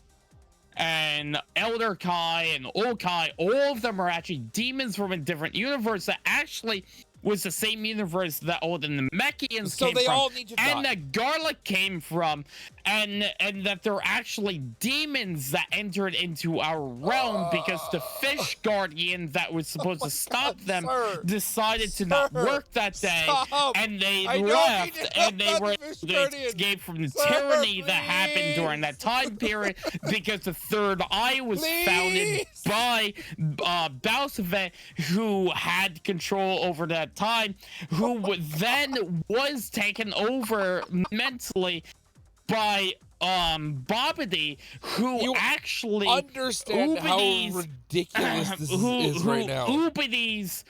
and Elder Kai and Old Kai, all of them are actually demons from a different universe that actually was the same universe that all the Namekians So came they from, all need to and die. that Garlic came from, and that they're actually demons that entered into our realm because the fish guardian that was supposed to stop them sir. decided to not Sir, work that day, stop. and they I don't need left, to and they help were the fish able to guardian. escape from the Sir, tyranny that happened during that please. time period because the Third Eye was founded Please. by Balsavet, who had control over that time, who then was taken over mentally by Bobbity, who You actually Understand how Oobity's- ridiculous this who is right now. Oobity's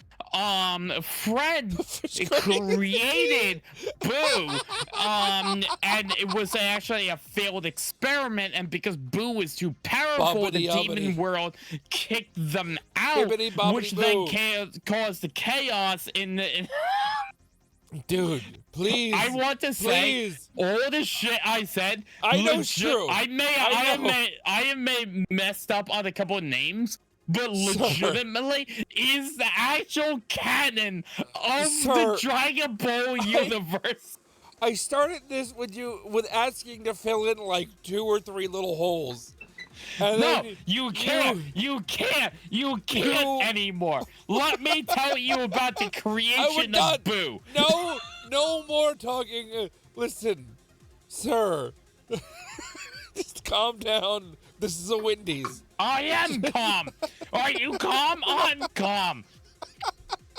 friend Fish created Boo, and it was actually a failed experiment, and because Boo was too powerful, the Bobbity demon ubbity. world kicked them out, Bibbidi bobbidi which then boo. caused the chaos in the. Dude, please. I want to say please. all the shit I said. I know it's true. I have messed up on a couple of names, but legitimately is the actual canon of Sir. the Dragon Ball universe. I started this with asking to fill in like 2 or 3 little holes. And No, then you can't anymore. Let me tell you about the creation done. of Boo. No more talking. Listen, sir. Just calm down. This is a Wendy's. I am calm. Are you calm? I'm calm.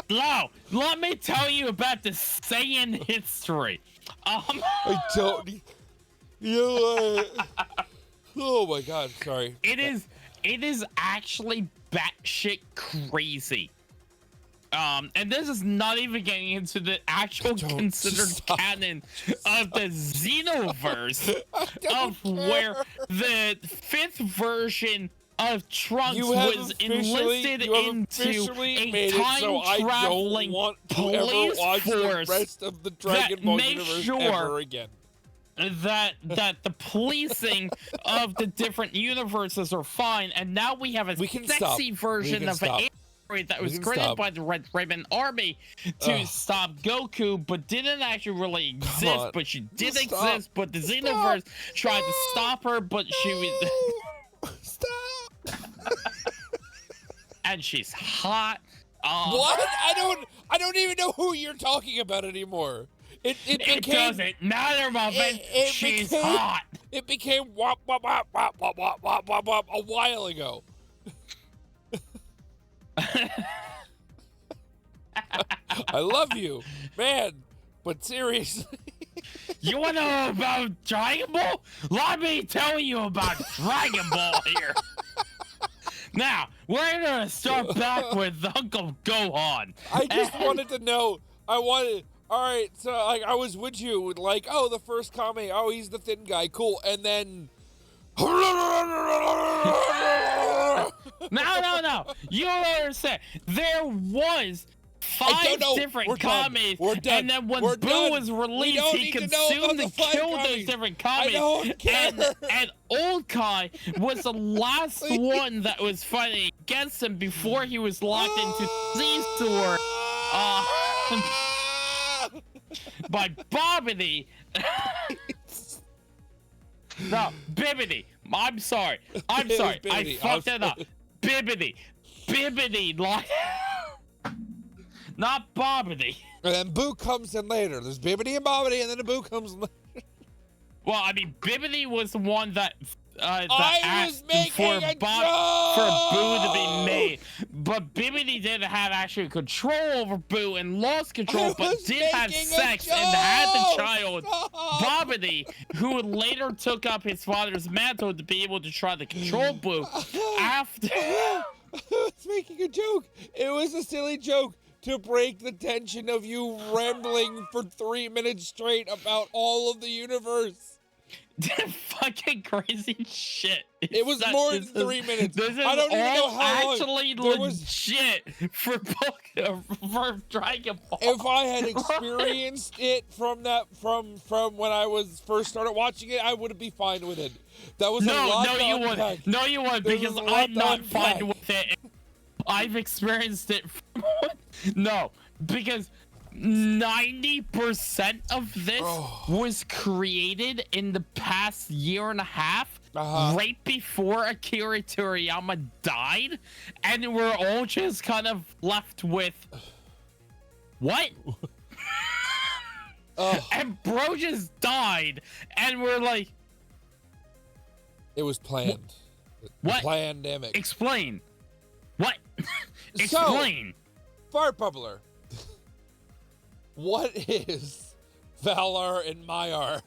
No, let me tell you about the Saiyan history. I don't. You know what? Oh my God! Sorry. It is actually batshit crazy. And this is not even getting into the actual Don't considered stop. canon of the Xenoverse, of where the 5th version of Trunks You have was officially- enlisted you have into officially a made it so I don't time-traveling want to ever police watch the force rest of the Dragon that Ball makes universe sure ever again. that the policing of the different universes are fine, and now we have a We can sexy stop. version can of stop. an android that We was can created stop. by the Red Raven Army to Ugh. stop Goku, but didn't actually really exist. on. But she did Stop. exist. But the Xenoverse tried to stop her, but she was, Stop. and she's hot. What? I don't even know who you're talking about anymore. It It became doesn't matter, Muffin. it She's became- hot. it became wop wop wop wop wop wop wop wop wop a while ago. I love you, man, but seriously. You want to know about Dragon Ball? Let me tell you about Dragon Ball here. Now, we're going to start back with Uncle Gohan. I just And- wanted to know. All right, so like I was with you, like, oh, the first Kame, oh, he's the thin guy, cool, and then. No. You don't understand. There was I don't 5 know. different We're done. Kames, We're done. and then when We're Boo done. was We released, don't he need to know about consumed the and 5 killed those Kames. different I Kames. don't care. And Old Kai was the last one that was fighting against him before he was locked into Z-Sword by Bobbity. No, Bibbity. I'm sorry. It was I Bibbidi. fucked it up. Bibbity, like, not Bobbity. And then Boo comes in later. There's Bibbidi and Bobbidi, and then the Boo comes in later. Well, I mean, Bibbity was the one that I was asked making for a for Boo to be joke! made, but Bibbity didn't have actual control over Boo and lost control, I but was did have making a sex and had the joke! child. Stop! Bobbity, who later took up his father's mantle to be able to try to control Boo after. I was making a joke. It was a silly joke to break the tension of you rambling for 3 minutes straight about all of the universe. Fucking crazy shit. It was more than 3 minutes. This is I don't even know all how long. actually There was- legit for Dragon Ball. If I had experienced it from when I was first started watching it, I would be fine with it. That was a lot to you unpack. wouldn't. No, you wouldn't, There because was a lot I'm to not unpack. fine with it. I've experienced it. No, because 90% of this was created in the past year and a half, right before Akira Toriyama died, and we're all just kind of left with what? And bro just died, and we're like, It was planned. What? Plandemic. explain. What? So- Explain. Fart bubbler. What is Valar and Maiar?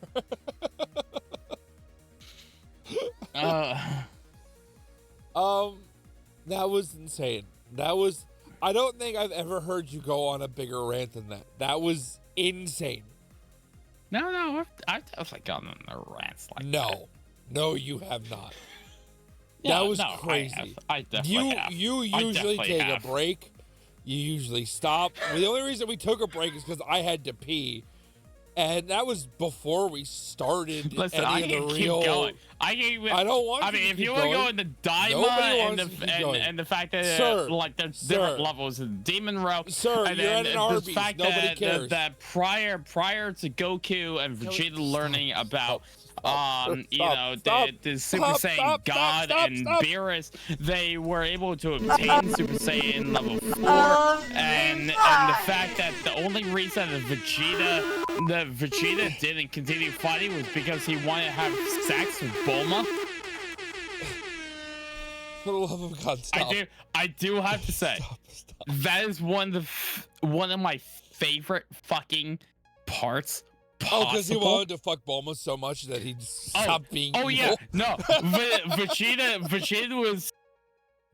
That was insane. I don't think I've ever heard you go on a bigger rant than that. That was insane. No, I've definitely gone on the rants like that. No, you have not. Yeah, That was no, crazy. I definitely have. You I usually definitely take have. a break. You usually stop. The only reason we took a break is because I had to pee. And that was before we started Listen, I any of can the keep real... going. I don't want I you mean, to if keep you want to go going. into Daima Nobody and wants you to keep going. the fact that Sir, like there's sir. different levels of Demon Row, Sir, and you're then at an the Arby's. fact Nobody that, cares. that prior to Goku and Vegeta learning about stop, the Super Saiyan God and Beerus, they were able to obtain Super Saiyan level 4, and the fact that the only reason that Vegeta didn't continue fighting was because he wanted to have sex with Bulma. For the love of God, stop. I do have to say Stop. that is one of my favorite fucking parts possible. Oh, because he wanted to fuck Bulma so much that he stopped being evil. yeah, no, Vegeta was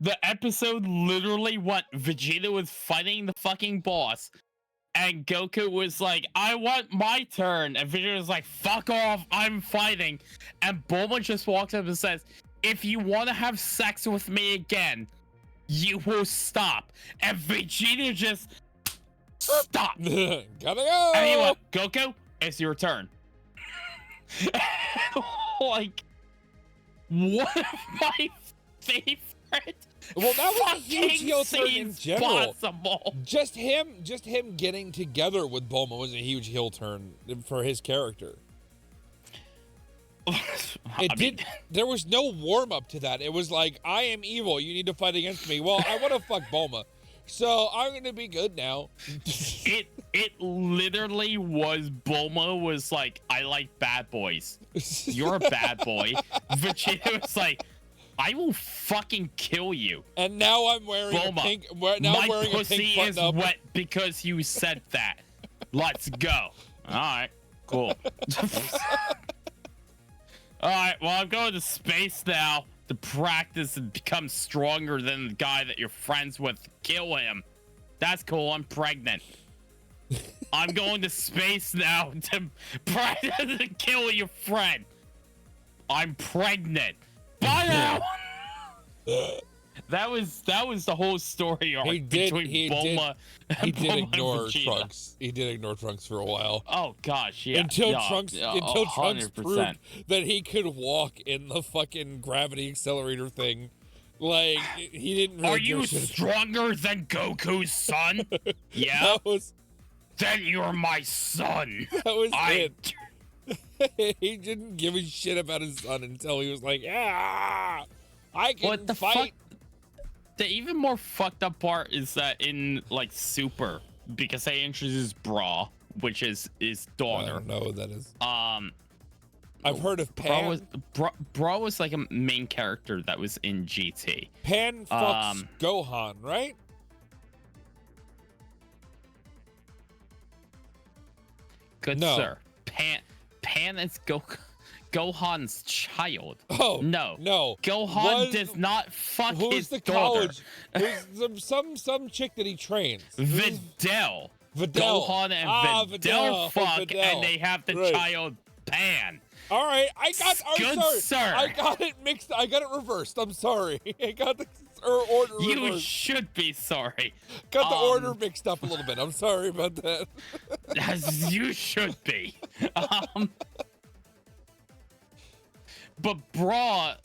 the episode literally what Vegeta was fighting the fucking boss, and Goku was like, "I want my turn," and Vegeta was like, "Fuck off, I'm fighting," and Bulma just walks up and says, "If you want to have sex with me again, you will stop," and Vegeta just stopped. Gotta go. And he went, "Goku, it's your turn." Like, one of my favorite Well, that was a huge fucking heel turn in scenes general. possible. Just him getting together with Bulma was a huge heel turn for his character. There was no warm up to that. It was like, I am evil. You need to fight against me. Well, I want to fuck Bulma, so I'm gonna be good now. It literally was. Bulma was like, "I like bad boys. You're a bad boy." Vegeta was like, "I will fucking kill you." And now I'm wearing Bulma, a pink. Now I'm my wearing a pussy pink is button-up. wet because you said that. Let's go. All right, cool. All right, well, I'm going to space now to practice and become stronger than the guy that you're friends with. Kill him. That's cool. I'm pregnant. I'm going to space now to practice and kill your friend. I'm pregnant. Bye now. That was the whole story arc between Bulma and He did Bulma ignore and Vegeta. Trunks. He did ignore Trunks for a while. Oh gosh, yeah. Until yeah, Trunks yeah, proved 100%. that he could walk in the fucking gravity accelerator thing. Like, he didn't really Are give you a shit. stronger than Goku's son? Yeah. Then you're my son. That was it. He didn't give a shit about his son until he was like, "Yeah, I can What the fight." fuck? The even more fucked up part is that in like Super, because they introduced Bra, which is his I daughter. don't know what that is. Um, I've heard of Bra Pan. was Bra was like a main character that was in GT. Pan fucks Gohan, right? Good No. sir. Pan is Gohan's child. Oh No. Gohan does not fuck Who's his the daughter. college? Who's some chick that he trains? Videl. Videl. Gohan and Videl. Videl fuck, Videl. and they have the Right. child Pan. All right, I'm Good sorry. sir. I got it mixed. I got it reversed. I'm sorry. I got the order You reversed. should be sorry. Got the order mixed up a little bit. I'm sorry about that. As you should be. But Bra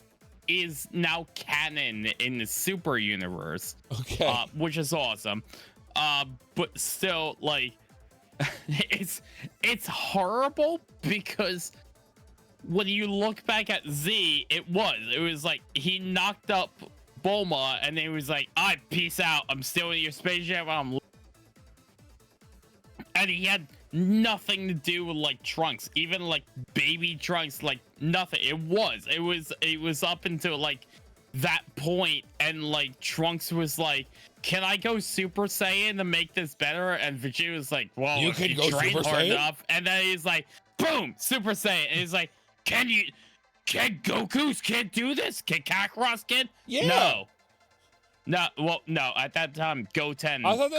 is now canon in the Super Universe. Okay. Which is awesome. But still, like, it's horrible because when you look back at Z, it was like he knocked up Bulma and then he was like, "I peace out. I'm still in your spaceship. And he had nothing to do with like Trunks, even like baby Trunks, like nothing. It was up until like that point, and like Trunks was like, "Can I go Super Saiyan to make this better?" And Vegeta was like, "Well, You if can you go train Super hard Saiyan?" enough." And then he's like, "Boom, Super Saiyan." And he's like, "Can you can Goku's kid do this? Can Kakarot's kid? Yeah. No, well, no. At that time, Goten I thought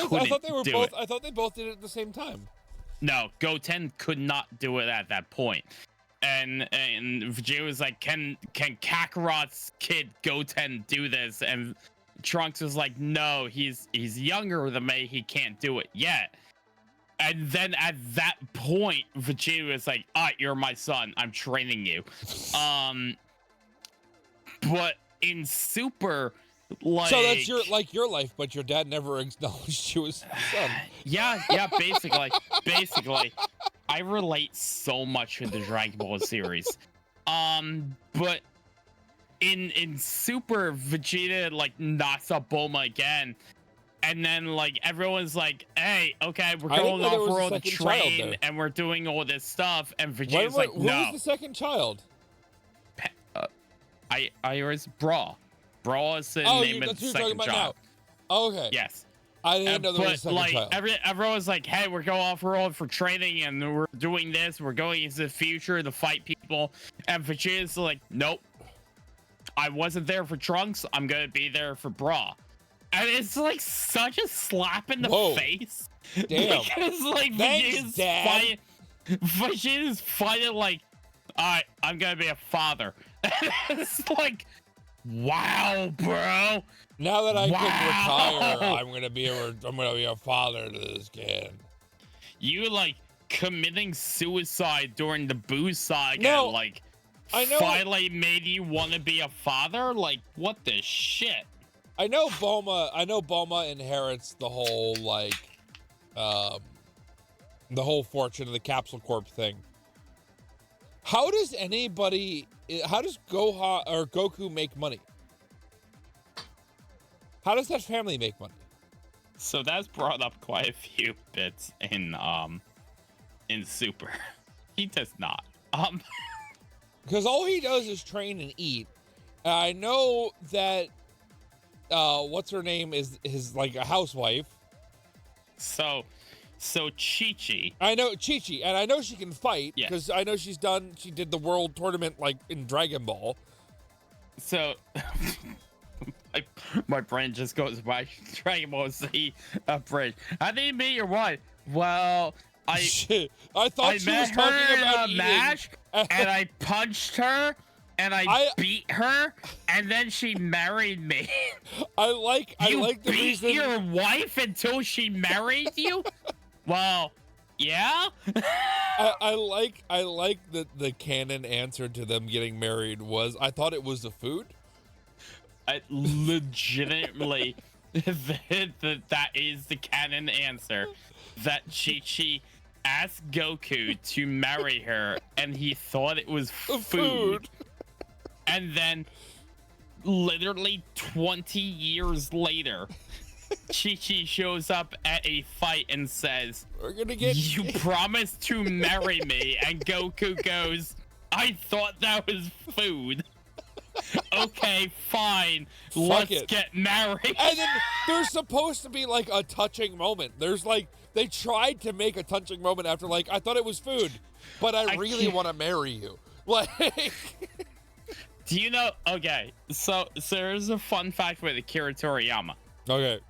they were do both. it. I thought they both did it at the same time. No, Goten could not do it at that point. And Vegeta was like, can Kakarot's kid Goten do this? And Trunks was like, no, he's younger than me. He can't do it yet. And then at that point, Vegeta was like, all right, you're my son. I'm training you. But in Super, like, So that's your life, but your dad never acknowledged you as his son. yeah, basically. I relate so much to the Dragon Ball series. But in Super, Vegeta like knocks up Bulma again. And then like everyone's like, hey, okay, we're I didn't going know there off was a world to second child train there. and we're doing all this stuff. And Wait, Vegeta's like, who no. was the second child? I was Brawl. Brawl is the name of that's the what you're talking second about child. now. Oh, okay. Yes. I didn't know there was a But second like child. everyone's like, hey, we're going off road for training and we're doing this. We're going into the future to fight people. And Vegeta's like, nope. I wasn't there for Trunks. I'm gonna be there for Bra. And it's like such a slap in the Whoa. face. Damn. Because like Thanks, Dad. Vegeta's fighting like, all right, I'm gonna be a father. It's like, wow, bro. Now that I Wow. can retire, I'm gonna be a father to this kid. You like committing suicide during the Boo saga, No, like I know- finally made you want to be a father? Like, what the shit? I know Bulma inherits the whole like, the whole fortune of the Capsule Corp thing. How does Gohan or Goku make money? How does that family make money? So that's brought up quite a few bits in Super. He does not. Because all he does is train and eat. And I know that what's her name is like a housewife. So Chi-Chi. I know Chi-Chi, and I know she can fight Yes. because I know she did the world tournament like in Dragon Ball. So my brain just goes by Dragon Ball Z bridge. How did you meet your wife? Well, I thought she was met talking her about in a eating. match, and I punched her, and I beat her, and then she married me. I like the beat reason. your wife until she married you? Well, yeah. I like that the canon answer to them getting married was I thought it was the food. I legitimately that is the canon answer, that Chi-Chi asked Goku to marry her and he thought it was food. And then literally 20 years later, Chi-Chi shows up at a fight and says, We're gonna get you promised to marry me. And Goku goes, I thought that was food. Okay, fine. Let's it. get married. And then there's supposed to be like a touching moment. There's like they tried to make a touching moment after like I thought it was food, but I really can't- want to marry you. Like Do you know? Okay, so there's a fun fact with Akira Toriyama. okay.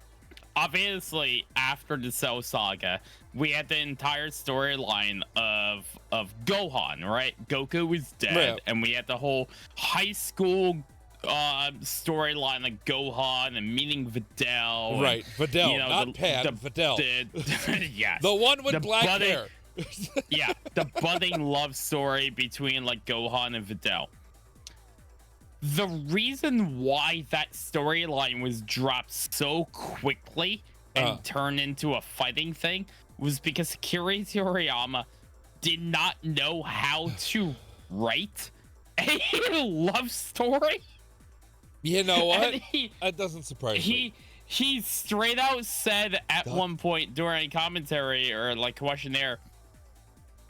Obviously, after the Cell Saga, we had the entire storyline of Gohan, right? Goku was dead, Yeah. and we had the whole high school storyline of Gohan and meeting Videl. and, Right, Videl, you know, not Pan, Videl. Yes. The one with The black budding- hair. Yeah, the budding love story between like Gohan and Videl. The reason why that storyline was dropped so quickly and turned into a fighting thing was because Akira Toriyama did not know how to write a love story. You know what? And That doesn't surprise me. he straight out said at one point during a commentary or like questionnaire,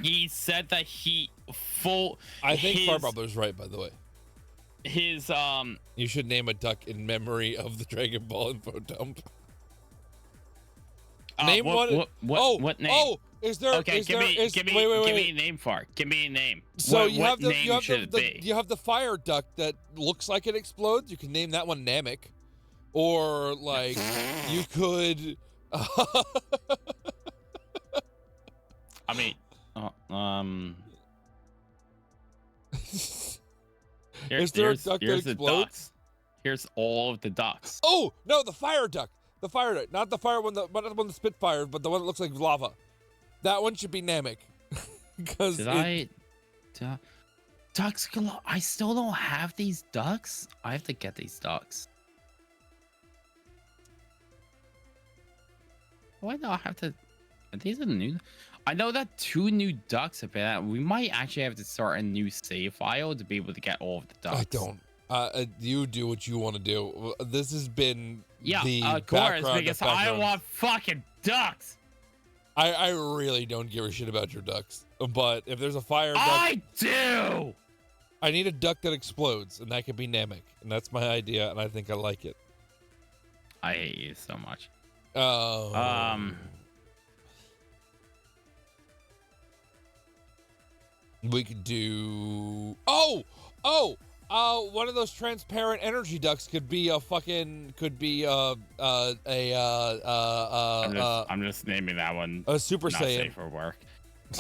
he said that I think Far Brother's right, by the way. his You should name a duck in memory of the Dragon Ball info dump. Name one. what name? Oh, is there? Okay, is give there, me, is, give me, wait, wait, give wait. me a name for it. Give me a name. So what, you what have the name you have should the, it be? you have the fire duck that looks like it explodes. You can name that one Namek, or like you could. I mean, Is there a duck that here's the explodes? ducks. Here's all of the ducks. Oh no, the fire duck. The fire duck, not the fire one that, not the one that spit fire, but the one that looks like lava. That one should be Namek, because Ducks galore. I still don't have these ducks. I have to get these ducks. Why do I have to? Are these are new? I know that 2 new ducks have been out. We might actually have to start a new save file to be able to get all of the ducks. I don't. You do what you want to do. This has been Yeah, the of course, background because of I background. want fucking ducks. I really don't give a shit about your ducks. But if there's a fire duck, I do. I need a duck that explodes, and that could be Namek. And that's my idea, and I think I like it. I hate you so much. We could do. One of those transparent energy ducks could be a fucking. Could be I'm just naming that one. a Super Not Saiyan. safe for work.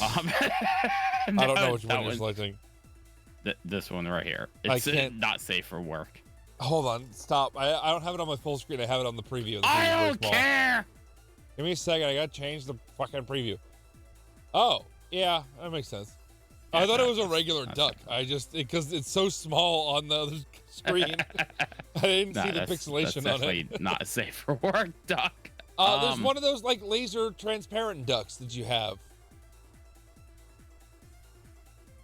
I don't know which one you're selecting. This one right here. I It's can't- not safe for work. Hold on, stop. I don't have it on my full screen. I have it on the preview. The I preview's very don't small. care. Give me a second. I gotta change the fucking preview. Oh, yeah, that makes sense. I thought it was a regular duck. I just because it's so small on the other screen, I didn't see the pixelation that's on it. definitely not a safe for work duck. There's one of those like laser transparent ducks that you have.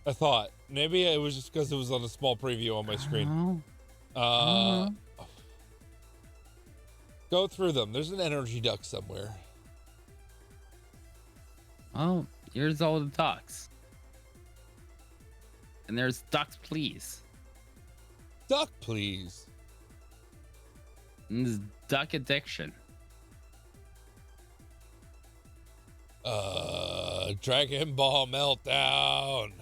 I thought maybe it was just because it was on a small preview on my screen. Go through them. There's an energy duck somewhere. Oh, here's all the ducks. And there's ducks, please. Duck, please. And there's duck addiction. Dragon Ball Meltdown.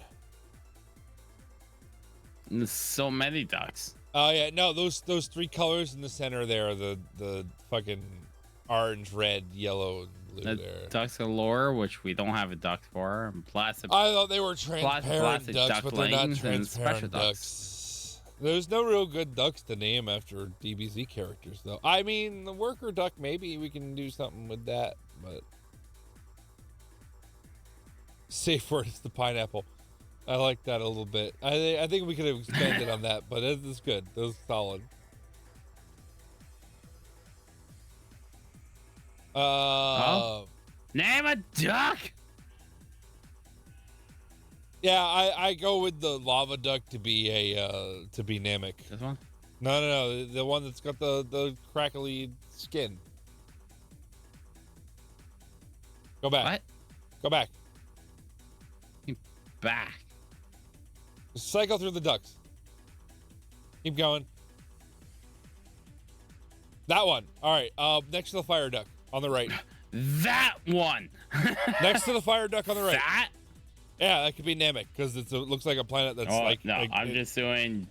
And there's so many ducks. Oh yeah, no, those 3 colors in the center there are the fucking orange, red, yellow, and blue The there. ducks galore, which we don't have a duck for. And plastic. I thought they were transparent plastic ducks, but they're not ducklings and special transparent ducks. There's no real good ducks to name after DBZ characters, though. I mean, the worker duck, maybe we can do something with that, but safe word is the pineapple. I like that a little bit. I think we could have expanded on that, but it was good. That was solid. Name a duck. Yeah, I go with the lava duck to be Namek. This one. No, the one that's got the crackly skin. Go back. What? Go back. Back. Cycle through the ducks. Keep going. That one. All right. Next to the fire duck on the right. That one. Next to the fire duck on the right. That. Yeah, that could be Namek because it looks like a planet that's Oh, like. no, like, I'm just doing.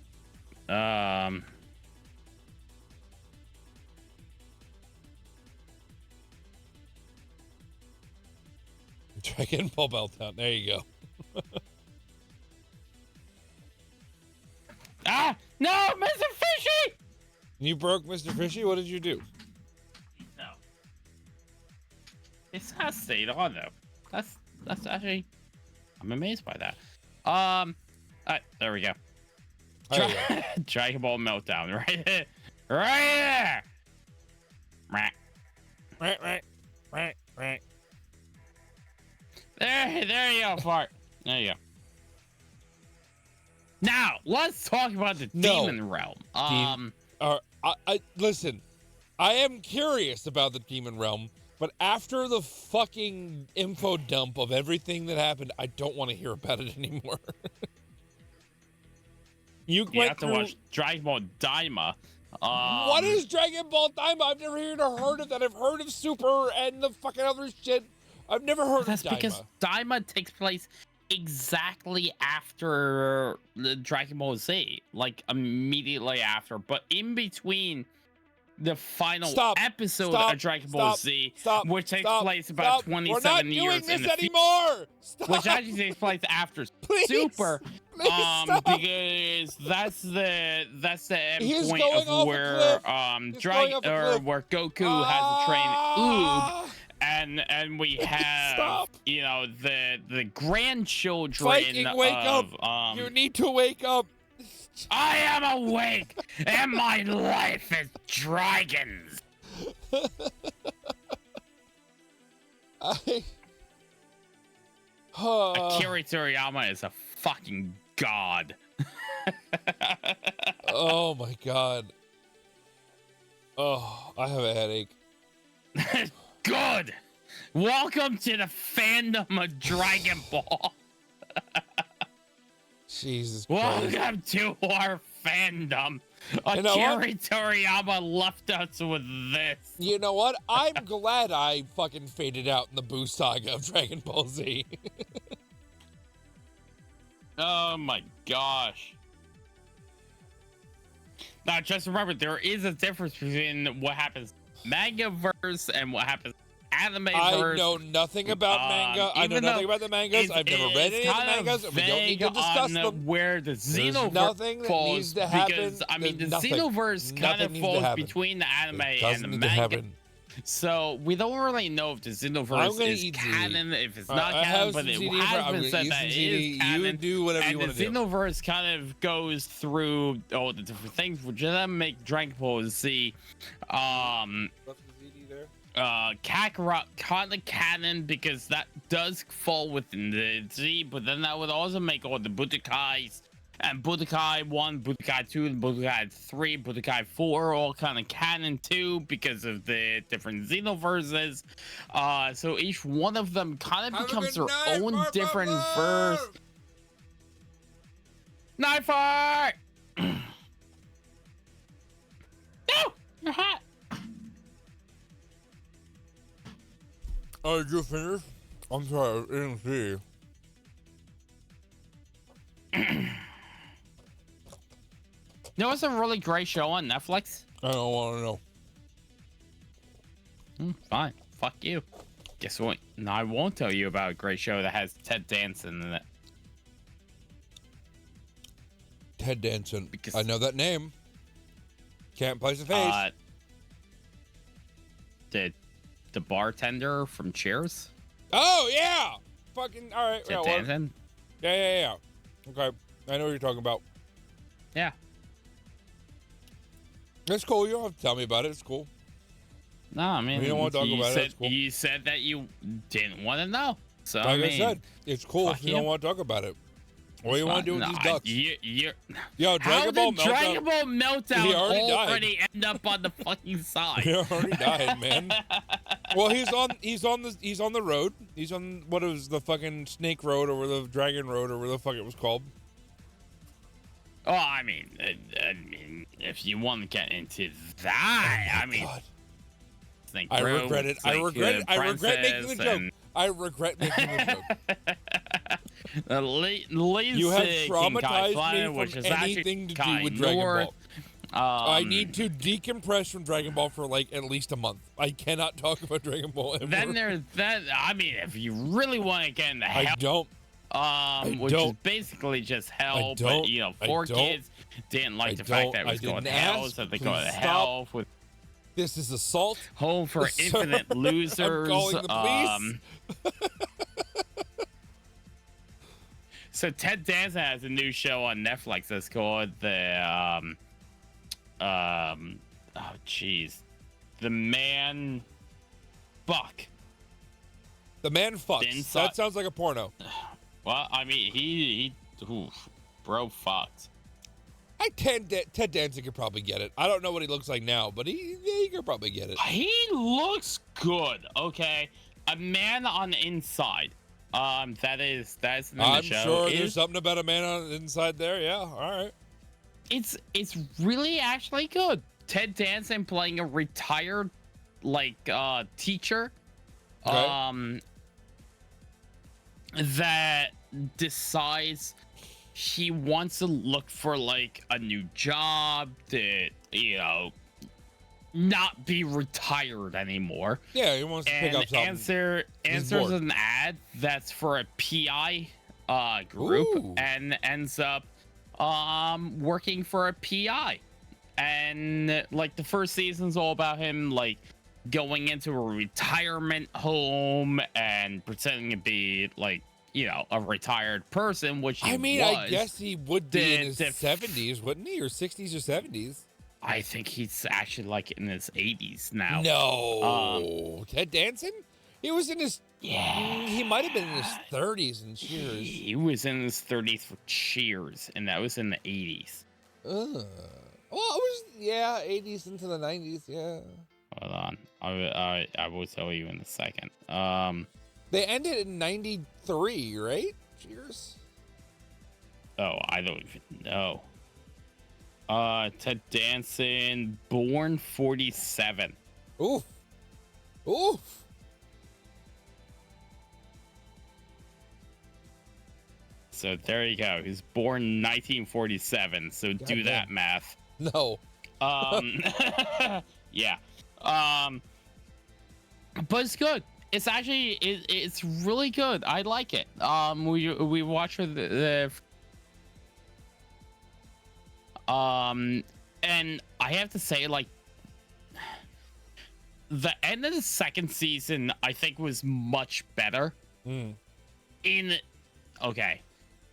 Dragon Ball Meltdown. There you go. Ah! No, Mr. Fishy! You broke Mr. Fishy. What did you do? No. It's not stayed on though. That's actually. I'm amazed by that. Alright, there we go. There you go. Dragon Ball Meltdown, right there. Right there! Right. Right. There you go, Fart. There you go. Now, let's talk about the No. Demon Realm. I listen. I am curious about the Demon Realm, but after the fucking info dump of everything that happened, I don't want to hear about it anymore. You you went have to through. watch Dragon Ball Daima. What is Dragon Ball Daima? I've never even heard of that. I've heard of Super and the fucking other shit. I've never heard That's of Daima. because Daima takes place exactly after the Dragon Ball Z, like immediately after, but in between the final episode of Dragon Ball Z, which takes place about 27 years in the future, anymore. which actually takes place after Super, because that's the end point of where where Goku has to train Oob. And we have you know the grandchildren Viking, wake up! You need to wake up. I am awake, and my life is dragons. Akira Toriyama is a fucking god. Oh my god. Oh, I have a headache. Good. Welcome to the fandom of Dragon Ball. Jesus Christ. Welcome to our fandom. You know what? Akira Toriyama left us with this. You know what? I'm glad I fucking faded out in the Boo saga of Dragon Ball Z. Oh my gosh. Now, just remember, there is a difference between what happens manga-verse and what happens anime-verse. I know nothing about manga. I know nothing about the mangas. I've never read any of the mangas. And we don't need to discuss them. Where the Xenoverse falls, because I mean, the Xenoverse kind of falls between the anime and the manga. So we don't really know if the Xenoverse is canon, if it's not canon, but it has been said that it is canon. You do whatever you want to do. And the Xenoverse kind of goes through all the different things, which then make Dragon Ball Z, Kakarot kind of canon, because that does fall within the Z, but then that would also make all the Budokais, and Budokai 1, Budokai 2, and Budokai 3, Budokai 4 all kind of canon too, because of the different Xenoverses. So each one of them kind of becomes their own different verse. Knife fight! No! You're hot! Oh, did you finish? I'm sorry, I didn't see. You know what's a really great show on Netflix? I don't want to know. Fine. Fuck you. Guess what? No, I won't tell you about a great show that has Ted Danson in it. Ted Danson. Because, I know that name. Can't place a face. The bartender from Cheers? Oh, yeah! Fucking, all right. Ted Danson? Yeah. Okay. I know what you're talking about. Yeah. It's cool. You don't have to tell me about it. It's cool. No, I mean, you don't want to talk about it. It's cool. You said that you didn't want to know. So, like I said, it's cool if you don't want to talk about it. What do you want to do with these ducks? Yo, Dragon Ball Meltdown. Dragon Ball Meltdown already end up on the fucking side? He already died, man. Well, he's on the road. He's on what is the fucking Snake Road or the Dragon Road or where the fuck it was called. Oh, I mean, if you want to get into that, Snake I Road, regret it. I regret making the joke. I regret making the joke. You have traumatized me from anything to do with Dragon Ball. I need to decompress from Dragon Ball for like at least a month. I cannot talk about Dragon Ball ever. Then there's that. I mean, if you really want to get into hell, which is basically just hell, but you know, 4 kids didn't like the fact that it was going to hell, so they go to hell with. This is assault. Home for Infinite Losers. I'm calling the police. So Ted Danson has a new show on Netflix that's called the The Man Buck. The Man Fucks. That sounds like a porno. Well, I mean, he bro fucked. Ted Danson could probably get it. I don't know what he looks like now, but he could probably get it. He looks good. Okay, a man on the inside. That's the name of the show. I'm sure there's something about a man on the inside there. Yeah, all right. It's really actually good. Ted Danson playing a retired teacher. Okay. that decides he wants to look for like a new job to, not be retired anymore. Yeah, he wants to pick And up something. answers bored. an ad that's for a PI group Ooh. and ends up working for a PI. And like the first season's all about him like going into a retirement home and pretending to be like, a retired person, which he I mean, was. I guess he would be in his the- 70s, wouldn't he? Or 60s or 70s? I think he's actually like in his 80s now. No. Ted Danson? He was in his... Yeah. He might have been in his 30s in Cheers. He was in his 30s for Cheers, and that was in the 80s. Well, it was, 80s into the 90s, yeah. Hold on, I will tell you in a second. They ended in 93, right? Cheers? Oh, I don't even know. Ted Danson, born 47. Oof. Oof. So there you go. He's born 1947. So do Goddamn. that math. No. Yeah. But it's good. It's actually it's really good. I like it. We watched the and I have to say, like, the end of the second season I think was much better. Mm. Okay.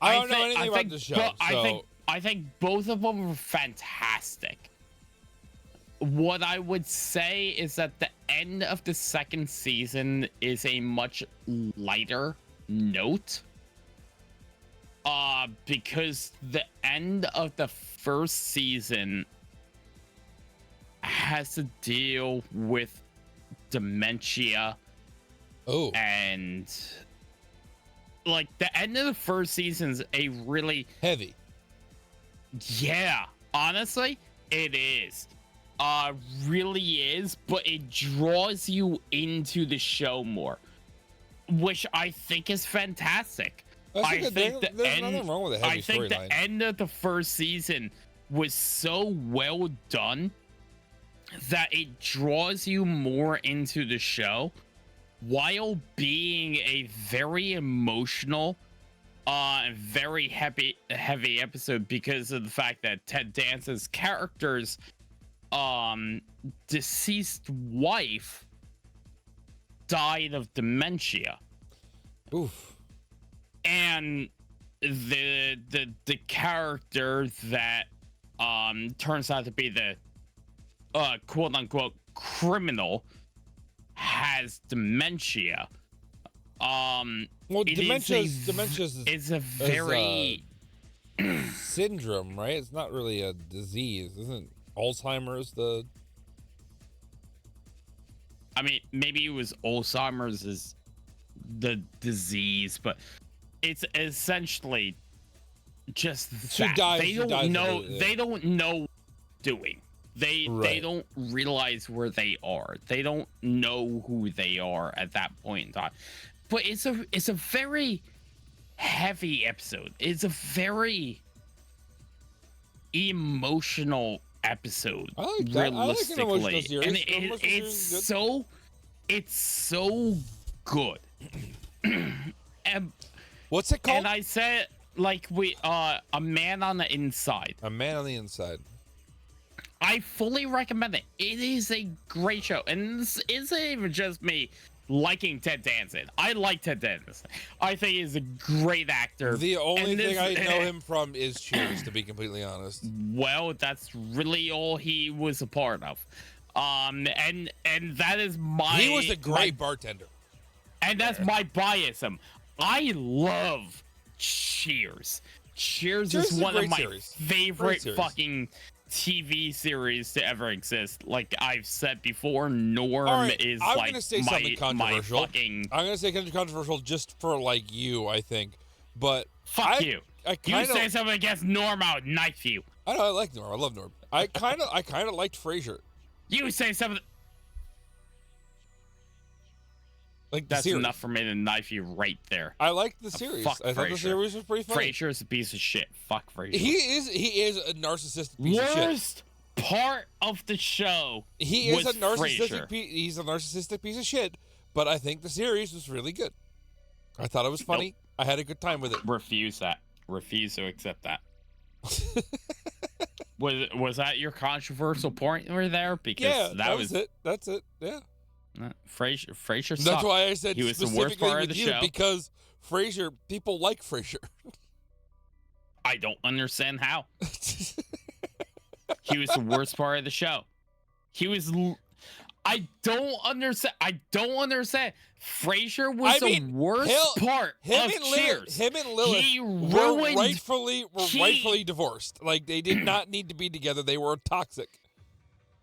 I don't know anything about the show, so... I think both of them were fantastic. What I would say is that the end of the second season is a much lighter note. Because the end of the first season has to deal with dementia. Oh. And like the end of the first season's a really Heavy. Yeah, honestly, it is. Really is, but it draws you into the show more, which I think is fantastic. I think there's nothing wrong with a heavy I think storyline. the end of the first season was so well done that it draws you more into the show while being a very emotional very heavy episode because of the fact that Ted Danson's character's deceased wife died of dementia. Oof. And the character that turns out to be the quote unquote criminal has dementia. Well, it dementia's is a very syndrome, right? It's not really a disease. Isn't Alzheimer's the... I mean, maybe it was Alzheimer's is the disease, but it's essentially just that. They don't know. They don't know what they're doing. They don't realize where they are. They don't know who they are at that point in time. But it's a very heavy episode. It's a very emotional episode. I like that. I like an emotional Realistically, series. and Emotional series is good. it's so good. And What's it called? and I said like A Man on the Inside. A Man on the Inside. I fully recommend it. It is a great show, and this isn't even just me liking Ted Danson. I like Ted Danson. I think he's a great actor. The only And thing I this- know him from is Cheers, to be completely honest. Well, that's really all he was a part of. And that is my. He was a great bartender. And that's my biasm. I love Cheers. Cheers Cheers is is a one of great my series. Great favorite series. fucking TV series to ever exist. Like I've said before, Norm All right, is I'm like gonna say my, something controversial. my fucking I'm gonna say controversial just for like you, I think. But fuck you. I You kind say of, something against Norm, I'll knife you. I know I like Norm. I love Norm. I kind of liked Frasier. You say something. Like the That's series. enough for me to knife you right there. I liked the series. fuck I thought the Frasier. series was pretty funny. Frasier is a piece of shit. Fuck Frasier. He is a narcissistic piece of shit. Worst part of the show. He is a was narcissistic. Frasier. He's a narcissistic piece of shit. But I think the series was really good. I thought it was funny. I had a good time with it. Refuse that. Refuse to accept that. Was that your controversial point right there? Because Yeah, that was it. That's it. Yeah. Frasier That's sucked. why I said He was the specifically worst part of with the you show. because Frasier. People like Frasier. I don't understand how. He was the worst part of the show. He was. I don't understand. Frasier was I mean, the worst part Him of and Cheers. Him and Lilith He were ruined. rightfully divorced. Like they did not need to be together. They were toxic.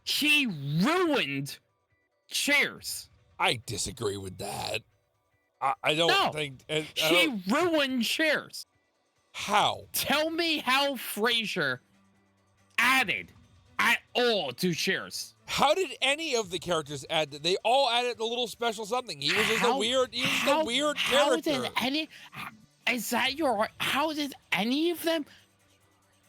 He ruined Cheers. I disagree with that. I don't No, think. He ruined Cheers. How? Tell me how Frasier added at all to Cheers. How did any of the characters add that? They all added a little special something. He was just a weird. He was just a weird character. How did any? Is that your? How did any of them?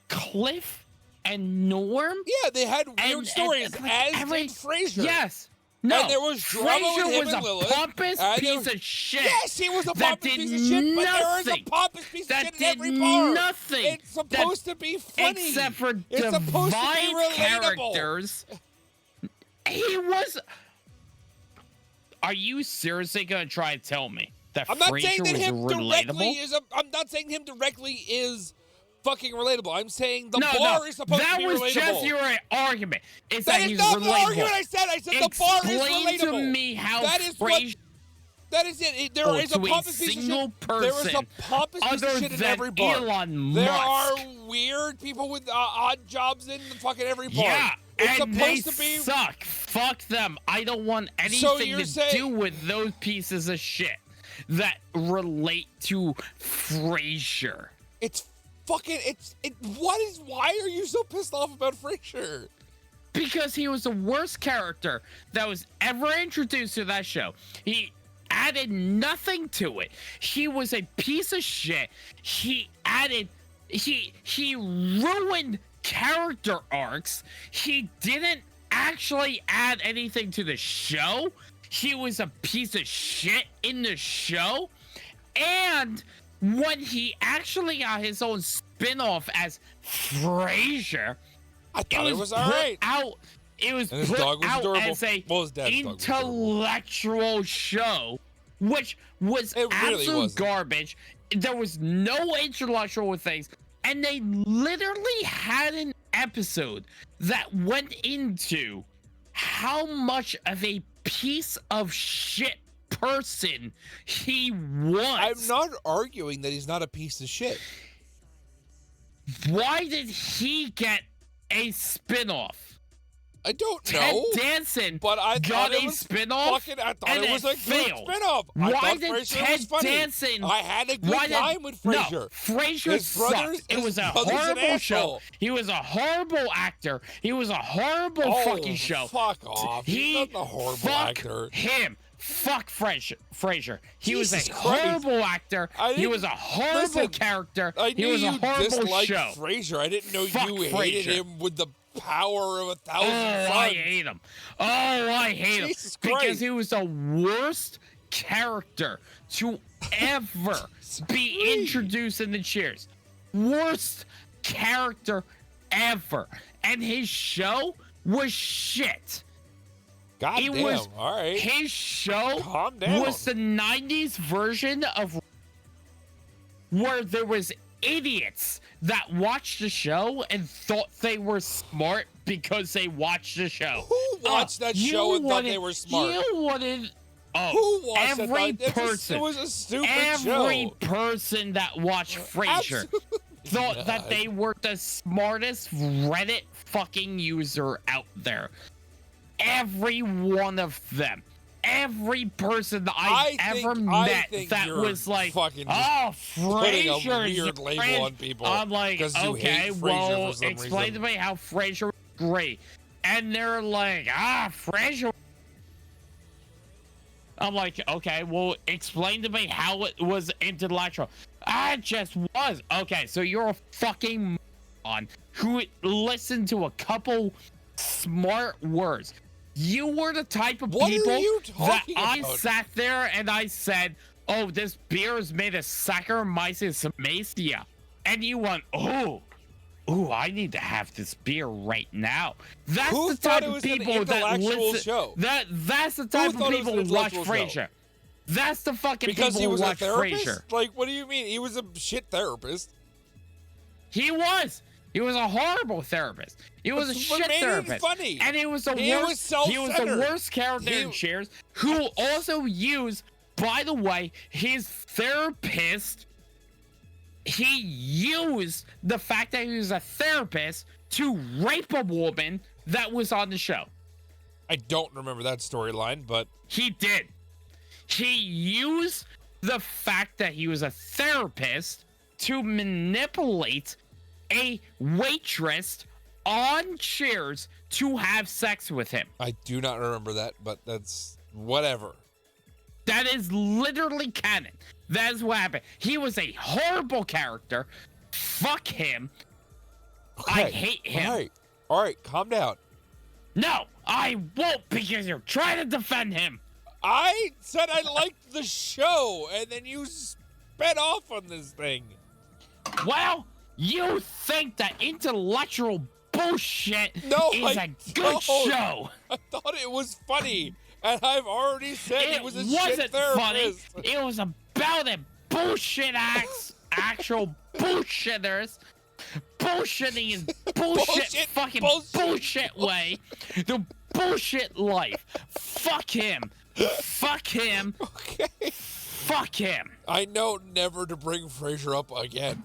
Cliff and Norm? Yeah, they had weird And- stories, like, as every- did Frasier. Yes. No. And there was drama Frasier with him was and a Lilith, pompous and there piece was- of shit. Yes, he was a that pompous did piece of shit, but there is a nothing. pompous piece of That shit in did every part. nothing. It's supposed to be funny. Except for it's supposed to be divine relatable. characters. He was. Are you seriously gonna try to tell me that I'm not Frasier saying that was him directly relatable? is. I'm not saying him directly is fucking relatable. I'm saying the no, bar is supposed that to be was relatable. just your argument. It's that, That is he's not relatable. the argument I said. I said the bar is Explain relatable. to me how That is what- Frasier That is it. There or is a to a pompous piece of single shit. There is a person pompous piece of other shit in than every bar. Elon There Musk. are weird people with odd jobs in the fucking every bar. Yeah, it's and they supposed to be. suck. Fuck them. I don't want So anything you're to saying- do with those pieces of shit that relate to Frasier. It's fucking. Why are you so pissed off about Frasier? Because he was the worst character that was ever introduced to that show. He added nothing to it. He was a piece of shit. He ruined character arcs. He didn't actually add anything to the show. He was a piece of shit in the show. And when he actually got his own spin-off as Frasier, I thought it was all right. It was And his put dog was out adorable. as a Well, his dad's dog was adorable. intellectual show, which was It really absolute wasn't. garbage. There was no intellectual things, and they literally had an episode that went into how much of a piece of shit person he was. I'm not arguing that he's not a piece of shit. Why did he get a spin-off? I don't Ted know. Danson But I got thought it a was spin-off. I thought and it was a good failed. spin-off. I Why thought did Frasier Ted was funny. Danson? I had a good why did- time with Frasier. No, Frasier His brothers- sucked. It his was a brother's an horrible show. asshole. He was a horrible actor. He was a horrible Oh, fucking show. Fuck off. He's not a horrible fuck actor. him. Fuck Frasier. He was Jesus a Christ. horrible actor. I He didn't- was a horrible listen, character. I He knew was a you horrible disliked show. Frasier. I didn't know Fuck you hated Frasier. him with the power of 1,000 Oh, suns. I hate him. Oh, I hate Jesus him. Because Christ. he was the worst character to ever be introduced in the Cheers. Worst character ever. And his show was shit. God It damn. was All right. his show Calm down. was the 90s version of where there was idiots that watched the show and thought they were smart because they watched the show. Who watched that You show and thought they wanted- were smart? You wanted Who watched every it? It person, was a stupid every show. person that watched Frasier Absolutely thought not. that they were the smartest Reddit fucking user out there. Every one of them. Every person that I've ever met that you're was like, fucking oh, putting a Frasier's weird label great." on people I'm like, 'cause you okay, hate Frasier well, for some explain reason. to me how Frasier was great. And they're like, Frasier. I'm like, okay, well, explain to me how it was intellectual. I just was. Okay, so you're a fucking moron who listened to a couple smart words. You were the type of What are people you that talking I about? sat there and I said, oh, this beer is made of Saccharomyces cerevisiae. And you went, oh, I need to have this beer right now. That's Who the thought type it of was an people that intellectual listen. show? That's the type of thought it was people an who watch intellectual show? Frasier. That's the fucking Because people he who was a watch therapist? Frasier. Like, what do you mean? He was a shit therapist. He was. He was a horrible therapist. He was a That's shit what made it therapist. funny. And he was the He was worst. He was the self-centered. worst character He- in Cheers. Who also used, by the way, his therapist. He used the fact that he was a therapist to rape a woman that was on the show. I don't remember that storyline, but He did. He used the fact that he was a therapist to manipulate a waitress on Cheers to have sex with him. I do not remember that, but that's whatever. That is literally canon. That is what happened. He was a horrible character. Fuck him. I hate him. All right, calm down. No, I won't because you're trying to defend him. I said I liked the show, and then you sped off on this thing. Well, you think that intellectual bullshit No, is I a good don't. show. I thought it was funny, and I've already said he It was a wasn't shit funny. therapist. It was about a bullshit actual bullshitters. Bullshitting is bullshit, Bullshit, fucking bullshit. bullshit way. The bullshit life. Fuck him. Fuck him. Okay. Fuck him. I know never to bring Frasier up again.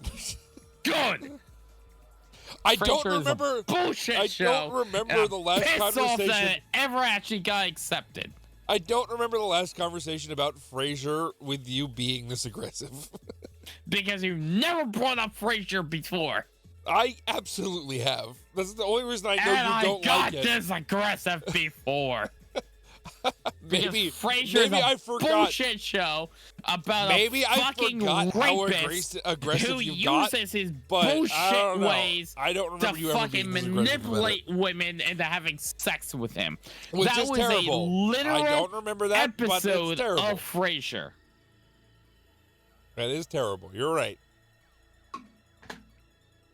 Good. I don't Frasier is a remember. bullshit I show. don't remember and I'm the last pissed off that conversation. it ever actually got accepted. I don't remember the last conversation about Frasier with you being this aggressive. Because you never brought up Frasier before. I absolutely have. That's the only reason I know And you I don't got like it. this aggressive before. Maybe, Because Frasier's maybe a I forgot. bullshit show about Maybe a I fucking forgot how rapist aggressive who you got. uses his but I bullshit don't know. ways I don't remember to you ever fucking being this aggressive about it. manipulate women into having sex with him. Which that is was terrible. a literal I don't remember that, but it's episode terrible. of Frasier. That is terrible. You're right.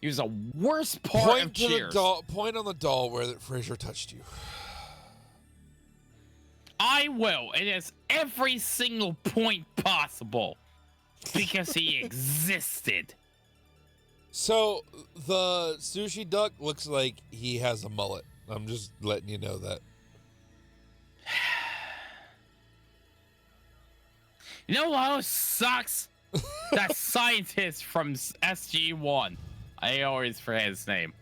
He was a worst part Point of to the Cheers. doll. Point on the doll where Frasier touched you. I will. It is every single point possible because he existed. So the sushi duck looks like he has a mullet. I'm just letting you know that. You know what else sucks? That scientist from SG-1. I always forget his name.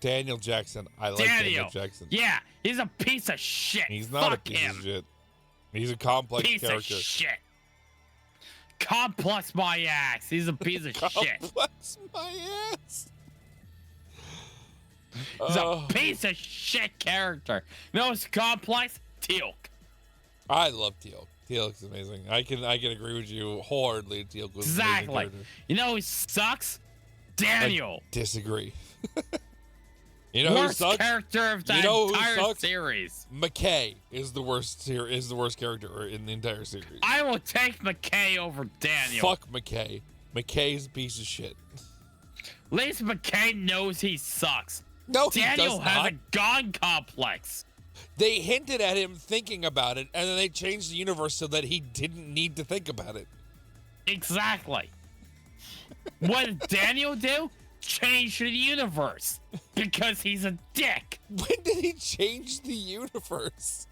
Daniel Jackson. I like Daniel Jackson. Yeah, he's a piece of shit. He's not Fuck a piece him. of shit. He's a complex Piece character. of shit. Complex my ass. He's a piece of shit. Complex my ass. He's a piece of shit character. You know what's complex? Teal'c. I love Teal'c. Teal'c's amazing. I can agree with you wholeheartedly. Teal'c was an amazing Exactly. character. You know who sucks? Daniel. Disagree. You know who Worst sucks? character of the You know who entire sucks? series. McKay is the worst character in the entire series. I will take McKay over Daniel. Fuck McKay. McKay's a piece of shit. At least McKay knows he sucks. No, he Daniel does has not. a God complex. They hinted at him thinking about it, and then they changed the universe so that he didn't need to think about it. Exactly. What did Daniel do? Change the universe. Because he's a dick. When did he change the universe?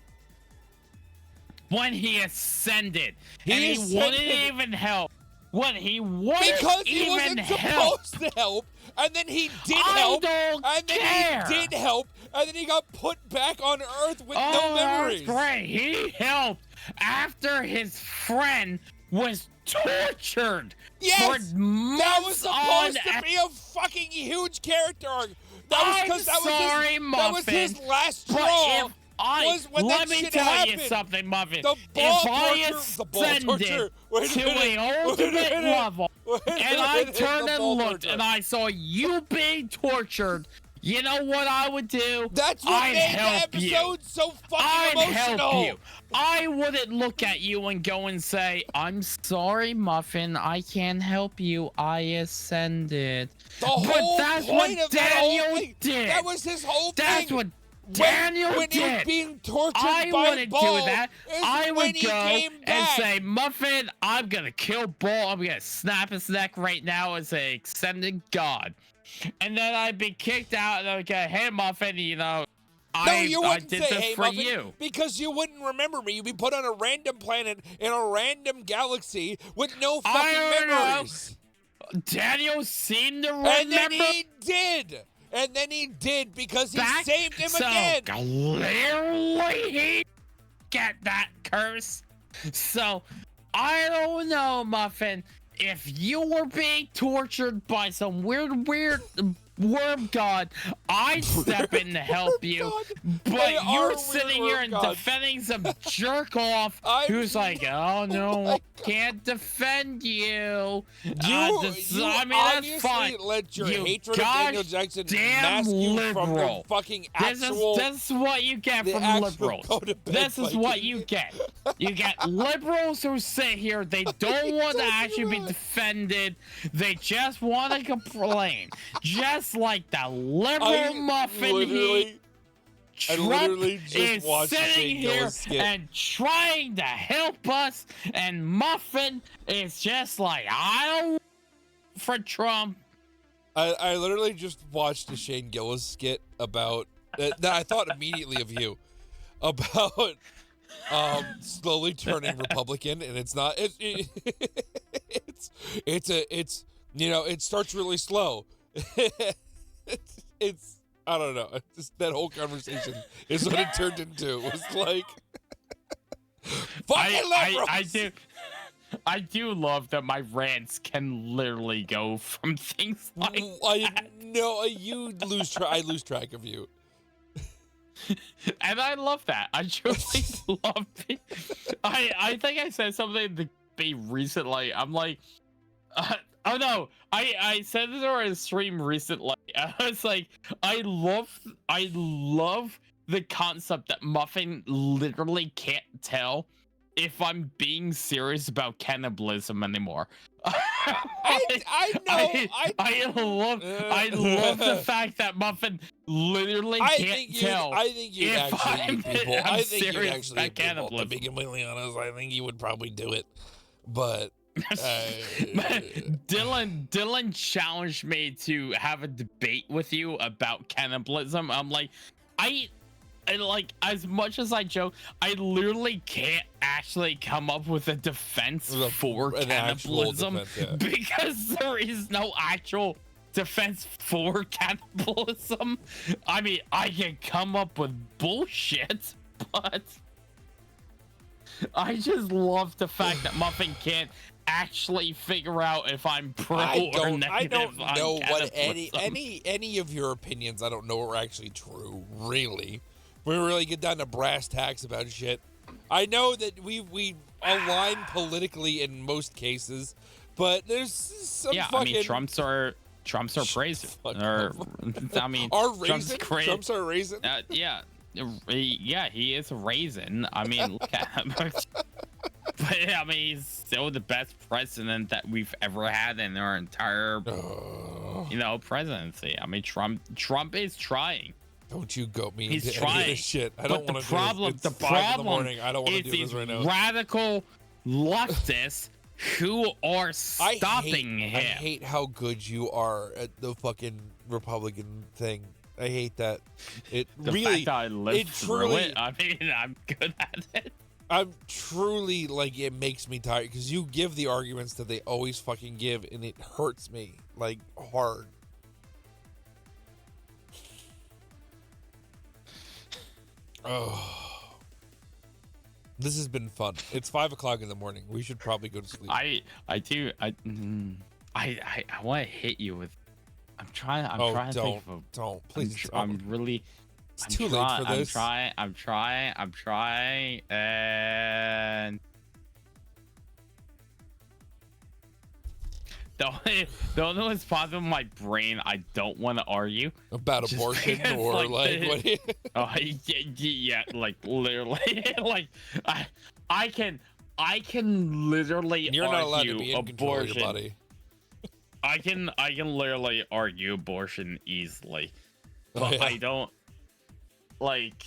When he ascended. He and he ascended- wouldn't even help. When he wouldn't Because he even wasn't help. supposed to help, and then he did I help, don't and then care. he did help, and then he got put back on Earth with no Oh, memories. that's great. He helped after his friend was tortured Yes, for months that was on supposed to be a fucking huge character arc. That was I'm because that sorry, was his Muffin, last but straw. if was when let that me shit tell happened. you something, Muffin. The ball If I torture, the ball ascended torture. Wait a to minute. an ultimate Wait a minute. level, Wait a and I minute, turned the and ball looked, torture. and I saw you being tortured, you know what I would do? That's what I'd made the help you. episode so fucking I'd emotional. help you. I wouldn't look at you and go and say, "I'm sorry, Muffin. I can't help you. I ascended." The But whole that's point what of that whole Daniel thing, did. That was his whole That's thing. what Daniel when he was did. being tortured I by wouldn't Ball, do that. is I when would he go came and back. say, "Muffin, I'm gonna kill Ball. I'm gonna snap his neck right now as an extended god." And then I'd be kicked out, and I'd go, "Hey, Muffin, you know, No, I you wouldn't did say, this "Hey, for Muffin," you." because you wouldn't remember me. You'd be put on a random planet in a random galaxy with no fucking don't know. memories. Daniel seemed to remember. And then he did. And then he did because he back, saved him so again. clearly he get that curse. So I don't know, Muffin. If you were being tortured by some weird worm god, I'd step in to help you. God. But They are you're weird sitting worm here and gods. defending some jerk off I'm- who's like, "Oh no, my I can't defend you." You I mean, obviously that's fine. let your You hatred of Daniel Jackson goddamn mask you from the liberal. fucking This actual. is what you get the from actual liberals. go to bed This is what Viking. you get. You get liberals who sit here. They don't want to actually be defended. They just want to complain. Just like the liberal I muffin literally- I Trump literally just is watched the sitting Shane here Gillis skit. and trying to help us, and Muffin is just like, "I don't for Trump." I literally just watched the Shane Gillis skit about that I thought immediately of you about slowly turning Republican, and it's not it's you know, it starts really slow. it's I don't know. It's just that whole conversation is what it turned into. It was like fucking liberals. I do love that my rants can literally go from things like I lose track of you. and I love that. I truly love it. I think I said something to be recently. I'm like, oh no, I said it on a stream recently. I was like, I love the concept that Muffin literally can't tell if I'm being serious about cannibalism anymore. I know. I love the fact that Muffin literally can't tell. I think you'd if actually I'm- eat people. I'm I think you'd serious actually about eat people. To cannibalism. be completely honest, I think you would probably do it. But Dylan challenged me to have a debate with you about cannibalism. I'm like, I like, as much as I joke, I literally can't actually come up with a defense for an actual cannibalism defense, yeah. because there is no actual defense for cannibalism. I mean, I can come up with bullshit, but I just love the fact that Muffin can't actually figure out if I'm pro I or don't negative on know what cannibalism. any of your opinions. I don't know are actually true. Really, we really get down to brass tacks about shit. I know that we align politically in most cases, but there's some Yeah, fucking I mean, Trumps are praised. Fuck Or, I mean, are Trump's raisin. cra- Trumps are raisin. yeah, he is a raisin. I mean, look at him. But I mean, he's still the best president that we've ever had in our entire, presidency. I mean, Trump is trying. Don't you goat me He's into any of trying. this shit. I But don't want the to problem, do this. It's the 5 in the problem morning. I don't want is to do these this right now. radical leftists who are I stopping him. hate how good you are at the fucking Republican thing. I hate that. It The really, fact that I lived it through truly, it, I mean, I'm good at it. I'm truly like, it makes me tired because you give the arguments that they always fucking give, and it hurts me like hard. Oh, this has been fun. It's 5 o'clock in the morning. We should probably go to sleep. I want to hit you with. I'm trying to think of a. Don't, please. I'm really. It's too late for this. I'm trying, and the only one's popping in my brain. I don't want to argue About just abortion because, or like, what? Oh yeah, like literally, like I can literally You're not allowed to argue be in control of abortion. your body. I can literally argue abortion easily, Oh, but yeah. I don't like.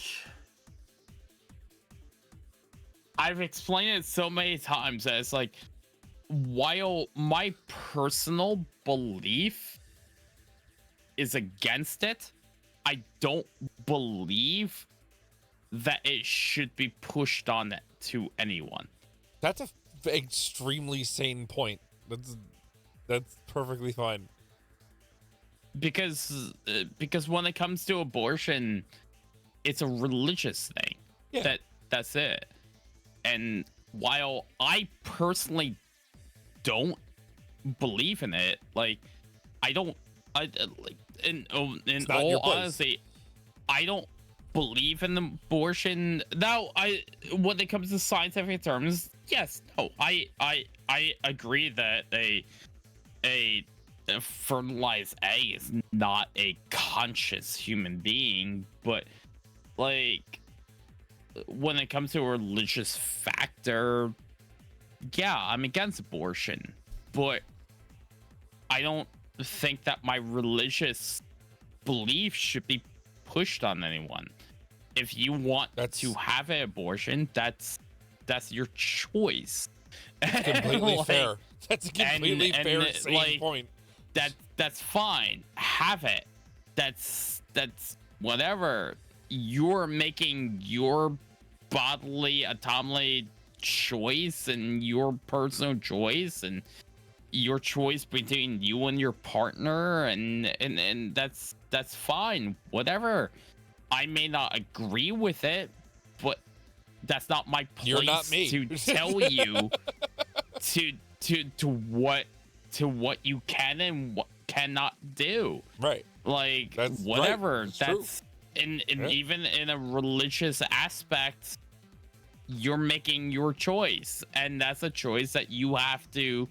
I've explained it so many times that it's like, while my personal belief is against it, I don't believe that it should be pushed on to anyone. That's a extremely sane point. That's perfectly fine. Because when it comes to abortion, it's a religious thing. Yeah. That's it. And while I personally don't believe in it, like I like in not all your place. honesty, I don't believe in abortion. Now, when it comes to scientific terms, yes, no, I agree that a fertilized egg is not a conscious human being, but like when it comes to a religious factor, yeah, I'm against abortion, but I don't think that my religious belief should be pushed on anyone. If you want to have an abortion, that's your choice. Completely Like, fair. That's a completely and, fair, sane like, point. That's fine. Have it. That's whatever. You're making your bodily autonomy choice and your personal choice and your choice between you and your partner, and that's fine. Whatever. I may not agree with it, but that's not my place You're not me. to tell you to what you can and what cannot do. Right. Like That's right. whatever. It's true. That's in Yeah. even in a religious aspect, you're making your choice, and that's a choice that you have to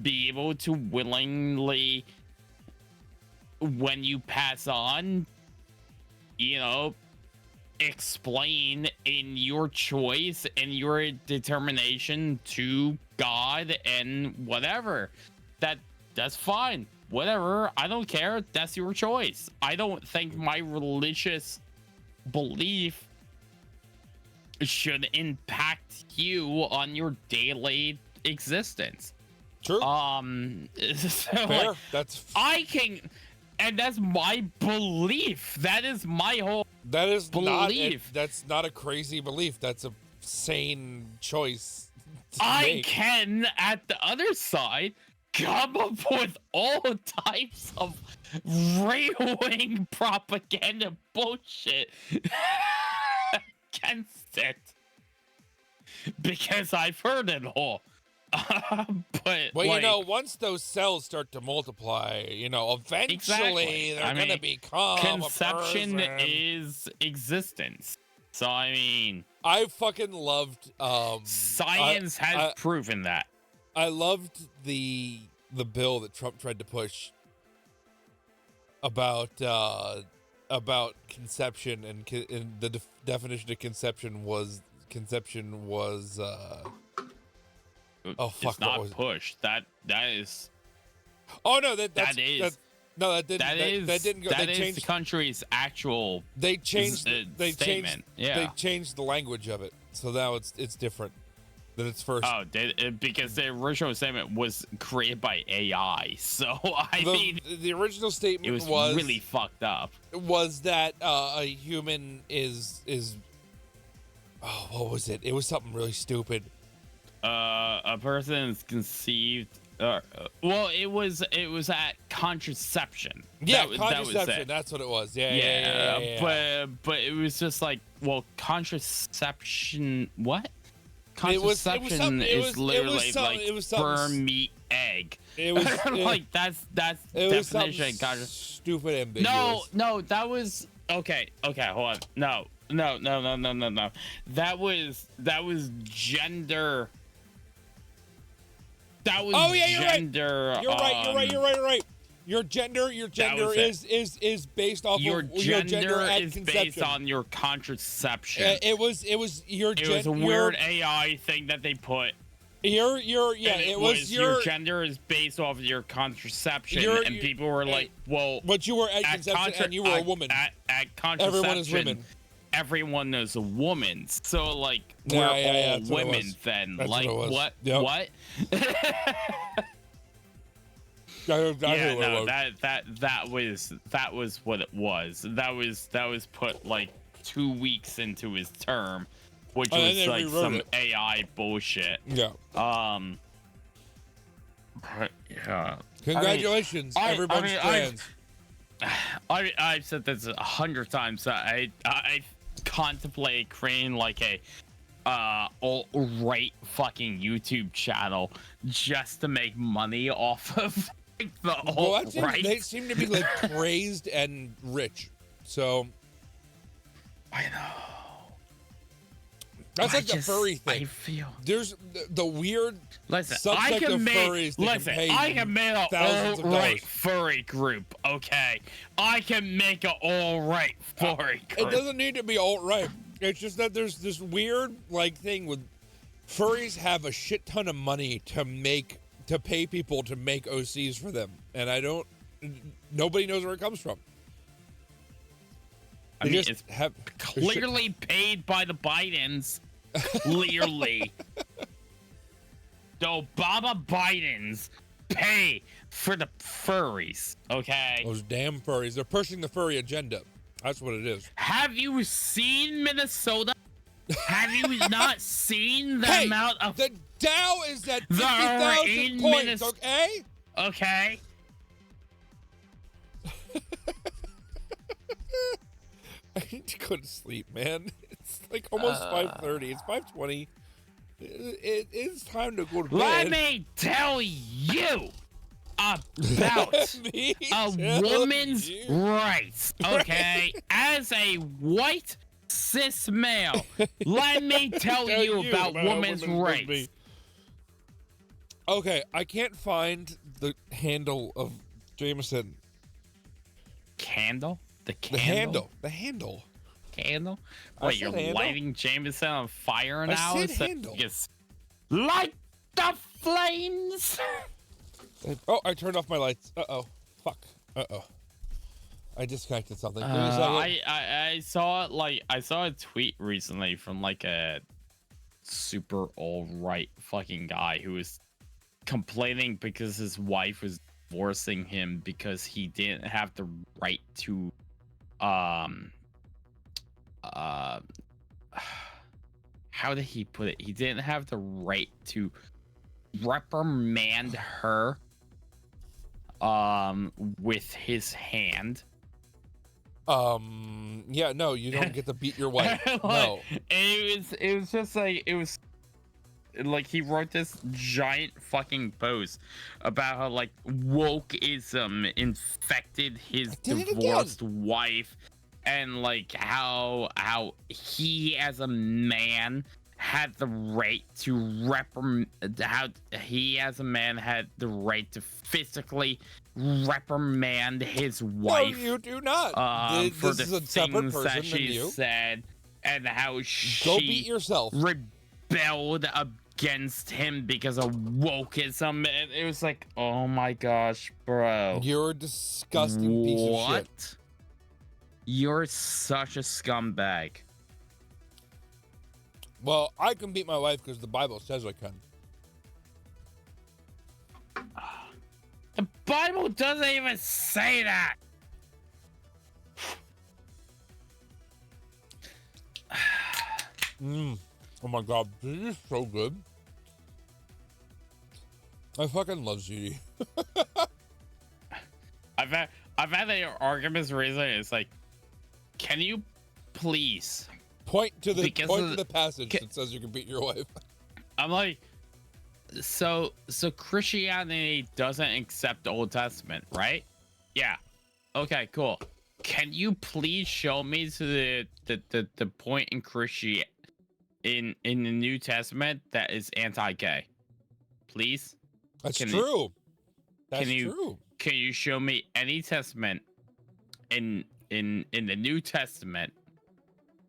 be able to willingly, when you pass on, explain in your choice and your determination to God and whatever. That's fine. Whatever. I don't care. That's your choice. I don't think my religious belief should impact you on your daily existence. True. So, Fair. like, That's and that's my belief. That is my whole that is not belief. that's not a crazy belief. That's a sane choice to I make. can, at the other side, come up with all types of right-wing propaganda bullshit against it. Because I've heard it all. But Well, like, once those cells start to multiply, eventually Exactly. they're I gonna mean, become conception a person. is existence. So I mean, I fucking loved science has proven that. I loved the bill that Trump tried to push about conception and the definition of conception was oh fuck, It's not what was it? pushed. That is Oh no, that that is didn't go. that They is changed. the country's actual. They changed. They changed. statement. Yeah. They changed the language of it, so now it's different than its first. Oh, because the original statement was created by AI. So I mean, the original statement it was really fucked up. was that a human is oh, what was it? It was something really stupid. A person is conceived. Well, it was at contraception. Yeah, that contraception. was it. That's what it was. Yeah. But it was just like, well, contraception. What? It was Contraception something- it was- is literally something- like it was something- sperm, meat, egg. It was like that's it was definition. something stupid ambiguous. No, that was Okay, hold on. No. That was gender. That was Oh yeah, you're gender. right. You're right. Your gender is based off Your of your gender at is conception. based on your contraception. It was your It was a weird AI thing that they put. Your And it was your gender is based off of your contraception, and people were like, "Well, but you were at conception and you were a woman. At contraception, Everyone is women. Everyone is a woman. So like, we're Yeah, all that's what it women was. then. That's Like, what it was. what? Yep. What? Yeah, no, that was what it was. That was put like 2 weeks into his term, which And then was they like rewrote some it. AI bullshit. Yeah. But yeah. Congratulations, everybody's trans. I've said this 100 times. That I contemplate creating like a alt-right fucking YouTube channel just to make money off of like, the Well, alt-right. they seem to be like crazed and rich. So I know. that's I like the just- furry thing. I feel. There's the weird Listen, subsect of furries that can pay I can make an thousands of alt-right dollars. furry group, okay? I can make an alt-right furry It group. doesn't need to be alt-right. It's just that there's this weird like thing with furries have a shit ton of money to pay people to make OCs for them, and nobody knows where it comes from. I They mean, just it's have clearly paid by the Bidens. Clearly. The Obama Bidens pay for the furries, okay? those damn furries. They're pushing the furry agenda. That's what it is. Have you seen Minnesota? Have you not seen the Hey, amount of... the Dow is at There are 50,000 in points, Minnes- okay? Okay. I need to go to sleep, man. It's like almost 5:30. It's 5:20. It is time to go to bed. Let me tell you about Me a tell woman's you. rights, okay? As a white cis male, let me tell you about women's women's rights. rugby. Okay, I can't find the handle of Jameson. Candle? The The candle? handle. Candle? I Wait, said you're handle. lighting Jameson on fire now? said instead- handle. Yes. Light the flames! Oh, I turned off my lights. Uh-oh. Fuck. Uh-oh. I disconnected something. Give me a second. I saw I saw a tweet recently from like a super alt-right fucking guy who was complaining because his wife was divorcing him because he didn't have the right to how did he put it? He didn't have the right to reprimand her with his hand. Yeah, no, you don't get to beat your wife. No. It was just like it was like he wrote this giant fucking post about how like wokeism infected his did it again. divorced wife, and like how he as a man had the right to how he as a man had the right to physically reprimand his wife. No, you do not. For This the is a separate things person that than she you. said, and how Go beat she yourself. rebelled against him because of wokeism. And it was like, oh my gosh, bro. You're a disgusting piece of shit. What? You're such a scumbag. Well, I can beat my wife because the Bible says I can. The Bible doesn't even say that. Oh my god, this is so good. I fucking love ZD. I've had arguments recently. It's like, can you please? Point to the Because point of to the- the passage that says you can beat your wife. I'm like, so Christianity doesn't accept the Old Testament, right? Yeah. Okay, cool. can you please show me to the point in Christianity in the New Testament that is anti-gay? Please? That's Can true. That's can you- true. Can you show me any testament in the New Testament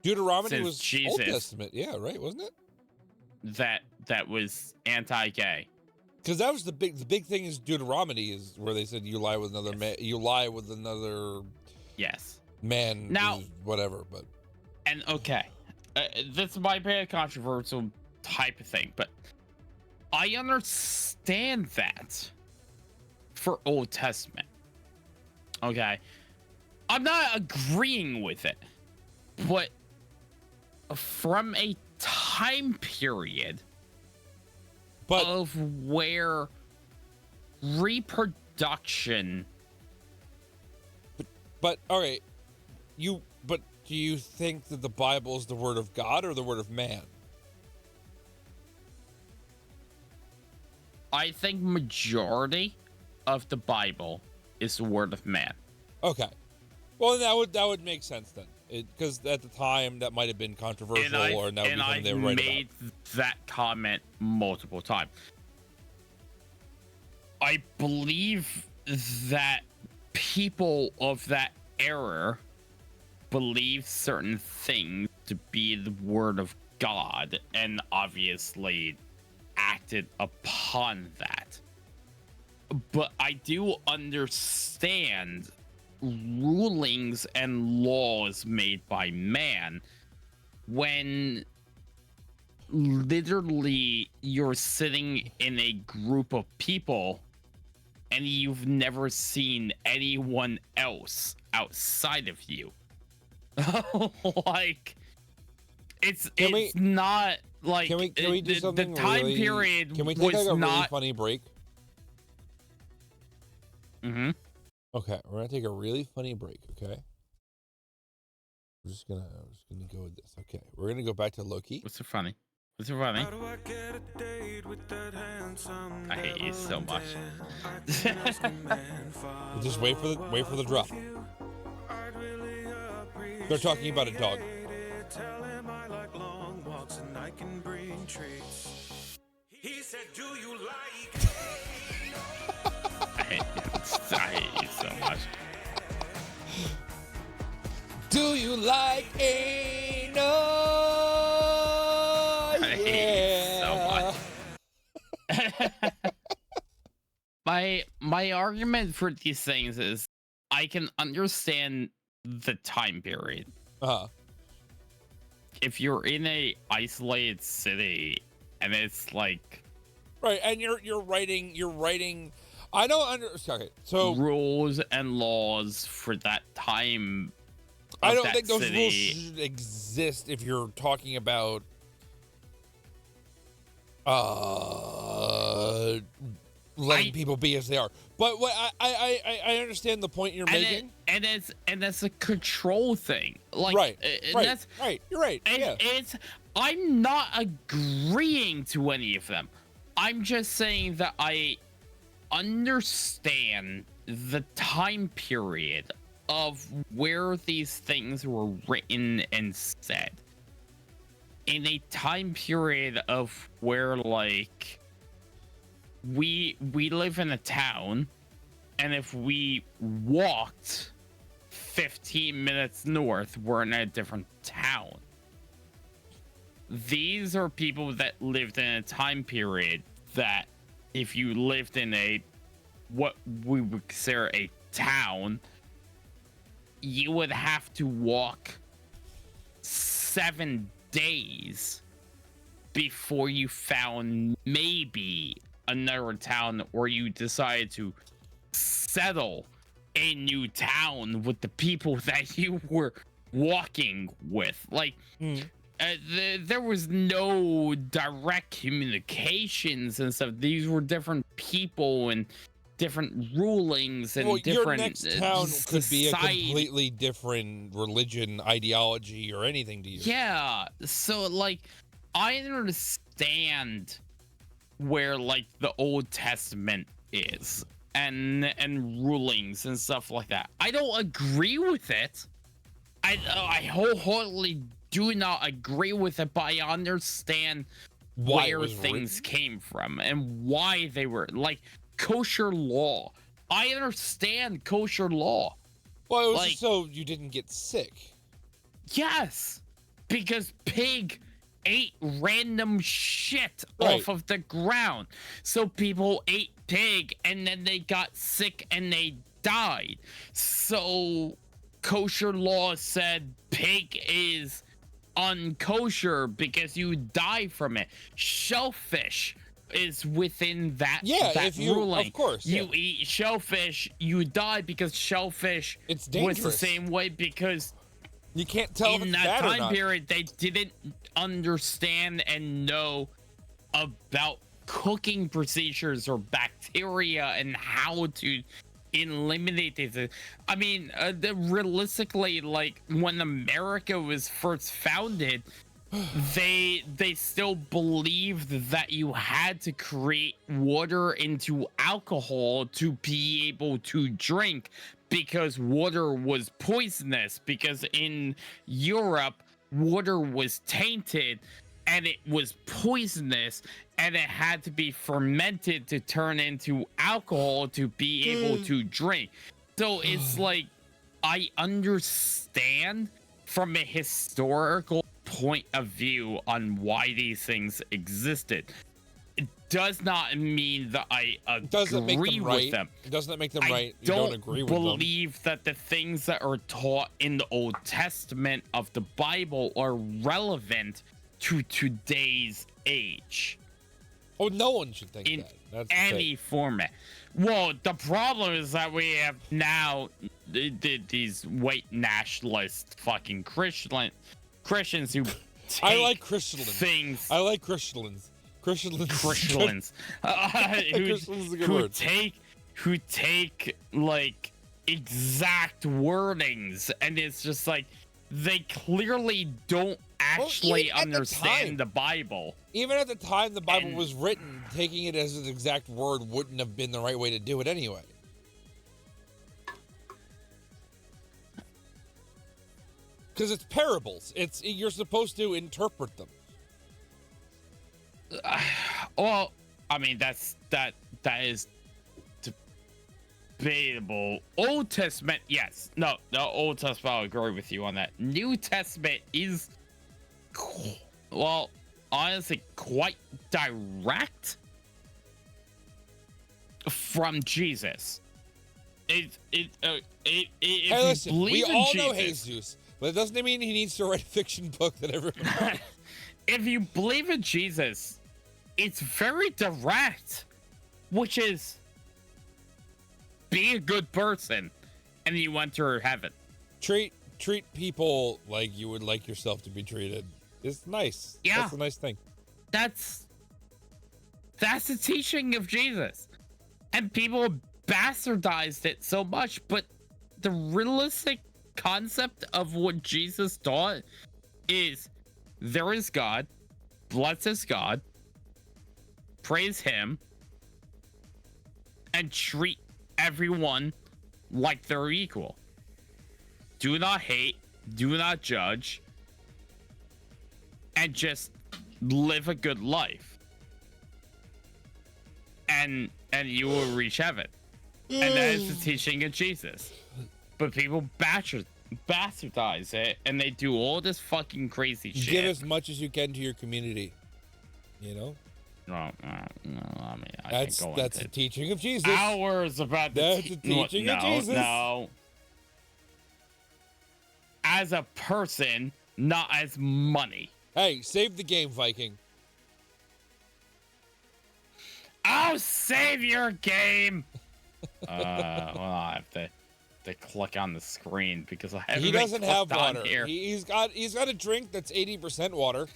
Deuteronomy since was Old Jesus- Testament. Yeah, right, wasn't it? that was anti-gay? Because that was the big thing is Deuteronomy is where they said you lie with another Yes. man, you lie with another Yes. man, Now- is whatever. But And okay, this might be a controversial type of thing, but I understand that for Old Testament. Okay, I'm not agreeing with it, but from a time period but of where reproduction but all right, but do you think that the Bible is the word of God or the word of man? I think majority of the Bible is the word of man. Okay, well that would make sense then, because at the time that might have been controversial, or now and become I've they were right made that comment multiple times. I believe that people of that era believe certain things to be the word of God and obviously acted upon that. But I do understand rulings and laws made by man when literally you're sitting in a group of people and you've never seen anyone else outside of you. Like it's not like Can we do the something time really, period Can we take was like a really not funny break? Mhm. Okay, we're gonna take a really funny break. Okay, we're just gonna go with this. Okay, we're gonna go back to Loki. What's so funny? What's so funny? How do I get a date with that handsome I hate you so much. devil in tan? I can ask a man for Just wait for the drop. I'd really They're talking about a dog. appreciate it. Tell him I like long walks and I can bring treats. He said, "Do you like?" I hate you so much. Do you like anal? I hate you so much. My argument for these things is I can understand the time period. Uh-huh. If you're in a isolated city and it's like Right, and you're writing. I don't understand. Okay, so rules and laws for that time. I of don't that think those city. rules should exist if you're talking about letting people be as they are. But what I understand the point you're making. And it's a control thing. Like Right, and right, that's right. You're right. and Yeah. it's I'm not agreeing to any of them. I'm just saying that I understand the time period of where these things were written and said. In a time period of where like we live in a town, and if we walked 15 minutes north, we're in a different town. These are people that lived in a time period that if you lived in a what we would consider a town, you would have to walk 7 days before you found maybe another town, or you decided to settle a new town with the people that you were walking with. Like, there was no direct communications and stuff. These were different people and different rulings and Well, your different next town could be a society. completely different religion, ideology, or anything to you. Yeah, so like I understand where like the Old Testament is, and rulings and stuff like that. I don't agree with it. I wholeheartedly do not agree with it, but I understand Why it where was things came from and why they were like kosher law. I understand kosher law. Well, it was like- just so you didn't get sick. Yes, because pig ate random shit Right. off of the ground. So people ate pig and then they got sick and they died. So kosher law said pig is unkosher because you die from it. Shellfish is within that, Yeah, that if you- of ruling. course, yeah. You eat shellfish, you die because shellfish It's was the dangerous. same way because You can't tell if in it's that bad or time not. period they didn't understand and know about cooking procedures or bacteria and how to eliminate these. I mean, realistically, like when America was first founded, they still believed that you had to create water into alcohol to be able to drink because water was poisonous, because in Europe water was tainted and it was poisonous and it had to be fermented to turn into alcohol to be able to drink. So it's like, I understand from a historical point of view on why these things existed. It does not mean that I Doesn't make agree them with right. them. Doesn't make them I right. You don't agree with them. believe that the things that are taught in the Old Testament of the Bible are relevant to today's age. Oh, no one should think In that. That's the any thing. format. Well, the problem is that we have now these white nationalist fucking Christians who take I like Christians. things. I like Christians. Christians. Christians Christians is a good word. who take like exact wordings, and it's just like they clearly don't actually even at the time- understand the Bible. Even at the time the Bible And- was written, taking it as an exact word wouldn't have been the right way to do it anyway. Because it's parables. You're supposed to interpret them. Well, I mean that is debatable. Old Testament, yes. No, the Old Testament, I'll agree with you on that. New Testament is, well, honestly, quite direct from Jesus. If Hey, you listen, we believe in all know Jesus, Jesus, but it doesn't mean he needs to write a fiction book that everyone. if you believe in Jesus, it's very direct, which is be a good person and you enter heaven. treat people like you would like yourself to be treated. It's nice. Yeah. That's a nice thing. That's the teaching of Jesus. And people bastardized it so much, but the realistic concept of what Jesus taught is there is God, bless his God, praise him, and treat everyone like they're equal. Do not hate, do not judge, and just live a good life. And you will reach heaven. And that is the teaching of Jesus. But people bastardize it and they do all this fucking crazy shit. Give as much as you can to your community. You know? No, I mean, I That's can go the into teaching of Jesus. hours about the That's the teaching of Jesus. No. As a person, not as money. Hey, save the game, Viking. I'll save your game. Well, I have to click on the screen because I haven't. He doesn't have clicked on water. Here. He's got a drink that's 80% water.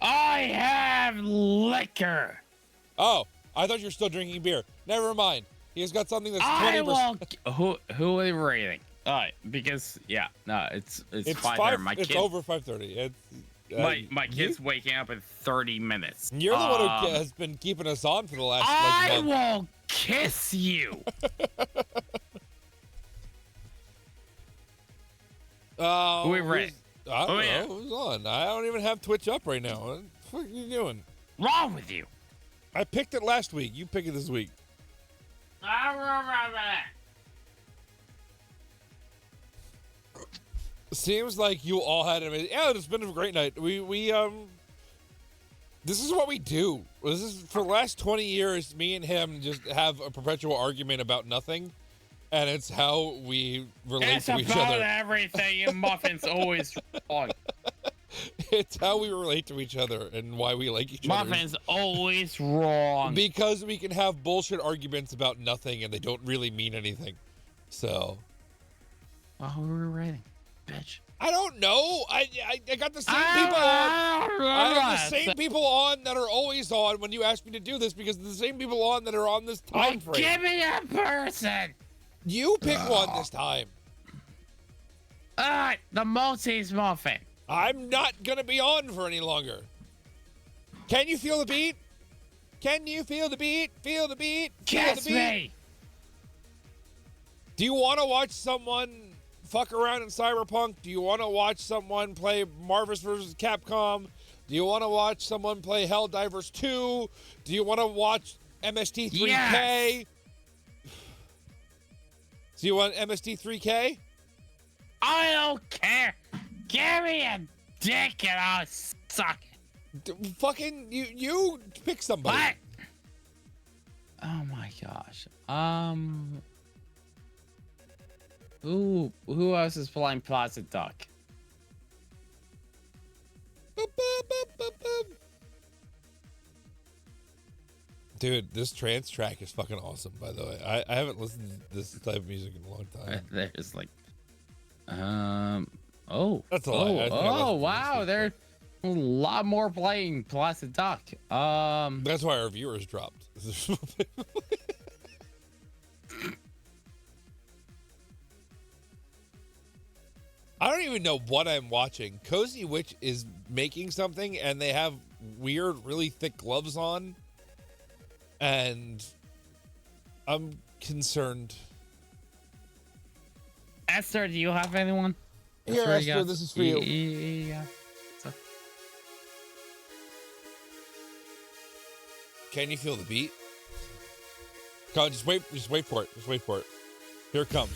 I have liquor. Oh, I thought you were still drinking beer. Never mind. He's got something that's 20%. I will. Who are we rating? All right, because yeah, no, it's It's 5:30. My it's kid, over 5:30. It's my kid's waking up in 30 minutes. You're the one who has been keeping us on for the last I like month. will kiss you. Who we read? I don't Oh, yeah. know. Who's on? I don't even have Twitch up right now. What the fuck are you doing? Wrong with you? I picked it last week. You pick it this week. Seems like you all had an amazing. Yeah, it's been a great night. This is what we do. This is for the last 20 years. Me and him just have a perpetual argument about nothing, and it's how we relate It's to each about other. everything, and Muffin's always wrong. It's how we relate to each other and why we like each other. Muffin's always wrong. Because we can have bullshit arguments about nothing and they don't really mean anything. So Well, who are we writing? Bitch. I don't know. I got the same people on. I have the same people on that are always on when you ask me to do this because the same people on that are on this time frame. Give me a person. You pick one this time. All right, the Maltese Muffin. I'm not gonna be on for any longer. Can you feel the beat? Can you feel the beat? Feel the beat? Feel Kiss the beat? me. Do you want to watch someone fuck around in Cyberpunk? Do you want to watch someone play Marvel's vs. Capcom? Do you want to watch someone play Helldivers 2? Do you want to watch MST3K? Yes. Do you want MST3K? I don't care. Give me a dick and I'll suck it. Fucking you pick somebody. What? Oh my gosh. Who else is playing Plaza Duck? Boop, boop, boop, boop, boop. Dude, this trance track is fucking awesome, by the way. I haven't listened to this type of music in a long time. There's like, oh, That's a lie. I think I listened to this wow, before. there's a lot more playing Placid Duck. That's why our viewers dropped. I don't even know what I'm watching. Cozy Witch is making something and they have weird, really thick gloves on. And I'm concerned. Esther, do you have anyone? Here, That's where Esther, this is for you. Yeah. Can you feel the beat? Come on, just wait for it. Just wait for it. Here it comes.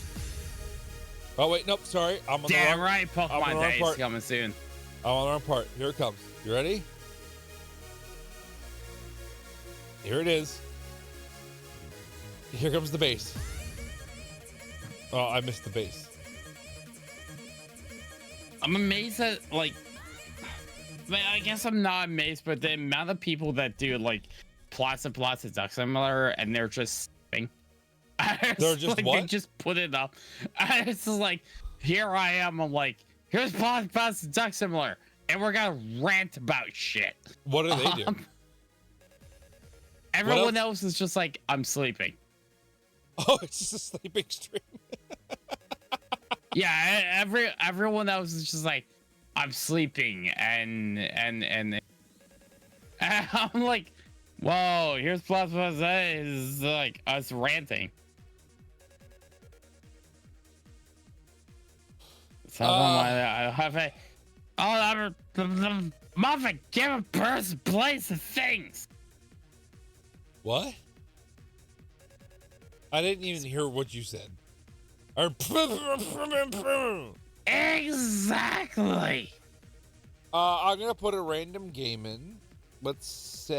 Oh wait, nope, sorry. I'm on the Damn wrong. right, I'm on the Pokemon wrong Day is part. coming soon. I'm on the wrong part. Here it comes. You ready? Here it is. Here comes the bass. Oh, I missed the bass. I'm amazed that, like, I guess I'm not amazed, but the amount of people that do, like, Plaza Duck Simulator and they're just sing. They're just like, what? They just put it up. It's just like, here I am. I'm like, here's Plaza Duck Simulator, and we're gonna rant about shit. What do they do? Everyone else is just like, I'm sleeping. Oh, it's just a sleeping stream. Yeah, everyone else is just like, I'm sleeping, and I'm like, whoa, here's Plaza is like us ranting. So I have a Muffin, give a person place of things. What? I didn't even hear what you said. Or Exactly. I'm gonna put a random game in. Let's say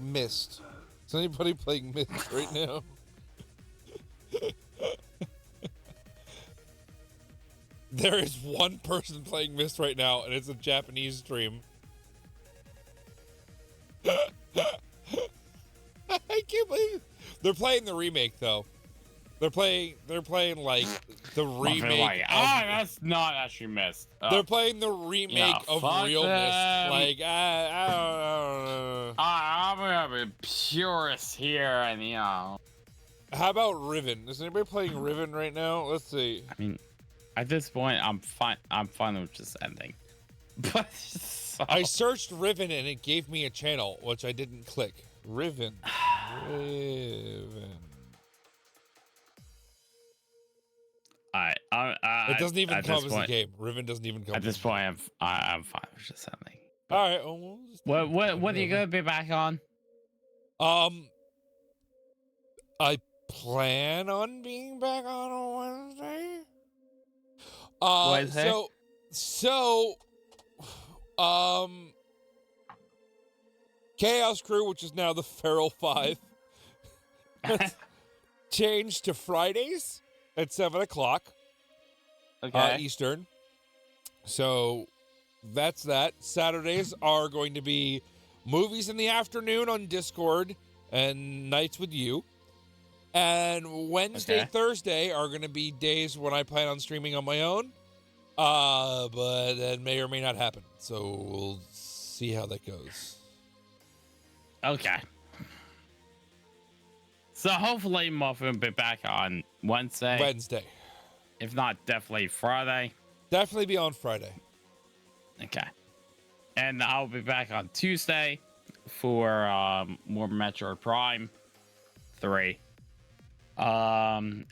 Myst. Is anybody playing Myst right now? There is one person playing Myst right now, and it's a Japanese stream. I can't believe they're playing the remake though. They're playing like the remake. Like, of, that's not actually Myst. they're playing the remake of fuck Real Myst. them. Like I don't know. I'm gonna be purist here, and you know. How about Riven? Is anybody playing Riven right now? Let's see. I mean, at this point, I'm fine. I'm fine with just ending. But so, I searched Riven and it gave me a channel, which I didn't click. Riven. Riven. Alright. It doesn't even at come this as the point, game. Riven doesn't even come. At this point, I'm fine with just sending. All right. Well, we'll just do What are you whatever. gonna be back on? I plan on being back on a Wednesday. Wednesday? Chaos Crew, which is now the Feral Five, changed to Fridays at 7:00 Okay. Eastern. So that's that. Saturdays are going to be movies in the afternoon on Discord and nights with you. And Wednesday, Okay. Thursday are going to be days when I plan on streaming on my own. But that may or may not happen. So we'll see how that goes. Okay. So hopefully Muffin will be back on Wednesday. Wednesday. If not, definitely Friday. Definitely be on Friday. Okay. And I'll be back on Tuesday for more Metroid Prime 3.